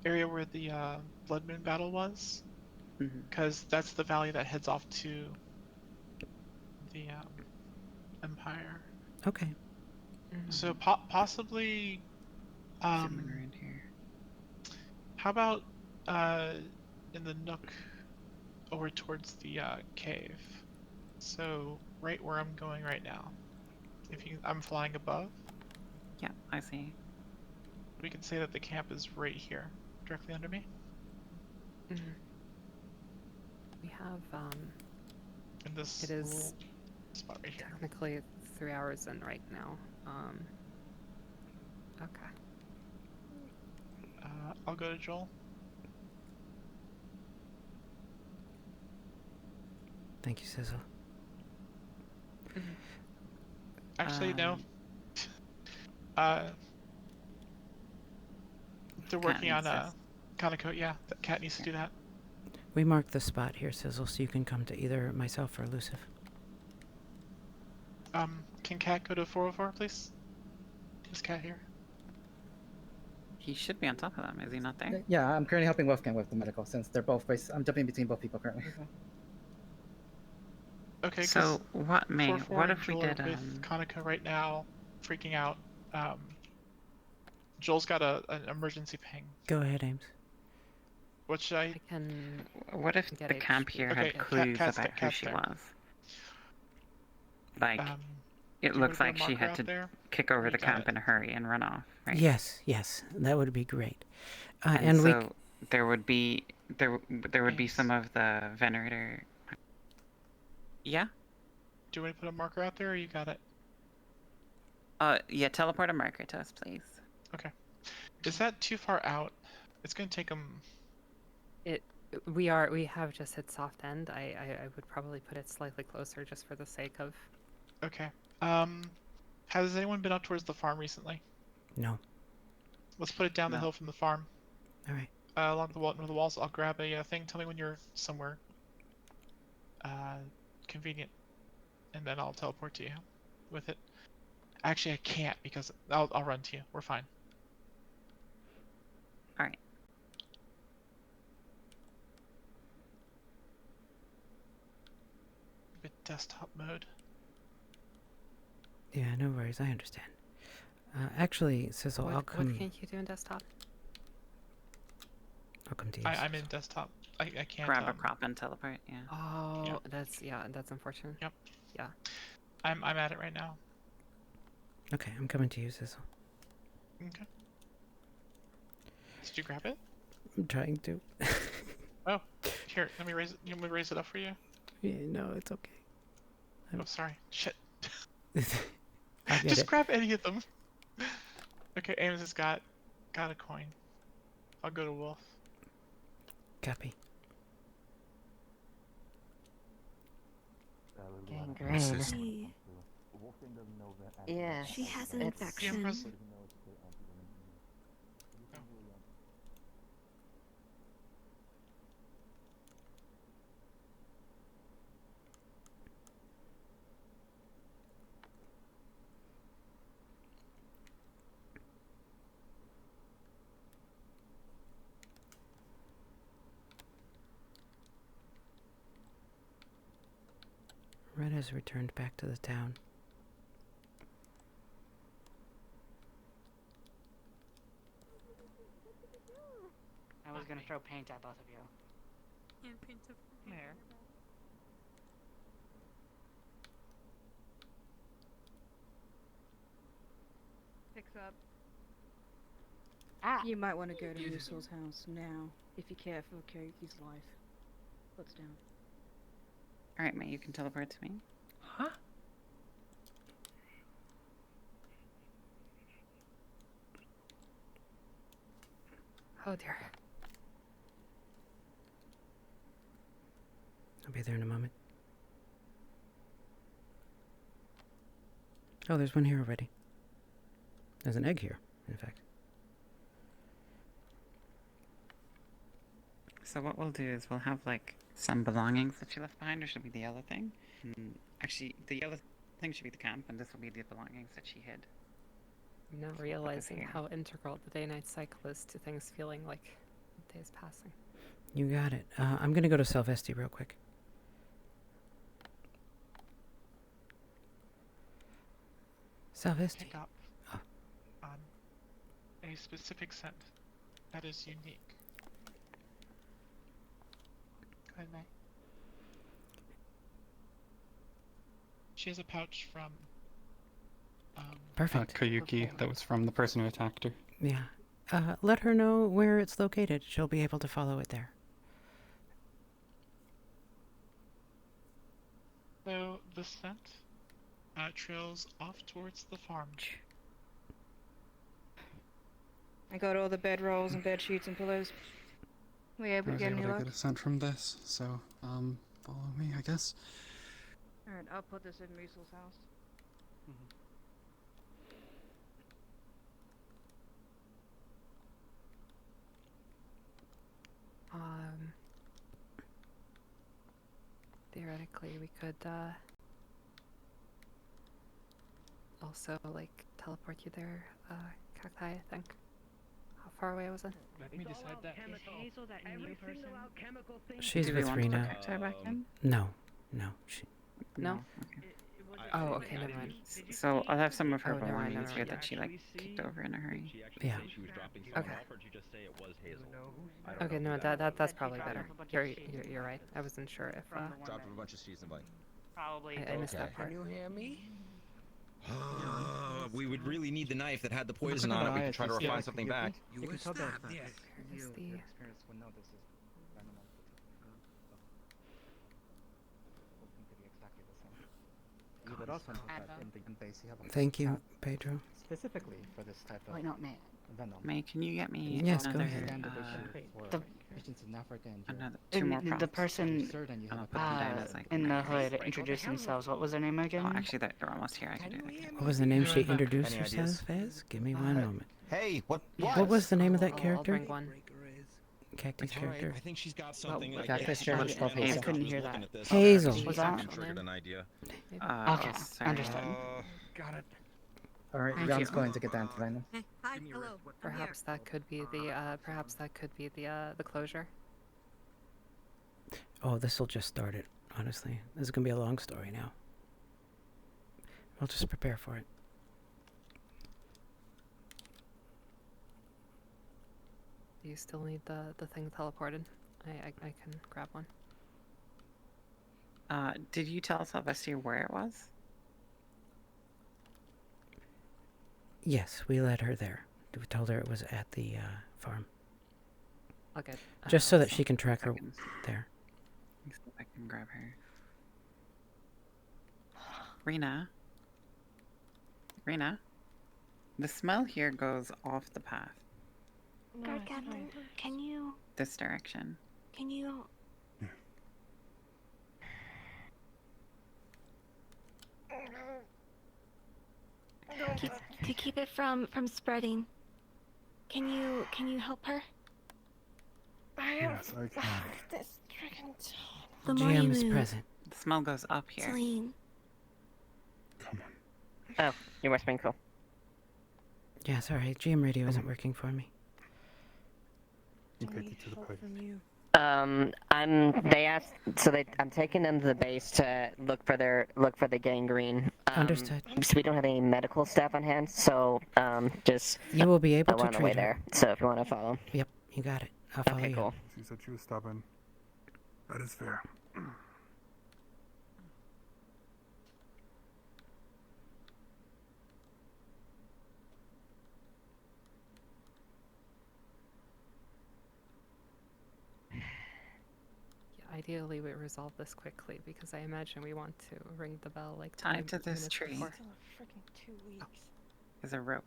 [SPEAKER 1] area where the Blood Moon battle was, because that's the valley that heads off to the Empire.
[SPEAKER 2] Okay.
[SPEAKER 1] So possibly.
[SPEAKER 6] Somewhere around here.
[SPEAKER 1] How about in the nook over towards the cave? So right where I'm going right now. If you, I'm flying above.
[SPEAKER 6] Yeah, I see.
[SPEAKER 1] We can say that the camp is right here, directly under me.
[SPEAKER 9] We have
[SPEAKER 1] In this
[SPEAKER 9] it is
[SPEAKER 1] little spot right here.
[SPEAKER 9] technically 3 hours in right now. Okay.
[SPEAKER 1] I'll go to Joel.
[SPEAKER 2] Thank you, Sizzle.
[SPEAKER 1] Actually, no. They're working on Kaneko. Yeah, the cat needs to do that.
[SPEAKER 2] We marked the spot here, Sizzle, so you can come to either myself or Elusive.
[SPEAKER 1] Can Cat go to 404, please? Is Cat here?
[SPEAKER 6] He should be on top of them. Is he not there?
[SPEAKER 15] Yeah, I'm currently helping Wolfgang with the medical since they're both. I'm jumping between both people currently.
[SPEAKER 1] Okay.
[SPEAKER 6] So what, May?
[SPEAKER 1] 404
[SPEAKER 6] What
[SPEAKER 1] and
[SPEAKER 6] if we
[SPEAKER 1] Joel are
[SPEAKER 6] did?
[SPEAKER 1] with Kaneko right now, freaking out. Joel's got an emergency ping.
[SPEAKER 2] Go ahead, Ames.
[SPEAKER 1] What should I?
[SPEAKER 6] What if the camp here
[SPEAKER 1] Okay,
[SPEAKER 6] had clues
[SPEAKER 1] Cat's
[SPEAKER 6] about who
[SPEAKER 1] Cat's
[SPEAKER 6] she
[SPEAKER 1] there.
[SPEAKER 6] was? Like, it
[SPEAKER 1] do you
[SPEAKER 6] looks
[SPEAKER 1] wanna put a
[SPEAKER 6] like she
[SPEAKER 1] marker
[SPEAKER 6] had
[SPEAKER 1] out
[SPEAKER 6] to
[SPEAKER 1] there?
[SPEAKER 6] kick over
[SPEAKER 1] You
[SPEAKER 6] the
[SPEAKER 1] got
[SPEAKER 6] camp
[SPEAKER 1] it.
[SPEAKER 6] in a hurry and run off, right?
[SPEAKER 2] Yes, yes, that would be great.
[SPEAKER 6] And so there would be some of the venerator. Yeah.
[SPEAKER 1] Do you want to put a marker out there, or you got it?
[SPEAKER 6] Yeah. Teleport a marker to us, please.
[SPEAKER 1] Okay. Is that too far out? It's gonna take them.
[SPEAKER 9] We have just hit soft end. I would probably put it slightly closer just for the sake of.
[SPEAKER 1] Okay. Has anyone been up towards the farm recently?
[SPEAKER 2] No.
[SPEAKER 1] Let's put it down the hill from the farm.
[SPEAKER 2] All right.
[SPEAKER 1] Along the wall, near the walls. I'll grab a thing. Tell me when you're somewhere convenient, and then I'll teleport to you with it. Actually, I can't because I'll run to you. We're fine.
[SPEAKER 6] All right.
[SPEAKER 1] Bit desktop mode.
[SPEAKER 2] Yeah, no worries. I understand. Actually, Sizzle, I'll come.
[SPEAKER 9] What can you do in desktop?
[SPEAKER 2] I'll come to you.
[SPEAKER 1] I'm in desktop. I can't.
[SPEAKER 6] Grab a prop and teleport. Yeah.
[SPEAKER 9] Oh, that's unfortunate.
[SPEAKER 1] Yep.
[SPEAKER 9] Yeah.
[SPEAKER 1] I'm at it right now.
[SPEAKER 2] Okay, I'm coming to you, Sizzle.
[SPEAKER 1] Okay. Did you grab it?
[SPEAKER 2] I'm trying to.
[SPEAKER 1] Oh, here. Let me raise it. You want me to raise it up for you?
[SPEAKER 2] Yeah, no, it's okay.
[SPEAKER 1] Oh, sorry. Shit.
[SPEAKER 2] I get
[SPEAKER 1] Just
[SPEAKER 2] it.
[SPEAKER 1] grab any of them. Okay, Ames has got a coin. I'll go to Wolf.
[SPEAKER 2] Copy.
[SPEAKER 12] Gangrene. Yeah.
[SPEAKER 23] She has an
[SPEAKER 12] it's-
[SPEAKER 23] infection.
[SPEAKER 2] Red has returned back to the town.
[SPEAKER 21] I was gonna throw paint at both of you.
[SPEAKER 12] And paint of
[SPEAKER 21] There.
[SPEAKER 4] Picks up.
[SPEAKER 21] Ah!
[SPEAKER 12] You might want to go to Moosel's house now, if you care for Koki's life. What's down?
[SPEAKER 6] All right, May. You can teleport to me.
[SPEAKER 11] Huh?
[SPEAKER 9] Oh dear.
[SPEAKER 2] I'll be there in a moment. Oh, there's one here already. There's an egg here, in fact.
[SPEAKER 6] So what we'll do is we'll have like some belongings that she left behind, or should be the yellow thing. Actually, the yellow thing should be the camp, and this will be the belongings that she hid.
[SPEAKER 9] I'm now realizing how integral the day-night cycle is to things feeling like the day is passing.
[SPEAKER 2] You got it. I'm gonna go to Salvesti real quick. Salvesti.
[SPEAKER 1] Pick up on a specific scent that is unique. Go ahead, May. She has a pouch from
[SPEAKER 2] Perfect.
[SPEAKER 13] Koyuki, that was from the person who attacked her.
[SPEAKER 2] Yeah. Let her know where it's located. She'll be able to follow it there.
[SPEAKER 1] So the scent trails off towards the farm.
[SPEAKER 12] I got all the bed rolls and bed sheets and pillows. We able
[SPEAKER 13] I
[SPEAKER 12] to
[SPEAKER 13] was
[SPEAKER 12] get
[SPEAKER 13] able
[SPEAKER 12] any
[SPEAKER 13] to
[SPEAKER 12] luck?
[SPEAKER 13] get a scent from this, so, follow me, I guess.
[SPEAKER 12] Alright, I'll put this in Moosel's house.
[SPEAKER 9] Theoretically, we could, also, like, teleport you there, Cacti, I think. How far away was it?
[SPEAKER 24] Let me decide that.
[SPEAKER 4] Is Hazel that new person?
[SPEAKER 2] She's
[SPEAKER 6] Do we
[SPEAKER 2] with
[SPEAKER 6] want to put
[SPEAKER 2] Rena.
[SPEAKER 6] Cacti back in?
[SPEAKER 2] No. No. She...
[SPEAKER 9] No? Oh, okay, never mind.
[SPEAKER 6] So I'll have some of her
[SPEAKER 9] Oh, never mind,
[SPEAKER 6] belongings
[SPEAKER 9] never
[SPEAKER 6] here
[SPEAKER 9] mind.
[SPEAKER 6] that she like kicked over in a hurry.
[SPEAKER 2] Yeah.
[SPEAKER 9] Okay. Okay, no, that's probably better. You're right. I wasn't sure if
[SPEAKER 10] Dropped a bunch of sheets and like.
[SPEAKER 21] Probably.
[SPEAKER 9] I missed that part.
[SPEAKER 16] Can you hear me?
[SPEAKER 10] We would really need the knife that had the
[SPEAKER 15] Look
[SPEAKER 10] poison
[SPEAKER 15] at
[SPEAKER 10] on it.
[SPEAKER 15] the
[SPEAKER 10] We
[SPEAKER 15] eyes,
[SPEAKER 10] could try to
[SPEAKER 15] you see
[SPEAKER 10] refine
[SPEAKER 15] like
[SPEAKER 10] something
[SPEAKER 15] Koyuki?
[SPEAKER 10] back.
[SPEAKER 16] You
[SPEAKER 15] You
[SPEAKER 16] were
[SPEAKER 15] can tell that
[SPEAKER 16] stabbed, yes.
[SPEAKER 9] Where's the...
[SPEAKER 15] experience will know this is venom. Looking to be exactly the same. You would also know that in the gun base you have a
[SPEAKER 2] Thank you, Pedro.
[SPEAKER 15] specifically for this type of
[SPEAKER 21] Wait, not me.
[SPEAKER 15] venom.
[SPEAKER 6] May, can you get me
[SPEAKER 2] Yes, go
[SPEAKER 6] another,
[SPEAKER 2] ahead.
[SPEAKER 15] Standard issue for
[SPEAKER 21] The-
[SPEAKER 15] patients in Africa and Europe.
[SPEAKER 6] another two more prompts?
[SPEAKER 21] The person
[SPEAKER 15] Certain you have
[SPEAKER 6] I'll
[SPEAKER 15] a
[SPEAKER 6] put them down
[SPEAKER 15] particular
[SPEAKER 6] as like
[SPEAKER 21] in the
[SPEAKER 6] memories.
[SPEAKER 21] hood introduced themselves. What was their name again?
[SPEAKER 6] Oh, actually, they're almost here. I can do it again.
[SPEAKER 2] What was the name she introduced
[SPEAKER 10] Any
[SPEAKER 2] herself
[SPEAKER 10] ideas?
[SPEAKER 2] as? Give me one moment.
[SPEAKER 10] Hey, what?
[SPEAKER 2] What was the name of that
[SPEAKER 9] I'll
[SPEAKER 2] character?
[SPEAKER 9] bring one.
[SPEAKER 2] Cactus character?
[SPEAKER 10] I think she's got something.
[SPEAKER 21] Well,
[SPEAKER 10] like,
[SPEAKER 15] Cactus
[SPEAKER 10] I
[SPEAKER 15] character's called
[SPEAKER 10] understand
[SPEAKER 15] Hazel.
[SPEAKER 10] I
[SPEAKER 21] couldn't
[SPEAKER 10] was
[SPEAKER 21] hear
[SPEAKER 10] looking
[SPEAKER 21] that.
[SPEAKER 10] at this.
[SPEAKER 2] Hazel.
[SPEAKER 10] She
[SPEAKER 21] Was
[SPEAKER 10] fucking
[SPEAKER 21] that-
[SPEAKER 10] triggered an idea.
[SPEAKER 21] Okay,
[SPEAKER 6] sorry.
[SPEAKER 21] understood.
[SPEAKER 16] Got it.
[SPEAKER 15] Alright,
[SPEAKER 21] Thank
[SPEAKER 15] John's
[SPEAKER 21] you.
[SPEAKER 15] going to get the antivenom.
[SPEAKER 23] Hey, hi, hello.
[SPEAKER 9] Perhaps that could be the closure.
[SPEAKER 2] Oh, this'll just start it, honestly. This is gonna be a long story now. We'll just prepare for it.
[SPEAKER 9] Do you still need the thing teleported? I can grab one.
[SPEAKER 6] Did you tell Sylvester where it was?
[SPEAKER 2] Yes, we led her there. We told her it was at the farm.
[SPEAKER 9] I'll get.
[SPEAKER 2] Just so that she can track her
[SPEAKER 6] seconds.
[SPEAKER 2] there.
[SPEAKER 6] Let me see if I can grab her. Rena? Rena? The smell here goes off the path.
[SPEAKER 5] Guard Captain, can you...
[SPEAKER 6] This direction.
[SPEAKER 5] Can you... to keep it from spreading, can you help her?
[SPEAKER 13] Yes, I can.
[SPEAKER 5] This freaking
[SPEAKER 2] The
[SPEAKER 5] more you
[SPEAKER 2] GM is
[SPEAKER 5] move,
[SPEAKER 2] present.
[SPEAKER 6] The smell goes up here.
[SPEAKER 5] Celine.
[SPEAKER 21] Oh, you're whispering, cool.
[SPEAKER 2] Yeah, sorry. GM radio isn't working for me.
[SPEAKER 13] You take it to the place.
[SPEAKER 21] I'm taking them to the base to look for the gangrene.
[SPEAKER 2] Understood.
[SPEAKER 21] So we don't have any medical staff on hand, so just
[SPEAKER 2] You will be able
[SPEAKER 21] we're
[SPEAKER 2] to
[SPEAKER 21] on the way
[SPEAKER 2] treat her.
[SPEAKER 21] there. So if you want to follow.
[SPEAKER 2] Yep, you got it. I'll follow
[SPEAKER 21] Okay,
[SPEAKER 2] you.
[SPEAKER 21] cool.
[SPEAKER 13] She said she was stubborn. That is fair.
[SPEAKER 9] Yeah, ideally, we resolve this quickly because I imagine we want to ring the bell like
[SPEAKER 6] Tied
[SPEAKER 9] 20
[SPEAKER 6] to this
[SPEAKER 9] minutes
[SPEAKER 6] tree.
[SPEAKER 9] before.
[SPEAKER 4] Freaking 2 weeks.
[SPEAKER 6] Is a rope.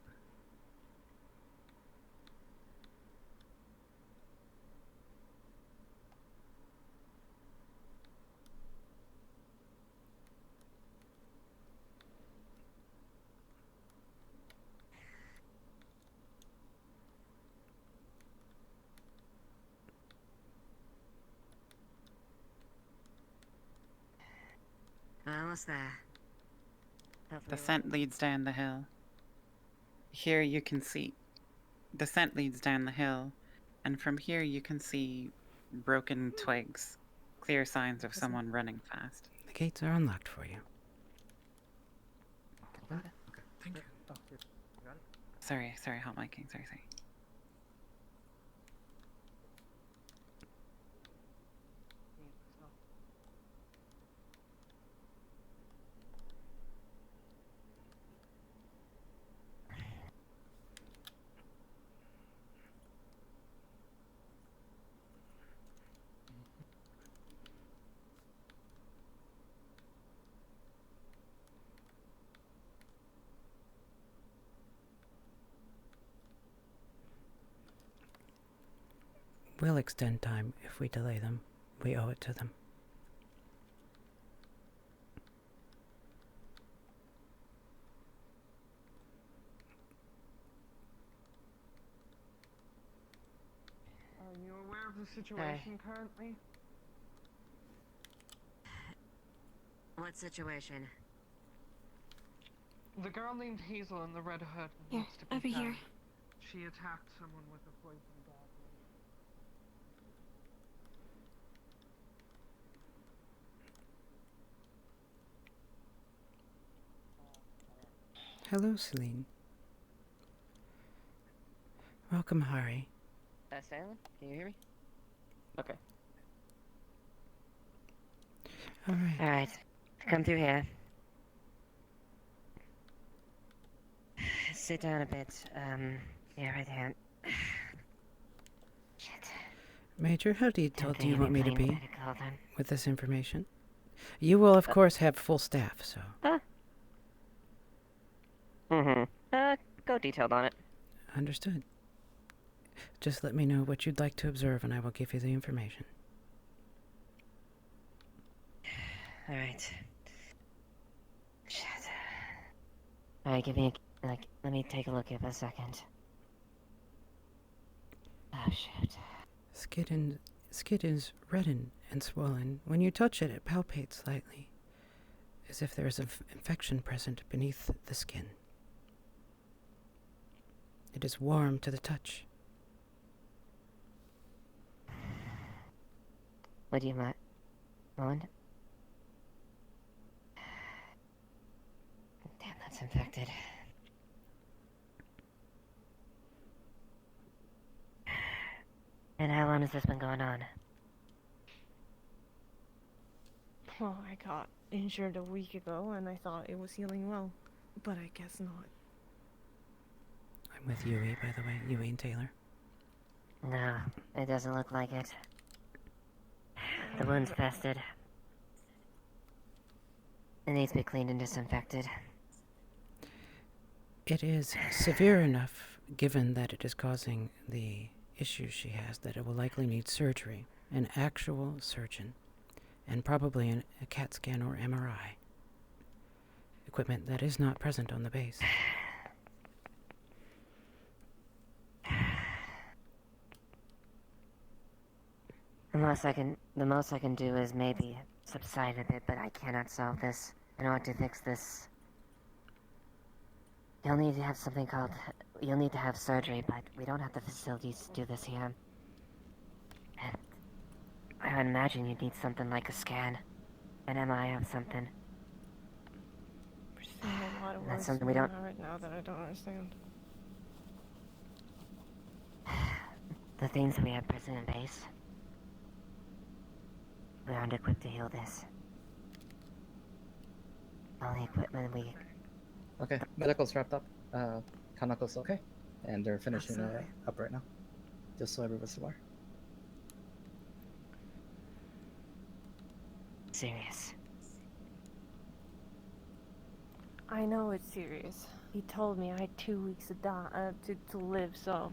[SPEAKER 21] Almost there.
[SPEAKER 6] The scent leads down the hill. Here you can see. The scent leads down the hill, and from here you can see broken twigs, clear signs of someone running fast.
[SPEAKER 2] The gates are unlocked for you.
[SPEAKER 11] Thank you.
[SPEAKER 6] Sorry, hot miking, sorry.
[SPEAKER 2] We'll extend time if we delay them. We owe it to them.
[SPEAKER 4] Are you aware of the situation currently?
[SPEAKER 21] What situation?
[SPEAKER 4] The girl named Hazel in the red hood
[SPEAKER 5] Here,
[SPEAKER 4] wants to be
[SPEAKER 5] over here.
[SPEAKER 4] found. She attacked someone with a poison dagger.
[SPEAKER 2] Hello, Celine. Welcome, Hari.
[SPEAKER 21] Stanley? Can you hear me? Okay.
[SPEAKER 2] Alright.
[SPEAKER 21] Alright. Come through here. Sit down a bit. Yeah, right here. Shit.
[SPEAKER 2] Major, how detailed do you want me to be
[SPEAKER 21] medical, then.
[SPEAKER 2] with this information? You will, of course, have full staff, so...
[SPEAKER 21] Go detailed on it.
[SPEAKER 2] Understood. Just let me know what you'd like to observe, and I will give you the information.
[SPEAKER 21] Alright. Shit. Alright, give me a... let me take a look at a second. Oh, shit.
[SPEAKER 2] Skin is reddened and swollen. When you touch it, it palpates slightly, as if there is an infection present beneath the skin. It is warm to the touch.
[SPEAKER 21] What do you want? Roland? Damn, that's infected. And how long has this been going on?
[SPEAKER 4] Well, I got injured a week ago and I thought it was healing well, but I guess not.
[SPEAKER 2] I'm with Yui, by the way. Yui and Taylor.
[SPEAKER 21] No, it doesn't look like it. The wound's festered. It needs to be cleaned and disinfected.
[SPEAKER 2] It is severe enough, given that it is causing the issues she has, that it will likely need surgery, an actual surgeon, and probably a CAT scan or MRI. Equipment that is not present on the base.
[SPEAKER 21] The most I can do is maybe subside a bit, but I cannot solve this. In order to fix this, you'll need to have you'll need to have surgery, but we don't have the facilities to do this here. And I would imagine you'd need something like a scan, an MRI of something.
[SPEAKER 4] We're seeing a lot of
[SPEAKER 21] That's
[SPEAKER 4] words
[SPEAKER 21] something we don't...
[SPEAKER 4] right now that I don't understand.
[SPEAKER 21] The things that we have present in base, we aren't equipped to heal this. All the equipment we...
[SPEAKER 15] Okay, medical's wrapped up. Kanako's okay, and they're finishing up right now. Just so everyone's aware.
[SPEAKER 21] Serious.
[SPEAKER 4] I know it's serious. He told me I had 2 weeks to live, so...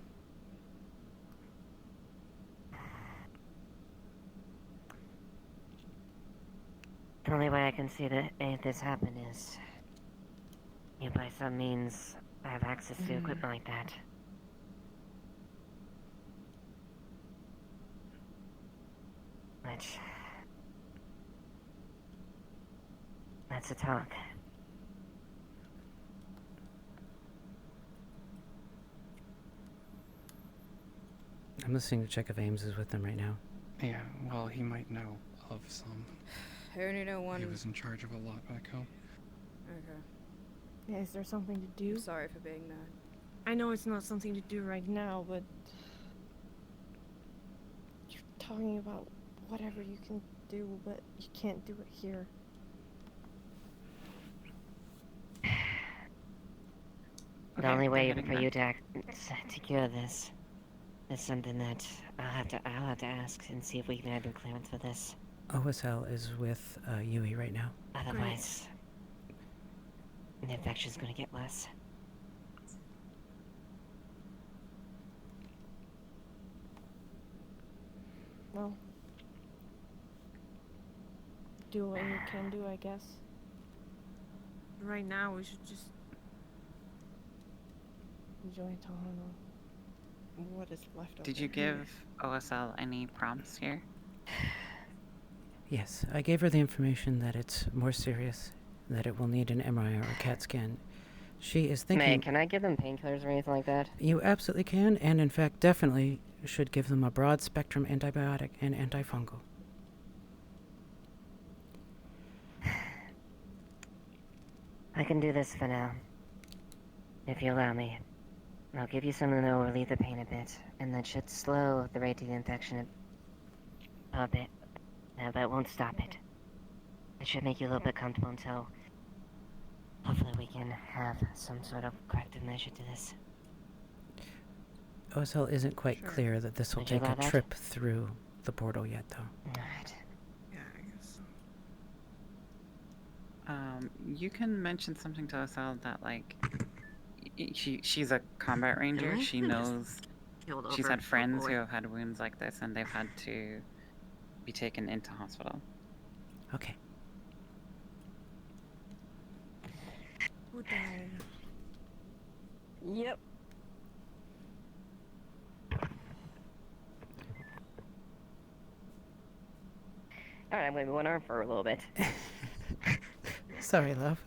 [SPEAKER 21] The only way I can see that if this happen is you by some means have access to equipment like that. Which Let's talk.
[SPEAKER 2] I'm listening to check if Ames is with them right now.
[SPEAKER 13] Yeah, well, he might know of some.
[SPEAKER 12] I only know one.
[SPEAKER 13] He was in charge of a lot back home.
[SPEAKER 12] Okay.
[SPEAKER 4] Yeah, is there something to do?
[SPEAKER 12] I'm sorry for being mad.
[SPEAKER 4] I know it's not something to do right now, but you're talking about whatever you can do, but you can't do it here.
[SPEAKER 21] The
[SPEAKER 6] Okay,
[SPEAKER 21] only
[SPEAKER 6] they're
[SPEAKER 21] way
[SPEAKER 6] heading
[SPEAKER 21] for
[SPEAKER 6] back.
[SPEAKER 21] you to cure this is something that I'll have to ask and see if we can have your clearance for this.
[SPEAKER 2] OSL is with Yui right now.
[SPEAKER 21] Otherwise, the infection's gonna get worse.
[SPEAKER 4] Well, do what you can do, I guess. Right now, we should just enjoy Tahano. What is left of
[SPEAKER 6] Did you
[SPEAKER 4] it.
[SPEAKER 6] give OSL any prompts here?
[SPEAKER 2] Yes, I gave her the information that it's more serious, that it will need an MRI or a CAT scan. She is thinking...
[SPEAKER 21] May, can I give them painkillers or anything like that?
[SPEAKER 2] You absolutely can, and in fact definitely should give them a broad-spectrum antibiotic and antifungal.
[SPEAKER 21] I can do this for now. If you allow me. I'll give you something that will relieve the pain a bit, and that should slow the rate of the infection a bit. No, but it won't stop it. It should make you a little bit comfortable until hopefully we can have some sort of corrective measure to this.
[SPEAKER 2] OSL isn't quite clear that this will
[SPEAKER 21] Would you
[SPEAKER 2] take a
[SPEAKER 21] allow that?
[SPEAKER 2] trip through the portal yet, though.
[SPEAKER 21] Alright.
[SPEAKER 6] Yeah, I guess so. You can mention something to OSL that, like, she's a combat ranger.
[SPEAKER 21] Really?
[SPEAKER 6] She knows.
[SPEAKER 21] Killed
[SPEAKER 6] She's
[SPEAKER 21] over
[SPEAKER 6] had friends
[SPEAKER 21] boy.
[SPEAKER 6] who have had wounds like this, and they've had to be taken into hospital.
[SPEAKER 2] Okay.
[SPEAKER 4] Who died?
[SPEAKER 21] Yep. Alright, I'm gonna be one arm for a little bit.
[SPEAKER 2] Sorry, love.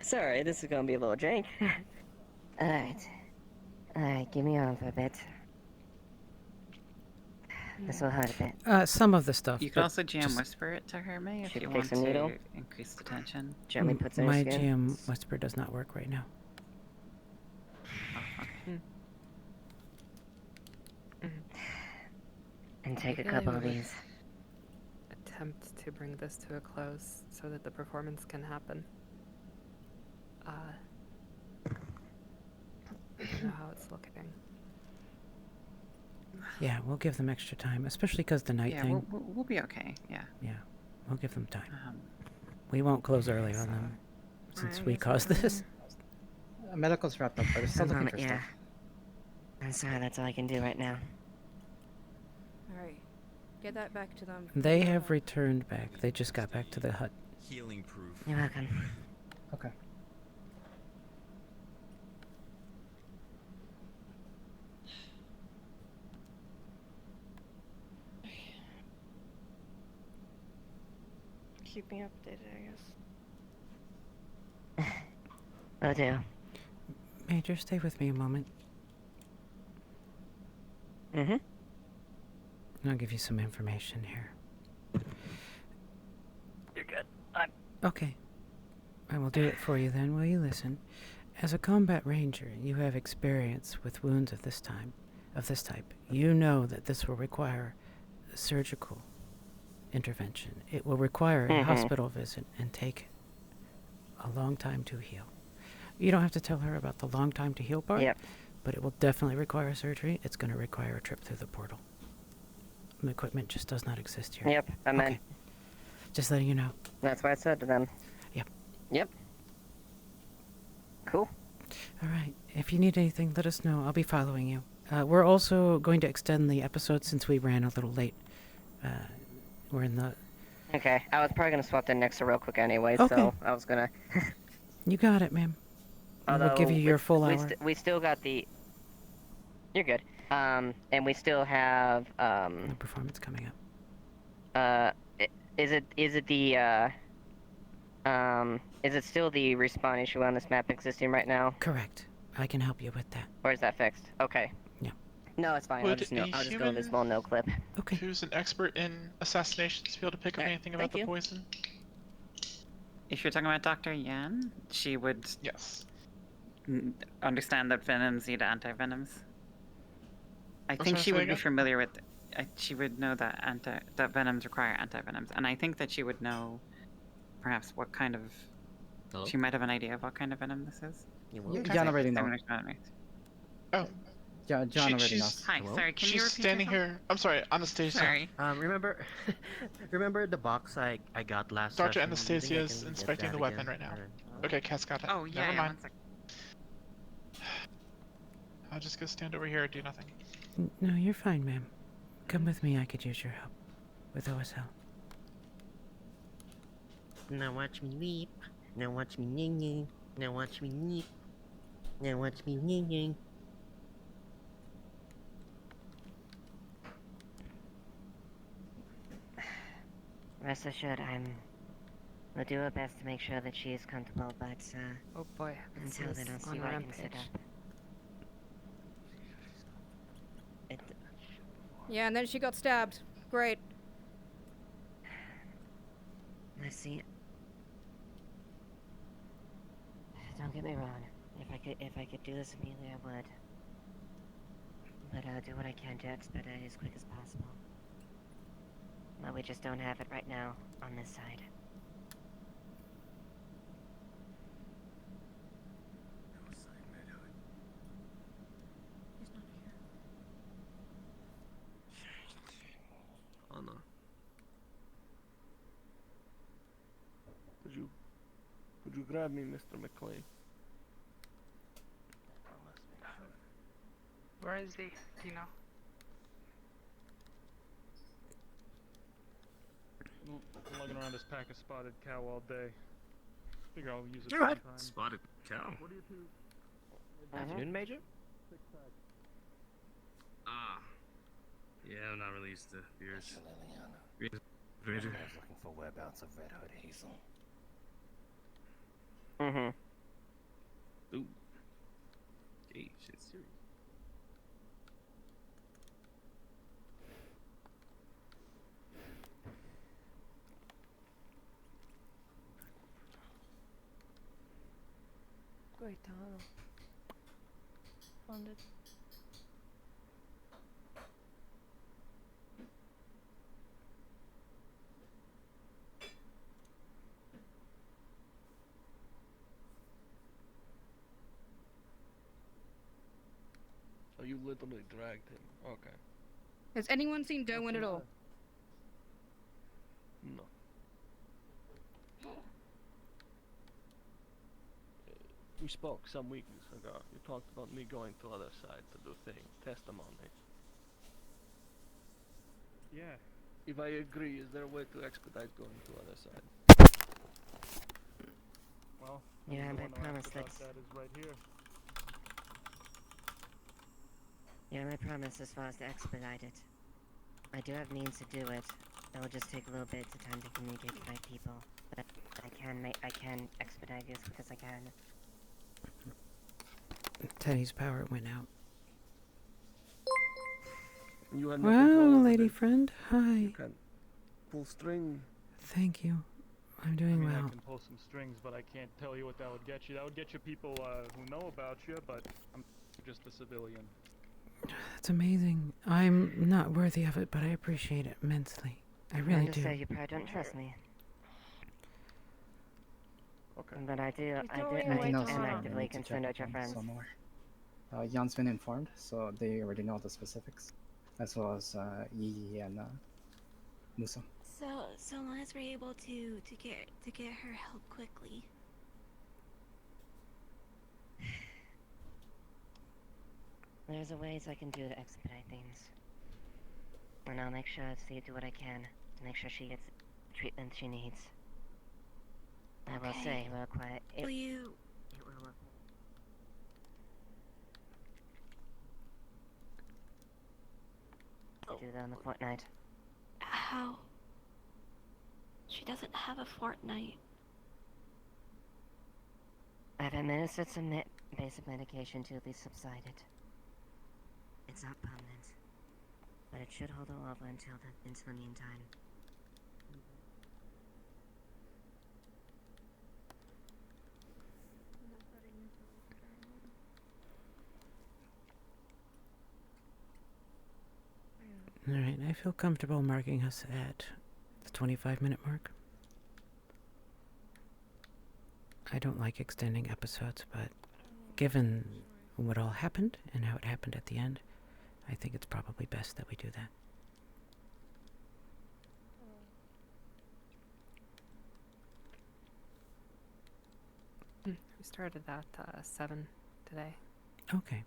[SPEAKER 21] Sorry, this is gonna be a little jank. Alright. Alright, give me your arm for a bit. This will hurt a bit.
[SPEAKER 2] Some of the stuff.
[SPEAKER 6] You can
[SPEAKER 2] but
[SPEAKER 6] also jam
[SPEAKER 2] just-
[SPEAKER 6] whisper it to her, May, if
[SPEAKER 21] She
[SPEAKER 6] you
[SPEAKER 21] takes
[SPEAKER 6] want
[SPEAKER 21] a needle?
[SPEAKER 6] to increase the tension.
[SPEAKER 21] Gently puts in her
[SPEAKER 2] My
[SPEAKER 21] skin.
[SPEAKER 2] GM whisper does not work right now.
[SPEAKER 21] And take a
[SPEAKER 9] Really
[SPEAKER 21] couple of
[SPEAKER 9] would
[SPEAKER 21] these.
[SPEAKER 9] Attempt to bring this to a close so that the performance can happen. I don't know how it's looking.
[SPEAKER 2] Yeah, we'll give them extra time, especially because the night
[SPEAKER 6] Yeah,
[SPEAKER 2] thing.
[SPEAKER 6] we'll be okay. Yeah.
[SPEAKER 2] Yeah, we'll give them time.
[SPEAKER 6] Um,
[SPEAKER 2] We won't close early on them, since we caused this.
[SPEAKER 15] Medical's wrapped up, but we're still looking for
[SPEAKER 21] yeah.
[SPEAKER 15] stuff.
[SPEAKER 21] I'm sorry, that's all I can do right now.
[SPEAKER 12] Alright. Get that back to them.
[SPEAKER 2] They have returned back. They just got back to the hut.
[SPEAKER 17] Healing proof.
[SPEAKER 21] You're welcome.
[SPEAKER 15] Okay.
[SPEAKER 4] Keep me updated, I guess.
[SPEAKER 21] Will do.
[SPEAKER 2] Major, stay with me a moment.
[SPEAKER 21] Mm-hmm.
[SPEAKER 2] I'll give you some information here.
[SPEAKER 21] You're good.
[SPEAKER 2] Okay. I will do it for you then. Will you listen? As a combat ranger, you have experience with wounds of this type. You know that this will require a surgical intervention. It will require a hospital visit and take a long time to heal. You don't have to tell her about the long time to heal part, but it will definitely require surgery. It's going to require a trip through the portal. The equipment just does not exist here.
[SPEAKER 21] Yep, I'm in.
[SPEAKER 2] Just letting you know.
[SPEAKER 21] That's what I said to them.
[SPEAKER 2] Yep.
[SPEAKER 21] Yep. Cool.
[SPEAKER 2] All right. If you need anything, let us know. I'll be following you. We're also going to extend the episode since we ran a little late. We're in the...
[SPEAKER 21] Okay, I was probably gonna swap in next to real quick anyway,
[SPEAKER 2] Okay.
[SPEAKER 21] so I was gonna...
[SPEAKER 2] You got it, ma'am. And we'll give you your full hour.
[SPEAKER 21] We still got the... You're good. And we still have,
[SPEAKER 2] The performance coming up.
[SPEAKER 21] Is is it the is it still the respawn issue on this map existing right now?
[SPEAKER 2] Correct. I can help you with that.
[SPEAKER 21] Or is that fixed? Okay.
[SPEAKER 2] Yeah.
[SPEAKER 21] No, it's fine.
[SPEAKER 1] Would a
[SPEAKER 21] I'll just go with this
[SPEAKER 1] human
[SPEAKER 21] little no clip.
[SPEAKER 2] Okay.
[SPEAKER 1] who's an expert in assassinations be able to pick up anything about
[SPEAKER 21] thank
[SPEAKER 1] the
[SPEAKER 21] you.
[SPEAKER 1] poison?
[SPEAKER 6] If you're talking about Dr. Yan, she would
[SPEAKER 1] Yes.
[SPEAKER 6] understand that venoms need antivenoms. I
[SPEAKER 1] I'm
[SPEAKER 6] think
[SPEAKER 1] sorry,
[SPEAKER 6] she
[SPEAKER 1] say
[SPEAKER 6] would be
[SPEAKER 1] again?
[SPEAKER 6] familiar with. She would know that that venoms require antivenoms, and I think that she would know, perhaps what kind of.
[SPEAKER 16] Hello?
[SPEAKER 6] She might have an idea of what kind of venom this is.
[SPEAKER 15] John already knows.
[SPEAKER 1] Oh.
[SPEAKER 15] John already knows.
[SPEAKER 6] Hi,
[SPEAKER 16] Hello?
[SPEAKER 6] sorry. Can
[SPEAKER 1] She's
[SPEAKER 6] you repeat
[SPEAKER 1] standing
[SPEAKER 6] yourself?
[SPEAKER 1] here. I'm sorry, Anastasia.
[SPEAKER 6] Sorry.
[SPEAKER 16] Remember, remember the box I got last
[SPEAKER 1] Dr.
[SPEAKER 16] session? Do you think I
[SPEAKER 1] Anastasia is
[SPEAKER 16] can get
[SPEAKER 1] inspecting
[SPEAKER 16] that
[SPEAKER 1] the weapon
[SPEAKER 16] again,
[SPEAKER 1] right now.
[SPEAKER 16] or-
[SPEAKER 1] Okay, Cass got it.
[SPEAKER 6] Oh yeah,
[SPEAKER 1] Never
[SPEAKER 6] yeah.
[SPEAKER 1] mind.
[SPEAKER 6] One sec.
[SPEAKER 1] I'll just go stand over here and do nothing.
[SPEAKER 2] No, you're fine, ma'am. Come with me. I could use your help with OSL.
[SPEAKER 16] Now watch me leap. Now watch me ning. Now watch me leap. Now watch me ning.
[SPEAKER 21] Rest assured, we'll do our best to make sure that she is comfortable, but,
[SPEAKER 9] Oh boy.
[SPEAKER 21] until then, I'll see
[SPEAKER 9] on
[SPEAKER 21] what I can set
[SPEAKER 9] Rampage.
[SPEAKER 21] up.
[SPEAKER 12] Yeah, and then she got stabbed. Great.
[SPEAKER 21] Let's see. Don't get me wrong. If I could do this immediately, I would. But I'll do what I can to expedite it as quick as possible. But we just don't have it right now on this side.
[SPEAKER 3] Oh no. Could you grab me, Mr. McLean?
[SPEAKER 9] Where is he? Do you know?
[SPEAKER 24] Lugging around this pack of spotted cow all day. Figure I'll use it
[SPEAKER 16] What?
[SPEAKER 24] sometime.
[SPEAKER 17] Spotted cow.
[SPEAKER 24] What do you two?
[SPEAKER 16] Afternoon, Major?
[SPEAKER 17] Ah. Yeah, I'm not really used to beers.
[SPEAKER 8] Liliana.
[SPEAKER 17] Major.
[SPEAKER 8] I was looking for whereabouts of Red Hood Hazel.
[SPEAKER 21] Mm-hmm.
[SPEAKER 17] Ooh. Hey, shit, serious.
[SPEAKER 4] Coitado. Found it.
[SPEAKER 3] So you literally dragged him. Okay.
[SPEAKER 12] Has anyone seen Derwin at all?
[SPEAKER 3] No. We spoke some weeks ago. You talked about me going to other side to do thing, testimony.
[SPEAKER 24] Yeah.
[SPEAKER 3] If I agree, is there a way to expedite going to other side?
[SPEAKER 24] Well,
[SPEAKER 21] Yeah,
[SPEAKER 24] the
[SPEAKER 21] I
[SPEAKER 24] one who
[SPEAKER 21] promise
[SPEAKER 24] asked about
[SPEAKER 21] that's...
[SPEAKER 24] that is right here.
[SPEAKER 21] Yeah, my promise as far as to expedite it. I do have means to do it. It'll just take a little bit of time to communicate to my people. But I can expedite it as quick as I can.
[SPEAKER 2] Teddy's power went out.
[SPEAKER 3] You had no control
[SPEAKER 2] Well,
[SPEAKER 3] over
[SPEAKER 2] lady
[SPEAKER 3] this.
[SPEAKER 2] friend, hi.
[SPEAKER 3] You can pull string.
[SPEAKER 2] Thank you. I'm
[SPEAKER 24] I
[SPEAKER 2] doing
[SPEAKER 24] mean, I
[SPEAKER 2] well.
[SPEAKER 24] can pull some strings, but I can't tell you what that would get you. That would get you people who know about you, but I'm just a civilian.
[SPEAKER 2] That's amazing. I'm not worthy of it, but I appreciate it immensely. I really do.
[SPEAKER 21] Understand you probably don't trust me.
[SPEAKER 3] Okay.
[SPEAKER 21] But I
[SPEAKER 4] He's throwing away
[SPEAKER 21] am
[SPEAKER 4] time.
[SPEAKER 21] actively concerned with your friends.
[SPEAKER 15] Some more. Jan's been informed, so they already know the specifics, as well as Yi and Musa.
[SPEAKER 14] So long as we're able to get her help quickly.
[SPEAKER 21] There's a ways I can do to expedite things. And I'll make sure to do what I can to make sure she gets the treatment she needs. I will say, real quiet.
[SPEAKER 14] Will you?
[SPEAKER 21] It will look. To do that on the fortnight.
[SPEAKER 14] How? She doesn't have a fortnight.
[SPEAKER 21] I've administered some basic medication to at least subside it. It's not permanent, but it should hold her over until the meantime.
[SPEAKER 2] Alright, I feel comfortable marking us at the 25-minute mark. I don't like extending episodes, but given what all happened and how it happened at the end, I think it's probably best that we do that.
[SPEAKER 9] We started at 7 today.
[SPEAKER 2] Okay.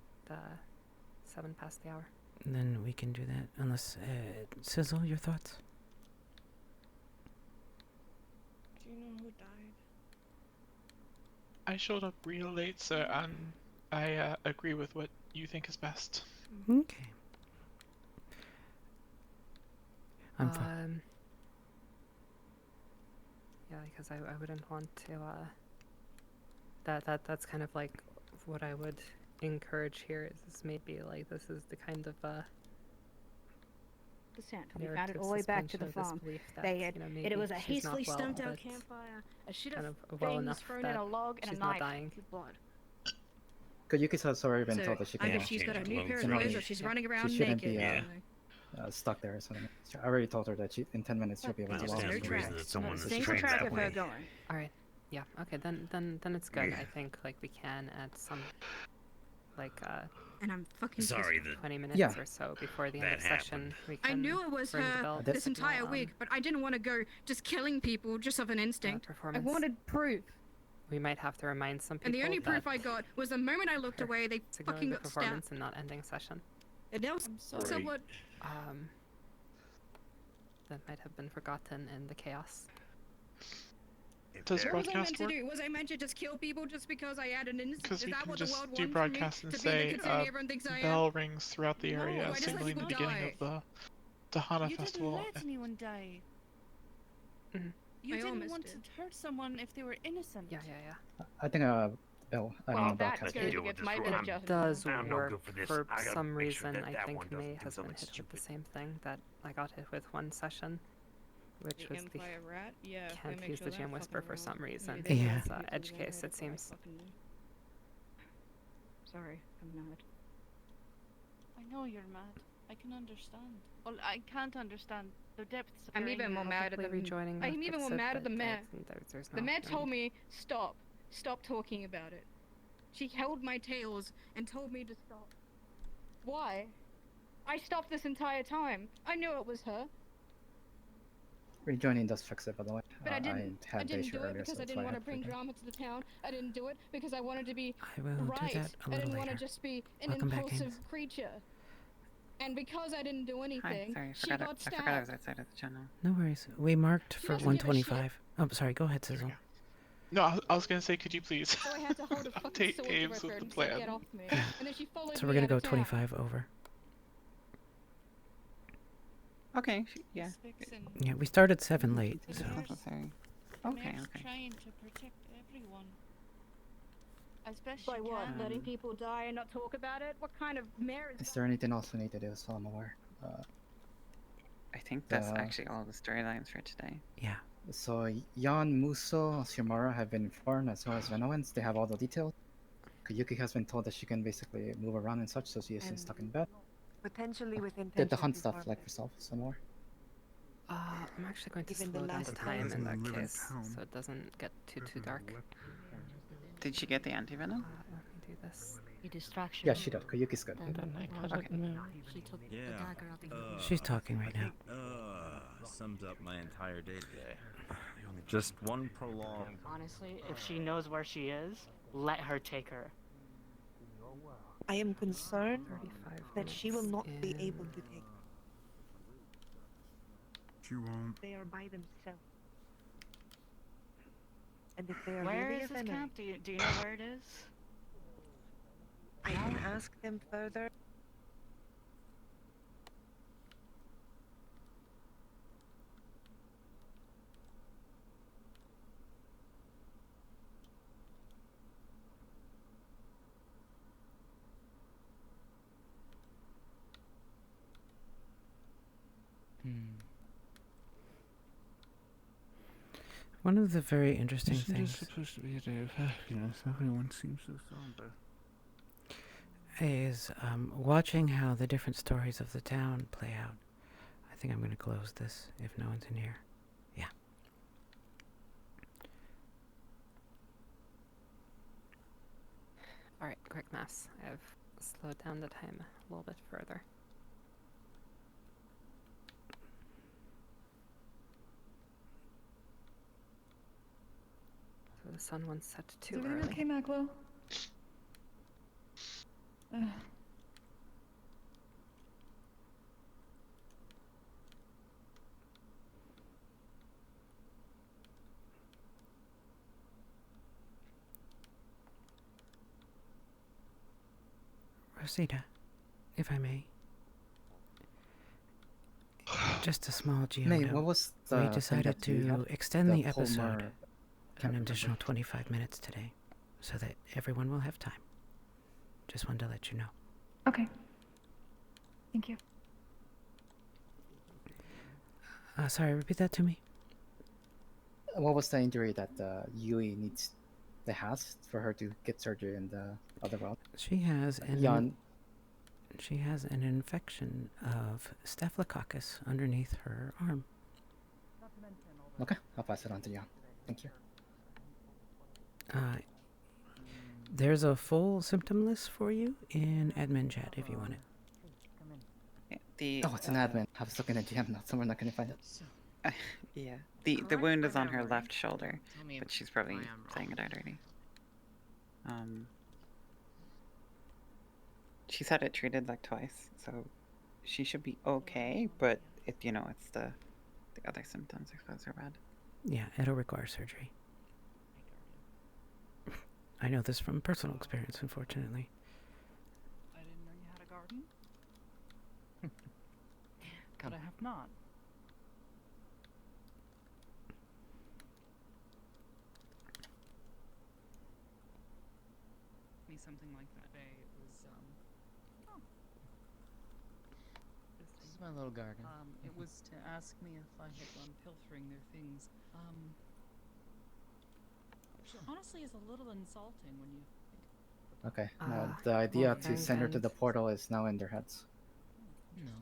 [SPEAKER 9] 7 past the hour.
[SPEAKER 2] Then we can do that. Unless, Sizzle, your thoughts?
[SPEAKER 4] Do you know who died?
[SPEAKER 1] I showed up real late, so I agree with what you think is best.
[SPEAKER 2] Okay. I'm fine.
[SPEAKER 9] Yeah, because I wouldn't want to. That's kind of like what I would encourage here. Is maybe like this is the kind of
[SPEAKER 12] Descent. We found it all the way back to the farm. They had, it was a hastily stumped out campfire, a shit of things thrown in a log, and a knife. With blood.
[SPEAKER 15] Koyuki's has already been told that she can.
[SPEAKER 12] Either she's got a new pair of clothes or she's running around
[SPEAKER 15] shouldn't
[SPEAKER 12] naked.
[SPEAKER 15] Be stuck there or something. I already told her that in 10 minutes she'll be able to walk.
[SPEAKER 12] No tracks. Stay track of her going.
[SPEAKER 9] All right. Yeah. Okay. Then it's good. I think like we can add some, like
[SPEAKER 12] And I'm fucking
[SPEAKER 8] sorry
[SPEAKER 12] pissed.
[SPEAKER 8] that
[SPEAKER 9] 20 minutes or so before the end of
[SPEAKER 8] that
[SPEAKER 9] session. We
[SPEAKER 12] I
[SPEAKER 9] can
[SPEAKER 12] knew it was
[SPEAKER 9] ring the
[SPEAKER 12] her
[SPEAKER 9] bell
[SPEAKER 12] this
[SPEAKER 9] signal,
[SPEAKER 12] entire week, but I didn't want to go just killing people just off an instinct. I
[SPEAKER 9] performance.
[SPEAKER 12] wanted proof.
[SPEAKER 9] We might have to remind some people.
[SPEAKER 12] And the only proof
[SPEAKER 9] that
[SPEAKER 12] I got was the moment I looked away, they
[SPEAKER 9] signaling
[SPEAKER 12] fucking
[SPEAKER 9] the
[SPEAKER 12] got
[SPEAKER 9] performance
[SPEAKER 12] stabbed.
[SPEAKER 9] and not ending session.
[SPEAKER 12] And that was somewhat.
[SPEAKER 9] That might have been forgotten in the chaos.
[SPEAKER 1] Does
[SPEAKER 12] What was I meant
[SPEAKER 1] broadcast
[SPEAKER 12] to
[SPEAKER 1] work?
[SPEAKER 12] do? Was I meant to just kill people just because I had an instinct?
[SPEAKER 1] Because
[SPEAKER 12] Is
[SPEAKER 1] we
[SPEAKER 12] that
[SPEAKER 1] can
[SPEAKER 12] what the
[SPEAKER 1] just
[SPEAKER 12] world
[SPEAKER 1] do
[SPEAKER 12] wants
[SPEAKER 1] broadcast
[SPEAKER 12] from
[SPEAKER 1] and
[SPEAKER 12] me? To be the
[SPEAKER 1] say
[SPEAKER 12] concern everyone thinks I am?
[SPEAKER 1] bell rings throughout the area,
[SPEAKER 12] I just let
[SPEAKER 1] signaling the
[SPEAKER 12] people
[SPEAKER 1] beginning
[SPEAKER 12] die.
[SPEAKER 1] of the Hana
[SPEAKER 18] You
[SPEAKER 1] festival.
[SPEAKER 18] didn't let anyone die. You
[SPEAKER 12] I
[SPEAKER 18] didn't
[SPEAKER 12] almost
[SPEAKER 18] want
[SPEAKER 12] did.
[SPEAKER 18] to hurt someone if they were innocent.
[SPEAKER 9] Yeah.
[SPEAKER 15] I think Bill. I
[SPEAKER 18] Well,
[SPEAKER 15] mean,
[SPEAKER 18] that's
[SPEAKER 15] broadcast.
[SPEAKER 18] going to get my bit of justice.
[SPEAKER 9] Does
[SPEAKER 8] I'm no
[SPEAKER 9] work
[SPEAKER 8] good for this.
[SPEAKER 9] for
[SPEAKER 8] I gotta
[SPEAKER 9] some
[SPEAKER 8] make sure
[SPEAKER 9] reason.
[SPEAKER 8] that
[SPEAKER 9] I
[SPEAKER 8] that
[SPEAKER 9] think
[SPEAKER 8] one doesn't
[SPEAKER 9] May
[SPEAKER 8] do
[SPEAKER 9] has been
[SPEAKER 8] something
[SPEAKER 9] hit with
[SPEAKER 8] stupid.
[SPEAKER 9] the same thing that I got hit with one session, which was the
[SPEAKER 12] Empire rat? Yeah, I
[SPEAKER 9] can't
[SPEAKER 12] make
[SPEAKER 9] use
[SPEAKER 12] sure
[SPEAKER 9] the
[SPEAKER 12] that
[SPEAKER 9] Jam Whisper
[SPEAKER 12] fucking
[SPEAKER 9] for some
[SPEAKER 12] wrong.
[SPEAKER 9] reason.
[SPEAKER 12] Maybe they
[SPEAKER 2] Yeah.
[SPEAKER 9] It's
[SPEAKER 12] don't have
[SPEAKER 9] edge
[SPEAKER 12] people
[SPEAKER 9] case,
[SPEAKER 12] that
[SPEAKER 9] it seems.
[SPEAKER 12] Sorry, I'm mad.
[SPEAKER 18] I know you're mad. I can understand. Well, I can't understand the depths of
[SPEAKER 12] I'm
[SPEAKER 18] your
[SPEAKER 12] even
[SPEAKER 18] anger.
[SPEAKER 12] more mad at the
[SPEAKER 9] rejoining
[SPEAKER 12] I'm
[SPEAKER 9] will
[SPEAKER 12] even more
[SPEAKER 9] fix it,
[SPEAKER 12] mad at the
[SPEAKER 9] but
[SPEAKER 12] mayor.
[SPEAKER 9] there's
[SPEAKER 12] The
[SPEAKER 9] no-
[SPEAKER 12] mayor
[SPEAKER 9] no
[SPEAKER 12] told
[SPEAKER 9] need.
[SPEAKER 12] me stop talking about it. She held my tails and told me to stop. Why? I stopped this entire time. I knew it was her,
[SPEAKER 15] Rejoining does fix it, by the way.
[SPEAKER 12] but I didn't.
[SPEAKER 15] I had
[SPEAKER 12] I
[SPEAKER 15] the
[SPEAKER 12] didn't
[SPEAKER 15] issue
[SPEAKER 12] do it
[SPEAKER 15] earlier,
[SPEAKER 12] because
[SPEAKER 15] so
[SPEAKER 12] I
[SPEAKER 15] that's
[SPEAKER 12] didn't
[SPEAKER 15] why I
[SPEAKER 12] want to
[SPEAKER 15] had
[SPEAKER 12] bring
[SPEAKER 15] to
[SPEAKER 12] drama to the town. I didn't do it because I wanted to be
[SPEAKER 2] I will
[SPEAKER 12] right.
[SPEAKER 2] do that a
[SPEAKER 12] I
[SPEAKER 2] little
[SPEAKER 12] didn't want to
[SPEAKER 2] later.
[SPEAKER 12] just be an
[SPEAKER 2] Welcome back,
[SPEAKER 12] impulsive
[SPEAKER 2] Amos.
[SPEAKER 12] creature. And because I didn't do
[SPEAKER 6] Hi,
[SPEAKER 12] anything,
[SPEAKER 6] sorry,
[SPEAKER 12] she
[SPEAKER 6] I
[SPEAKER 12] got
[SPEAKER 6] forgot I
[SPEAKER 12] stabbed.
[SPEAKER 6] was outside of the channel.
[SPEAKER 2] No worries. We marked for
[SPEAKER 12] doesn't give a
[SPEAKER 2] 125. Oh, sorry. Go ahead, Sizzle.
[SPEAKER 1] No, I was gonna say, could you please
[SPEAKER 12] So I had to hold a fucking
[SPEAKER 1] update
[SPEAKER 12] sword to her
[SPEAKER 1] Ames
[SPEAKER 12] throat
[SPEAKER 1] with the
[SPEAKER 12] and say,
[SPEAKER 1] plan?
[SPEAKER 12] get off me. And then she followed
[SPEAKER 2] So
[SPEAKER 12] me
[SPEAKER 2] we're gonna
[SPEAKER 12] out
[SPEAKER 2] go
[SPEAKER 12] of town.
[SPEAKER 2] 25 over.
[SPEAKER 6] Okay, yeah.
[SPEAKER 2] Yeah, we started 7 late,
[SPEAKER 6] It's
[SPEAKER 2] so.
[SPEAKER 6] necessary.
[SPEAKER 18] The
[SPEAKER 6] Okay,
[SPEAKER 18] mayor's
[SPEAKER 6] okay.
[SPEAKER 18] trying to protect everyone. As best
[SPEAKER 12] By
[SPEAKER 18] she
[SPEAKER 12] what?
[SPEAKER 18] can.
[SPEAKER 12] Letting people die and not talk about it? What kind of mayor is
[SPEAKER 15] Is there anything else we need to do so I'm aware?
[SPEAKER 6] I think that's
[SPEAKER 15] Yeah.
[SPEAKER 6] actually all the storylines for today.
[SPEAKER 2] Yeah.
[SPEAKER 15] So Yan, Muso, Shimara have been informed, as well as Venoans. They have all the details. Koyuki has been told that she can basically move around and such, so she isn't stuck in bed.
[SPEAKER 19] Potentially with
[SPEAKER 15] Did
[SPEAKER 19] intention
[SPEAKER 15] the hunt
[SPEAKER 19] to
[SPEAKER 15] stuff
[SPEAKER 19] harm
[SPEAKER 15] like
[SPEAKER 19] them.
[SPEAKER 15] yourself some more?
[SPEAKER 9] I'm actually going to
[SPEAKER 19] Even the
[SPEAKER 9] slow down
[SPEAKER 19] last
[SPEAKER 9] the time in that
[SPEAKER 19] time.
[SPEAKER 9] case, so it doesn't get too dark.
[SPEAKER 6] Did she get the anti-venom?
[SPEAKER 9] Let me do this.
[SPEAKER 19] A distraction.
[SPEAKER 15] Yeah, she did. Koyuki's good.
[SPEAKER 19] She took the dagger out of
[SPEAKER 2] She's talking right now.
[SPEAKER 10] Sums up my entire day today. Just one prolonged.
[SPEAKER 7] Honestly, if she knows where she is, let her take her.
[SPEAKER 19] I am concerned
[SPEAKER 9] 35
[SPEAKER 19] that she will not be
[SPEAKER 9] in.
[SPEAKER 19] able to take.
[SPEAKER 13] She won't.
[SPEAKER 19] They are by themselves. And if they are
[SPEAKER 7] Where
[SPEAKER 19] really
[SPEAKER 7] is this
[SPEAKER 19] offended,
[SPEAKER 7] camp? Do you know where it is?
[SPEAKER 19] I can ask them further.
[SPEAKER 2] One of the very interesting
[SPEAKER 3] Isn't this
[SPEAKER 2] things
[SPEAKER 3] supposed to be a day of happiness? Everyone seems so somber.
[SPEAKER 2] is watching how the different stories of the town play out. I think I'm going to close this if no one's in here. Yeah.
[SPEAKER 9] Alright, quick mass. I've slowed down the time a little bit further. So the sun won't set too
[SPEAKER 12] Is everything
[SPEAKER 9] early.
[SPEAKER 12] okay, Maclo?
[SPEAKER 2] Rosita, if I may. Just a small
[SPEAKER 15] May,
[SPEAKER 2] geodo.
[SPEAKER 15] what was
[SPEAKER 2] We
[SPEAKER 15] the thing
[SPEAKER 2] decided
[SPEAKER 15] that you
[SPEAKER 2] to
[SPEAKER 15] had?
[SPEAKER 2] extend the
[SPEAKER 15] Palmer-
[SPEAKER 2] episode
[SPEAKER 15] can't
[SPEAKER 2] an
[SPEAKER 15] remember.
[SPEAKER 2] additional 25 minutes today, so that everyone will have time. Just wanted to let you know.
[SPEAKER 12] Okay. Thank you.
[SPEAKER 2] Sorry, repeat that to me.
[SPEAKER 15] What was the injury that Yui has for her to get surgery in the other world?
[SPEAKER 2] She has
[SPEAKER 15] Jan.
[SPEAKER 2] She has an infection of staphylococcus underneath her arm.
[SPEAKER 15] Okay, I'll pass it on to Jan. Thank you.
[SPEAKER 2] There's a full symptom list for you in admin chat if you want it.
[SPEAKER 15] Oh, it's an admin. I was looking at GM, not somewhere not gonna find it.
[SPEAKER 6] Yeah. The wound is on her left shoulder, but she's probably saying it out already. She's had it treated like twice, so she should be okay, but it's the other symptoms I suppose are bad.
[SPEAKER 2] Yeah, it'll require surgery. I know this from personal experience, unfortunately.
[SPEAKER 18] I didn't know you had a garden. But I have not. Me something like that day. It was oh.
[SPEAKER 11] This is my little garden.
[SPEAKER 18] It was to ask me if I had gone pilfering their things. Which honestly is a little insulting when you
[SPEAKER 15] Okay, now the idea to
[SPEAKER 9] and-
[SPEAKER 15] send her to
[SPEAKER 9] and-
[SPEAKER 15] the portal is now in their heads.
[SPEAKER 11] No.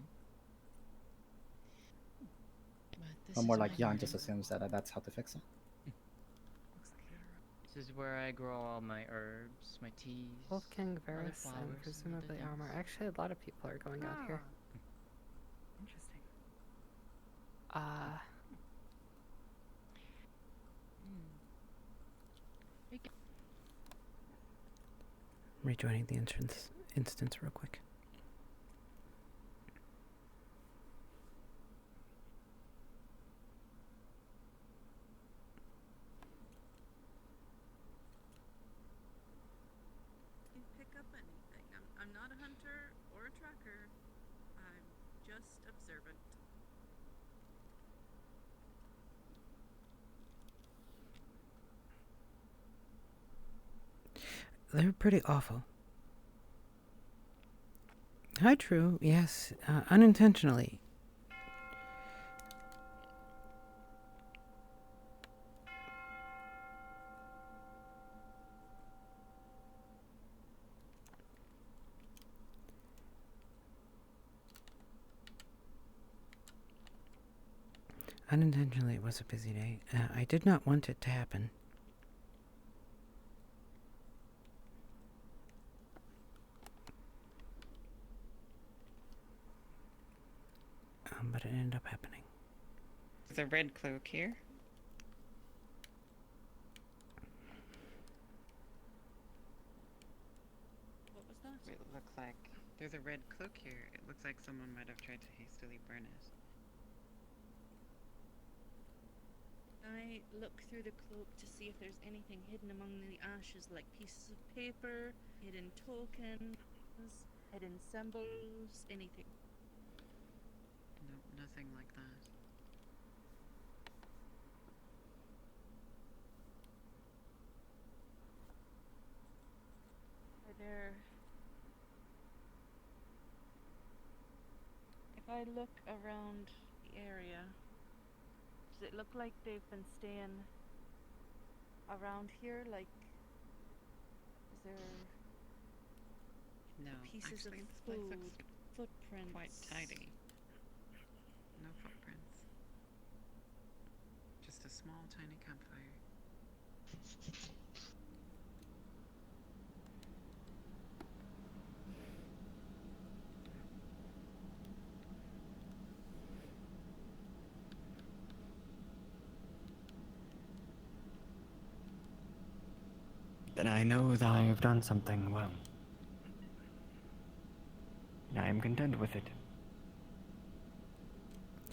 [SPEAKER 11] But this
[SPEAKER 15] Or
[SPEAKER 11] is
[SPEAKER 15] more
[SPEAKER 11] my
[SPEAKER 15] like Jan
[SPEAKER 11] garden.
[SPEAKER 15] just assumes that that's how to fix it.
[SPEAKER 11] This is where I grow all my herbs, my teas,
[SPEAKER 9] Wolf King
[SPEAKER 11] other
[SPEAKER 9] Varus
[SPEAKER 11] flowers,
[SPEAKER 9] and
[SPEAKER 11] and
[SPEAKER 9] presumably
[SPEAKER 11] other
[SPEAKER 9] armor.
[SPEAKER 11] things.
[SPEAKER 9] Actually, a lot of people are going out here.
[SPEAKER 18] Interesting.
[SPEAKER 2] Rejoining the instance real quick.
[SPEAKER 20] Pick up anything. I'm not a hunter or a tracker. I'm just observant.
[SPEAKER 2] They're pretty awful. Hi, True. Yes, unintentionally. Unintentionally, it was a busy day. I did not want it to happen. But it ended up happening.
[SPEAKER 6] There's a red cloak here.
[SPEAKER 20] What was that?
[SPEAKER 6] It looks like there's a red cloak here. It looks like someone might have tried to hastily burn it.
[SPEAKER 20] I look through the cloak to see if there's anything hidden among the ashes, like pieces of paper, hidden tokens, hidden symbols, anything.
[SPEAKER 6] No, nothing like that.
[SPEAKER 12] Are there... If I look around the area, does it look like they've been staying
[SPEAKER 20] around here? Like, is there
[SPEAKER 6] No,
[SPEAKER 20] pieces
[SPEAKER 6] actually,
[SPEAKER 20] of
[SPEAKER 6] this place
[SPEAKER 20] food,
[SPEAKER 6] looks
[SPEAKER 20] footprints?
[SPEAKER 6] quite tidy. No footprints. Just a small, tiny campfire.
[SPEAKER 5] Then I know that I have done something well. And I am content with it.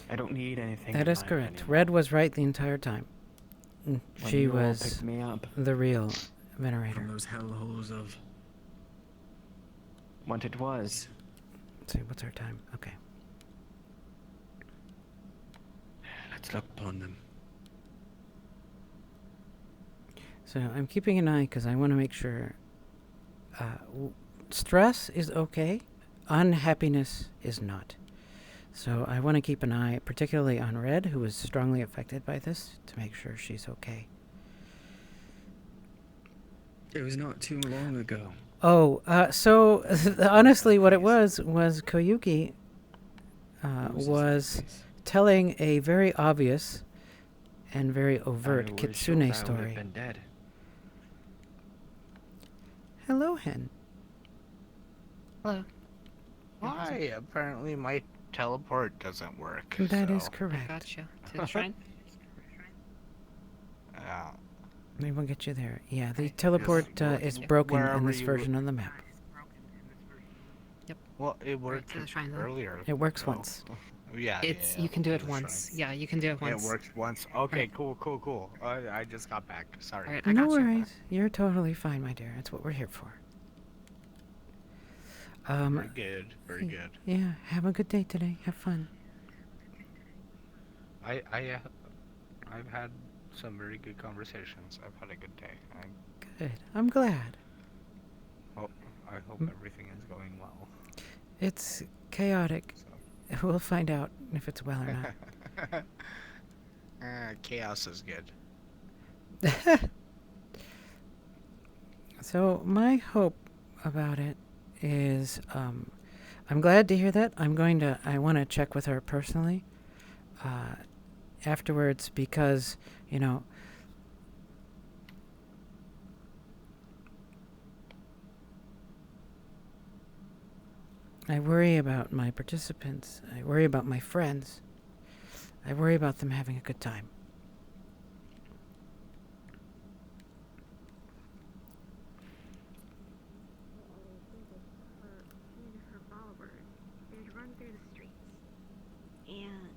[SPEAKER 5] I don't need anything.
[SPEAKER 2] That
[SPEAKER 5] in
[SPEAKER 2] is
[SPEAKER 5] life
[SPEAKER 2] correct.
[SPEAKER 5] anymore.
[SPEAKER 2] Red was right the entire time.
[SPEAKER 5] When
[SPEAKER 2] She
[SPEAKER 5] you all
[SPEAKER 2] was
[SPEAKER 5] picked me up
[SPEAKER 2] the real
[SPEAKER 5] from
[SPEAKER 2] venerator.
[SPEAKER 5] those hellholes of what it was.
[SPEAKER 2] Let's see, what's our time? Okay.
[SPEAKER 5] Let's look upon them.
[SPEAKER 2] So I'm keeping an eye because I want to make sure stress is okay, unhappiness is not. So I want to keep an eye particularly on Red, who is strongly affected by this, to make sure she's okay.
[SPEAKER 5] It was not too long ago.
[SPEAKER 2] Oh, so honestly what it was Koyuki was telling a very obvious and very overt
[SPEAKER 5] I was
[SPEAKER 2] kitsune
[SPEAKER 5] sure I would
[SPEAKER 2] story.
[SPEAKER 5] have been dead.
[SPEAKER 2] Hello, Hen.
[SPEAKER 16] Hello. Hi. Apparently my teleport doesn't work.
[SPEAKER 2] That
[SPEAKER 16] so.
[SPEAKER 2] is correct.
[SPEAKER 16] Gotcha.
[SPEAKER 9] To the shrine?
[SPEAKER 2] Maybe we'll get you there. Yeah, the teleport is
[SPEAKER 16] Yes.
[SPEAKER 2] broken in
[SPEAKER 16] Wherever
[SPEAKER 2] this
[SPEAKER 16] you-
[SPEAKER 2] version of the map.
[SPEAKER 9] Yep.
[SPEAKER 16] Well, it worked
[SPEAKER 9] to the shrine, then.
[SPEAKER 16] earlier.
[SPEAKER 2] It works
[SPEAKER 16] so-
[SPEAKER 2] once.
[SPEAKER 16] Yeah,
[SPEAKER 9] It's
[SPEAKER 16] yeah,
[SPEAKER 9] you can do
[SPEAKER 16] to
[SPEAKER 9] it
[SPEAKER 16] the
[SPEAKER 9] once.
[SPEAKER 16] shrine.
[SPEAKER 9] Yeah, you can do it once.
[SPEAKER 16] It works once. Okay,
[SPEAKER 9] Right.
[SPEAKER 16] cool. I just got back. Sorry.
[SPEAKER 9] Alright, I
[SPEAKER 2] No
[SPEAKER 9] got you.
[SPEAKER 2] worries. You're totally fine, my dear. That's what we're here for.
[SPEAKER 16] Very good. Very good.
[SPEAKER 2] Yeah, have a good day today. Have fun.
[SPEAKER 16] I've had some very good conversations. I've had a good day.
[SPEAKER 2] Good. I'm glad.
[SPEAKER 16] I hope
[SPEAKER 2] Mm.
[SPEAKER 16] everything is going well.
[SPEAKER 2] It's chaotic. We'll find out if it's well or not.
[SPEAKER 16] Chaos is good.
[SPEAKER 2] So my hope about it is, I'm glad to hear that. I want to check with her personally afterwards because, you know, I worry about my participants. I worry about my friends. I worry about them having a good time.
[SPEAKER 14] Her followers, they'd run through the streets, and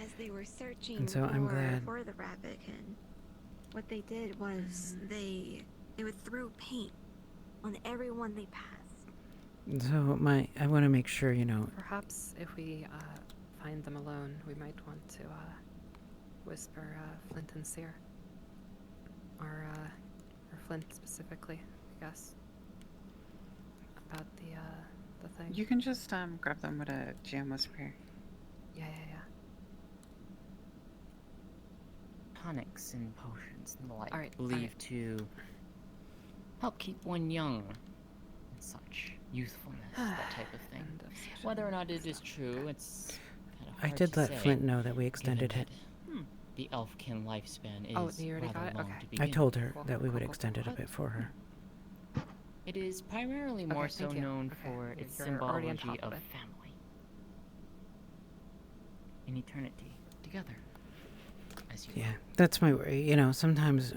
[SPEAKER 14] as they were searching
[SPEAKER 2] And so I'm glad.
[SPEAKER 14] for the rabbitkin, what they did was they would throw paint on everyone they passed.
[SPEAKER 2] So I want to make sure, you know,
[SPEAKER 9] Perhaps if we find them alone, we might want to whisper Flint and Sear. Or Flint specifically, I guess. About the thing.
[SPEAKER 6] You can just grab them with a gem whisper.
[SPEAKER 9] Yeah.
[SPEAKER 11] Tonics and potions and the like
[SPEAKER 9] Alright,
[SPEAKER 11] believed to help keep one young and such. Youthfulness, that type of thing. Whether or not it is true, it's kind of
[SPEAKER 2] I
[SPEAKER 11] hard
[SPEAKER 2] did
[SPEAKER 11] to
[SPEAKER 2] let
[SPEAKER 11] say,
[SPEAKER 2] Flint know that we
[SPEAKER 11] given
[SPEAKER 2] extended
[SPEAKER 11] that,
[SPEAKER 2] it.
[SPEAKER 11] The elfkin lifespan is
[SPEAKER 9] Oh, you already
[SPEAKER 11] rather
[SPEAKER 9] got it?
[SPEAKER 11] long
[SPEAKER 9] Okay.
[SPEAKER 11] to
[SPEAKER 2] I
[SPEAKER 11] begin
[SPEAKER 2] told
[SPEAKER 11] with.
[SPEAKER 2] her that we would extend it a bit for her.
[SPEAKER 11] It is primarily
[SPEAKER 9] Okay,
[SPEAKER 11] more so
[SPEAKER 9] thank you.
[SPEAKER 11] known
[SPEAKER 9] Okay,
[SPEAKER 11] for its
[SPEAKER 9] you're already on
[SPEAKER 11] symbology
[SPEAKER 9] top of
[SPEAKER 11] of
[SPEAKER 9] it.
[SPEAKER 11] family. In eternity, together. As you
[SPEAKER 2] Yeah, that's my worry. You know, sometimes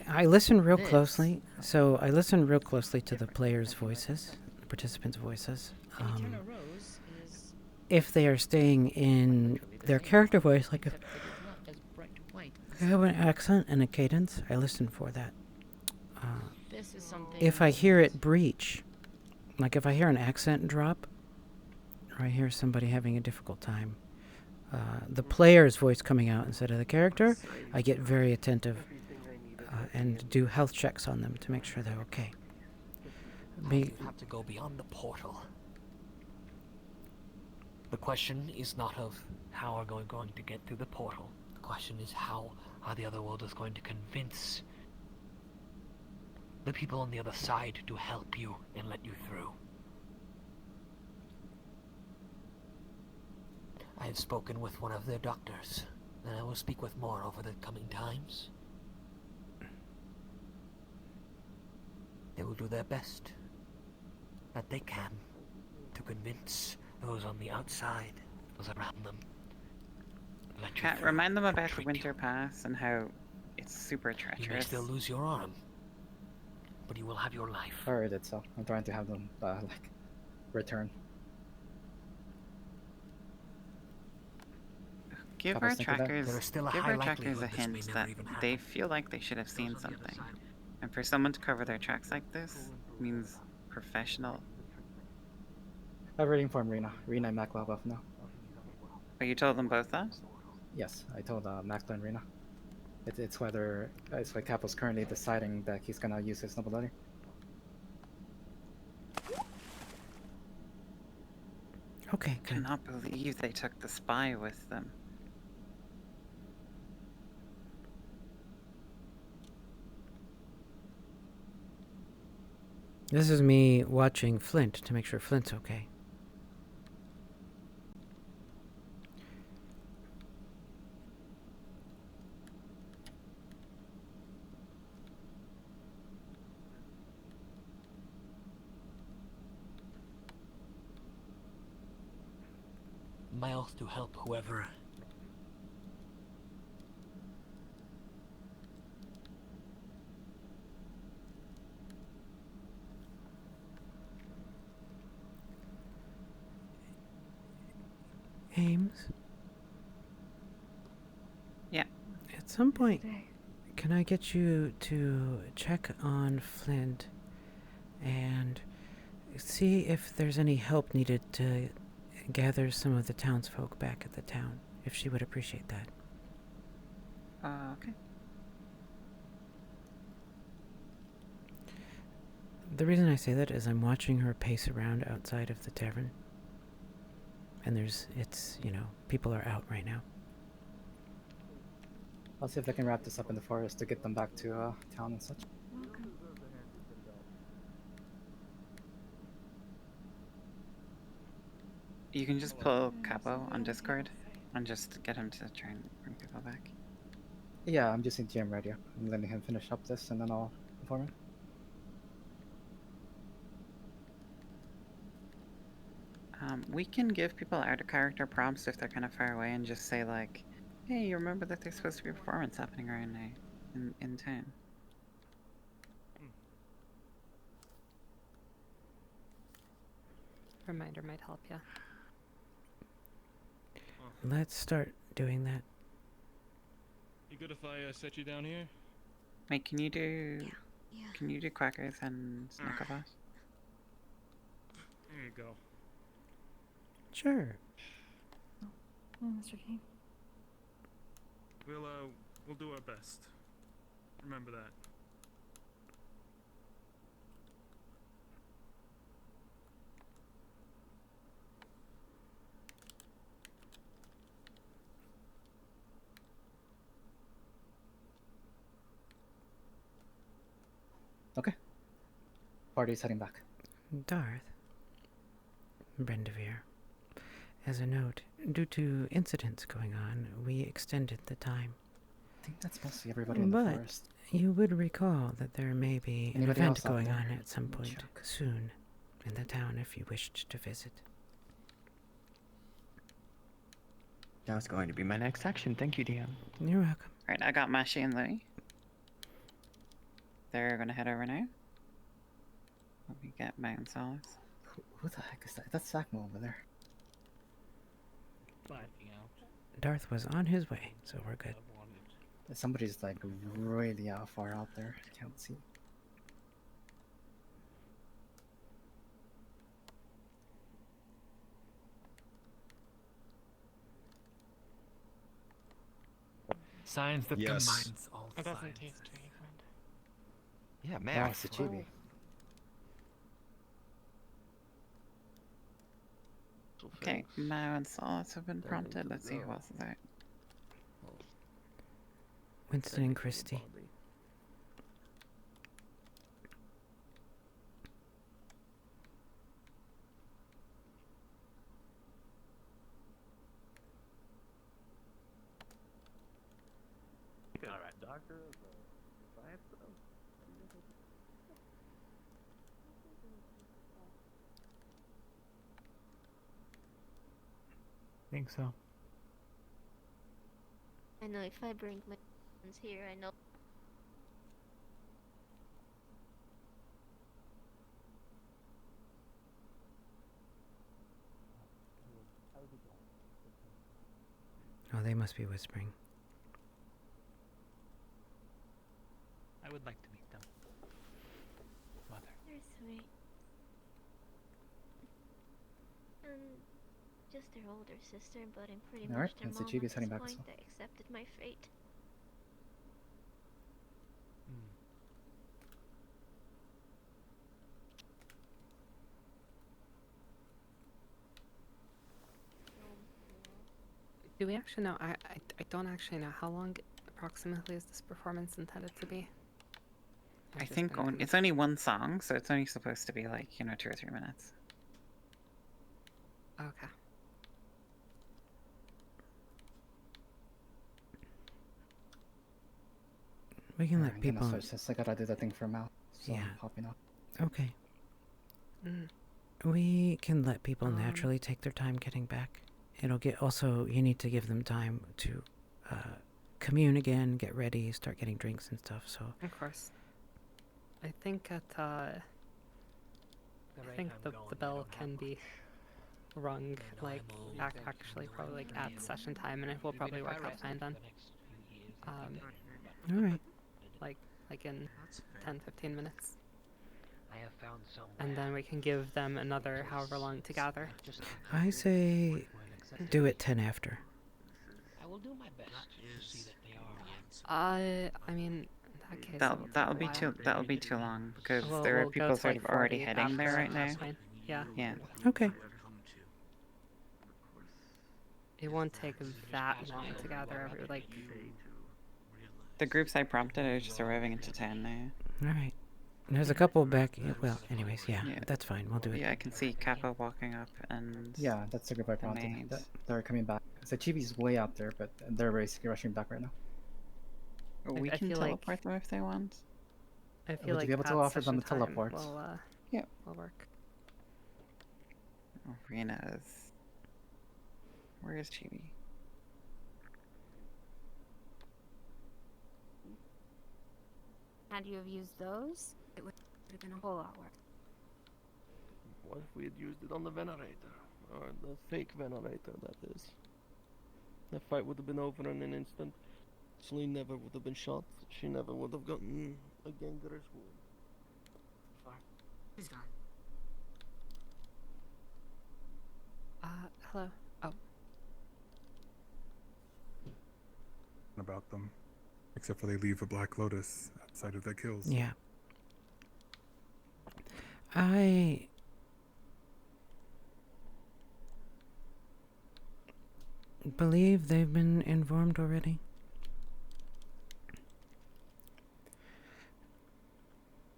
[SPEAKER 2] I listen real
[SPEAKER 11] This,
[SPEAKER 2] closely. So I listen real closely to the players' voices, the participants' voices.
[SPEAKER 11] An eternal rose is
[SPEAKER 2] If they are staying in their character voice, like if
[SPEAKER 11] except it is not as bright white.
[SPEAKER 2] they have an accent and a cadence, I listen for that.
[SPEAKER 11] This is something
[SPEAKER 2] If I hear it breach, like if I hear an accent drop, or I hear somebody having a difficult time, the player's voice coming out instead of the character, I get very attentive and do health checks on them to make sure they're okay.
[SPEAKER 22] You have to go beyond the portal. The question is not of how are we going to get through the portal. The question is how the other world is going to convince the people on the other side to help you and let you through. I have spoken with one of their doctors, and I will speak with more over the coming times. They will do their best that they can to convince those on the outside, those around them. Let you
[SPEAKER 6] Cat,
[SPEAKER 22] through
[SPEAKER 6] remind them
[SPEAKER 22] and
[SPEAKER 6] about the
[SPEAKER 22] treat
[SPEAKER 6] winter pass and how it's super
[SPEAKER 22] you. You may
[SPEAKER 6] treacherous.
[SPEAKER 22] still lose your arm, but you will have your life.
[SPEAKER 15] I already did so. I'm trying to have them, like, return.
[SPEAKER 6] Give
[SPEAKER 15] Couple
[SPEAKER 6] our
[SPEAKER 15] think of that.
[SPEAKER 6] trackers,
[SPEAKER 22] There is still a
[SPEAKER 6] give
[SPEAKER 22] high
[SPEAKER 6] our trackers a
[SPEAKER 22] likelihood this may
[SPEAKER 6] hint
[SPEAKER 22] never
[SPEAKER 6] that
[SPEAKER 22] even
[SPEAKER 6] they
[SPEAKER 22] happen.
[SPEAKER 6] feel like they should have seen something. And for someone to cover their tracks like this means professional.
[SPEAKER 15] I'm reading from Rena. Rena and Makla both know.
[SPEAKER 6] Oh, you told them both that?
[SPEAKER 15] Yes, I told Makla and Rena. It's whether it's why Capo's currently deciding that he's gonna use his nobility.
[SPEAKER 2] Okay, good.
[SPEAKER 6] Cannot believe they took the spy with them.
[SPEAKER 2] This is me watching Flint to make sure Flint's okay.
[SPEAKER 22] Miles to help whoever.
[SPEAKER 2] Ames?
[SPEAKER 6] Yeah.
[SPEAKER 2] At some point, can I get you to check on Flint and see if there's any help needed to gather some of the townsfolk back at the town, if she would appreciate that.
[SPEAKER 6] Okay.
[SPEAKER 2] The reason I say that is I'm watching her pace around outside of the tavern. And people are out right now.
[SPEAKER 15] I'll see if I can wrap this up in the forest to get them back to town and such.
[SPEAKER 6] You can just pull Capo on Discord and just get him to try and bring people back.
[SPEAKER 15] Yeah, I'm using GM radio. I'm letting him finish up this and then I'll inform him.
[SPEAKER 6] We can give people out of character prompts if they're kind of far away and just say like, hey, you remember that there's supposed to be a performance happening right now in town.
[SPEAKER 9] Reminder might help you.
[SPEAKER 2] Let's start doing that.
[SPEAKER 3] You good if I set you down here?
[SPEAKER 6] Wait, can you do Quackers and Snickerboss?
[SPEAKER 3] There you go.
[SPEAKER 2] Sure.
[SPEAKER 4] Oh, Mr. King.
[SPEAKER 3] We'll do our best. Remember that.
[SPEAKER 15] Okay. Party's heading back.
[SPEAKER 2] Darth. Brendavere. As a note, due to incidents going on, we extended the time.
[SPEAKER 15] I think that's mostly everybody in the
[SPEAKER 2] But
[SPEAKER 15] forest.
[SPEAKER 2] you would recall that there may be an
[SPEAKER 15] Anybody
[SPEAKER 2] event
[SPEAKER 15] else out
[SPEAKER 2] going
[SPEAKER 15] there?
[SPEAKER 2] on at some point soon in the town if you wished to visit.
[SPEAKER 5] That was going to be my next action. Thank you, DM.
[SPEAKER 2] You're welcome.
[SPEAKER 6] Alright, I got Mashi and Louie. They're gonna head over now. Let me get Mountain Solace.
[SPEAKER 15] Who the heck is that? That's Sakmo over there.
[SPEAKER 2] Darth was on his way, so we're good.
[SPEAKER 15] Somebody's like really far out there. I can't see.
[SPEAKER 22] Signs that
[SPEAKER 10] Yes.
[SPEAKER 22] combines all
[SPEAKER 7] It doesn't
[SPEAKER 22] signs.
[SPEAKER 7] taste very good.
[SPEAKER 5] Yeah, man.
[SPEAKER 15] Oh, it's a chibi.
[SPEAKER 6] Okay, Mao and Solace have been prompted. Let's see who else is out.
[SPEAKER 2] Winston and Christy.
[SPEAKER 8] All right, doctor. Science.
[SPEAKER 1] Think so.
[SPEAKER 14] I know if I bring my friends here, I know.
[SPEAKER 2] Oh, they must be whispering.
[SPEAKER 16] I would like to meet them. Mother.
[SPEAKER 14] They're sweet. Just their older sister, but I'm pretty
[SPEAKER 15] Alright,
[SPEAKER 14] much their
[SPEAKER 15] and so
[SPEAKER 14] mom
[SPEAKER 15] Chibi's
[SPEAKER 14] at
[SPEAKER 15] heading
[SPEAKER 14] this
[SPEAKER 15] back,
[SPEAKER 14] point.
[SPEAKER 15] so.
[SPEAKER 14] They accepted my fate.
[SPEAKER 9] Do we actually know? I don't actually know how long approximately is this performance intended to be?
[SPEAKER 6] I think it's only one song, so it's only supposed to be like, 2 or 3 minutes.
[SPEAKER 9] Okay.
[SPEAKER 2] We can let
[SPEAKER 15] I'm
[SPEAKER 2] people.
[SPEAKER 15] gonna switch this. I gotta do the thing for Mal. So
[SPEAKER 2] Yeah.
[SPEAKER 15] I'm hopping off.
[SPEAKER 2] Okay.
[SPEAKER 9] Mm.
[SPEAKER 2] We can let people naturally take their time getting back. It'll get. Also, you need to give them time to commune again, get ready, start getting drinks and stuff. So.
[SPEAKER 9] Of course. I think the bell can be rung actually probably like at session time, and it will probably work out fine then.
[SPEAKER 2] All right.
[SPEAKER 9] Like in 10-15 minutes.
[SPEAKER 22] I have found somewhere.
[SPEAKER 9] And then we can give them another however long to gather.
[SPEAKER 2] I say, do it 10 after.
[SPEAKER 22] I will do my best to see that they are.
[SPEAKER 9] I mean, in that case,
[SPEAKER 6] That'll be too long because
[SPEAKER 9] Well,
[SPEAKER 6] there are
[SPEAKER 9] we'll go
[SPEAKER 6] people
[SPEAKER 9] to,
[SPEAKER 6] sort
[SPEAKER 9] like,
[SPEAKER 6] of already
[SPEAKER 9] 40
[SPEAKER 6] heading there
[SPEAKER 9] after,
[SPEAKER 6] right now.
[SPEAKER 9] that's fine. Yeah.
[SPEAKER 6] Yeah.
[SPEAKER 2] Okay.
[SPEAKER 9] It won't take that long to gather
[SPEAKER 6] The groups I prompted are just arriving into town now.
[SPEAKER 2] All right. There's a couple back. Well, anyways, yeah,
[SPEAKER 6] Yeah.
[SPEAKER 2] that's fine. We'll do it.
[SPEAKER 6] Yeah, I can see Kappa walking up and.
[SPEAKER 15] Yeah, that's the group I prompted.
[SPEAKER 6] maids.
[SPEAKER 15] They're coming back. So Chibi's way out there, but they're basically rushing back right now.
[SPEAKER 6] We
[SPEAKER 9] I
[SPEAKER 6] can
[SPEAKER 9] feel like-
[SPEAKER 6] teleport them if they want.
[SPEAKER 9] I feel
[SPEAKER 15] Would
[SPEAKER 9] like
[SPEAKER 15] you be able to
[SPEAKER 9] at
[SPEAKER 15] offer them
[SPEAKER 9] session
[SPEAKER 15] a teleport?
[SPEAKER 9] time will,
[SPEAKER 6] Yeah.
[SPEAKER 9] will work.
[SPEAKER 6] Arenas. Where is Chibi?
[SPEAKER 12] Had you have used those, it would have been a whole lot worse.
[SPEAKER 17] What if we had used it on the venerator? Or the fake venerator, that is. The fight would have been over in an instant. Celine never would have been shot. She never would have gotten a gangrenous wound.
[SPEAKER 12] Who's gone?
[SPEAKER 9] Hello. Oh.
[SPEAKER 21] About them, except for they leave a Black Lotus outside of their kills.
[SPEAKER 2] Yeah. I believe they've been informed already.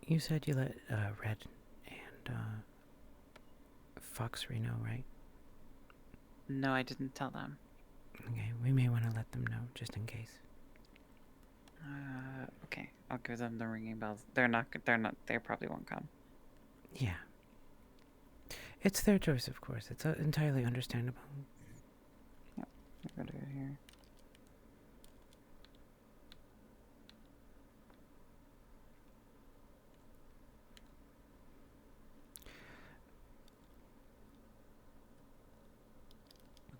[SPEAKER 2] You said you let Red and Fox know, right?
[SPEAKER 6] No, I didn't tell them.
[SPEAKER 2] Okay, we may want to let them know just in case.
[SPEAKER 6] Okay, I'll give them the ringing bells. They probably won't come.
[SPEAKER 2] Yeah. It's their choice, of course. It's entirely understandable.
[SPEAKER 6] Yep, I'll go to here.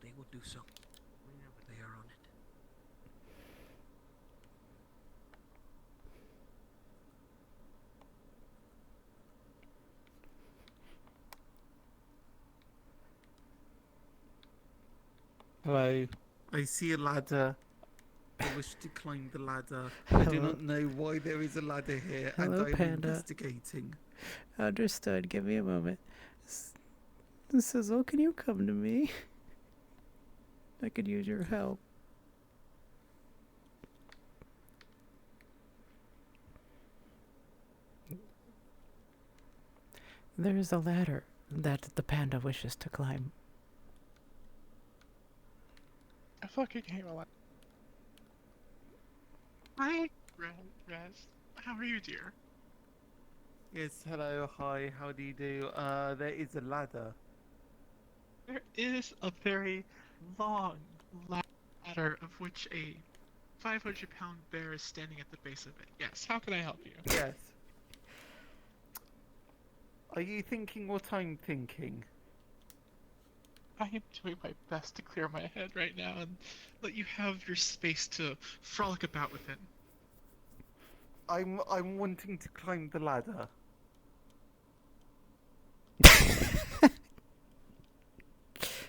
[SPEAKER 22] They will do so whenever they are on it.
[SPEAKER 17] Hello. I see a ladder. I wish to climb the ladder. I do
[SPEAKER 2] Hello.
[SPEAKER 17] not know why there is a ladder here,
[SPEAKER 2] Hello,
[SPEAKER 17] and I am
[SPEAKER 2] Panda.
[SPEAKER 17] investigating.
[SPEAKER 2] Understood. Give me a moment. Sizzle, can you come to me? I could use your help. There is a ladder that the panda wishes to climb.
[SPEAKER 1] I fucking hate my life. Hi, Rez. How are you, dear?
[SPEAKER 13] Yes, hello, hi, how do you do? There is a ladder.
[SPEAKER 1] There is a very long ladder of which a 500-pound bear is standing at the base of it. Yes, how can I help you?
[SPEAKER 13] Yes. Are you thinking what I'm thinking?
[SPEAKER 1] I am doing my best to clear my head right now and let you have your space to frolic about within.
[SPEAKER 13] I'm wanting to climb the ladder.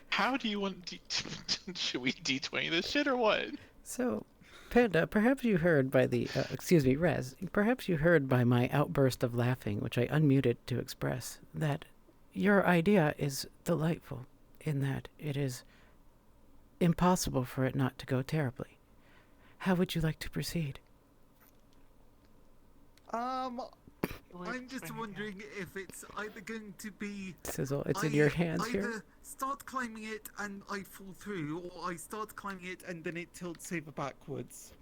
[SPEAKER 1] How do you want should we D20 this shit or what?
[SPEAKER 2] So, Panda, perhaps you heard by the, excuse me, Rez, perhaps you heard by my outburst of laughing, which I unmuted to express, that your idea is delightful, in that it is impossible for it not to go terribly. How would you like to proceed?
[SPEAKER 13] I'm just wondering if it's either going to be...
[SPEAKER 2] Sizzle, it's in your hands
[SPEAKER 13] either
[SPEAKER 2] here.
[SPEAKER 13] start climbing it and I fall through, or I start climbing it and then it tilts over backwards.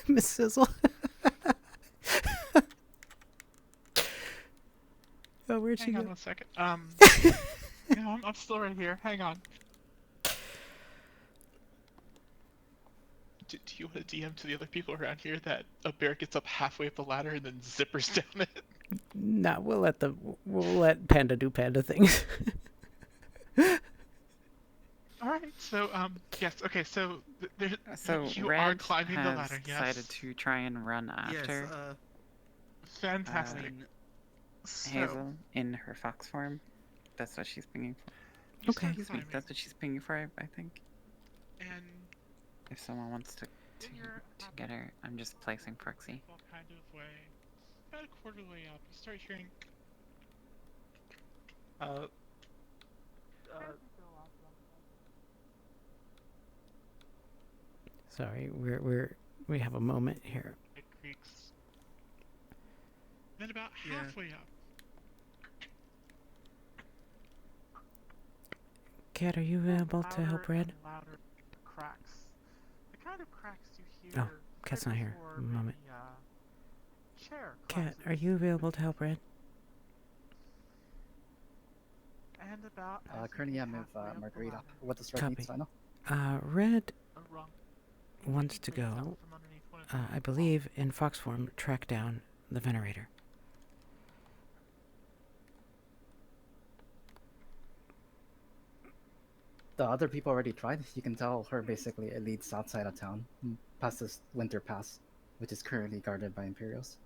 [SPEAKER 2] Miss Sizzle. Oh, where'd she
[SPEAKER 1] Hang
[SPEAKER 2] go?
[SPEAKER 1] on 1 second. No, I'm still right here. Hang on. Do you want to DM to the other people around here that a bear gets up halfway up the ladder and then zippers down it?
[SPEAKER 2] No, we'll let Panda do Panda things.
[SPEAKER 1] Alright, so, yes, okay, so,
[SPEAKER 6] So
[SPEAKER 1] you
[SPEAKER 6] Red
[SPEAKER 1] are climbing the
[SPEAKER 6] has
[SPEAKER 1] ladder, yes?
[SPEAKER 6] decided to try and run after
[SPEAKER 1] Fantastic.
[SPEAKER 6] Hazel in her fox form. That's what she's pinging for.
[SPEAKER 2] Okay.
[SPEAKER 6] Excuse me, that's what she's pinging for, I think.
[SPEAKER 1] And
[SPEAKER 6] if someone wants to get her, I'm just placing proxy.
[SPEAKER 1] Kind of way. About a quarter way up, you start hearing.
[SPEAKER 2] Sorry, we have a moment here.
[SPEAKER 1] It creaks. Then about halfway up.
[SPEAKER 2] Cat, are you able to help Red?
[SPEAKER 1] Louder cracks. The kind of cracks you hear.
[SPEAKER 2] Oh, Cat's not here.
[SPEAKER 1] before
[SPEAKER 2] A moment.
[SPEAKER 1] maybe, chair
[SPEAKER 2] Cat,
[SPEAKER 1] collapses.
[SPEAKER 2] are you available to help Red?
[SPEAKER 1] And about.
[SPEAKER 15] Currently I'm with Margarita. What does Red
[SPEAKER 2] Copy.
[SPEAKER 15] need, so I know?
[SPEAKER 2] Red wants to go, I believe, in fox form, track down the Venerator.
[SPEAKER 15] The other people already tried. You can tell her basically it leads outside of town, past this winter pass, which is currently guarded by Imperials.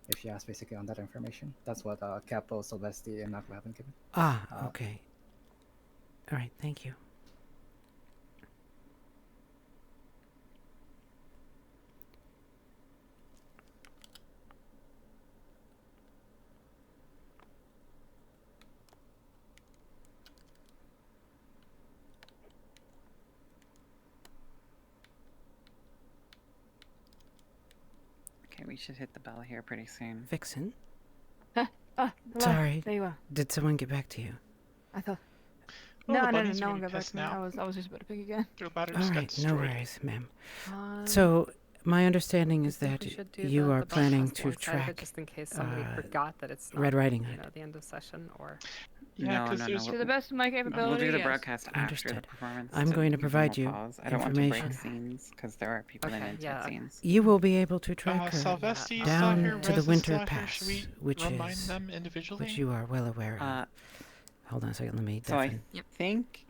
[SPEAKER 15] If you ask basically on that information, that's what Capo, Silvestri, and Naku haven't given.
[SPEAKER 2] Okay. Alright, thank you.
[SPEAKER 6] Okay, we should hit the bell here pretty soon.
[SPEAKER 2] Vixen?
[SPEAKER 4] Hello.
[SPEAKER 2] Sorry.
[SPEAKER 4] There you are.
[SPEAKER 2] Did someone get back to you?
[SPEAKER 4] I thought.
[SPEAKER 1] Well, the
[SPEAKER 4] no
[SPEAKER 1] bunnies are
[SPEAKER 4] one
[SPEAKER 1] gonna
[SPEAKER 4] got back
[SPEAKER 1] piss
[SPEAKER 4] to me.
[SPEAKER 1] now.
[SPEAKER 4] I was just about to pick again.
[SPEAKER 1] Their ladder just got
[SPEAKER 2] Alright, no
[SPEAKER 1] destroyed.
[SPEAKER 2] worries, ma'am. So, my understanding is
[SPEAKER 9] I think
[SPEAKER 2] that
[SPEAKER 9] we should do
[SPEAKER 2] you
[SPEAKER 9] the
[SPEAKER 2] are planning
[SPEAKER 9] broadcast
[SPEAKER 2] to
[SPEAKER 9] alongside of it,
[SPEAKER 2] track
[SPEAKER 9] just in case somebody forgot that it's not,
[SPEAKER 2] Red Riding
[SPEAKER 9] you
[SPEAKER 2] Hood.
[SPEAKER 9] know, the end of session or.
[SPEAKER 1] Yeah,
[SPEAKER 6] no.
[SPEAKER 12] To the best of my capability,
[SPEAKER 6] We'll do the
[SPEAKER 12] yes.
[SPEAKER 6] broadcast after the
[SPEAKER 2] Understood.
[SPEAKER 6] performance.
[SPEAKER 2] I'm going to
[SPEAKER 6] give them
[SPEAKER 2] provide
[SPEAKER 6] a
[SPEAKER 2] you
[SPEAKER 6] pause. I don't want to break
[SPEAKER 2] information.
[SPEAKER 6] scenes because there are people in inside scenes.
[SPEAKER 2] You will be able to track her
[SPEAKER 1] Sylvester, you still
[SPEAKER 2] down
[SPEAKER 1] here?
[SPEAKER 2] to the
[SPEAKER 1] Rez is
[SPEAKER 2] Winter
[SPEAKER 1] still here.
[SPEAKER 2] Pass,
[SPEAKER 1] Should we
[SPEAKER 2] which
[SPEAKER 1] remind
[SPEAKER 2] is
[SPEAKER 1] them individually?
[SPEAKER 2] which you are well aware of. Hold on a second, let me
[SPEAKER 6] So I
[SPEAKER 2] deafen.
[SPEAKER 6] think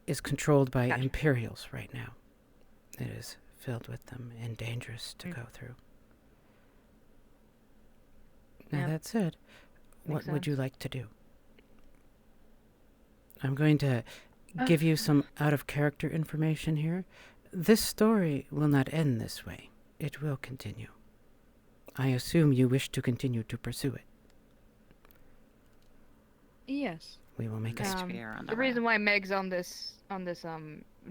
[SPEAKER 2] Is controlled by Imperials right now. It is filled with them and dangerous to go through. Now
[SPEAKER 4] Yeah.
[SPEAKER 2] that said, what
[SPEAKER 4] Makes
[SPEAKER 2] would you
[SPEAKER 4] sense.
[SPEAKER 2] like to do? I'm going to give you some out-of-character information here. This story will not end this way. It will continue. I assume you wish to continue to pursue it.
[SPEAKER 12] Yes.
[SPEAKER 2] We will make a
[SPEAKER 12] The reason why Meg's on this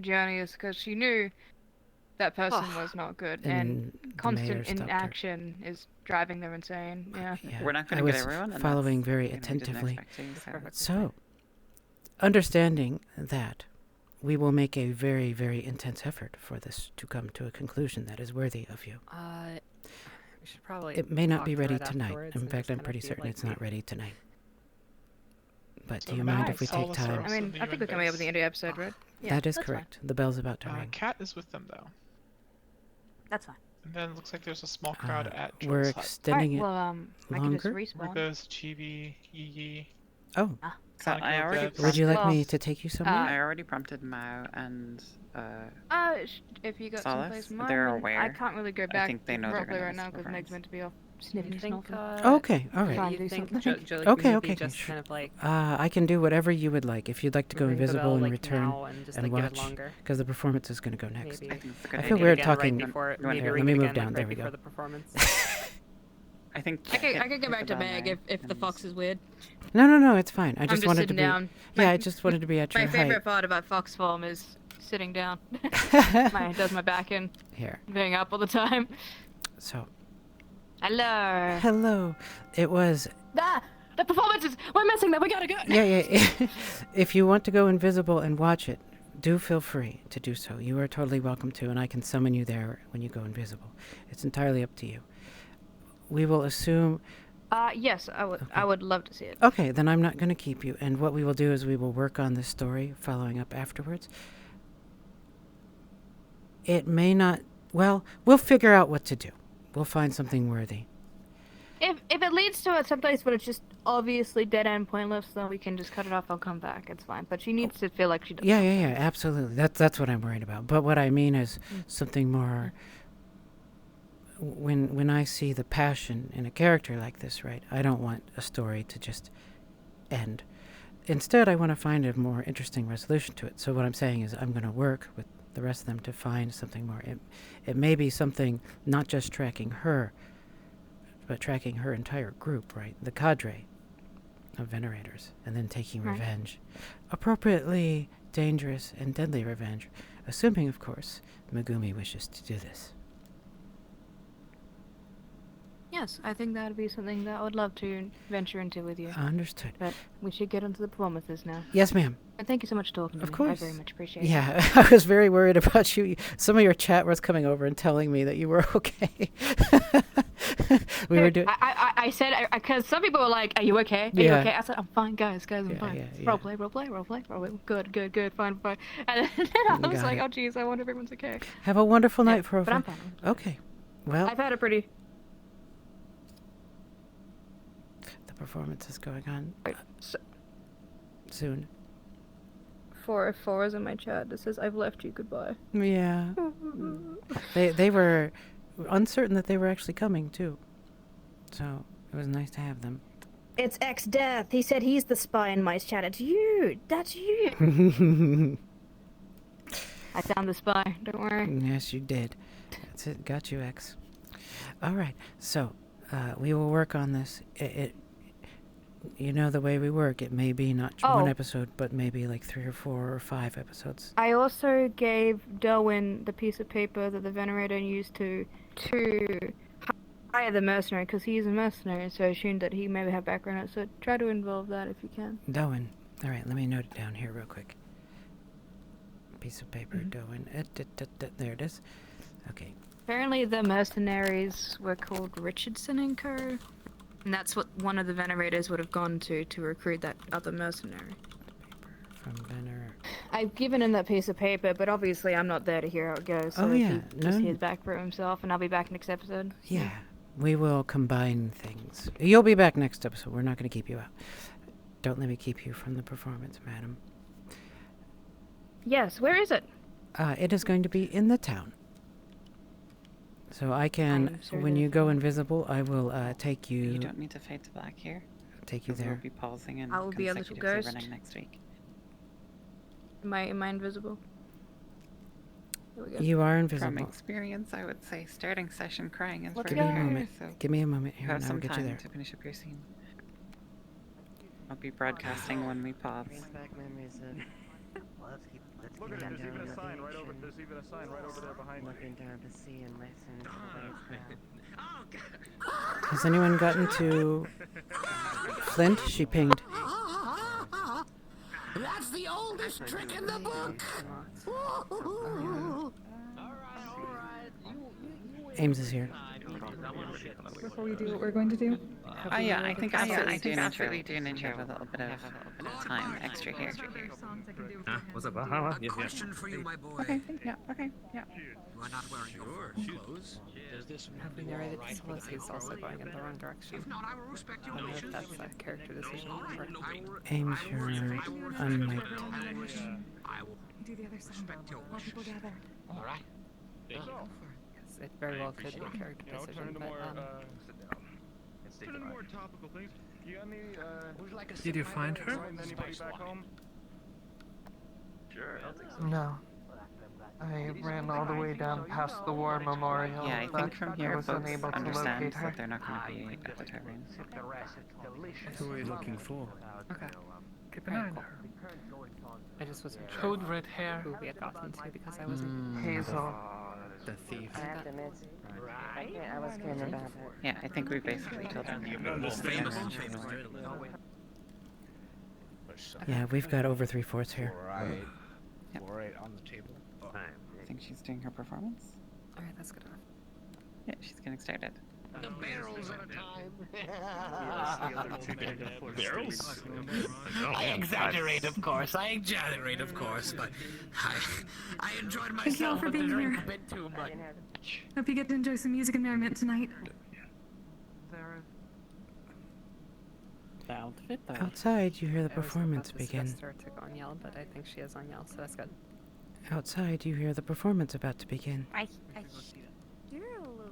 [SPEAKER 12] journey is because she knew that person was not good,
[SPEAKER 2] And
[SPEAKER 12] and
[SPEAKER 2] the mayor
[SPEAKER 12] constant
[SPEAKER 2] stopped her.
[SPEAKER 12] inaction is driving them insane. Yeah.
[SPEAKER 6] We're not
[SPEAKER 2] I
[SPEAKER 6] going to get
[SPEAKER 2] was
[SPEAKER 6] everyone. And
[SPEAKER 2] following
[SPEAKER 6] that's,
[SPEAKER 2] very
[SPEAKER 6] you know, we didn't
[SPEAKER 2] attentively.
[SPEAKER 6] expect to, so it's
[SPEAKER 2] So, understanding that, we will make a very, very intense effort for this to come to a conclusion that is worthy of you.
[SPEAKER 9] We should probably.
[SPEAKER 2] It may not
[SPEAKER 9] talk
[SPEAKER 2] be
[SPEAKER 9] through
[SPEAKER 2] ready
[SPEAKER 9] it
[SPEAKER 2] tonight.
[SPEAKER 9] afterwards
[SPEAKER 2] In
[SPEAKER 9] and
[SPEAKER 2] fact,
[SPEAKER 9] just
[SPEAKER 2] I'm
[SPEAKER 9] kind of
[SPEAKER 2] pretty
[SPEAKER 9] be
[SPEAKER 2] certain
[SPEAKER 9] like,
[SPEAKER 2] it's not ready tonight. But
[SPEAKER 1] So
[SPEAKER 2] do you mind
[SPEAKER 1] Matt
[SPEAKER 2] if we
[SPEAKER 1] saw
[SPEAKER 2] take
[SPEAKER 1] the
[SPEAKER 2] time?
[SPEAKER 1] source
[SPEAKER 12] I mean,
[SPEAKER 1] of the
[SPEAKER 12] I think we can make up at the end of the episode, right? Yeah,
[SPEAKER 2] That is
[SPEAKER 12] that's fine.
[SPEAKER 2] correct. The bell's about to ring.
[SPEAKER 1] Cat is with them though.
[SPEAKER 12] That's fine.
[SPEAKER 1] And then it looks like there's a small crowd at
[SPEAKER 2] We're
[SPEAKER 1] Joel's hut.
[SPEAKER 2] extending it
[SPEAKER 12] I can just
[SPEAKER 2] longer.
[SPEAKER 12] respawn.
[SPEAKER 1] Rufus, Chibi, Yee.
[SPEAKER 2] Oh.
[SPEAKER 6] So I already.
[SPEAKER 2] Would you like
[SPEAKER 6] prompted-
[SPEAKER 2] me to take you somewhere?
[SPEAKER 6] I already prompted Mao and
[SPEAKER 12] If you got
[SPEAKER 6] Solace,
[SPEAKER 12] someplace more,
[SPEAKER 6] they're
[SPEAKER 12] I mean, I
[SPEAKER 6] aware.
[SPEAKER 12] can't really go
[SPEAKER 6] I
[SPEAKER 12] back
[SPEAKER 6] think they
[SPEAKER 12] to
[SPEAKER 6] know they're
[SPEAKER 12] roleplay
[SPEAKER 6] gonna
[SPEAKER 12] right
[SPEAKER 6] miss
[SPEAKER 12] now
[SPEAKER 6] their
[SPEAKER 12] because Meg's
[SPEAKER 6] friends.
[SPEAKER 12] meant to be off sniffing
[SPEAKER 9] think,
[SPEAKER 12] snuffing.
[SPEAKER 2] Okay, all right.
[SPEAKER 12] Trying
[SPEAKER 9] Do
[SPEAKER 12] to
[SPEAKER 9] you
[SPEAKER 12] do
[SPEAKER 9] think
[SPEAKER 12] something.
[SPEAKER 9] Jolie
[SPEAKER 2] Okay,
[SPEAKER 9] maybe
[SPEAKER 2] okay,
[SPEAKER 9] just
[SPEAKER 2] sure.
[SPEAKER 9] kind of like
[SPEAKER 2] I can do whatever you would like. If you'd like to go
[SPEAKER 9] ring the
[SPEAKER 2] invisible
[SPEAKER 9] bell,
[SPEAKER 2] and
[SPEAKER 9] like,
[SPEAKER 2] return
[SPEAKER 9] now and just, like, give it
[SPEAKER 2] watch,
[SPEAKER 9] longer?
[SPEAKER 2] because the performance is going to go next.
[SPEAKER 9] Maybe. I think
[SPEAKER 6] it's a good
[SPEAKER 2] I
[SPEAKER 6] idea.
[SPEAKER 2] feel
[SPEAKER 9] Ring it
[SPEAKER 2] weird
[SPEAKER 9] again
[SPEAKER 2] talking.
[SPEAKER 9] right before, maybe
[SPEAKER 2] Here,
[SPEAKER 9] ring
[SPEAKER 2] let me
[SPEAKER 9] it
[SPEAKER 2] move
[SPEAKER 9] again,
[SPEAKER 2] down.
[SPEAKER 9] like,
[SPEAKER 2] There
[SPEAKER 9] right
[SPEAKER 2] we
[SPEAKER 9] before
[SPEAKER 2] go.
[SPEAKER 9] the performance.
[SPEAKER 6] I think.
[SPEAKER 12] I can go back to Meg if the fox is weird.
[SPEAKER 2] No, it's fine. I
[SPEAKER 12] I'm
[SPEAKER 2] just
[SPEAKER 12] just
[SPEAKER 2] wanted to
[SPEAKER 12] sitting
[SPEAKER 2] be.
[SPEAKER 12] down.
[SPEAKER 2] Yeah, I just wanted to be at your
[SPEAKER 12] My favorite
[SPEAKER 2] height.
[SPEAKER 12] part about fox form is sitting down. Does my back in.
[SPEAKER 2] Here.
[SPEAKER 12] Being up all the time.
[SPEAKER 2] So.
[SPEAKER 12] Hello.
[SPEAKER 2] Hello. It was.
[SPEAKER 12] The performances. We're missing them. We gotta go.
[SPEAKER 2] Yeah. If you want to go invisible and watch it, do feel free to do so. You are totally welcome to, and I can summon you there when you go invisible. It's entirely up to you. We will assume.
[SPEAKER 12] Yes, I would. I would love to see it.
[SPEAKER 2] Okay, then I'm not going to keep you. And what we will do is we will work on this story, following up afterwards. It may not. Well, we'll figure out what to do. We'll find something worthy.
[SPEAKER 12] If it leads to someplace but it's just obviously dead end pointless, then we can just cut it off. I'll come back. It's fine. But she needs to feel like she does.
[SPEAKER 2] Yeah, absolutely. That's what I'm worried about. But what I mean is something more. When I see the passion in a character like this, right, I don't want a story to just end. Instead, I want to find a more interesting resolution to it. So what I'm saying is I'm going to work with the rest of them to find something more. It may be something not just tracking her, but tracking her entire group, right, the cadre of Venerators, and then taking
[SPEAKER 12] Right.
[SPEAKER 2] revenge. Appropriately dangerous and deadly revenge, assuming, of course, Megumi wishes to do this.
[SPEAKER 12] Yes, I think that would be something that I would love to venture into with you.
[SPEAKER 2] Understood.
[SPEAKER 12] But we should get into the performances now.
[SPEAKER 2] Yes, ma'am.
[SPEAKER 12] And thank you so much for talking to
[SPEAKER 2] Of
[SPEAKER 12] me.
[SPEAKER 2] course.
[SPEAKER 12] I very much appreciate it.
[SPEAKER 2] Yeah, I was very worried about you. Some of your chat was coming over and telling me that you were okay. We were doing.
[SPEAKER 12] I said, because some people were like, are you okay? Are you okay? I said, I'm fine, guys, I'm fine.
[SPEAKER 2] yeah.
[SPEAKER 12] Roleplay. Good, fine. And then I was
[SPEAKER 2] Got
[SPEAKER 12] like,
[SPEAKER 2] it.
[SPEAKER 12] oh, jeez, I wonder if everyone's okay.
[SPEAKER 2] Have a wonderful night, Profile.
[SPEAKER 12] But I'm fine.
[SPEAKER 2] Okay. Well,
[SPEAKER 12] I've had a pretty...
[SPEAKER 2] the performance is going on soon.
[SPEAKER 12] 4 is in my chat that says, I've left you, goodbye.
[SPEAKER 2] Yeah. They were uncertain that they were actually coming, too. So, it was nice to have them.
[SPEAKER 12] It's X-Death. He said he's the spy in my chat. It's you. That's you. I found the spy. Don't worry.
[SPEAKER 2] Yes, you did. That's it. Got you, X. All right. So, we will work on this. You know the way we work. It may be not one episode, but maybe like 3 or 4 or 5 episodes.
[SPEAKER 12] I also gave Darwin the piece of paper that the Venerator used to hire the mercenary, because he's a mercenary, so I assumed that he maybe had background in it, so try to involve that if you can.
[SPEAKER 2] Darwin. All right, let me note it down here real quick. Piece of paper, Darwin. There it is. Okay.
[SPEAKER 12] Apparently the mercenaries were called Richardson & Co. And that's what one of the Venerators would have gone to recruit that other mercenary.
[SPEAKER 2] From Venner.
[SPEAKER 12] I've given him that piece of paper, but obviously I'm not there to hear how it goes, so
[SPEAKER 2] Oh,
[SPEAKER 12] if
[SPEAKER 2] yeah,
[SPEAKER 12] he just
[SPEAKER 2] no.
[SPEAKER 12] hears back for himself, and I'll be back next episode.
[SPEAKER 2] Yeah, we will combine things. You'll be back next episode. We're not going to keep you out. Don't let me keep you from the performance, madam.
[SPEAKER 12] Yes, where is it?
[SPEAKER 2] It is going to be in the town. So I can, when you go invisible, I will take you.
[SPEAKER 6] You don't need to fade to black here.
[SPEAKER 2] Take you
[SPEAKER 6] We'll
[SPEAKER 2] there.
[SPEAKER 6] be pausing and
[SPEAKER 12] I will be a little
[SPEAKER 6] consecutively
[SPEAKER 12] ghost.
[SPEAKER 6] running next week.
[SPEAKER 12] Am I invisible? Here we go.
[SPEAKER 2] You are
[SPEAKER 6] From
[SPEAKER 2] invisible.
[SPEAKER 6] experience, I would say starting session crying is
[SPEAKER 12] Let's
[SPEAKER 2] Give
[SPEAKER 6] pretty
[SPEAKER 2] me a
[SPEAKER 12] go.
[SPEAKER 2] moment.
[SPEAKER 6] so
[SPEAKER 2] Give me a moment
[SPEAKER 6] you
[SPEAKER 2] here,
[SPEAKER 6] have
[SPEAKER 2] and I'll
[SPEAKER 6] some
[SPEAKER 2] get you
[SPEAKER 6] time
[SPEAKER 2] there.
[SPEAKER 6] to finish up your scene. I'll be broadcasting when we pause.
[SPEAKER 8] Brings back memories of. Well, let's keep
[SPEAKER 3] Look at it. There's even a sign right over. There's even a sign right over there behind me.
[SPEAKER 5] Looking down to see and listen to the waves now.
[SPEAKER 20] Oh God.
[SPEAKER 2] Has anyone gotten to Flint? She pinged.
[SPEAKER 22] That's the oldest trick in the book!
[SPEAKER 2] Ames is here.
[SPEAKER 18] Before we do what we're going to do,
[SPEAKER 6] Yeah, I think absolutely do need to have a little bit of time extra here.
[SPEAKER 5] What's up?
[SPEAKER 22] A question for you, my boy.
[SPEAKER 6] Okay, yeah.
[SPEAKER 22] You are not wearing your full clothes. Does this
[SPEAKER 9] Have we narrated Celeste's also going in the wrong direction?
[SPEAKER 22] If not, I will respect your
[SPEAKER 9] I don't know if
[SPEAKER 22] wishes.
[SPEAKER 9] that's a character decision for
[SPEAKER 2] Ames, you're unmiked.
[SPEAKER 22] I will
[SPEAKER 18] do the other side.
[SPEAKER 22] respect your
[SPEAKER 18] Let people gather.
[SPEAKER 22] All right.
[SPEAKER 9] Yes, it very well could be a character decision, but
[SPEAKER 3] Sit down. Turn into more topical things. You got any?
[SPEAKER 19] Did you find her?
[SPEAKER 3] Anybody back home? Sure, I'll take
[SPEAKER 19] No. I ran all the way down past the war memorial.
[SPEAKER 6] Yeah, I
[SPEAKER 19] but
[SPEAKER 6] think from here
[SPEAKER 19] I was
[SPEAKER 6] folks
[SPEAKER 19] unable to
[SPEAKER 6] understand
[SPEAKER 19] locate her.
[SPEAKER 6] that they're not going to be at the tavern.
[SPEAKER 19] Who are you looking for?
[SPEAKER 9] okay.
[SPEAKER 19] Keep an eye on her.
[SPEAKER 9] I just wasn't sure
[SPEAKER 19] Code red hair.
[SPEAKER 9] who we had gotten to because I wasn't.
[SPEAKER 19] Hazel.
[SPEAKER 5] The thief.
[SPEAKER 9] I have to admit,
[SPEAKER 5] I was kidding about it.
[SPEAKER 6] Yeah, I think we basically told them.
[SPEAKER 2] Yeah, we've got over 3/4 here.
[SPEAKER 16] Right.
[SPEAKER 6] Yep.
[SPEAKER 16] Right on the table.
[SPEAKER 6] I think she's doing her performance.
[SPEAKER 9] Alright, that's good enough.
[SPEAKER 6] Yeah, she's getting started.
[SPEAKER 22] The barrels at a time.
[SPEAKER 21] Barrels?
[SPEAKER 22] I exaggerate, of course. But I enjoyed
[SPEAKER 18] Thank you all
[SPEAKER 22] myself
[SPEAKER 18] for
[SPEAKER 22] with the
[SPEAKER 18] being
[SPEAKER 22] drink
[SPEAKER 18] here.
[SPEAKER 22] a bit too much.
[SPEAKER 18] Hope you get to enjoy some music and merriment tonight.
[SPEAKER 15] The outfit, though.
[SPEAKER 2] Outside, you hear the
[SPEAKER 9] I was
[SPEAKER 2] performance
[SPEAKER 9] about to
[SPEAKER 2] begin.
[SPEAKER 9] suggest her to go on Yell, but I think she is on Yell, so that's good.
[SPEAKER 2] Outside, you hear the performance about to begin.
[SPEAKER 14] You're a little.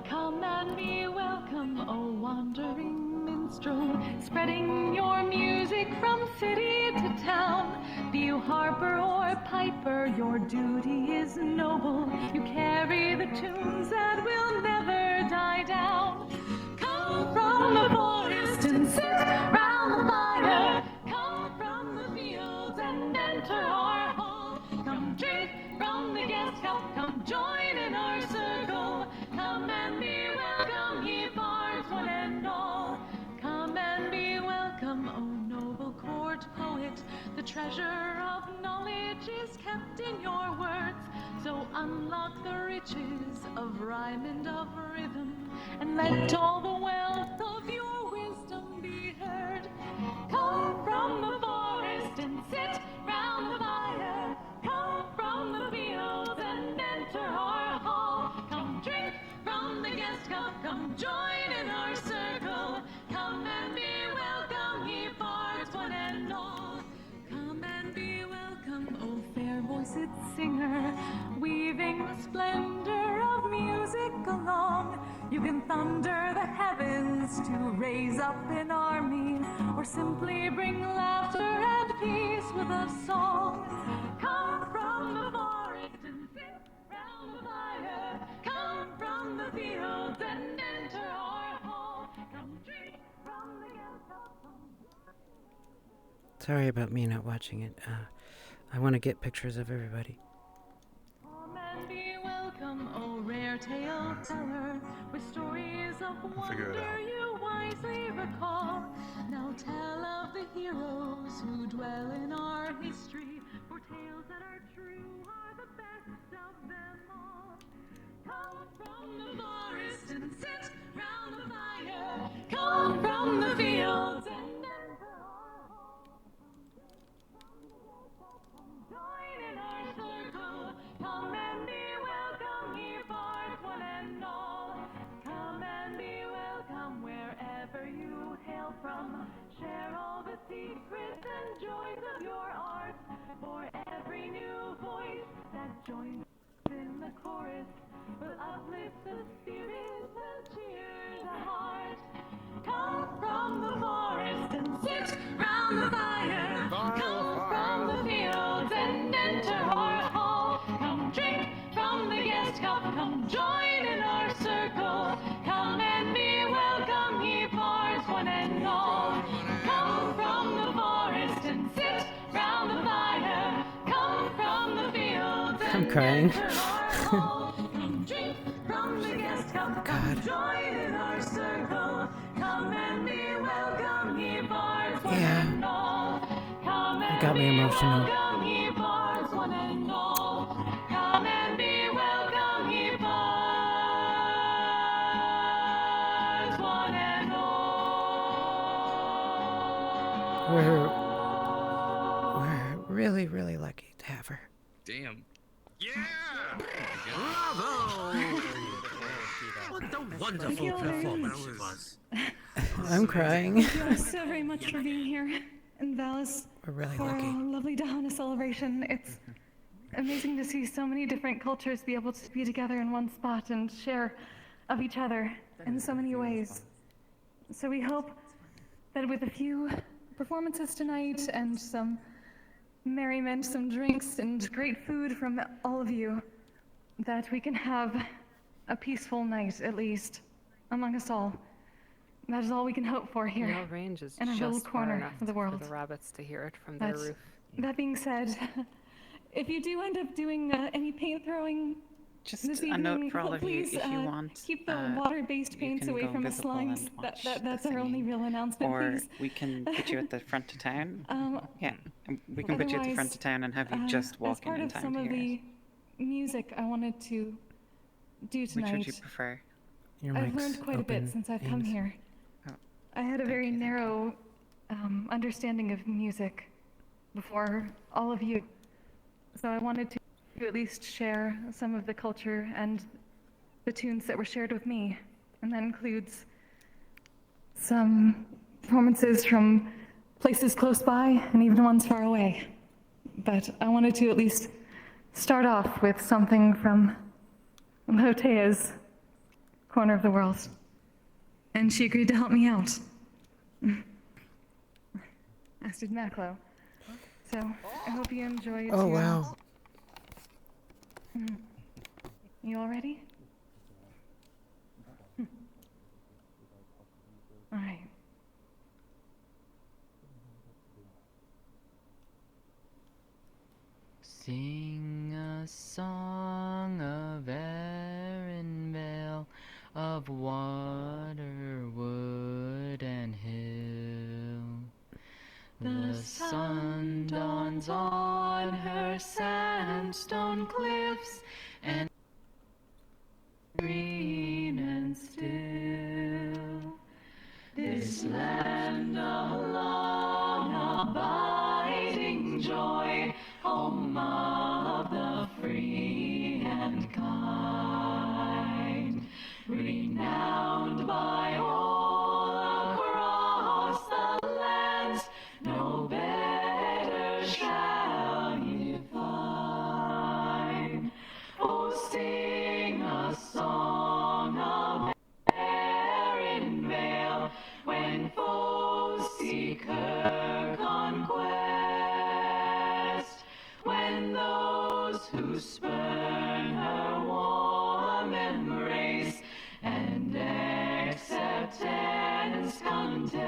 [SPEAKER 23] Come and be welcome, O wandering minstrel, spreading your music from city to town. Be you harper or piper, your duty is noble. You carry the tunes that will never die down. Come from the forest and sit round the fire. Come from the fields and enter our hall. Come drink from the guest cup, come join in our circle. Come and be welcome, ye bards one and all. Come and be welcome, O noble court poet. The treasure of knowledge is kept in your words. So unlock the riches of rhyme and of rhythm, and let all the wealth of your wisdom be heard. Come from the forest and sit round the fire. Come from the fields and enter our hall. Come drink from the guest cup, come join in our circle. Come and be welcome, ye bards one and all. Come and be welcome, O fair-voiced singer, weaving the splendor of music along. You can thunder the heavens to raise up an army, or simply bring laughter and peace with a song. Come from the forest and sit round the fire. Come from the fields and enter our hall. Come drink from the guest cup.
[SPEAKER 2] Sorry about me not watching it. I want to get pictures of everybody.
[SPEAKER 23] Come and be welcome, O rare tale teller, with stories of
[SPEAKER 21] figure it
[SPEAKER 23] wonder
[SPEAKER 21] out.
[SPEAKER 23] you wisely recall. Now tell of the heroes who dwell in our history, for tales that are true are the best of them all. Come from the forest and sit round the fire. Come from the fields and enter our hall. Join in our circle. Come and be welcome, ye bards one and all. Come and be welcome wherever you hail from. Share all the secrets and joys of your art. For every new voice that joins in the chorus will uplift the spirit and cheer the heart. Come from the forest and sit round the fire. Come from the fields and
[SPEAKER 2] crying.
[SPEAKER 23] Drink from the guest cup,
[SPEAKER 2] God.
[SPEAKER 23] join in our circle. Come and be welcome, ye bards, one
[SPEAKER 2] Yeah.
[SPEAKER 23] and all. Come and
[SPEAKER 2] Got me emotional.
[SPEAKER 23] welcome, ye bards, one and all. Come and be welcome, ye bards, one and all.
[SPEAKER 2] We're really, really lucky to have her.
[SPEAKER 13] Damn.
[SPEAKER 22] Bravo! What a wonderful performance it was.
[SPEAKER 2] I'm crying.
[SPEAKER 18] Thank you all so very much for being here in Dallas
[SPEAKER 2] We're really
[SPEAKER 18] for
[SPEAKER 2] lucky.
[SPEAKER 18] a lovely Dahana celebration. It's amazing to see so many different cultures be able to be together in one spot and share of each other in so many ways. So we hope that with a few performances tonight and some merriment, some drinks, and great food from all of you, that we can have a peaceful night, at least, among us all. That is all we can hope for here
[SPEAKER 9] No range is
[SPEAKER 18] in a
[SPEAKER 9] just
[SPEAKER 18] little
[SPEAKER 9] far
[SPEAKER 18] corner
[SPEAKER 9] enough
[SPEAKER 18] of the world.
[SPEAKER 9] for the rabbits to hear it from their
[SPEAKER 18] But
[SPEAKER 9] roof.
[SPEAKER 18] that being said, if you do end up doing any paint throwing
[SPEAKER 6] Just
[SPEAKER 18] this
[SPEAKER 6] a
[SPEAKER 18] evening,
[SPEAKER 6] note for all of you,
[SPEAKER 18] please
[SPEAKER 6] if you want,
[SPEAKER 18] keep the water-based
[SPEAKER 6] you
[SPEAKER 18] paints
[SPEAKER 6] can
[SPEAKER 18] away
[SPEAKER 6] go
[SPEAKER 18] from us
[SPEAKER 6] visible
[SPEAKER 18] slimes.
[SPEAKER 6] and watch
[SPEAKER 18] That's
[SPEAKER 6] the
[SPEAKER 18] our only
[SPEAKER 6] singing.
[SPEAKER 18] real announcement,
[SPEAKER 6] Or
[SPEAKER 18] please.
[SPEAKER 6] we can put you at the front of town. Yeah, we can put you at the front
[SPEAKER 18] Otherwise,
[SPEAKER 6] of town and have you just walk
[SPEAKER 18] as part
[SPEAKER 6] in
[SPEAKER 18] of
[SPEAKER 6] time
[SPEAKER 18] some
[SPEAKER 6] to
[SPEAKER 18] of
[SPEAKER 6] hear it.
[SPEAKER 18] the music I wanted to do
[SPEAKER 6] Which
[SPEAKER 18] tonight.
[SPEAKER 6] would you prefer?
[SPEAKER 2] Your
[SPEAKER 18] I've
[SPEAKER 2] mic's
[SPEAKER 18] learned quite a bit
[SPEAKER 2] open,
[SPEAKER 18] since I've come
[SPEAKER 2] Ames.
[SPEAKER 18] here.
[SPEAKER 6] Oh,
[SPEAKER 18] I had a very narrow understanding of music before all of you. So I wanted to at least share some of the culture and the tunes that were shared with me. And that includes some performances from places close by and even ones far away. But I wanted to at least start off with something from Hotea's corner of the world. And she agreed to help me out. As did Maclo. So I hope you enjoyed.
[SPEAKER 2] Oh, wow.
[SPEAKER 18] You all ready? All right.
[SPEAKER 5] Sing a song of Erenvale, of water, wood, and hill. The sun dawns on her sandstone cliffs, and green and still. This land of long abiding joy, home of the free and kind, renowned by all across the lands, no better shall ye find. Oh, sing a song of Erenvale, when foes seek her conquest, when those who spurn her warm embrace and acceptance contest.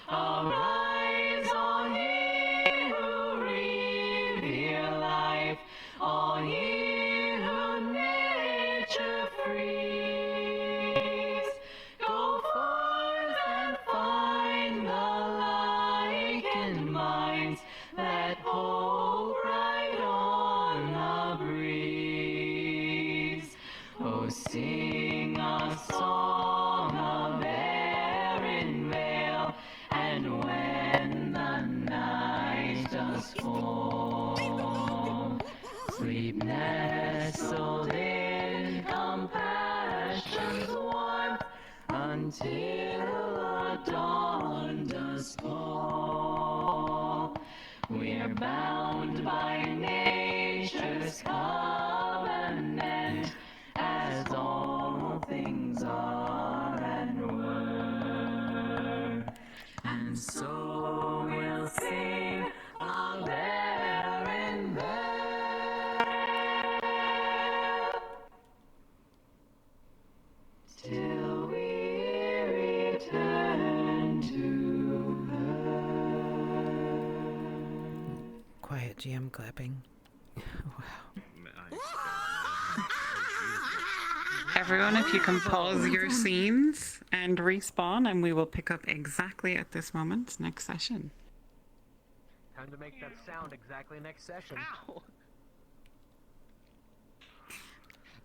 [SPEAKER 5] Arise, all ye who revere life, all ye who nature frees. Go forth and find the like minds that hope right on the breeze. Oh, sing a song of Erenvale, and when the night does fall, sleep nestled in compassion's warmth, until the dawn does call. We're bound by nature's covenant, as all things are and were. And so we'll sing of Erenvale till we return to her.
[SPEAKER 2] Quiet GM clapping.
[SPEAKER 6] Everyone, if you can pause your scenes and respawn, and we will pick up exactly at this moment next session.
[SPEAKER 7] Time to make that sound exactly next session. Ow.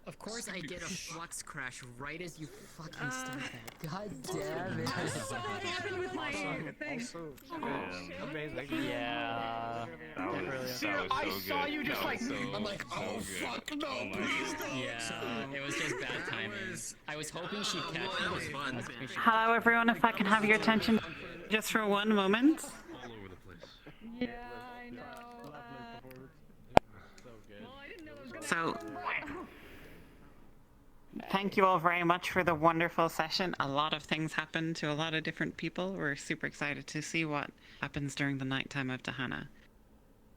[SPEAKER 10] Of course I did a flux crash right as you fucking started that. God damn it.
[SPEAKER 12] What happened with my thing?
[SPEAKER 7] Amazing.
[SPEAKER 10] Yeah.
[SPEAKER 16] That was so
[SPEAKER 10] I
[SPEAKER 16] good.
[SPEAKER 10] saw you just
[SPEAKER 16] That
[SPEAKER 10] like,
[SPEAKER 16] was so,
[SPEAKER 10] I'm like, oh
[SPEAKER 16] so
[SPEAKER 10] fuck
[SPEAKER 16] good.
[SPEAKER 10] no,
[SPEAKER 16] Oh my
[SPEAKER 10] please
[SPEAKER 16] God.
[SPEAKER 10] no.
[SPEAKER 7] Yeah,
[SPEAKER 10] it was just bad timing. I was hoping she'd catch me. That was fun.
[SPEAKER 6] Hello, everyone. If I can have your attention just for one moment.
[SPEAKER 3] All over the place.
[SPEAKER 12] Yeah, I know.
[SPEAKER 7] So good.
[SPEAKER 12] Well, I didn't know it was gonna
[SPEAKER 6] So, thank you all very much for the wonderful session. A lot of things happened to a lot of different people. We're super excited to see what happens during the nighttime of Dahana.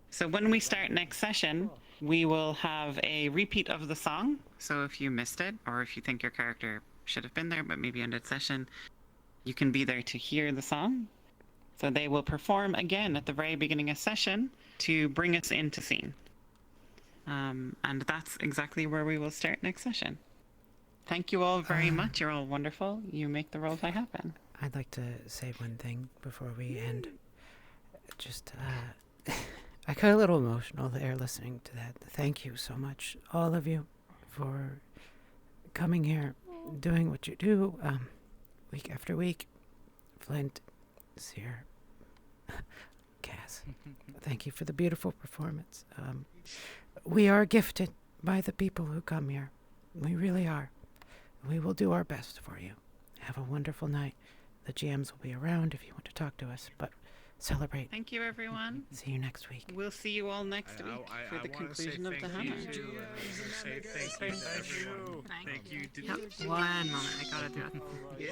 [SPEAKER 6] So when we start next session, we will have a repeat of the song. So if you missed it, or if you think your character should have been there but maybe ended session, you can be there to hear the song. So they will perform again at the very beginning of session to bring us into scene. And that's exactly where we will start next session. Thank you all very much. You're all wonderful. You make the roleplay happen.
[SPEAKER 2] I'd like to say one thing before we end. Just, I got a little emotional there listening to that. Thank you so much, all of you, for coming here, doing what you do, week after week. Flint, Seer, Cass, thank you for the beautiful performance. We are gifted by the people who come here. We really are. We will do our best for you. Have a wonderful night. The GMs will be around if you want to talk to us, but celebrate.
[SPEAKER 6] Thank you, everyone.
[SPEAKER 2] See you next week.
[SPEAKER 6] We'll see you all next week for the conclusion of the Hannah.
[SPEAKER 1] Thank you to
[SPEAKER 6] Yep. One moment, I gotta do it.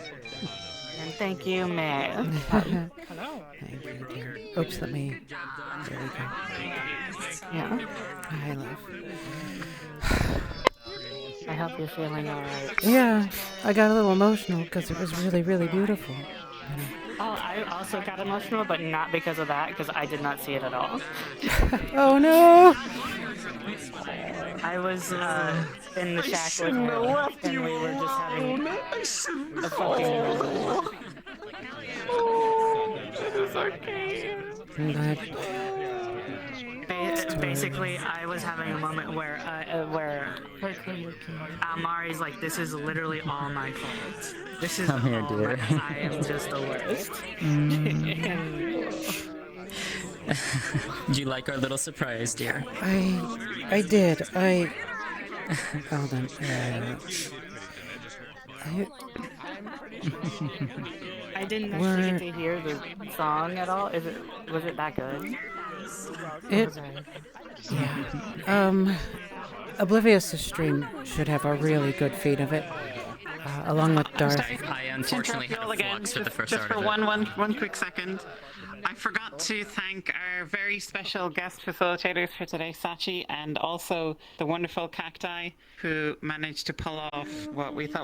[SPEAKER 2] And thank you, Mayor.
[SPEAKER 1] Hello.
[SPEAKER 2] Thank you, dear. Oops, let me. There we go. Yeah. Hi, love.
[SPEAKER 11] I hope you're feeling alright.
[SPEAKER 2] Yeah, I got a little emotional because it was really, really beautiful.
[SPEAKER 11] Oh, I also got emotional, but not because of that, because I did not see it at all.
[SPEAKER 2] Oh no!
[SPEAKER 11] I was in the shack with her, and we were just having a fucking.
[SPEAKER 2] I'm glad.
[SPEAKER 11] Basically, I was having a moment where Amari's like, "This is literally all my fault. This is
[SPEAKER 10] Come here,
[SPEAKER 11] all
[SPEAKER 10] dear.
[SPEAKER 11] I am just the worst."
[SPEAKER 10] Do you like our little surprise, dear?
[SPEAKER 2] I did. Hold on.
[SPEAKER 11] I didn't actually get to hear the song at all. Was it that good?
[SPEAKER 2] Yeah. Oblivious's stream should have a really good feed of it, along with Darth.
[SPEAKER 10] I unfortunately had a flux for the first
[SPEAKER 6] Just
[SPEAKER 10] part
[SPEAKER 6] for
[SPEAKER 10] of it.
[SPEAKER 6] one quick second. I forgot to thank our very special guest facilitators for today, Sachi, and also the wonderful Cacti, who managed to pull off what we thought